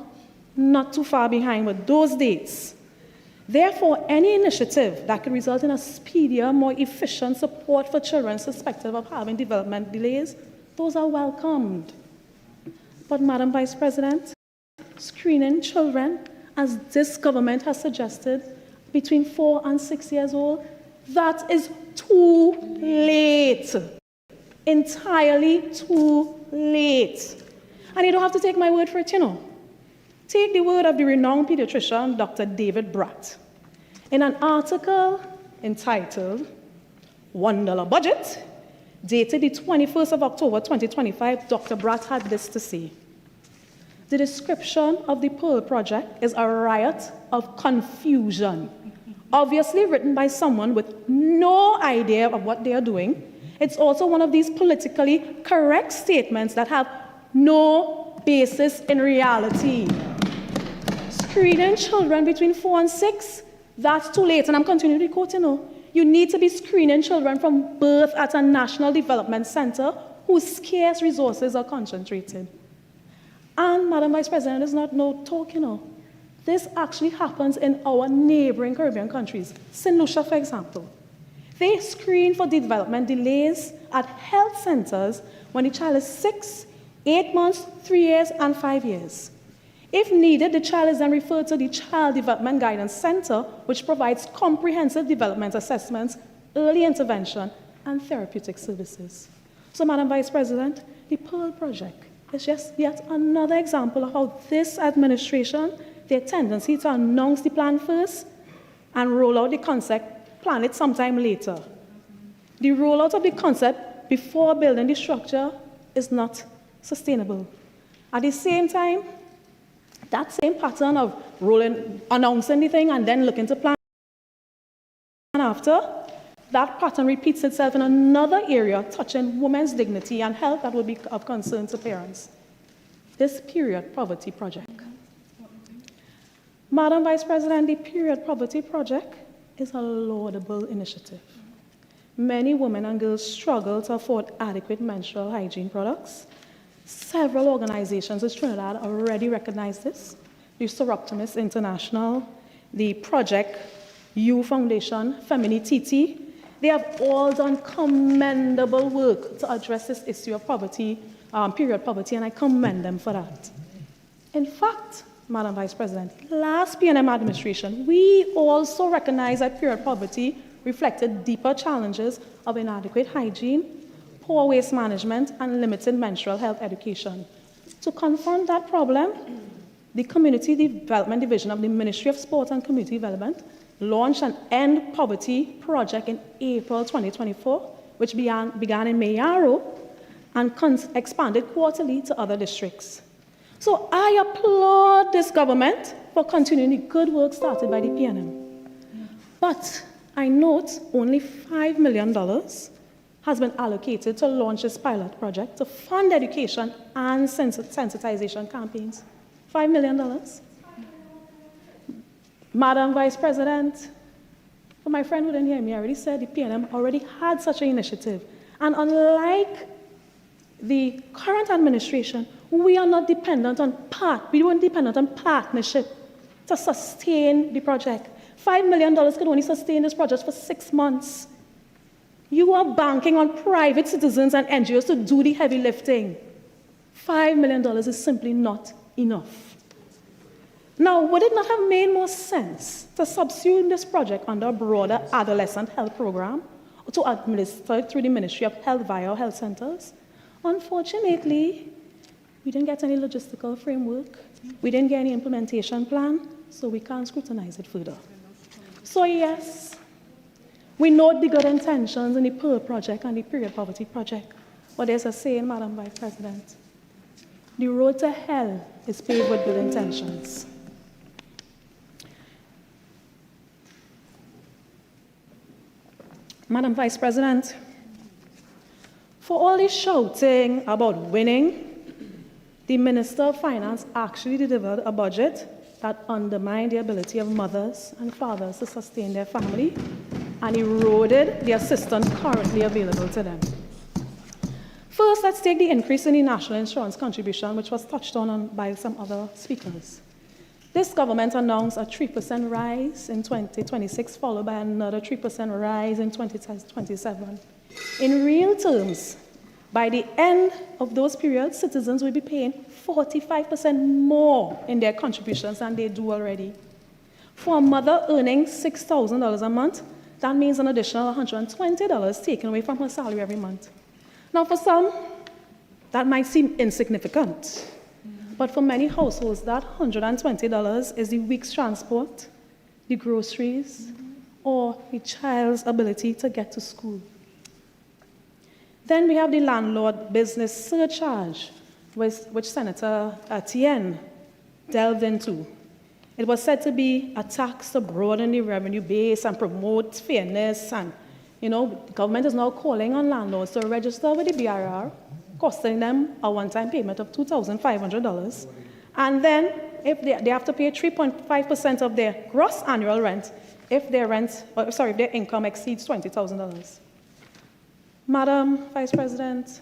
N: not too far behind with those dates. Therefore, any initiative that could result in a speedier, more efficient support for children suspected of having development delays, those are welcomed. But, Madam Vice President, screening children, as this government has suggested, between 4 and 6 years old, that is too late. Entirely too late. And you don't have to take my word for it, you know. Take the word of the renowned pediatrician, Dr. David Bratt. In an article entitled $1 Budget, dated the 21st of October 2025, Dr. Bratt had this to say. The description of the Pearl Project is a riot of confusion, obviously written by someone with no idea of what they are doing. It's also one of these politically correct statements that have no basis in reality. Screening children between 4 and 6, that's too late. And I'm continuing to quote, you know. You need to be screening children from birth at a national development center whose scarce resources are concentrated. And, Madam Vice President, there's not no talk, you know. This actually happens in our neighboring Caribbean countries. St. Lucia, for example. They screen for development delays at health centers when the child is 6, 8 months, 3 years, and 5 years. If needed, the child is then referred to the Child Development Guidance Center, which provides comprehensive development assessments, early intervention, and therapeutic services. So, Madam Vice President, the Pearl Project is just yet another example of how this administration, their tendency to announce the plan first and roll out the concept, plan it sometime later. The rollout of the concept before building the structure is not sustainable. At the same time, that same pattern of announcing the thing and then looking to plan after, that pattern repeats itself in another area touching women's dignity and health that would be of concern to parents. This period poverty project. Madam Vice President, the period poverty project is a laudable initiative. Many women and girls struggle to afford adequate menstrual hygiene products. Several organizations in Trinidad already recognize this. The Soroptimist International, the Project U Foundation, Feminititi, they have all done commendable work to address this issue of poverty, period poverty, and I commend them for that. In fact, Madam Vice President, last PNM administration, we also recognized that period poverty reflected deeper challenges of inadequate hygiene, poor waste management, and limited menstrual health education. To confront that problem, the Community Development Division of the Ministry of Sport and Community Development launched an End Poverty project in April 2024, which began in Mayaro and expanded quarterly to other districts. So I applaud this government for continuing the good work started by the PNM. But I note only $5 million has been allocated to launch this pilot project to fund education and sensitization campaigns. $5 million. Madam Vice President, for my friend who didn't hear me, I already said the PNM already had such an initiative. And unlike the current administration, we are not dependent on partnership to sustain the project. $5 million could only sustain this project for 6 months. You are banking on private citizens and NGOs to do the heavy lifting. $5 million is simply not enough. Now, would it not have made more sense to subsume this project under a broader adolescent health program or to administer it through the Ministry of Health via our health centers? Unfortunately, we didn't get any logistical framework. We didn't get any implementation plan, so we can't scrutinize it further. So yes, we note the good intentions in the PEAR project and the period poverty project, but there's a saying, Madam Vice President, the road to hell is paved with good intentions. Madam Vice President, for all this shouting about winning, the Minister of Finance actually delivered a budget that undermined the ability of mothers and fathers to sustain their family and eroded the assistance currently available to them. First, let's take the increase in the national insurance contribution, which was touched on by some other speakers. This government announced a 3% rise in 2026, followed by another 3% rise in 2027. In real terms, by the end of those periods, citizens will be paying 45% more in their contributions than they do already. For a mother earning $6,000 a month, that means an additional $120 taken away from her salary every month. Now, for some, that might seem insignificant. But for many households, that $120 is the week's transport, the groceries, or the child's ability to get to school. Then we have the landlord business surcharge, which Senator Etienne delved into. It was said to be a tax to broaden the revenue base and promote fairness. And, the government is now calling on landlords to register with the BRR, costing them a one-time payment of $2,500. And then if they have to pay 3.5% of their gross annual rent if their income exceeds $20,000. Madam Vice President,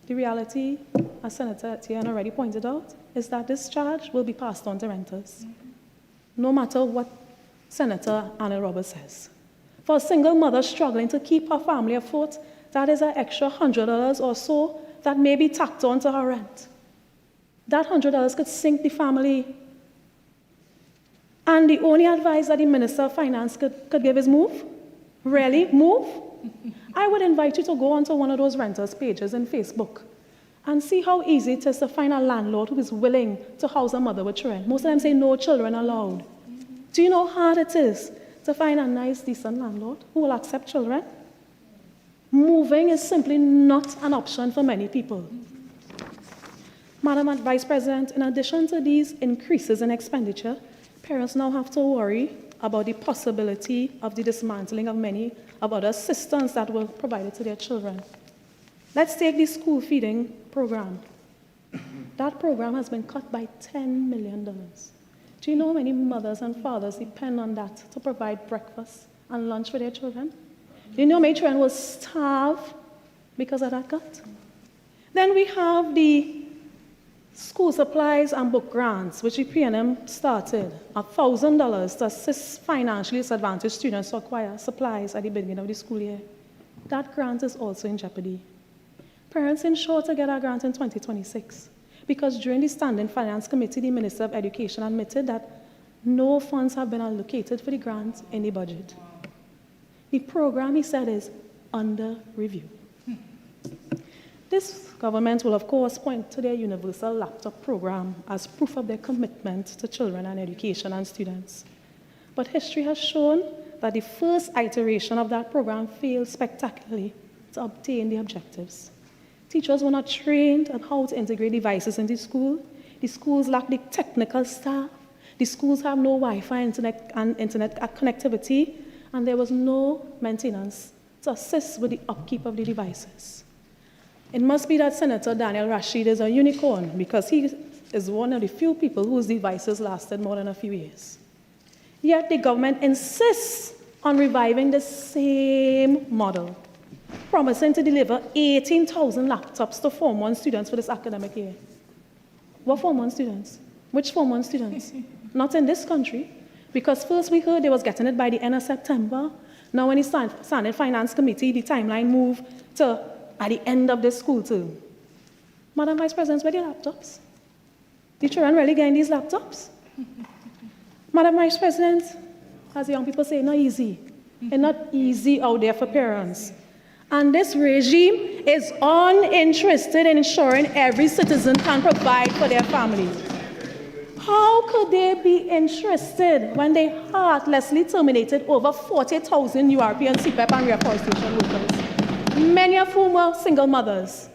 N: the reality, as Senator Etienne already pointed out, is that this charge will be passed on to renters, no matter what Senator Anna Roberts says. For a single mother struggling to keep her family afloat, that is an extra $100 or so that may be tacked on to her rent. That $100 could sink the family. And the only advice that the Minister of Finance could give is move. Really? Move? I would invite you to go onto one of those renters' pages in Facebook and see how easy it is to find a landlord who is willing to house a mother with children. Most of them say no children allowed. Do you know how hard it is to find a nice, decent landlord who will accept children? Moving is simply not an option for many people. Madam Vice President, in addition to these increases in expenditure, parents now have to worry about the possibility of the dismantling of many of other assistance that were provided to their children. Let's take the school feeding program. That program has been cut by $10 million. Do you know how many mothers and fathers depend on that to provide breakfast and lunch for their children? Do you know how many children will starve because of that cut? Then we have the school supplies and book grants, which the PNM started, $1,000 to assist financially disadvantaged students to acquire supplies at the beginning of the school year. That grant is also in jeopardy. Parents ensure to get our grant in 2026 because during the Standing Finance Committee, the Minister of Education admitted that no funds have been allocated for the grant in the budget. The program, he said, is under review. This government will, of course, point to their universal laptop program as proof of their commitment to children and education and students. But history has shown that the first iteration of that program failed spectacularly to obtain the objectives. Teachers were not trained on how to integrate devices into school. The schools lack the technical staff. The schools have no Wi-Fi internet connectivity, and there was no maintenance to assist with the upkeep of the devices. It must be that Senator Daniel Rashid is a unicorn because he is one of the few people whose devices lasted more than a few years. Yet the government insists on reviving the same model, promising to deliver 18,000 laptops to Form 1 students for this academic year. What Form 1 students? Which Form 1 students? Not in this country, because first we heard they was getting it by the end of September. Now when the Standing Finance Committee, the timeline moved to at the end of the school term. Madam Vice President, where are the laptops? The children really getting these laptops? Madam Vice President, as young people say, not easy. It's not easy out there for parents. And this regime is uninterested in ensuring every citizen can provide for their family. How could they be interested when they heartlessly terminated over 40,000 URP and CPEP and reforestation workers, many of whom were single mothers?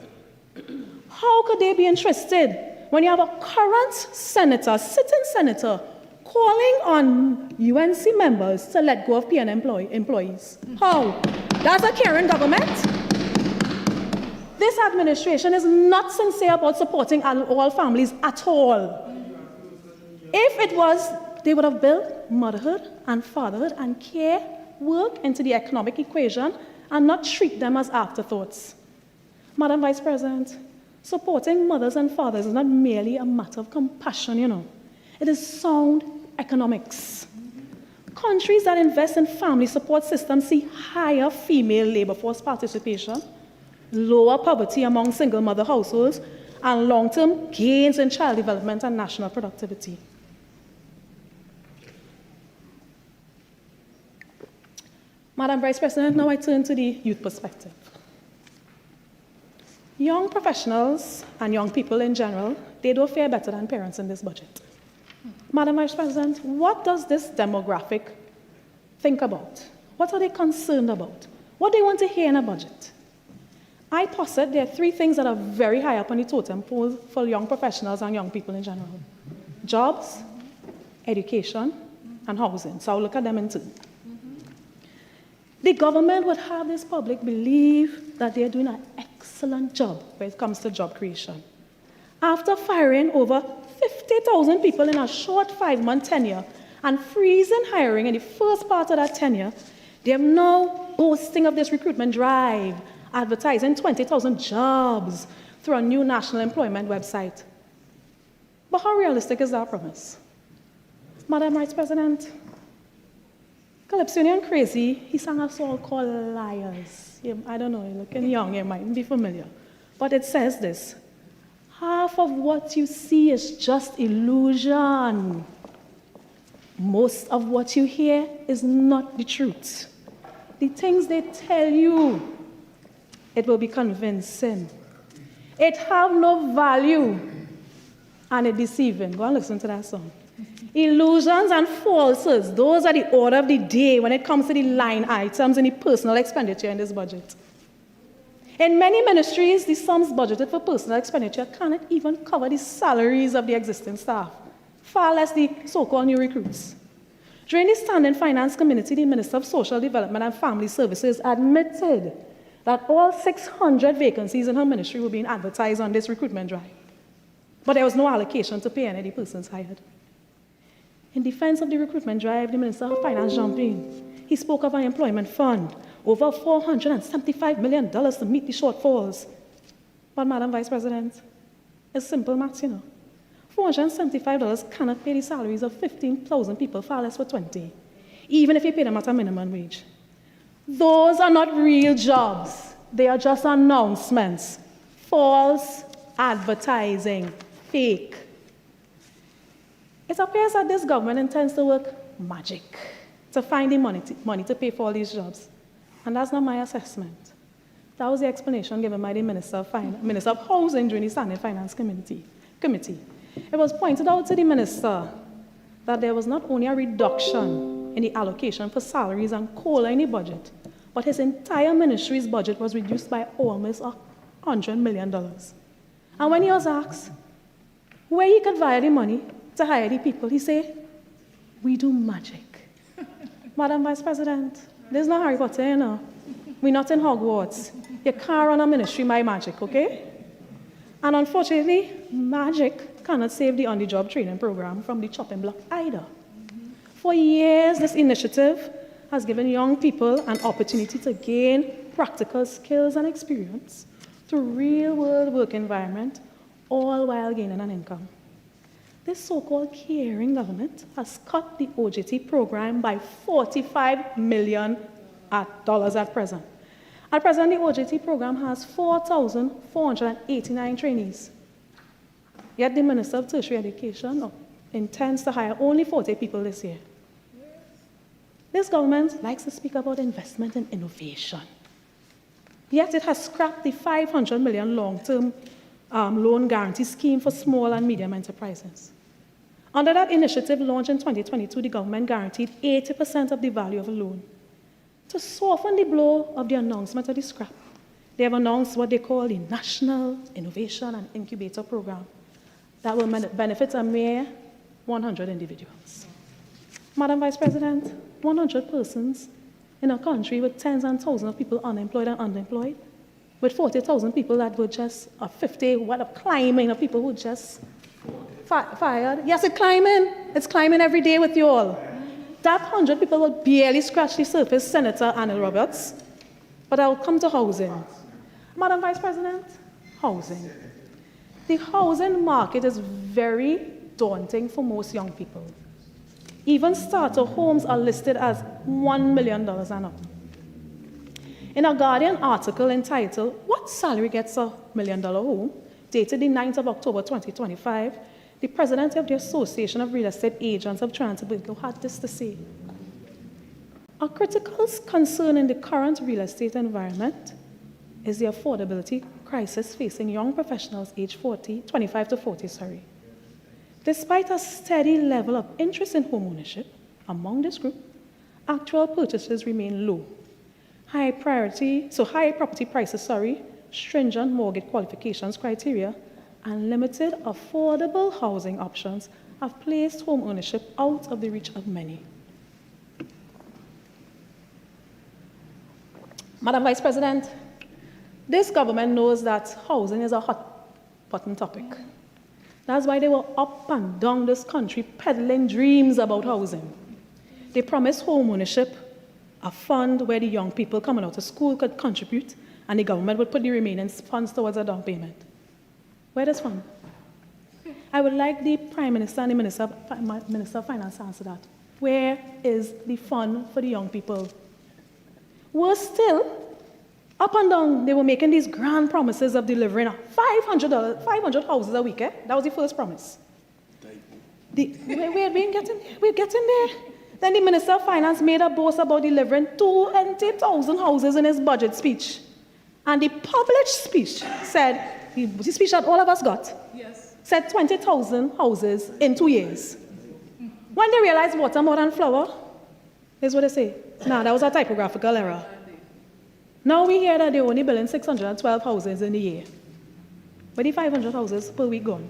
N: How could they be interested when you have a current senator, sitting senator, calling on UNC members to let go of PN employees? How? That's a caring government? This administration is not sincere about supporting all families at all. If it was, they would have built motherhood and fatherhood and care work into the economic equation and not treat them as afterthoughts. Madam Vice President, supporting mothers and fathers is not merely a matter of compassion, you know. It is sound economics. Countries that invest in family support systems see higher female labor force participation, lower poverty among single mother households, and long-term gains in child development and national productivity. Madam Vice President, now I turn to the youth perspective. Young professionals and young people in general, they don't fare better than parents in this budget. Madam Vice President, what does this demographic think about? What are they concerned about? What do they want to hear in a budget? I posit there are three things that are very high up on the totem pole for young professionals and young people in general: jobs, education, and housing. So I'll look at them in turn. The government would have this public believe that they're doing an excellent job when it comes to job creation. After firing over 50,000 people in a short 5-month tenure and freezing hiring in the first part of that tenure, they are now boasting of this recruitment drive, advertising 20,000 jobs through a new national employment website. But how realistic is that promise? Madam Vice President, Calypsonian Crazy, he sang a song called Liars. I don't know, you're looking young, you might be familiar. But it says this: half of what you see is just illusion. Most of what you hear is not the truth. The things they tell you, it will be convincing. It have no value, and it deceiving. Go and listen to that song. Illusions and falsehoods, those are the order of the day when it comes to the line items and the personal expenditure in this budget. In many ministries, the sums budgeted for personal expenditure cannot even cover the salaries of the existing staff, far less the so-called new recruits. During the Standing Finance Committee, the Minister of Social Development and Family Services admitted that all 600 vacancies in her ministry were being advertised on this recruitment drive. But there was no allocation to pay any of the persons hired. In defense of the recruitment drive, the Minister of Finance jumped in. He spoke of an employment fund, over $475 million to meet the shortfalls. But, Madam Vice President, it's simple maths, you know. $475 cannot pay the salaries of 15,000 people, far less for 20, even if you pay them at a minimum wage. Those are not real jobs. They are just announcements, false advertising, fake. It appears that this government intends to work magic to find the money to pay for all these jobs. And that's not my assessment. That was the explanation given by the Minister of Housing during the Standing Finance Committee. It was pointed out to the Minister that there was not only a reduction in the allocation for salaries and COLA in the budget, but his entire ministry's budget was reduced by almost $100 million. And when he was asked where he could wire the money to hire the people, he said, "We do magic." Madam Vice President, this is not Harry Potter, you know. We're not in Hogwarts. You can't run a ministry by magic, okay? And unfortunately, magic cannot save the on-the-job training program from the chopping block either. For years, this initiative has given young people an opportunity to gain practical skills and experience through real-world work environment, all while gaining an income. This so-called caring government has cut the OJT program by $45 million at present. At present, the OJT program has 4,489 trainees. Yet the Minister of Tertiary Education intends to hire only 40 people this year. This government likes to speak about investment in innovation. Yet it has scrapped the $500 million long-term loan guarantee scheme for small and medium enterprises. Under that initiative launched in 2022, the government guaranteed 80% of the value of a loan. To soften the blow of the announcement of the scrap, they have announced what they call the National Innovation and Incubator Program that will benefit a mere 100 individuals. Madam Vice President, 100 persons in a country with tens and thousands of people unemployed and underemployed, with 40,000 people that were just 50, what a climbing of people who just fired. Yes, it's climbing. It's climbing every day with you all. That 100 people will barely scratch the surface, Senator Anna Roberts. But I'll come to housing. Madam Vice President, housing. The housing market is very daunting for most young people. Even starter homes are listed as $1 million and up. In a Guardian article entitled, "What Salary Gets a $1 Million Home?" dated the 9th of October 2025, the president of the Association of Real Estate Agents of Trinidad and Tobago had this to say: "A critical concern in the current real estate environment is the affordability crisis facing young professionals aged 25 to 40. Despite a steady level of interest in home ownership among this group, actual purchases remain low. High property prices, stringent mortgage qualifications criteria, and limited affordable housing options have placed home ownership out of the reach of many." Madam Vice President, this government knows that housing is a hot-button topic. That's why they were up and down this country peddling dreams about housing. They promised home ownership, a fund where the young people coming out of school could contribute, and the government would put the remaining funds towards a down payment. Where is fund? I would like the Prime Minister and the Minister of Finance to answer that. Where is the fund for the young people? Worse still, up and down, they were making these grand promises of delivering 500 houses a week. That was the first promise. We're getting there. Then the Minister of Finance made a boast about delivering 20,000 houses in his budget speech. And the published speech said, the speech that all of us got, said 20,000 houses in 2 years. When they realized water more than flour, here's what they say. Nah, that was a typographical error. Now we hear that they're only building 612 houses in a year. But the 500 houses per week gone.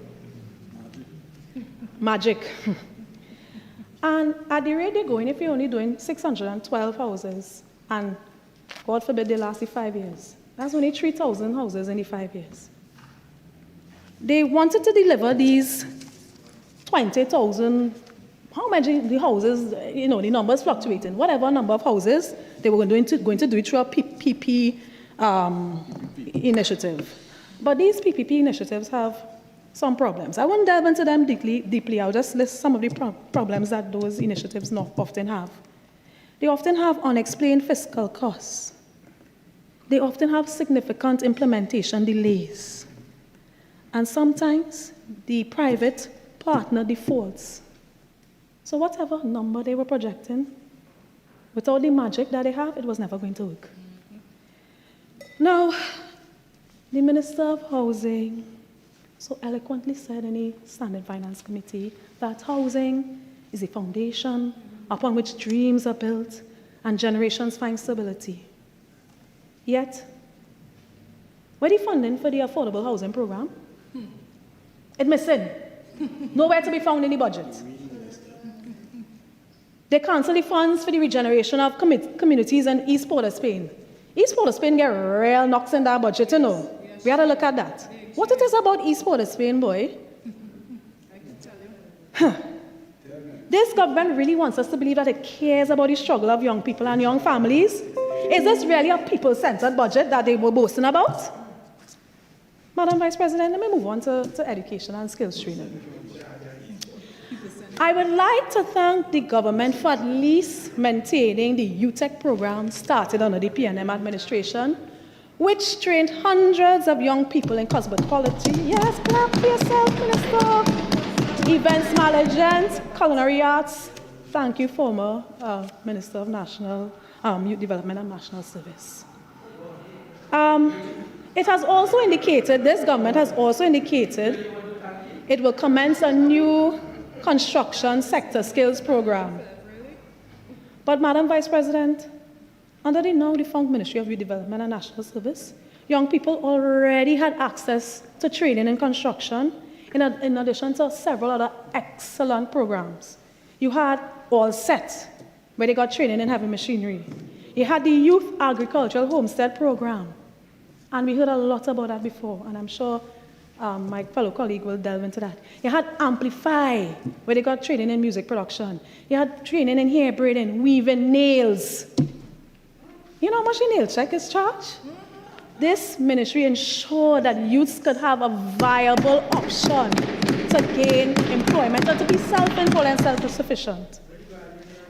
N: Magic. And at the rate they're going, if you're only doing 612 houses, and God forbid they last the 5 years, that's only 3,000 houses in the 5 years. They wanted to deliver these 20,000, how many the houses, the numbers fluctuating, whatever number of houses, they were going to do it through a PPP initiative. But these PPP initiatives have some problems. I won't delve into them deeply. I'll just list some of the problems that those initiatives often have. They often have unexplained fiscal costs. They often have significant implementation delays. And sometimes the private partner defaults. So whatever number they were projecting, without the magic that they have, it was never going to work. Now, the Minister of Housing so eloquently said in the Standing Finance Committee that housing is a foundation upon which dreams are built and generations find stability. Yet, where the funding for the affordable housing program? It's missing. Nowhere to be found in the budget. They cancel the funds for the regeneration of communities in East Port of Spain. East Port of Spain get real knocks in that budget, you know. We had to look at that. What it is about East Port of Spain, boy? I can tell you. This government really wants us to believe that it cares about the struggle of young people and young families. Is this really a people-centered budget that they were boasting about? Madam Vice President, let me move on to education and skills training. I would like to thank the government for at least maintaining the UTech program started under the PNM administration, which trained hundreds of young people in cosmetology. Yes, clap for yourself, Minister. Events management, culinary arts. Thank you, former Minister of National Youth Development and National Service. It has also indicated, this government has also indicated, it will commence a new construction sector skills program. But Madam Vice President, under the now defunct Ministry of Youth Development and National Service, young people already had access to training in construction, in addition to several other excellent programs. You had All Set, where they got training in heavy machinery. You had the Youth Agricultural Homestead Program, and we heard a lot about that before, and I'm sure my fellow colleague will delve into that. You had Amplify, where they got training in music production. You had training in hair braiding, weaving, nails. You know how much a nail check is charged? This ministry ensured that youths could have a viable option to gain employment and to be self-employed and self-sufficient.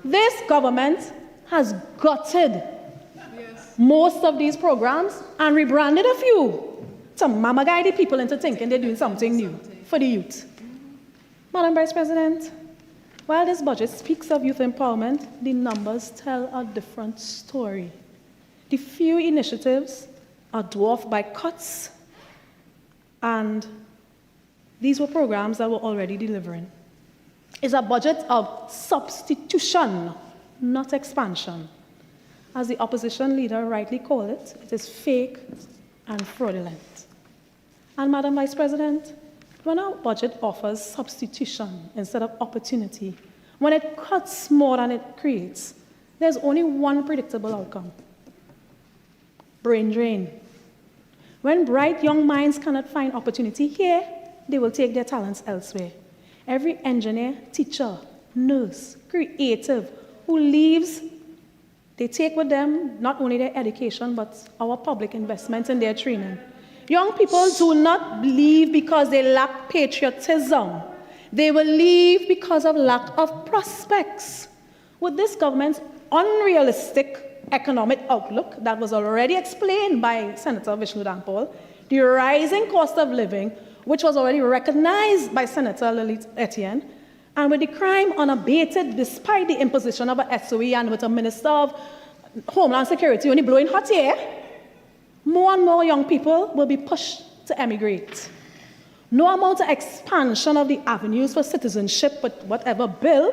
N: This government has gutted most of these programs and rebranded a few to mama-guide the people into thinking they're doing something new for the youth. Madam Vice President, while this budget speaks of youth empowerment, the numbers tell a different story. The few initiatives are dwarfed by cuts, and these were programs that were already delivering. It's a budget of substitution, not expansion. As the opposition leader rightly called it, it is fake and fraudulent. And Madam Vice President, when our budget offers substitution instead of opportunity, when it cuts more than it creates, there's only one predictable outcome: brain drain. When bright young minds cannot find opportunity here, they will take their talents elsewhere. Every engineer, teacher, nurse, creative who leaves, they take with them not only their education, but our public investment in their training. Young people do not leave because they lack patriotism. They will leave because of lack of prospects. With this government's unrealistic economic outlook that was already explained by Senator Vishnu Dampol, the rising cost of living, which was already recognized by Senator Lilith Etienne, and with the crime unabated despite the imposition of a SOE and with a Minister of Homeland Security only blowing hot air, more and more young people will be pushed to emigrate. No amount of expansion of the avenues for citizenship with whatever bill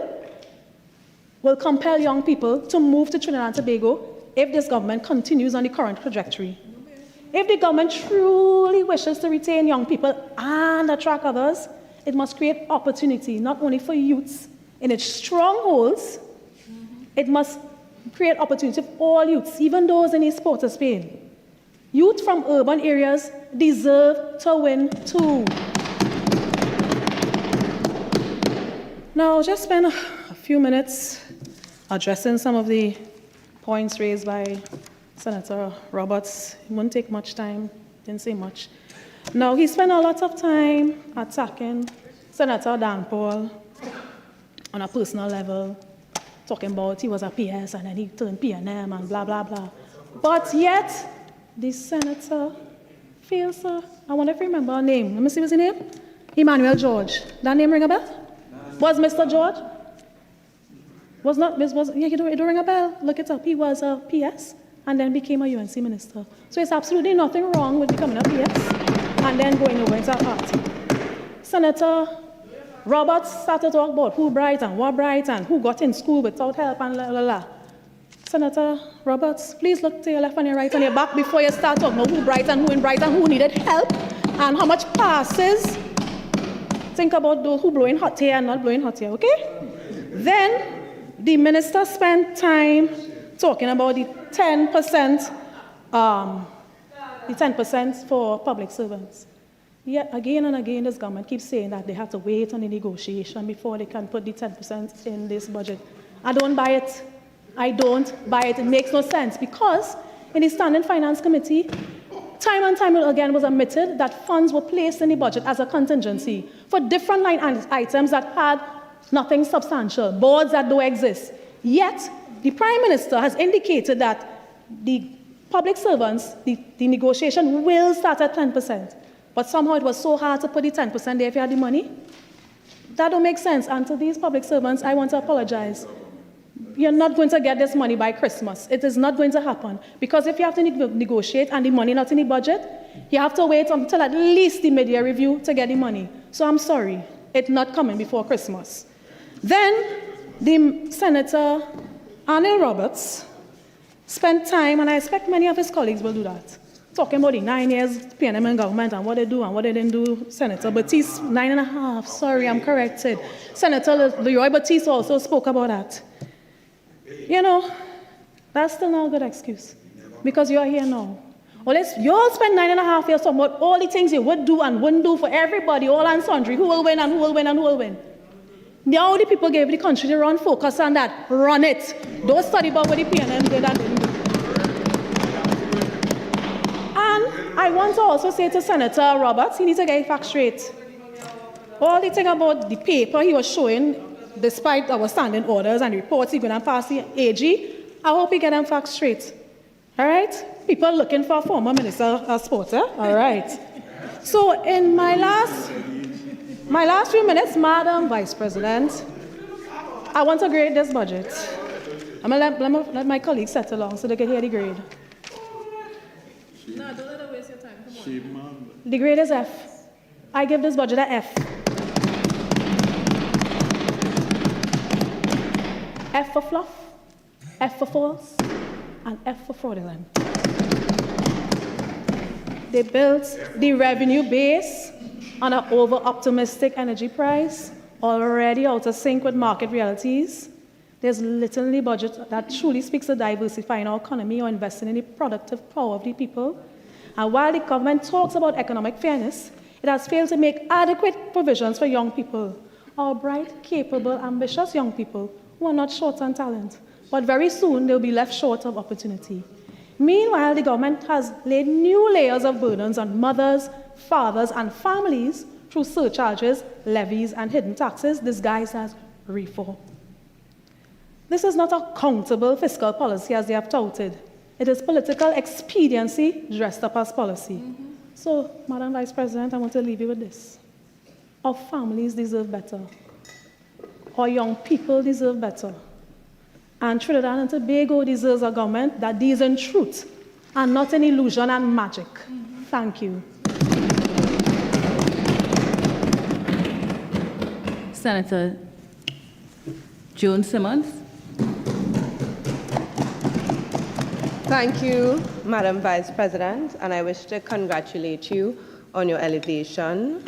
N: will compel young people to move to Trinidad and Tobago if this government continues on the current trajectory. If the government truly wishes to retain young people and attract others, it must create opportunity not only for youths in its strongholds, it must create opportunity for all youths, even those in East Port of Spain. Youth from urban areas deserve to win too. Now, I'll just spend a few minutes addressing some of the points raised by Senator Roberts. It won't take much time, didn't say much. Now, he spent a lot of time attacking Senator Dan Paul on a personal level, talking about he was a PS and then he turned PNM and blah, blah, blah. But yet, the senator feels, I wonder if you remember her name. Let me see what's his name. Emmanuel George. That name ring a bell? Was Mr. George? Was not, yeah, you don't ring a bell. Look it up. He was a PS and then became a UNC minister. So it's absolutely nothing wrong with becoming a PS and then going over into a party. Senator Roberts started to talk about who bright and what bright and who got in school without help and la la la. Senator Roberts, please look to your left and your right and your back before you start talking about who bright and who in bright and who needed help and how much passes. Think about those who blowing hot air and not blowing hot air, okay? Then the minister spent time talking about the 10% for public servants. Yet again and again, this government keeps saying that they have to wait on the negotiation before they can put the 10% in this budget. I don't buy it. I don't buy it. It makes no sense because in the Standing Finance Committee, time and time again was admitted that funds were placed in the budget as a contingency for different line items that had nothing substantial, boards that don't exist. Yet, the Prime Minister has indicated that the public servants, the negotiation will start at 10%. But somehow it was so hard to put the 10% there if you had the money. That don't make sense. And to these public servants, I want to apologize. You're not going to get this money by Christmas. It is not going to happen. Because if you have to negotiate and the money not in the budget, you have to wait until at least the mid-year review to get the money. So I'm sorry, it's not coming before Christmas. Then the Senator Arnel Roberts spent time, and I expect many of his colleagues will do that, talking about the 9 years PNM in government and what they do and what they didn't do. Senator Batiste, 9.5, sorry, I'm corrected. Senator Leroy Batiste also spoke about that. You know, that's still not a good excuse because you're here now. Well, you all spend 9.5 years talking about all the things you would do and wouldn't do for everybody, all and sundry, who will win and who will win and who will win. Now the people gave the country to run, focus on that, run it. Don't study about what the PNM did and didn't do. And I want to also say to Senator Roberts, he needs to get his facts straight. All the thing about the paper he was showing, despite our standing orders and reports, he's going to pass the AG, I hope he get them facts straight. All right? People looking for a former minister of sports, eh? All right. So in my last few minutes, Madam Vice President, I want to grade this budget. I'm going to let my colleagues settle along so they can hear the grade. No, don't let her waste your time. The grade is F. I give this budget a F. F for fluff, F for false, and F for fraudulent. They built the revenue base on an over-optimistic energy price, already out of sync with market realities. There's little in the budget that truly speaks to diversifying our economy or investing in the productive power of the people. And while the government talks about economic fairness, it has failed to make adequate provisions for young people, our bright, capable, ambitious young people who are not short on talent, but very soon they'll be left short of opportunity. Meanwhile, the government has laid new layers of burdens on mothers, fathers, and families through surcharges, levies, and hidden taxes disguised as reform. This is not accountable fiscal policy as they have touted. It is political expediency dressed up as policy. So, Madam Vice President, I want to leave you with this. Our families deserve better. Our young people deserve better. And Trinidad and Tobago deserves a government that deals in truth and not an illusion and magic. Thank you.
A: Senator Joan Simmons.
I: Thank you, Madam Vice President, and I wish to congratulate you on your elevation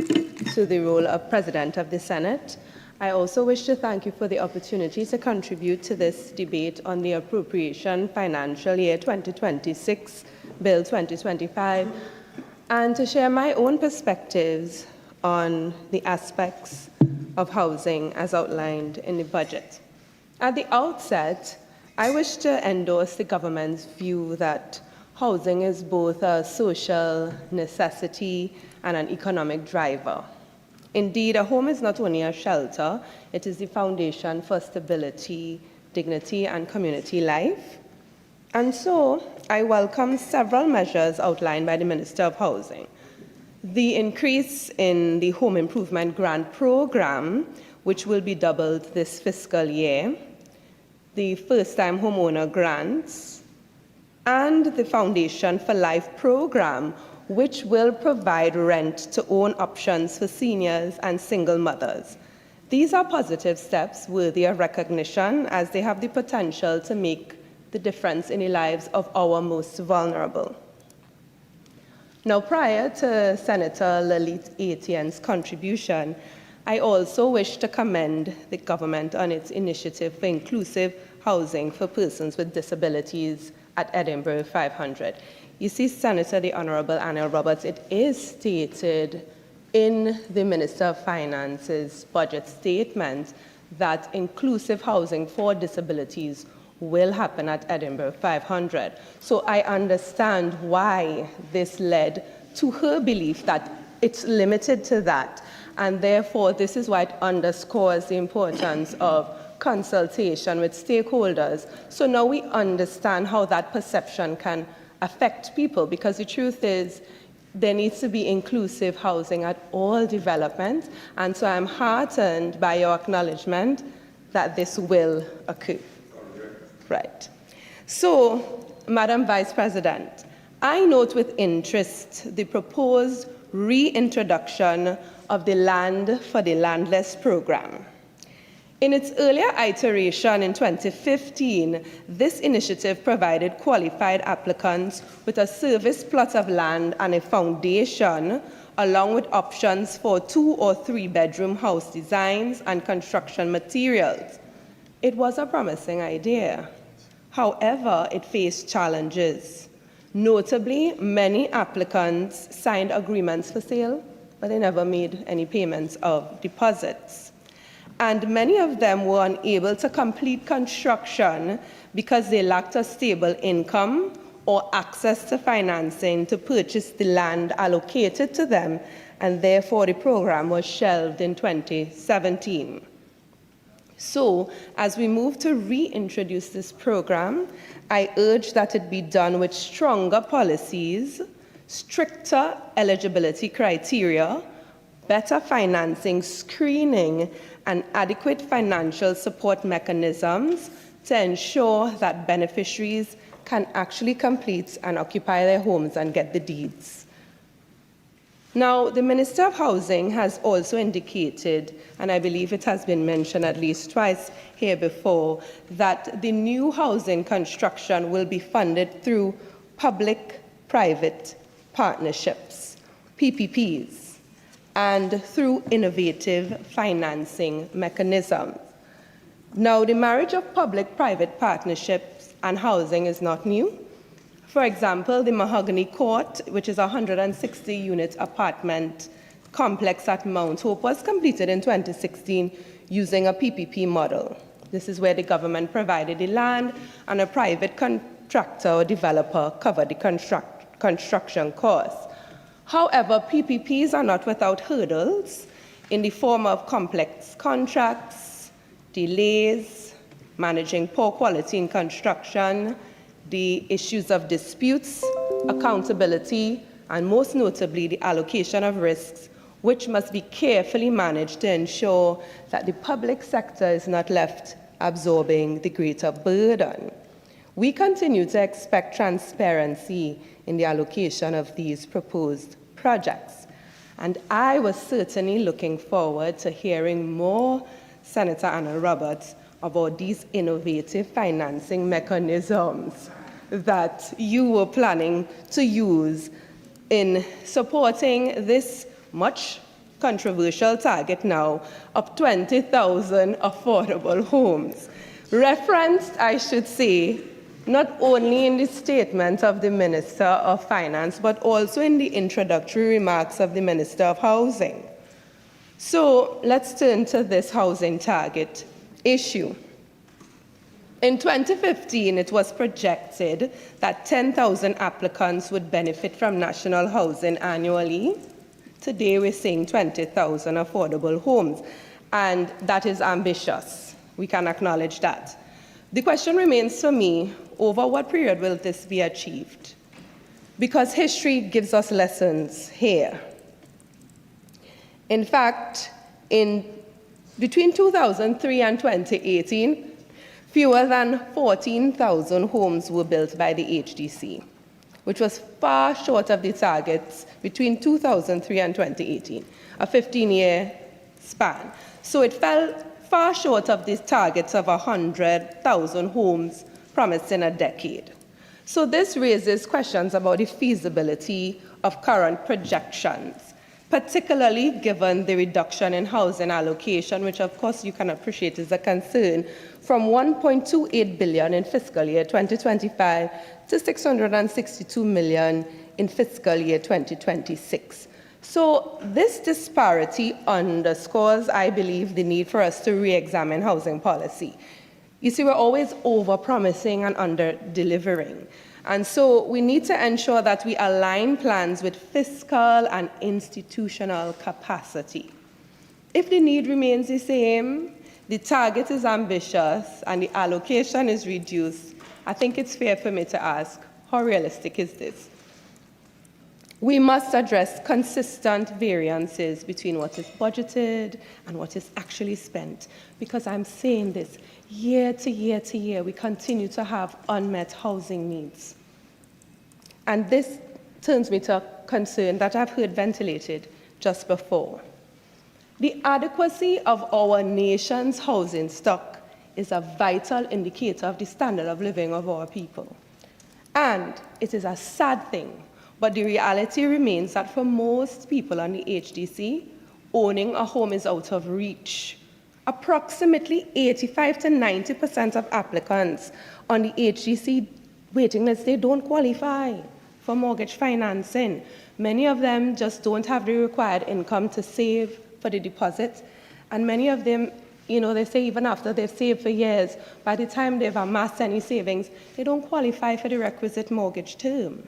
I: to the role of President of the Senate. I also wish to thank you for the opportunity to contribute to this debate on the Appropriation Financial Year 2026, Bill 2025, and to share my own perspectives on the aspects of housing as outlined in the budget. At the outset, I wish to endorse the government's view that housing is both a social necessity and an economic driver. Indeed, a home is not only a shelter, it is the foundation for stability, dignity, and community life. And so, I welcome several measures outlined by the Minister of Housing. The increase in the Home Improvement Grant Program, which will be doubled this fiscal year, the first-time homeowner grants, and the Foundation for Life program, which will provide rent-to-own options for seniors and single mothers. These are positive steps worthy of recognition, as they have the potential to make the difference in the lives of our most vulnerable. Now, prior to Senator Lalit Etienne's contribution, I also wish to commend the government on its initiative for inclusive housing for persons with disabilities at Edinburgh 500. You see, Senator, the Honorable Anil Roberts, it is stated in the Minister of Finance's budget statement that inclusive housing for disabilities will happen at Edinburgh 500. So I understand why this led to her belief that it's limited to that. And therefore, this is why it underscores the importance of consultation with stakeholders. So now we understand how that perception can affect people, because the truth is there needs to be inclusive housing at all developments. And so I'm heartened by your acknowledgement that this will occur. Right. So, Madam Vice President, I note with interest the proposed reintroduction of the Land for the Landless program. In its earlier iteration in 2015, this initiative provided qualified applicants with a service plot of land and a foundation, along with options for 2- or 3-bedroom house designs and construction materials. It was a promising idea. However, it faced challenges. Notably, many applicants signed agreements for sale, but they never made any payments of deposits. And many of them were unable to complete construction because they lacked a stable income or access to financing to purchase the land allocated to them, and therefore the program was shelved in 2017. So, as we move to reintroduce this program, I urge that it be done with stronger policies, stricter eligibility criteria, better financing screening, and adequate financial support mechanisms to ensure that beneficiaries can actually complete and occupy their homes and get the deeds. Now, the Minister of Housing has also indicated, and I believe it has been mentioned at least twice here before, that the new housing construction will be funded through public-private partnerships, PPPs, and through innovative financing mechanisms. Now, the marriage of public-private partnerships and housing is not new. For example, the Mahogany Court, which is a 160-unit apartment complex at Mount Hope, was completed in 2016 using a PPP model. This is where the government provided the land and a private contractor or developer covered the construction costs. However, PPPs are not without hurdles in the form of complex contracts, delays, managing poor quality in construction, the issues of disputes, accountability, and most notably the allocation of risks, which must be carefully managed to ensure that the public sector is not left absorbing the greater burden.
O: We continue to expect transparency in the allocation of these proposed projects. And I was certainly looking forward to hearing more, Senator Anna Roberts, about these innovative financing mechanisms that you were planning to use in supporting this much controversial target now of 20,000 affordable homes. Referenced, I should say, not only in the statement of the Minister of Finance, but also in the introductory remarks of the Minister of Housing. So let's turn to this housing target issue. In 2015, it was projected that 10,000 applicants would benefit from national housing annually. Today, we're seeing 20,000 affordable homes, and that is ambitious. We can acknowledge that. The question remains for me, over what period will this be achieved? Because history gives us lessons here. In fact, between 2003 and 2018, fewer than 14,000 homes were built by the HDC, which was far short of the targets between 2003 and 2018, a 15-year span. So it fell far short of the targets of 100,000 homes promised in a decade. So this raises questions about the feasibility of current projections, particularly given the reduction in housing allocation, which of course you can appreciate is a concern, from $1.28 billion in fiscal year 2025 to $662 million in fiscal year 2026. So this disparity underscores, I believe, the need for us to re-examine housing policy. You see, we're always over-promising and under-delivering. And so we need to ensure that we align plans with fiscal and institutional capacity. If the need remains the same, the target is ambitious, and the allocation is reduced, I think it's fair for me to ask, how realistic is this? We must address consistent variances between what is budgeted and what is actually spent, because I'm saying this, year to year to year, we continue to have unmet housing needs. And this turns me to a concern that I've heard ventilated just before. The adequacy of our nation's housing stock is a vital indicator of the standard of living of our people. And it is a sad thing, but the reality remains that for most people on the HDC, owning a home is out of reach. Approximately 85 to 90% of applicants on the HDC waiting list, they don't qualify for mortgage financing. Many of them just don't have the required income to save for the deposit. And many of them, they say even after they've saved for years, by the time they've amassed any savings, they don't qualify for the requisite mortgage term.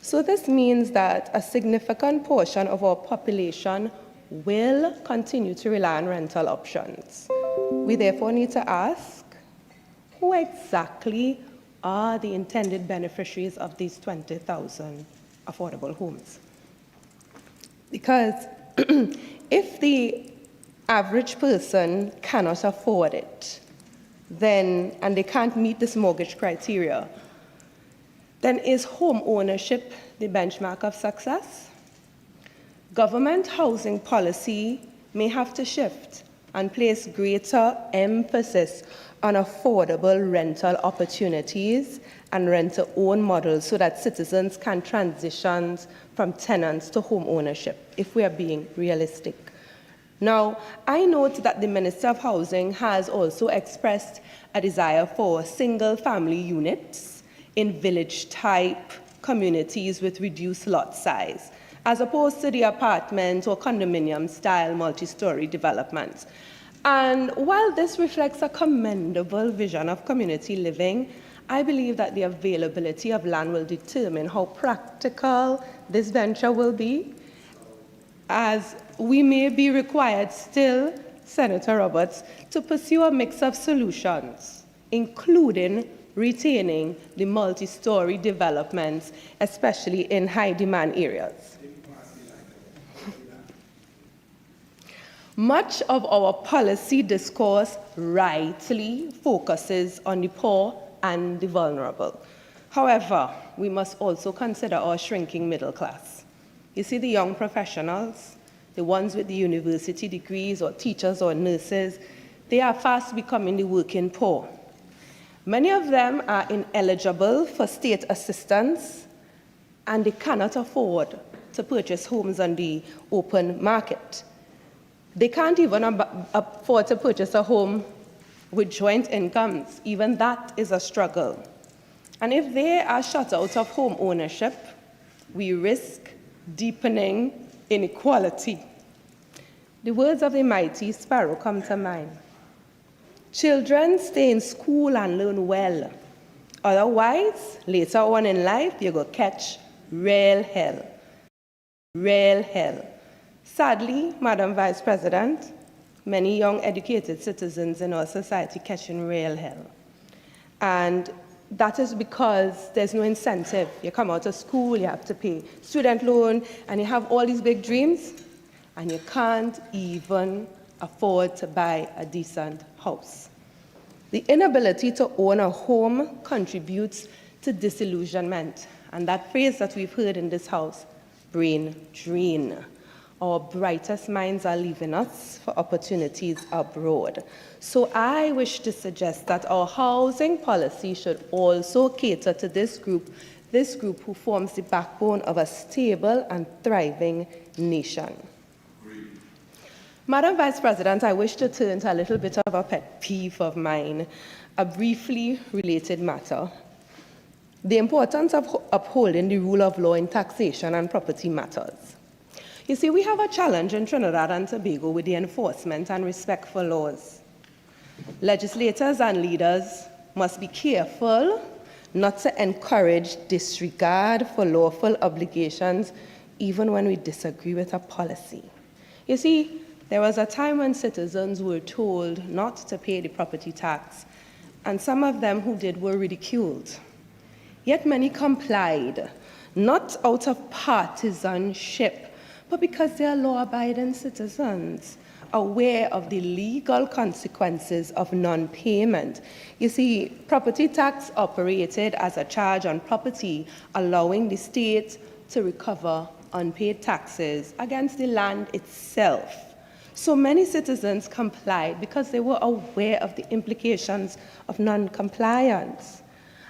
O: So this means that a significant portion of our population will continue to rely on rental options. We therefore need to ask, who exactly are the intended beneficiaries of these 20,000 affordable homes? Because if the average person cannot afford it, and they can't meet this mortgage criteria, then is home ownership the benchmark of success? Government housing policy may have to shift and place greater emphasis on affordable rental opportunities and rent-to-own models so that citizens can transition from tenants to home ownership, if we are being realistic. Now, I note that the Minister of Housing has also expressed a desire for single-family units in village-type communities with reduced lot size, as opposed to the apartment or condominium-style multi-story developments. And while this reflects a commendable vision of community living, I believe that the availability of land will determine how practical this venture will be, as we may be required still, Senator Roberts, to pursue a mix of solutions, including retaining the multi-story developments, especially in high-demand areas. Much of our policy discourse rightly focuses on the poor and the vulnerable. However, we must also consider our shrinking middle class. You see, the young professionals, the ones with the university degrees or teachers or nurses, they are fast becoming the working poor. Many of them are ineligible for state assistance, and they cannot afford to purchase homes on the open market. They can't even afford to purchase a home with joint incomes. Even that is a struggle. And if they are shut out of home ownership, we risk deepening inequality. The words of the mighty Sparrow come to mind. Children, stay in school and learn well. Otherwise, later on in life, you're going to catch real hell. Real hell. Sadly, Madam Vice President, many young educated citizens in our society catching real hell. And that is because there's no incentive. You come out of school, you have to pay student loan, and you have all these big dreams, and you can't even afford to buy a decent house. The inability to own a home contributes to disillusionment. And that phrase that we've heard in this house, brain drain. Our brightest minds are leaving us for opportunities abroad. So I wish to suggest that our housing policy should also cater to this group who forms the backbone of a stable and thriving nation. Madam Vice President, I wish to turn to a little bit of a pet peeve of mine, a briefly related matter. The importance of upholding the rule of law in taxation and property matters. You see, we have a challenge in Trinidad and Tobago with the enforcement and respect for laws. Legislators and leaders must be careful not to encourage disregard for lawful obligations, even when we disagree with a policy. You see, there was a time when citizens were told not to pay the property tax, and some of them who did were ridiculed. Yet many complied, not out of partisanship, but because they are law-abiding citizens, aware of the legal consequences of non-payment. You see, property tax operated as a charge on property, allowing the state to recover unpaid taxes against the land itself. So many citizens complied because they were aware of the implications of non-compliance.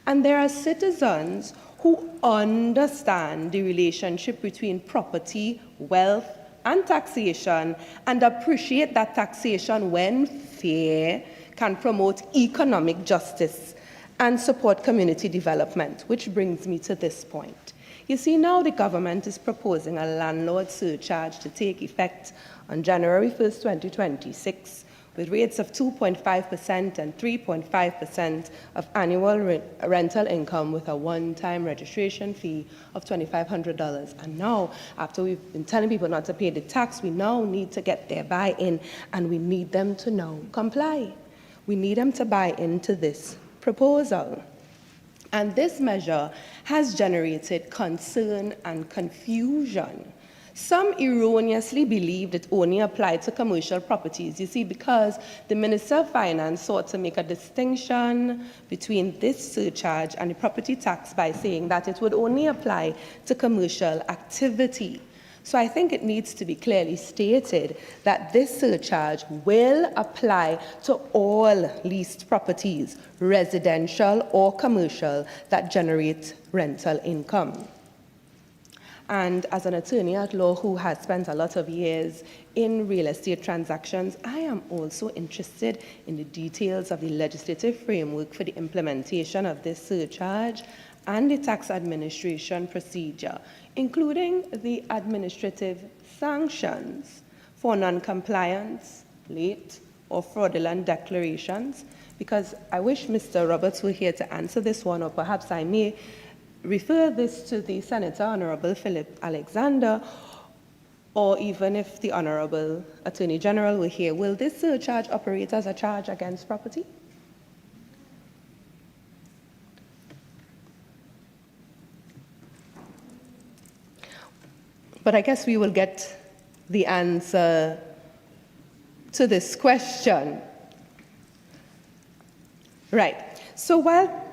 O: And there are citizens who understand the relationship between property, wealth, and taxation, and appreciate that taxation, when fair, can promote economic justice and support community development, which brings me to this point. You see, now the government is proposing a landlord surcharge to take effect on January 1st, 2026, with rates of 2.5% and 3.5% of annual rental income with a one-time registration fee of $2,500. And now, after we've been telling people not to pay the tax, we now need to get their buy-in, and we need them to now comply. We need them to buy into this proposal. And this measure has generated concern and confusion. Some erroneously believed it only applied to commercial properties. You see, because the Minister of Finance sought to make a distinction between this surcharge and the property tax by saying that it would only apply to commercial activity. So I think it needs to be clearly stated that this surcharge will apply to all leased properties, residential or commercial, that generate rental income. And as an attorney at law who has spent a lot of years in real estate transactions, I am also interested in the details of the legislative framework for the implementation of this surcharge and the tax administration procedure, including the administrative sanctions for non-compliance, late or fraudulent declarations, because I wish Mr. Roberts were here to answer this one, or perhaps I may refer this to the Senator Honorable Philip Alexander, or even if the Honorable Attorney General were here. Will this surcharge operate as a charge against property? But I guess we will get the answer to this question. Right. So while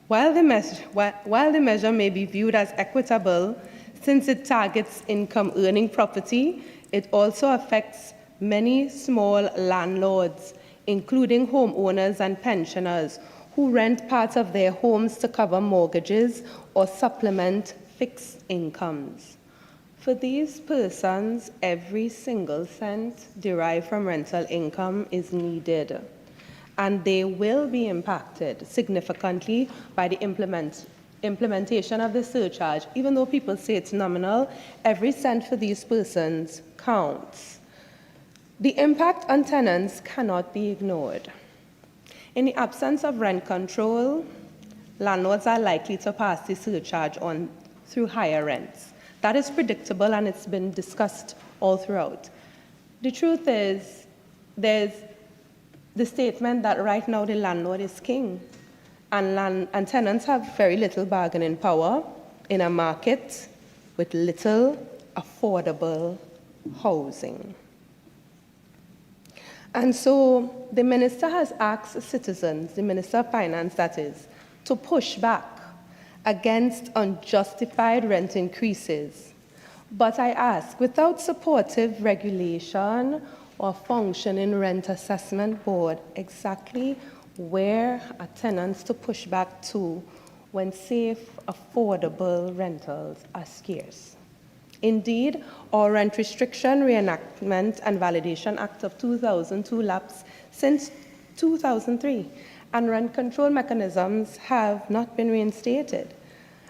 O: While the measure may be viewed as equitable, since it targets income-earning property, it also affects many small landlords, including homeowners and pensioners, who rent part of their homes to cover mortgages or supplement fixed incomes. For these persons, every single cent derived from rental income is needed, and they will be impacted significantly by the implementation of the surcharge. Even though people say it's nominal, every cent for these persons counts. The impact on tenants cannot be ignored. In the absence of rent control, landlords are likely to pass the surcharge on through higher rents. That is predictable, and it's been discussed all throughout. The truth is, there's the statement that right now the landlord is king, and tenants have very little bargaining power in a market with little affordable housing. And so the minister has asked citizens, the Minister of Finance that is, to push back against unjustified rent increases. But I ask, without supportive regulation or functioning rent assessment board, exactly where are tenants to push back to when safe, affordable rentals are scarce? Indeed, our Rent Restriction, Reenactment and Validation Act of 2002 lapsed since 2003, and rent control mechanisms have not been reinstated.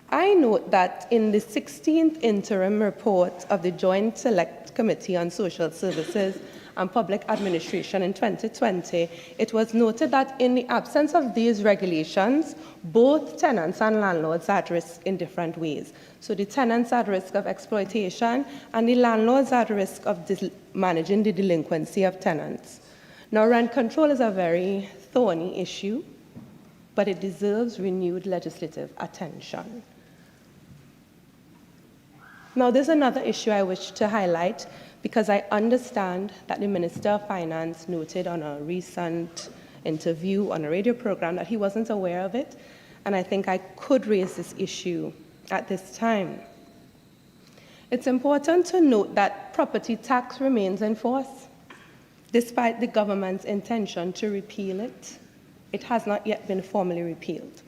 O: I note that in the 16th interim report of the Joint Select Committee on Social Services and Public Administration in 2020, it was noted that in the absence of these regulations, both tenants and landlords are at risk in different ways. So the tenants are at risk of exploitation, and the landlords are at risk of managing the delinquency of tenants. Now, rent control is a very thorny issue, but it deserves renewed legislative attention. Now, there's another issue I wish to highlight, because I understand that the Minister of Finance noted on a recent interview on a radio program that he wasn't aware of it, and I think I could raise this issue at this time. It's important to note that property tax remains in force. Despite the government's intention to repeal it, it has not yet been formally repealed.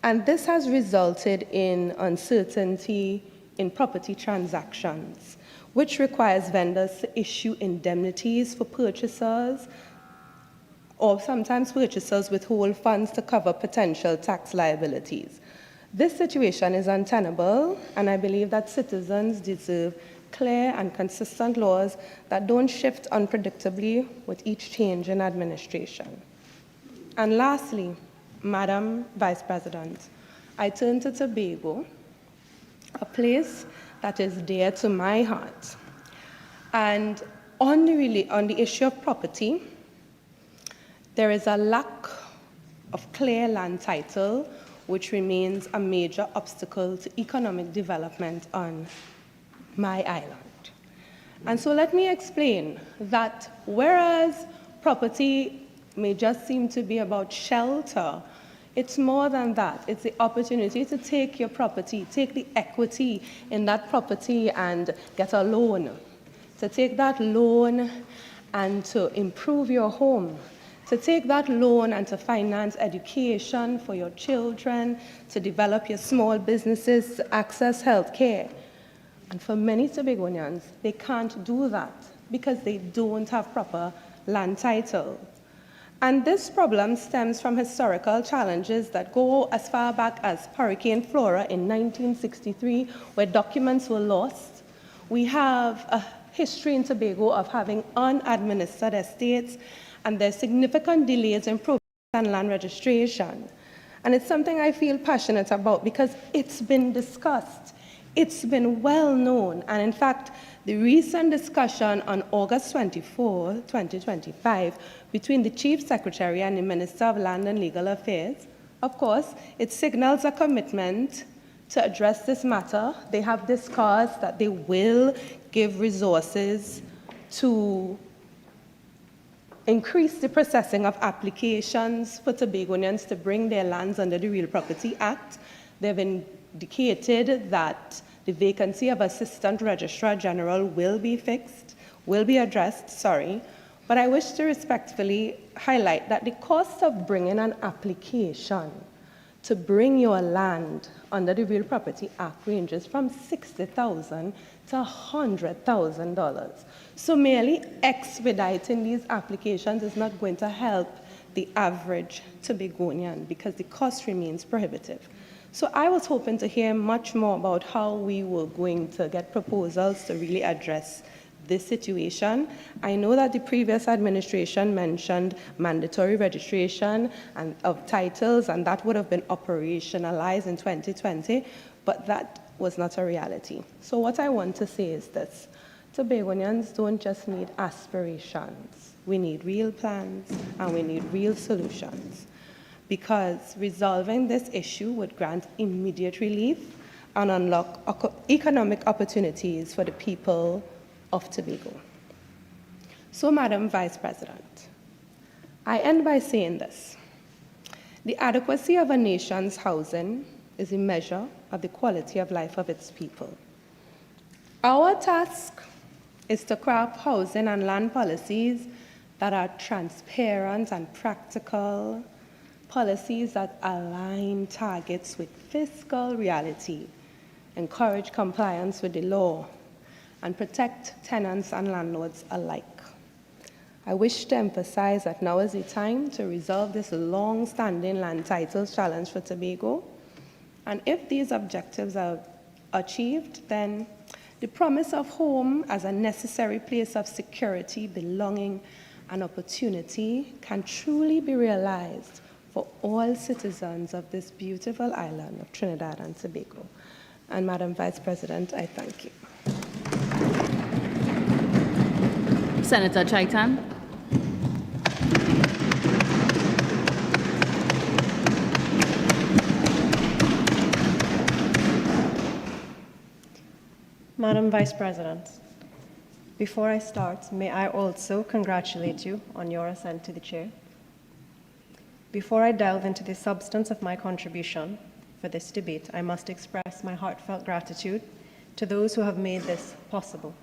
O: And this has resulted in uncertainty in property transactions, which requires vendors to issue indemnities for purchasers, or sometimes purchasers withhold funds to cover potential tax liabilities. This situation is untenable, and I believe that citizens deserve clear and consistent laws that don't shift unpredictably with each change in administration. And lastly, Madam Vice President, I turn to Tobago, a place that is dear to my heart. And on the issue of property, there is a lack of clear land title, which remains a major obstacle to economic development on my island. And so let me explain that whereas property may just seem to be about shelter, it's more than that. It's the opportunity to take your property, take the equity in that property and get a loan. To take that loan and to improve your home. To take that loan and to finance education for your children, to develop your small businesses, to access health care. And for many Tobagonians, they can't do that because they don't have proper land title. And this problem stems from historical challenges that go as far back as Hurricane Flora in 1963, where documents were lost. We have a history in Tobago of having unadministered estates, and there's significant delays in progress and land registration. And it's something I feel passionate about because it's been discussed. It's been well known, and in fact, the recent discussion on August 24, 2025, between the Chief Secretary and the Minister of Land and Legal Affairs, of course, it signals a commitment to address this matter. They have discussed that they will give resources to increase the processing of applications for Tobagonians to bring their lands under the Real Property Act. They've indicated that the vacancy of Assistant Registrar General will be addressed, but I wish to respectfully highlight that the cost of bringing an application to bring your land under the Real Property Act ranges from $60,000 to $100,000. So merely expediting these applications is not going to help the average Tobagonian because the cost remains prohibitive. So I was hoping to hear much more about how we were going to get proposals to really address this situation. I know that the previous administration mentioned mandatory registration of titles, and that would have been operationalized in 2020, but that was not a reality. So what I want to say is this: Tobagonians don't just need aspirations. We need real plans, and we need real solutions, because resolving this issue would grant immediate relief and unlock economic opportunities for the people of Tobago. So, Madam Vice President, I end by saying this: the adequacy of a nation's housing is a measure of the quality of life of its people. Our task is to craft housing and land policies that are transparent and practical, policies that align targets with fiscal reality, encourage compliance with the law, and protect tenants and landlords alike. I wish to emphasize that now is the time to resolve this long-standing land titles challenge for Tobago. And if these objectives are achieved, then the promise of home as a necessary place of security, belonging, and opportunity can truly be realized for all citizens of this beautiful island of Trinidad and Tobago. And Madam Vice President, I thank you.
A: Senator Chaitan.
P: Madam Vice President, before I start, may I also congratulate you on your ascent to the chair. Before I delve into the substance of my contribution for this debate, I must express my heartfelt gratitude to those who have made this possible.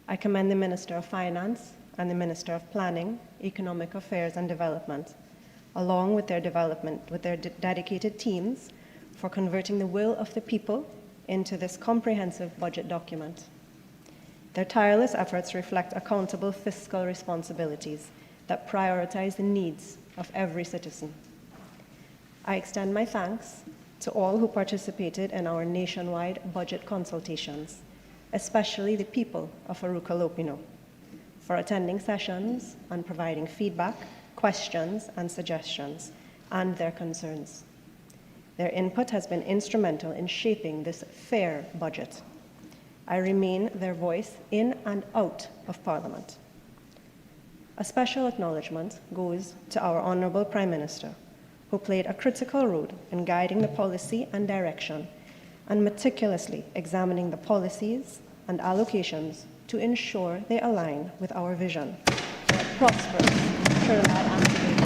P: I commend the Minister of Finance and the Minister of Planning, Economic Affairs and Development, along with their dedicated teams, for converting the will of the people into this comprehensive budget document. Their tireless efforts reflect accountable fiscal responsibilities that prioritize the needs of every citizen. I extend my thanks to all who participated in our nationwide budget consultations, especially the people of Aruka Lopino, for attending sessions and providing feedback, questions, and suggestions, and their concerns. Their input has been instrumental in shaping this fair budget. I remain their voice in and out of Parliament. A special acknowledgement goes to our Honourable Prime Minister, who played a critical role in guiding the policy and direction and meticulously examining the policies and allocations to ensure they align with our vision for a prosperous Trinidad and Tobago.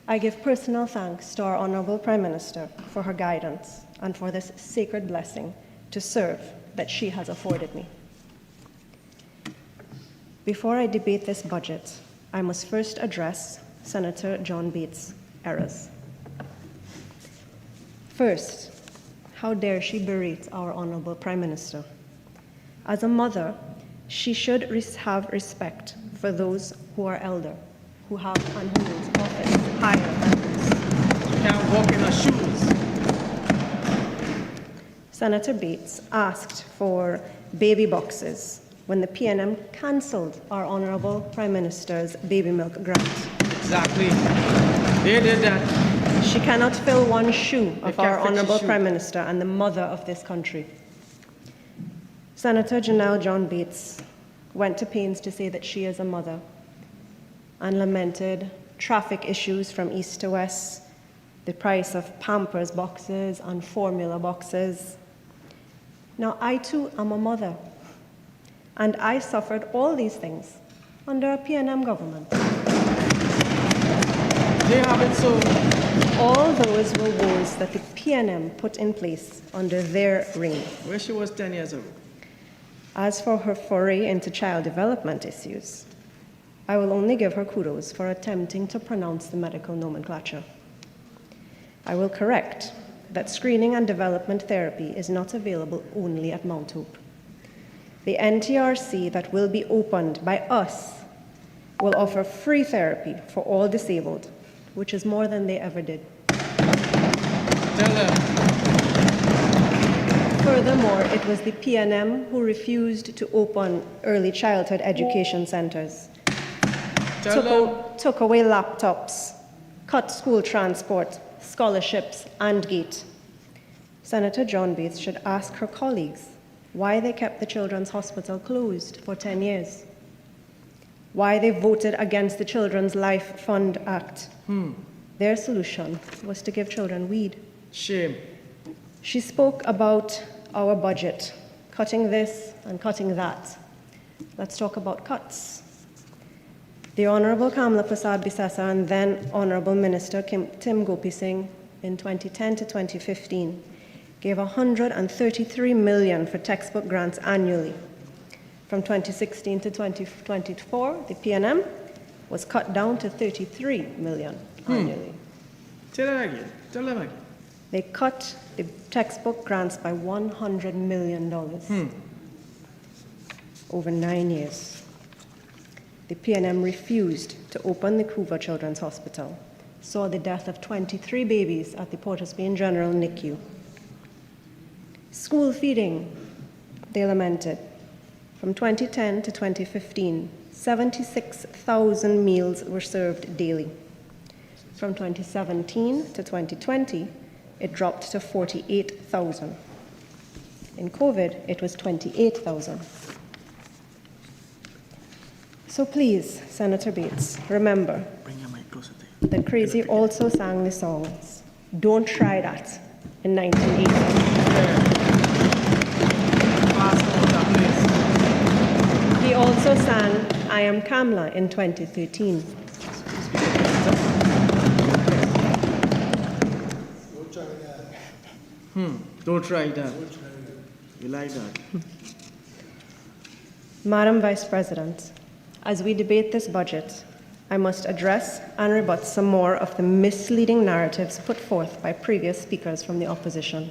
P: I give personal thanks to our Honourable Prime Minister for her guidance and for this sacred blessing to serve that she has afforded me. Before I debate this budget, I must first address Senator John Bates' errors. First, how dare she berate our Honourable Prime Minister? As a mother, she should have respect for those who are elder, who have and who hold office higher than this.
Q: She can't walk in her shoes.
P: Senator Bates asked for baby boxes when the PNM cancelled our Honourable Prime Minister's baby milk grant.
Q: Exactly. They did that.
P: She cannot fill one shoe of our Honourable Prime Minister and the mother of this country. Senator Janelle John Bates went to pains to say that she is a mother and lamented traffic issues from east to west, the price of Pampers boxes and formula boxes. Now, I too am a mother, And I suffered all these things under a PNM government.
Q: They have it so.
P: All those were woes that the PNM put in place under their reign.
Q: Where she was 10 years ago.
P: As for her foray into child development issues, I will only give her kudos for attempting to pronounce the medical nomenclature. I will correct that screening and development therapy is not available only at Mount Hope. The NTRC that will be opened by us will offer free therapy for all disabled, which is more than they ever did.
Q: Tell them.
P: Furthermore, it was the PNM who refused to open early childhood education centers, took away laptops, cut school transport, scholarships, and GATE. Senator John Bates should ask her colleagues why they kept the Children's Hospital closed for 10 years, why they voted against the Children's Life Fund Act. Their solution was to give children weed.
Q: Shame.
P: She spoke about our budget, cutting this and cutting that. Let's talk about cuts. The Honorable Kamala Prasad Bisasa and then Honorable Minister Tim Gopi Singh in 2010 to 2015 gave $133 million for textbook grants annually. From 2016 to 2024, the PNM was cut down to $33 million annually.
Q: Tell them again. Tell them again.
P: They cut the textbook grants by $100 million over 9 years. The PNM refused to open the Hoover Children's Hospital, saw the death of 23 babies at the Port of Spain General NICU. School feeding, they lamented. From 2010 to 2015, 76,000 meals were served daily. From 2017 to 2020, it dropped to 48,000. In COVID, it was 28,000. So please, Senator Bates, remember that Crazy also sang the songs, Don't Try That, in 1980. He also sang I Am Kamala in 2013.
Q: Don't try that. You like that?
P: Madam Vice President, as we debate this budget, I must address and rebut some more of the misleading narratives put forth by previous speakers from the opposition.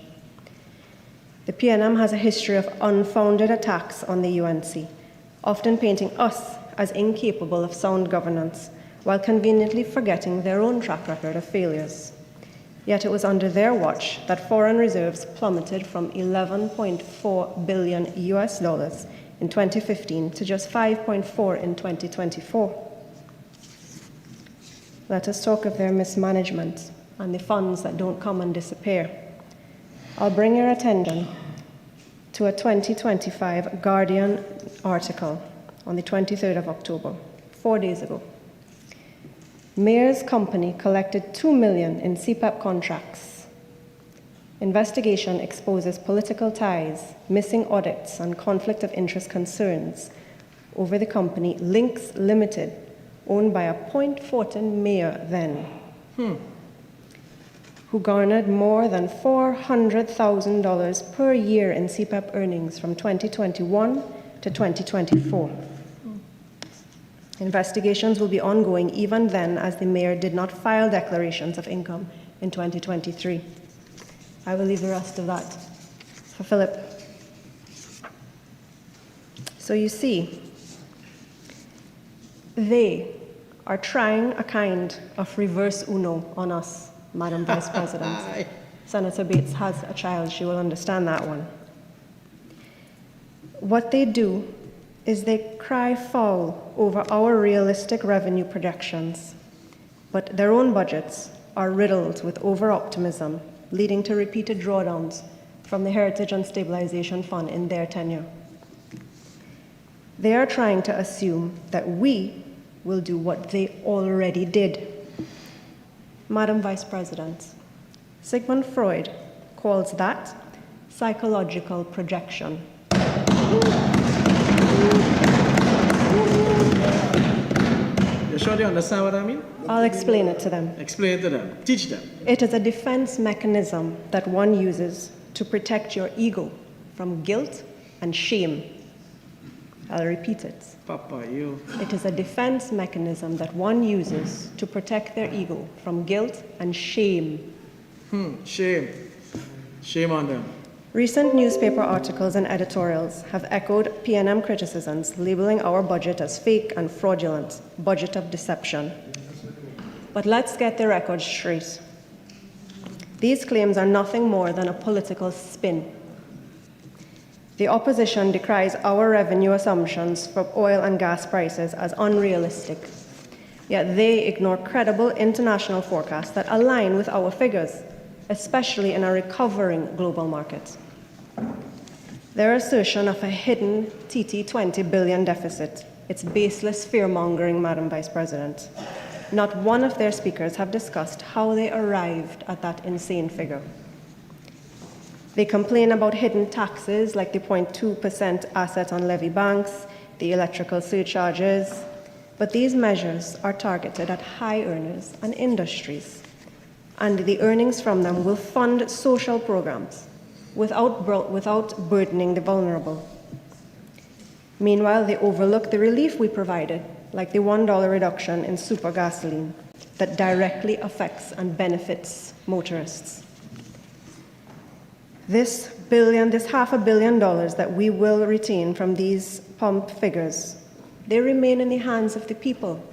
P: The PNM has a history of unfounded attacks on the UNC, often painting us as incapable of sound governance, while conveniently forgetting their own track record of failures. Yet it was under their watch that foreign reserves plummeted from $11.4 billion in 2015 to just 5.4 in 2024. Let us talk of their mismanagement and the funds that don't come and disappear. I'll bring your attention to a 2025 Guardian article on the 23rd of October, 4 days ago. Mayor's company collected $2 million in CPAP contracts. Investigation exposes political ties, missing audits, and conflict of interest concerns over the company Links Limited, owned by a Point Fortin mayor then, who garnered more than $400,000 per year in CPAP earnings from 2021 to 2024. Investigations will be ongoing even then, as the mayor did not file declarations of income in 2023. I will leave the rest of that for Philip. So you see, they are trying a kind of reverse Uno on us, Madam Vice President. Senator Bates has a child, she will understand that one. What they do is they cry foul over our realistic revenue projections, but their own budgets are riddled with over-optimism, leading to repeated drawdowns from the Heritage and Stabilization Fund in their tenure. They are trying to assume that we will do what they already did. Madam Vice President, Sigmund Freud calls that psychological projection.
Q: You sure they understand what I mean?
P: I'll explain it to them.
Q: Explain it to them. Teach them.
P: It is a defense mechanism that one uses to protect your ego from guilt and shame. I'll repeat it.
Q: Papa, you.
P: It is a defense mechanism that one uses to protect their ego from guilt and shame.
Q: Shame. Shame on them.
P: Recent newspaper articles and editorials have echoed PNM criticisms, labeling our budget as fake and fraudulent, budget of deception. But let's get the record straight. These claims are nothing more than a political spin. The opposition decries our revenue assumptions for oil and gas prices as unrealistic, yet they ignore credible international forecasts that align with our figures, especially in a recovering global market. Their assertion of a hidden $20 billion deficit, it's baseless fear-mongering, Madam Vice President. Not one of their speakers have discussed how they arrived at that insane figure. They complain about hidden taxes like the 0.2% asset on levy banks, the electrical surcharges, but these measures are targeted at high earners and industries, and the earnings from them will fund social programs without burdening the vulnerable. Meanwhile, they overlook the relief we provided, like the $1 reduction in super gasoline that directly affects and benefits motorists. This $500 million that we will retain from these pump figures, they remain in the hands of the people,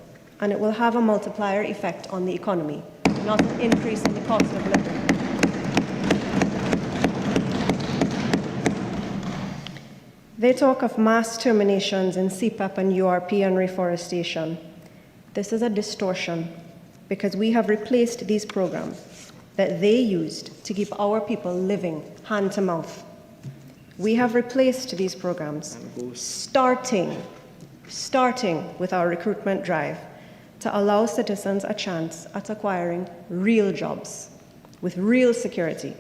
P: and it will have a multiplier effect on the economy, not an increase in the cost of living. They talk of mass terminations in CPEP and URP and reforestation. This is a distortion because we have replaced these programs that they used to keep our people living hand to mouth. We have replaced these programs, starting with our recruitment drive to allow citizens a chance at acquiring real jobs with real security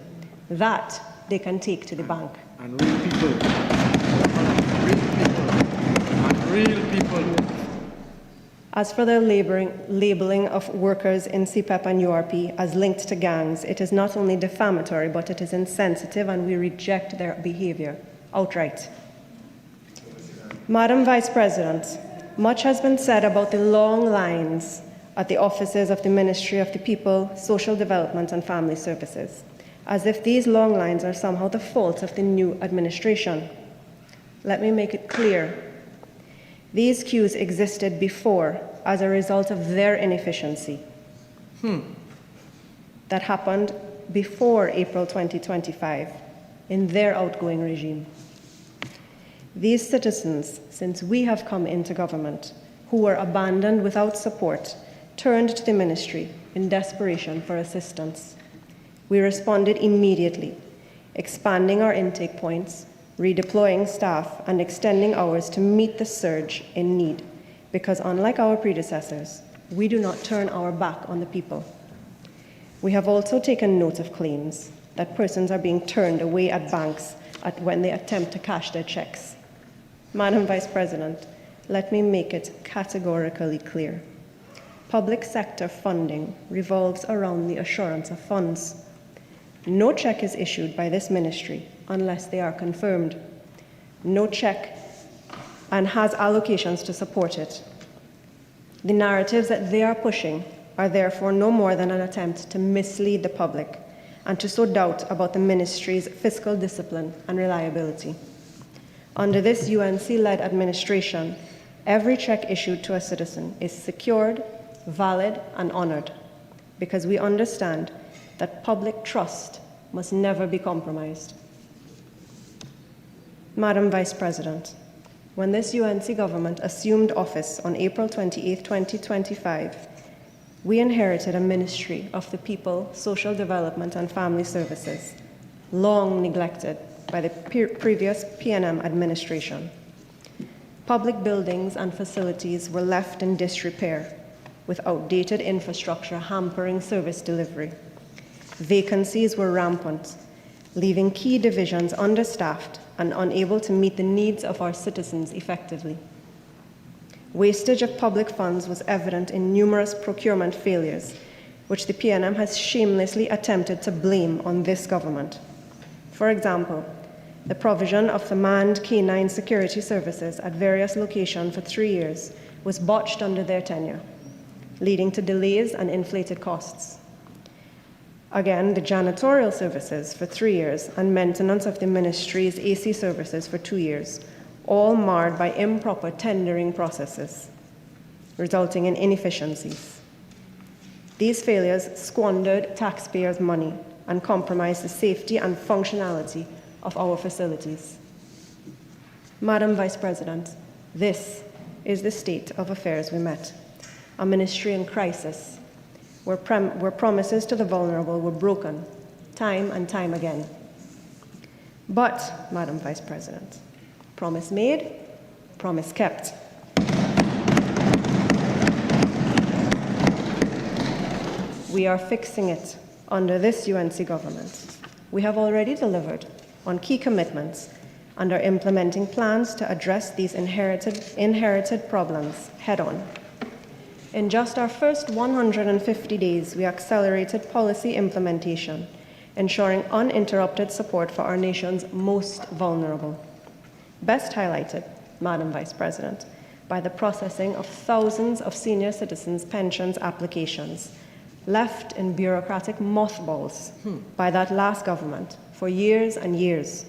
P: that they can take to the bank.
Q: And real people. Real people.
P: As for the labeling of workers in CPEP and URP as linked to gangs, it is not only defamatory, but it is insensitive, and we reject their behavior outright. Madam Vice President, much has been said about the long lines at the offices of the Ministry of the People, Social Development and Family Services, as if these long lines are somehow the fault of the new administration. Let me make it clear. These queues existed before as a result of their inefficiency. That happened before April 2025 in their outgoing regime. These citizens, since we have come into government, who were abandoned without support, turned to the ministry in desperation for assistance. We responded immediately, expanding our intake points, redeploying staff, and extending hours to meet the surge in need, because unlike our predecessors, we do not turn our back on the people. We have also taken note of claims that persons are being turned away at banks when they attempt to cash their checks. Madam Vice President, let me make it categorically clear. Public sector funding revolves around the assurance of funds. No check is issued by this ministry unless they are confirmed. No check and has allocations to support it. The narratives that they are pushing are therefore no more than an attempt to mislead the public and to sow doubt about the ministry's fiscal discipline and reliability. Under this UNC-led administration, every check issued to a citizen is secured, valid, and honored, because we understand that public trust must never be compromised. Madam Vice President, when this UNC government assumed office on April 28, 2025, we inherited a Ministry of the People, Social Development and Family Services, long neglected by the previous PNM administration. Public buildings and facilities were left in disrepair, with outdated infrastructure hampering service delivery. Vacancies were rampant, leaving key divisions understaffed and unable to meet the needs of our citizens effectively. Wastage of public funds was evident in numerous procurement failures, which the PNM has shamelessly attempted to blame on this government. For example, the provision of the manned K9 security services at various locations for 3 years was botched under their tenure, leading to delays and inflated costs. Again, the janitorial services for 3 years and maintenance of the ministry's AC services for 2 years, all marred by improper tendering processes, resulting in inefficiencies. These failures squandered taxpayers' money and compromised the safety and functionality of our facilities. Madam Vice President, this is the state of affairs we met, a ministry in crisis, where promises to the vulnerable were broken time and time again. But, Madam Vice President, promise made, promise kept. We are fixing it under this UNC government. We have already delivered on key commitments and are implementing plans to address these inherited problems head-on. In just our first 150 days, we accelerated policy implementation, ensuring uninterrupted support for our nation's most vulnerable. Best highlighted, Madam Vice President, by the processing of thousands of senior citizens' pensions applications left in bureaucratic mothballs by that last government for years and years,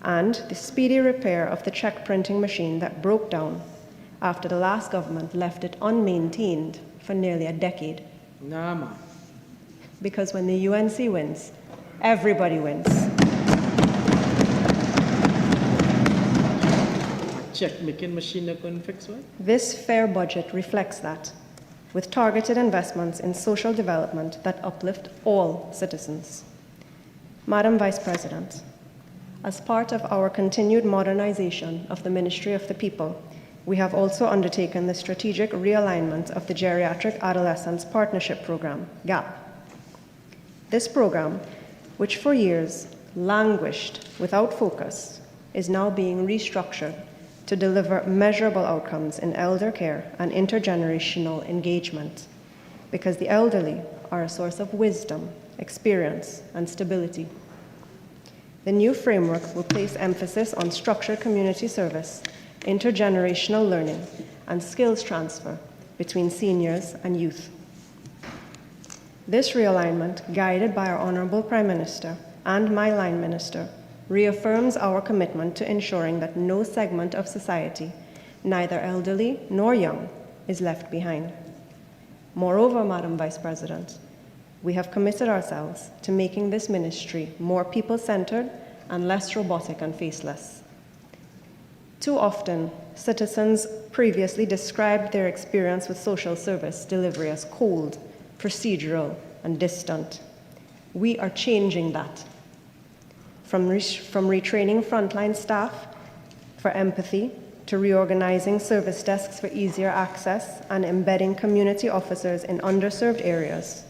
P: and the speedy repair of the check printing machine that broke down after the last government left it unmaintained for nearly a decade.
Q: Nah, man.
P: Because when the UNC wins, everybody wins.
Q: Check making machine not going to fix what?
P: This fair budget reflects that, with targeted investments in social development that uplift all citizens. Madam Vice President, as part of our continued modernization of the Ministry of the People, we have also undertaken the strategic realignment of the Geriatric Adolescents Partnership Program, GAP. This program, which for years languished without focus, is now being restructured to deliver measurable outcomes in elder care and intergenerational engagement, because the elderly are a source of wisdom, experience, and stability. The new framework will place emphasis on structured community service, intergenerational learning, and skills transfer between seniors and youth. This realignment, guided by our Honorable Prime Minister and my line minister, reaffirms our commitment to ensuring that no segment of society, neither elderly nor young, is left behind. Moreover, Madam Vice President, we have committed ourselves to making this ministry more people-centered and less robotic and faceless. Too often, citizens previously described their experience with social service delivery as cold, procedural, and distant. We are changing that. From retraining frontline staff for empathy, to reorganizing service desks for easier access and embedding community officers in underserved areas,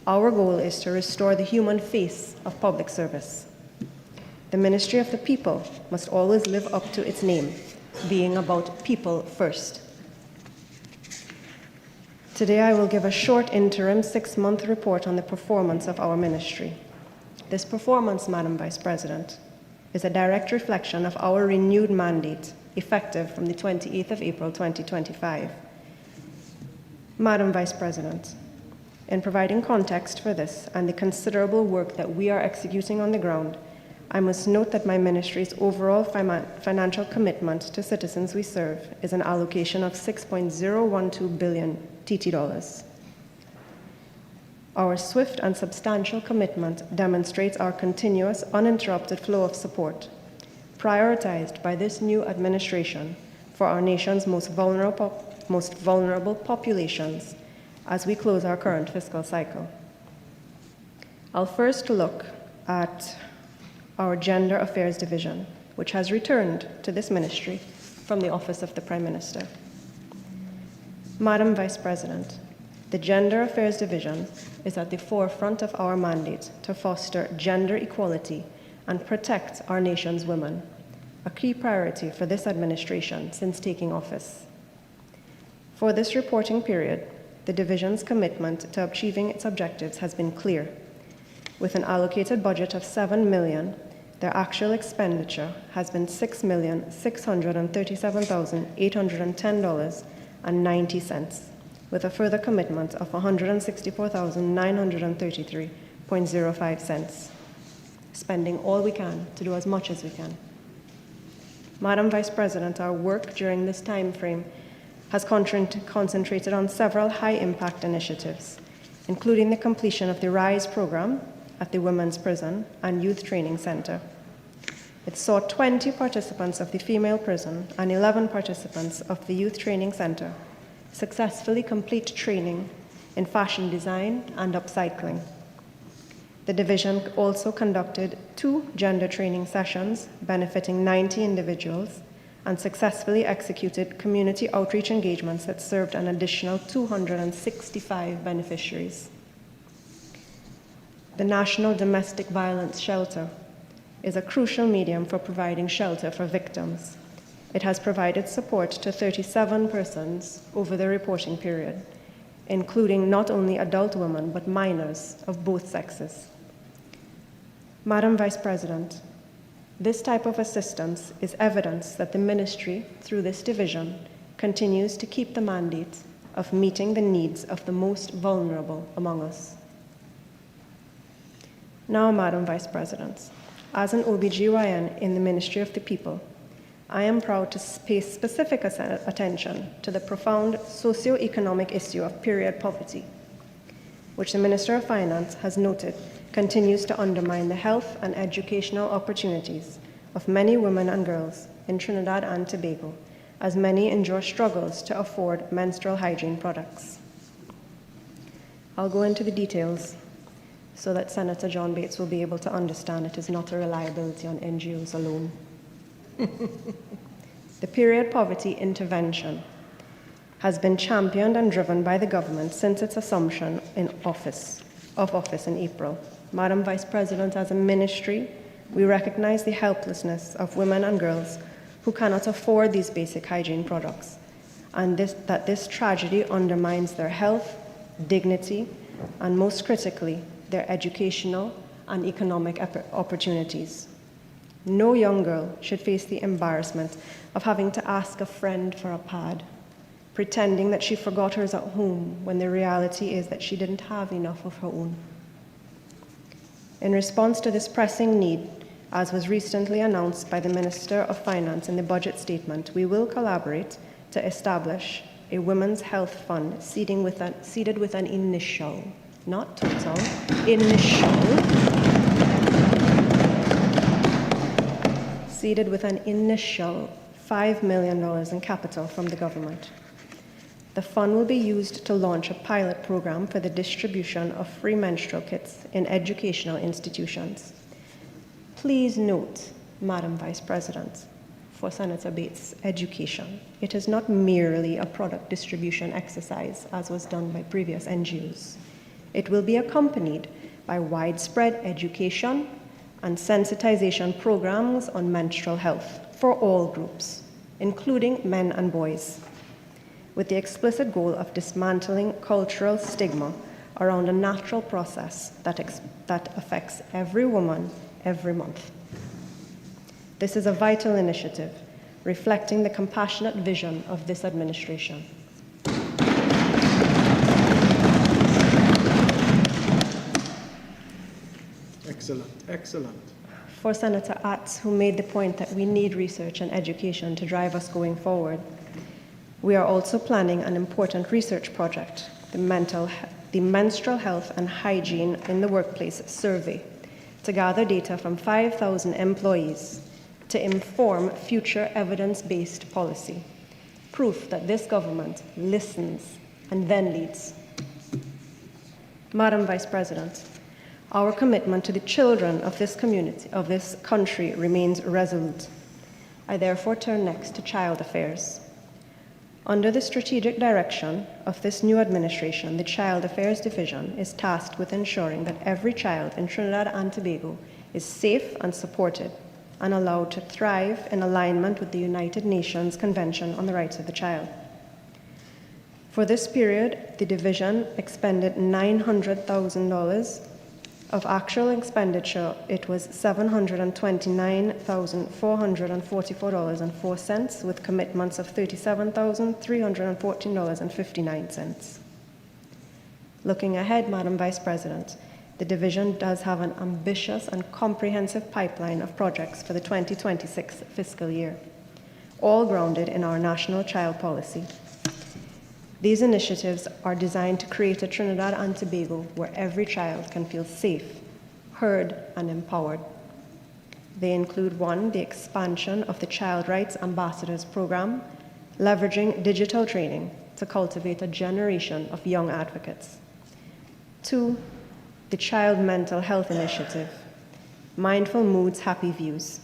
P: our goal is to restore the human face of public service. The Ministry of the People must always live up to its name, being about people first. Today, I will give a short interim 6-month report on the performance of our ministry. This performance, Madam Vice President, is a direct reflection of our renewed mandate, effective from the 28th of April 2025. Madam Vice President, in providing context for this and the considerable work that we are executing on the ground, I must note that my ministry's overall financial commitment to citizens we serve is an allocation of 6.012 billion TT dollars. Our swift and substantial commitment demonstrates our continuous, uninterrupted flow of support, prioritized by this new administration for our nation's most vulnerable populations as we close our current fiscal cycle. I'll first look at our Gender Affairs Division, which has returned to this ministry from the Office of the Prime Minister. Madam Vice President, the Gender Affairs Division is at the forefront of our mandate to foster gender equality and protect our nation's women, a key priority for this administration since taking office. For this reporting period, the division's commitment to achieving its objectives has been clear. With an allocated budget of $7 million, their actual expenditure has been $6,637,810.90, with a further commitment of $164,933.05, spending all we can to do as much as we can. Madam Vice President, our work during this time frame has concentrated on several high-impact initiatives, including the completion of the RISE program at the Women's Prison and Youth Training Center. It saw 20 participants of the female prison and 11 participants of the Youth Training Center successfully complete training in fashion design and upcycling. The division also conducted 2 gender training sessions benefiting 90 individuals and successfully executed community outreach engagements that served an additional 265 beneficiaries. The National Domestic Violence Shelter is a crucial medium for providing shelter for victims. It has provided support to 37 persons over the reporting period, including not only adult women, but minors of both sexes. Madam Vice President, this type of assistance is evidence that the ministry, through this division, continues to keep the mandate of meeting the needs of the most vulnerable among us. Now, Madam Vice President, as an OBGYN in the Ministry of the People, I am proud to pay specific attention to the profound socio-economic issue of period poverty, which the Minister of Finance has noted continues to undermine the health and educational opportunities of many women and girls in Trinidad and Tobago, as many endure struggles to afford menstrual hygiene products. I'll go into the details so that Senator John Bates will be able to understand it is not a reliability on NGOs alone. The period poverty intervention has been championed and driven by the government since its assumption of office in April. Madam Vice President, as a ministry, we recognize the helplessness of women and girls who cannot afford these basic hygiene products, and that this tragedy undermines their health, dignity, and most critically, their educational and economic opportunities. No young girl should face the embarrassment of having to ask a friend for a pad, pretending that she forgot hers at home when the reality is that she didn't have enough of her own. In response to this pressing need, as was recently announced by the Minister of Finance in the budget statement, we will collaborate to establish a women's health fund seeded with an initial, not total, seeded with an initial $5 million in capital from the government. The fund will be used to launch a pilot program for the distribution of free menstrual kits in educational institutions. Please note, Madam Vice President, for Senator Bates' education, it is not merely a product distribution exercise as was done by previous NGOs. It will be accompanied by widespread education and sensitization programs on menstrual health for all groups, including men and boys, with the explicit goal of dismantling cultural stigma around a natural process that affects every woman every month. This is a vital initiative, reflecting the compassionate vision of this administration.
K: Excellent, excellent.
P: For Senator Atts, who made the point that we need research and education to drive us going forward, we are also planning an important research project, the Menstrual Health and Hygiene in the Workplace Survey, to gather data from 5,000 employees to inform future evidence-based policy, proof that this government listens and then leads. Madam Vice President, our commitment to the children of this community, of this country, remains resolute. I therefore turn next to child affairs. Under the strategic direction of this new administration, the Child Affairs Division is tasked with ensuring that every child in Trinidad and Tobago is safe and supported and allowed to thrive in alignment with the United Nations Convention on the Rights of the Child. For this period, the division expended $900,000. Of actual expenditure, it was $729,444.04, with commitments of $37,314.59. Looking ahead, Madam Vice President, the division does have an ambitious and comprehensive pipeline of projects for the 2026 fiscal year, all grounded in our national child policy. These initiatives are designed to create a Trinidad and Tobago where every child can feel safe, heard, and empowered. They include 1, the expansion of the Child Rights Ambassadors Program, leveraging digital training to cultivate a generation of young advocates. 2, the Child Mental Health Initiative, Mindful Moods, Happy Views,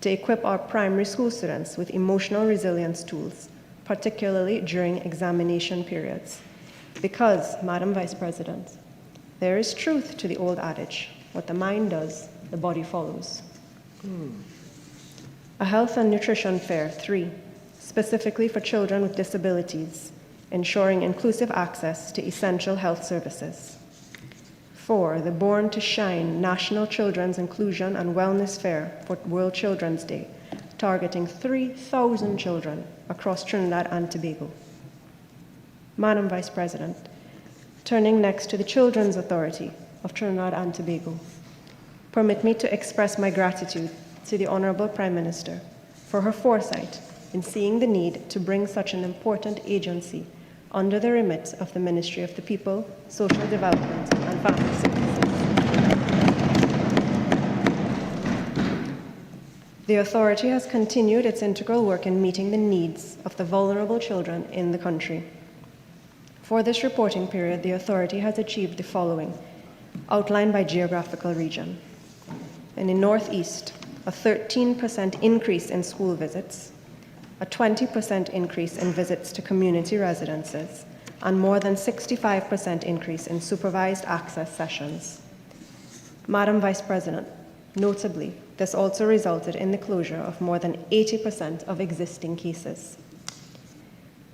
P: to equip our primary school students with emotional resilience tools, particularly during examination periods. Because, Madam Vice President, there is truth to the old adage, what the mind does, the body follows. A health and nutrition fair, 3, specifically for children with disabilities, ensuring inclusive access to essential health services. 4, the Born to Shine National Children's Inclusion and Wellness Fair for World Children's Day, targeting 3,000 children across Trinidad and Tobago. Madam Vice President, turning next to the Children's Authority of Trinidad and Tobago, permit me to express my gratitude to the Honorable Prime Minister for her foresight in seeing the need to bring such an important agency under the remit of the Ministry of the People, Social Development and Family Services. The authority has continued its integral work in meeting the needs of the vulnerable children in the country. For this reporting period, the authority has achieved the following, outlined by geographical region. In the Northeast, a 13% increase in school visits, a 20% increase in visits to community residences, and more than 65% increase in supervised access sessions. Madam Vice President, notably, this also resulted in the closure of more than 80% of existing cases.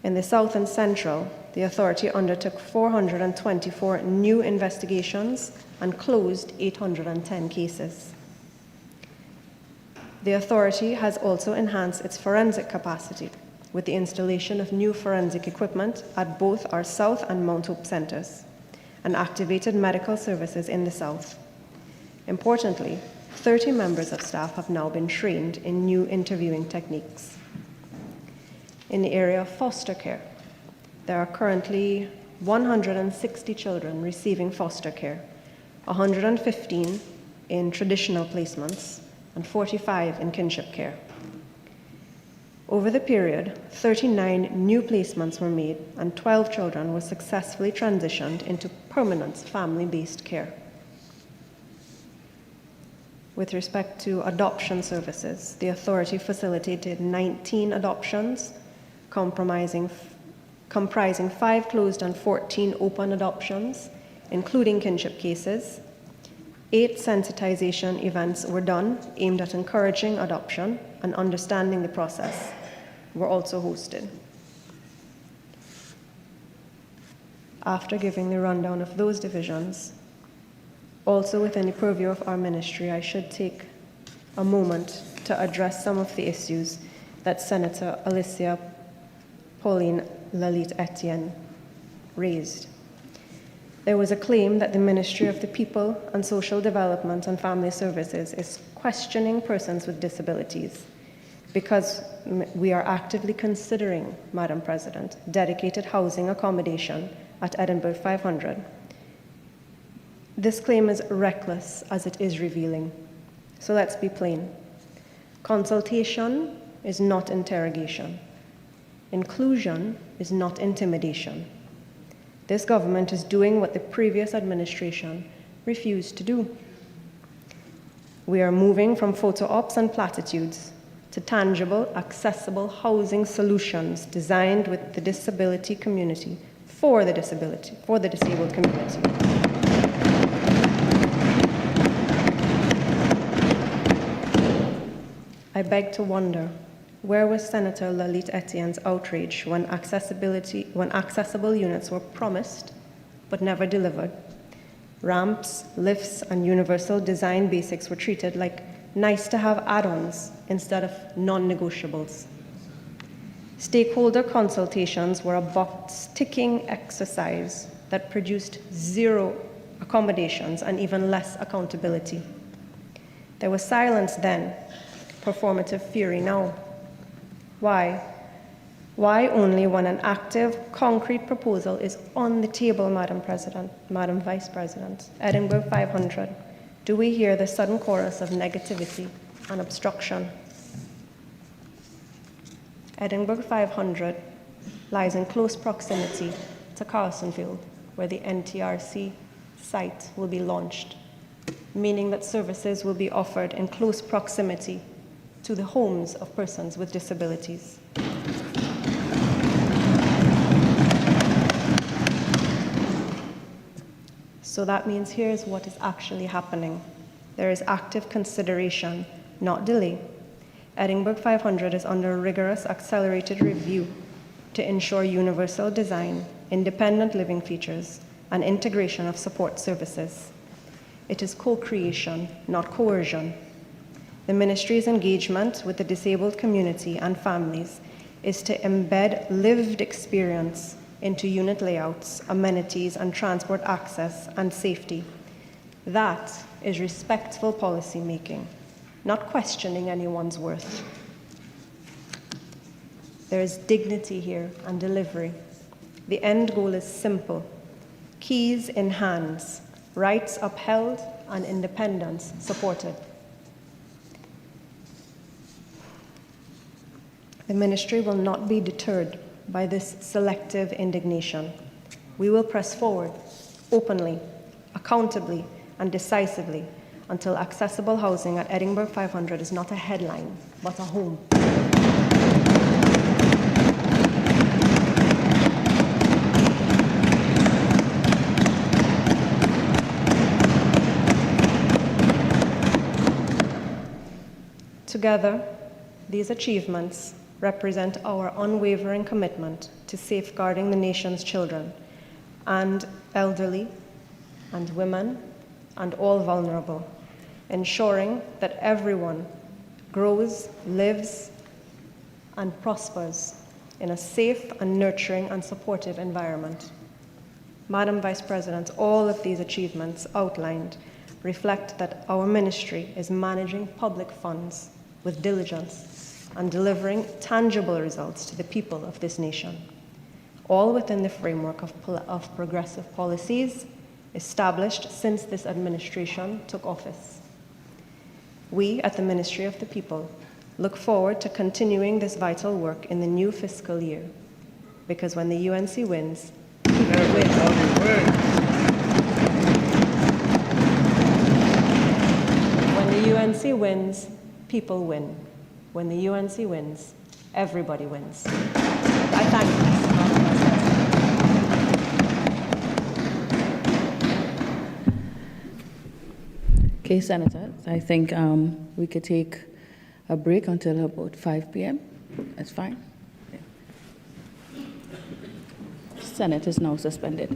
P: In the South and Central, the authority undertook 424 new investigations and closed 810 cases. The authority has also enhanced its forensic capacity with the installation of new forensic equipment at both our South and Mount Hope centers and activated medical services in the South. Importantly, 30 members of staff have now been trained in new interviewing techniques. In the area of foster care, there are currently 160 children receiving foster care, 115 in traditional placements, and 45 in kinship care. Over the period, 39 new placements were made and 12 children were successfully transitioned into permanent family-based care. With respect to adoption services, the authority facilitated 19 adoptions, comprising 5 closed and 14 open adoptions, including kinship cases. 8 sensitization events were done aimed at encouraging adoption and understanding the process were also hosted. After giving the rundown of those divisions, also within the purview of our ministry, I should take a moment to address some of the issues that Senator Alicia Pauline Lalit Etienne raised. There was a claim that the Ministry of the People and Social Development and Family Services is questioning persons with disabilities because we are actively considering, Madam President, dedicated housing accommodation at Edinburgh 500. This claim is reckless as it is revealing. So let's be plain. Consultation is not interrogation. Inclusion is not intimidation. This government is doing what the previous administration refused to do. We are moving from photo ops and platitudes to tangible, accessible housing solutions designed with the disability community, for the disabled community. I beg to wonder, where was Senator Lalit Etienne's outrage when accessible units were promised but never delivered? Ramps, lifts, and universal design basics were treated like nice-to-have add-ons instead of non-negotiables. Stakeholder consultations were a box-ticking exercise that produced zero accommodations and even less accountability. There was silence then, performative fury now. Why? Why only when an active, concrete proposal is on the table, Madam President, Madam Vice President, Edinburgh 500, do we hear the sudden chorus of negativity and obstruction? Edinburgh 500 lies in close proximity to Carsonfield, where the NTRC site will be launched, meaning that services will be offered in close proximity to the homes of persons with disabilities. So that means here's what is actually happening. There is active consideration, not delay. Edinburgh 500 is under rigorous accelerated review to ensure universal design, independent living features, and integration of support services. It is co-creation, not coercion. The ministry's engagement with the disabled community and families is to embed lived experience into unit layouts, amenities, and transport access and safety. That is respectful policy making, not questioning anyone's worth. There is dignity here and delivery. The end goal is simple: keys in hands, rights upheld, and independence supported. The ministry will not be deterred by this selective indignation. We will press forward openly, accountably, and decisively until accessible housing at Edinburgh 500 is not a headline, but a home. Together, these achievements represent our unwavering commitment to safeguarding the nation's children and elderly and women and all vulnerable, ensuring that everyone grows, lives, and prospers in a safe and nurturing and supportive environment. Madam Vice President, all of these achievements outlined reflect that our ministry is managing public funds with diligence and delivering tangible results to the people of this nation, all within the framework of progressive policies established since this administration took office. We at the Ministry of the People look forward to continuing this vital work in the new fiscal year, because when the UNC wins, people win. When the UNC wins, people win. When the UNC wins, everybody wins. I thank you.
A: Okay, Senator, I think we could take a break until about 5 p.m. That's fine. Yeah. Senate is now suspended.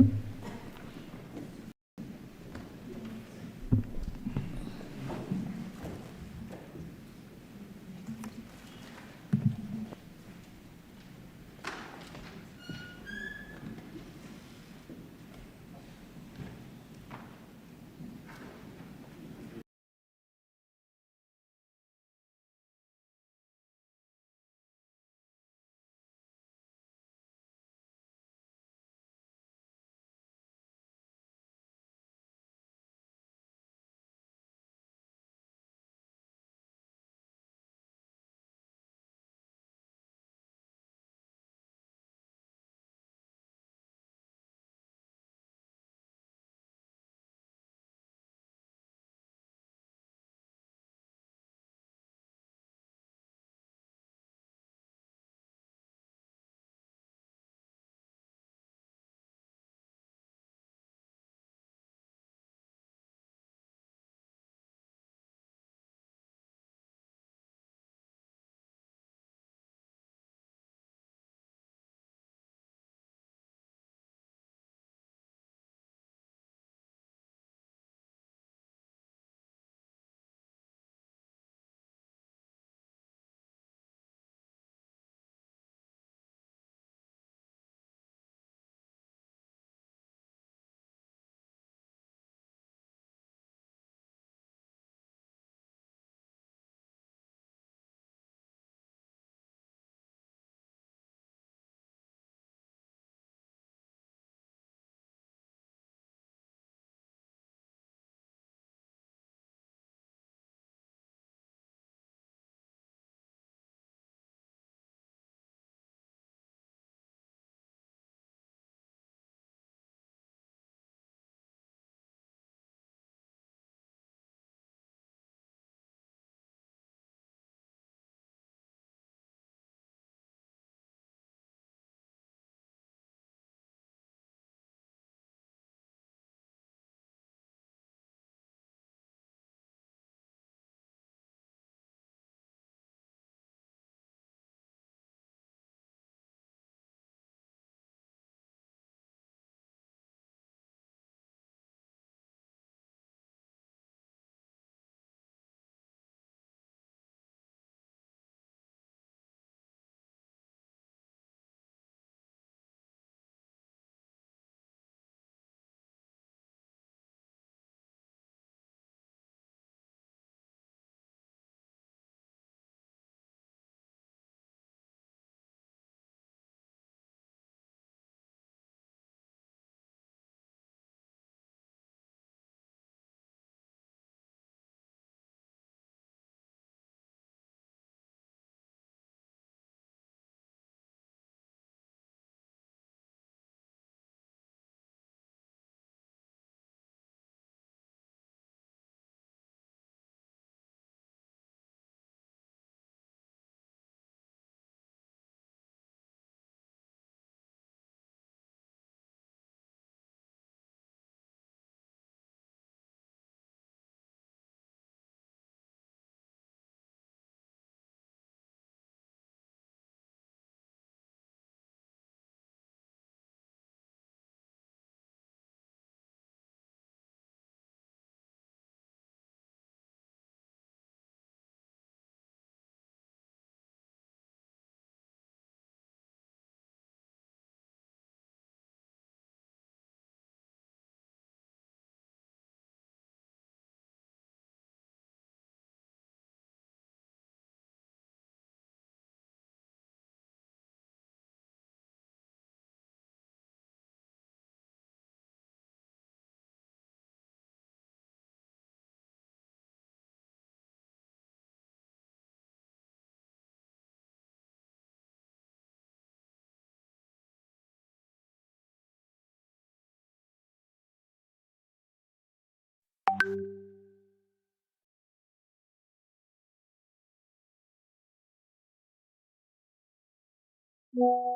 R: you.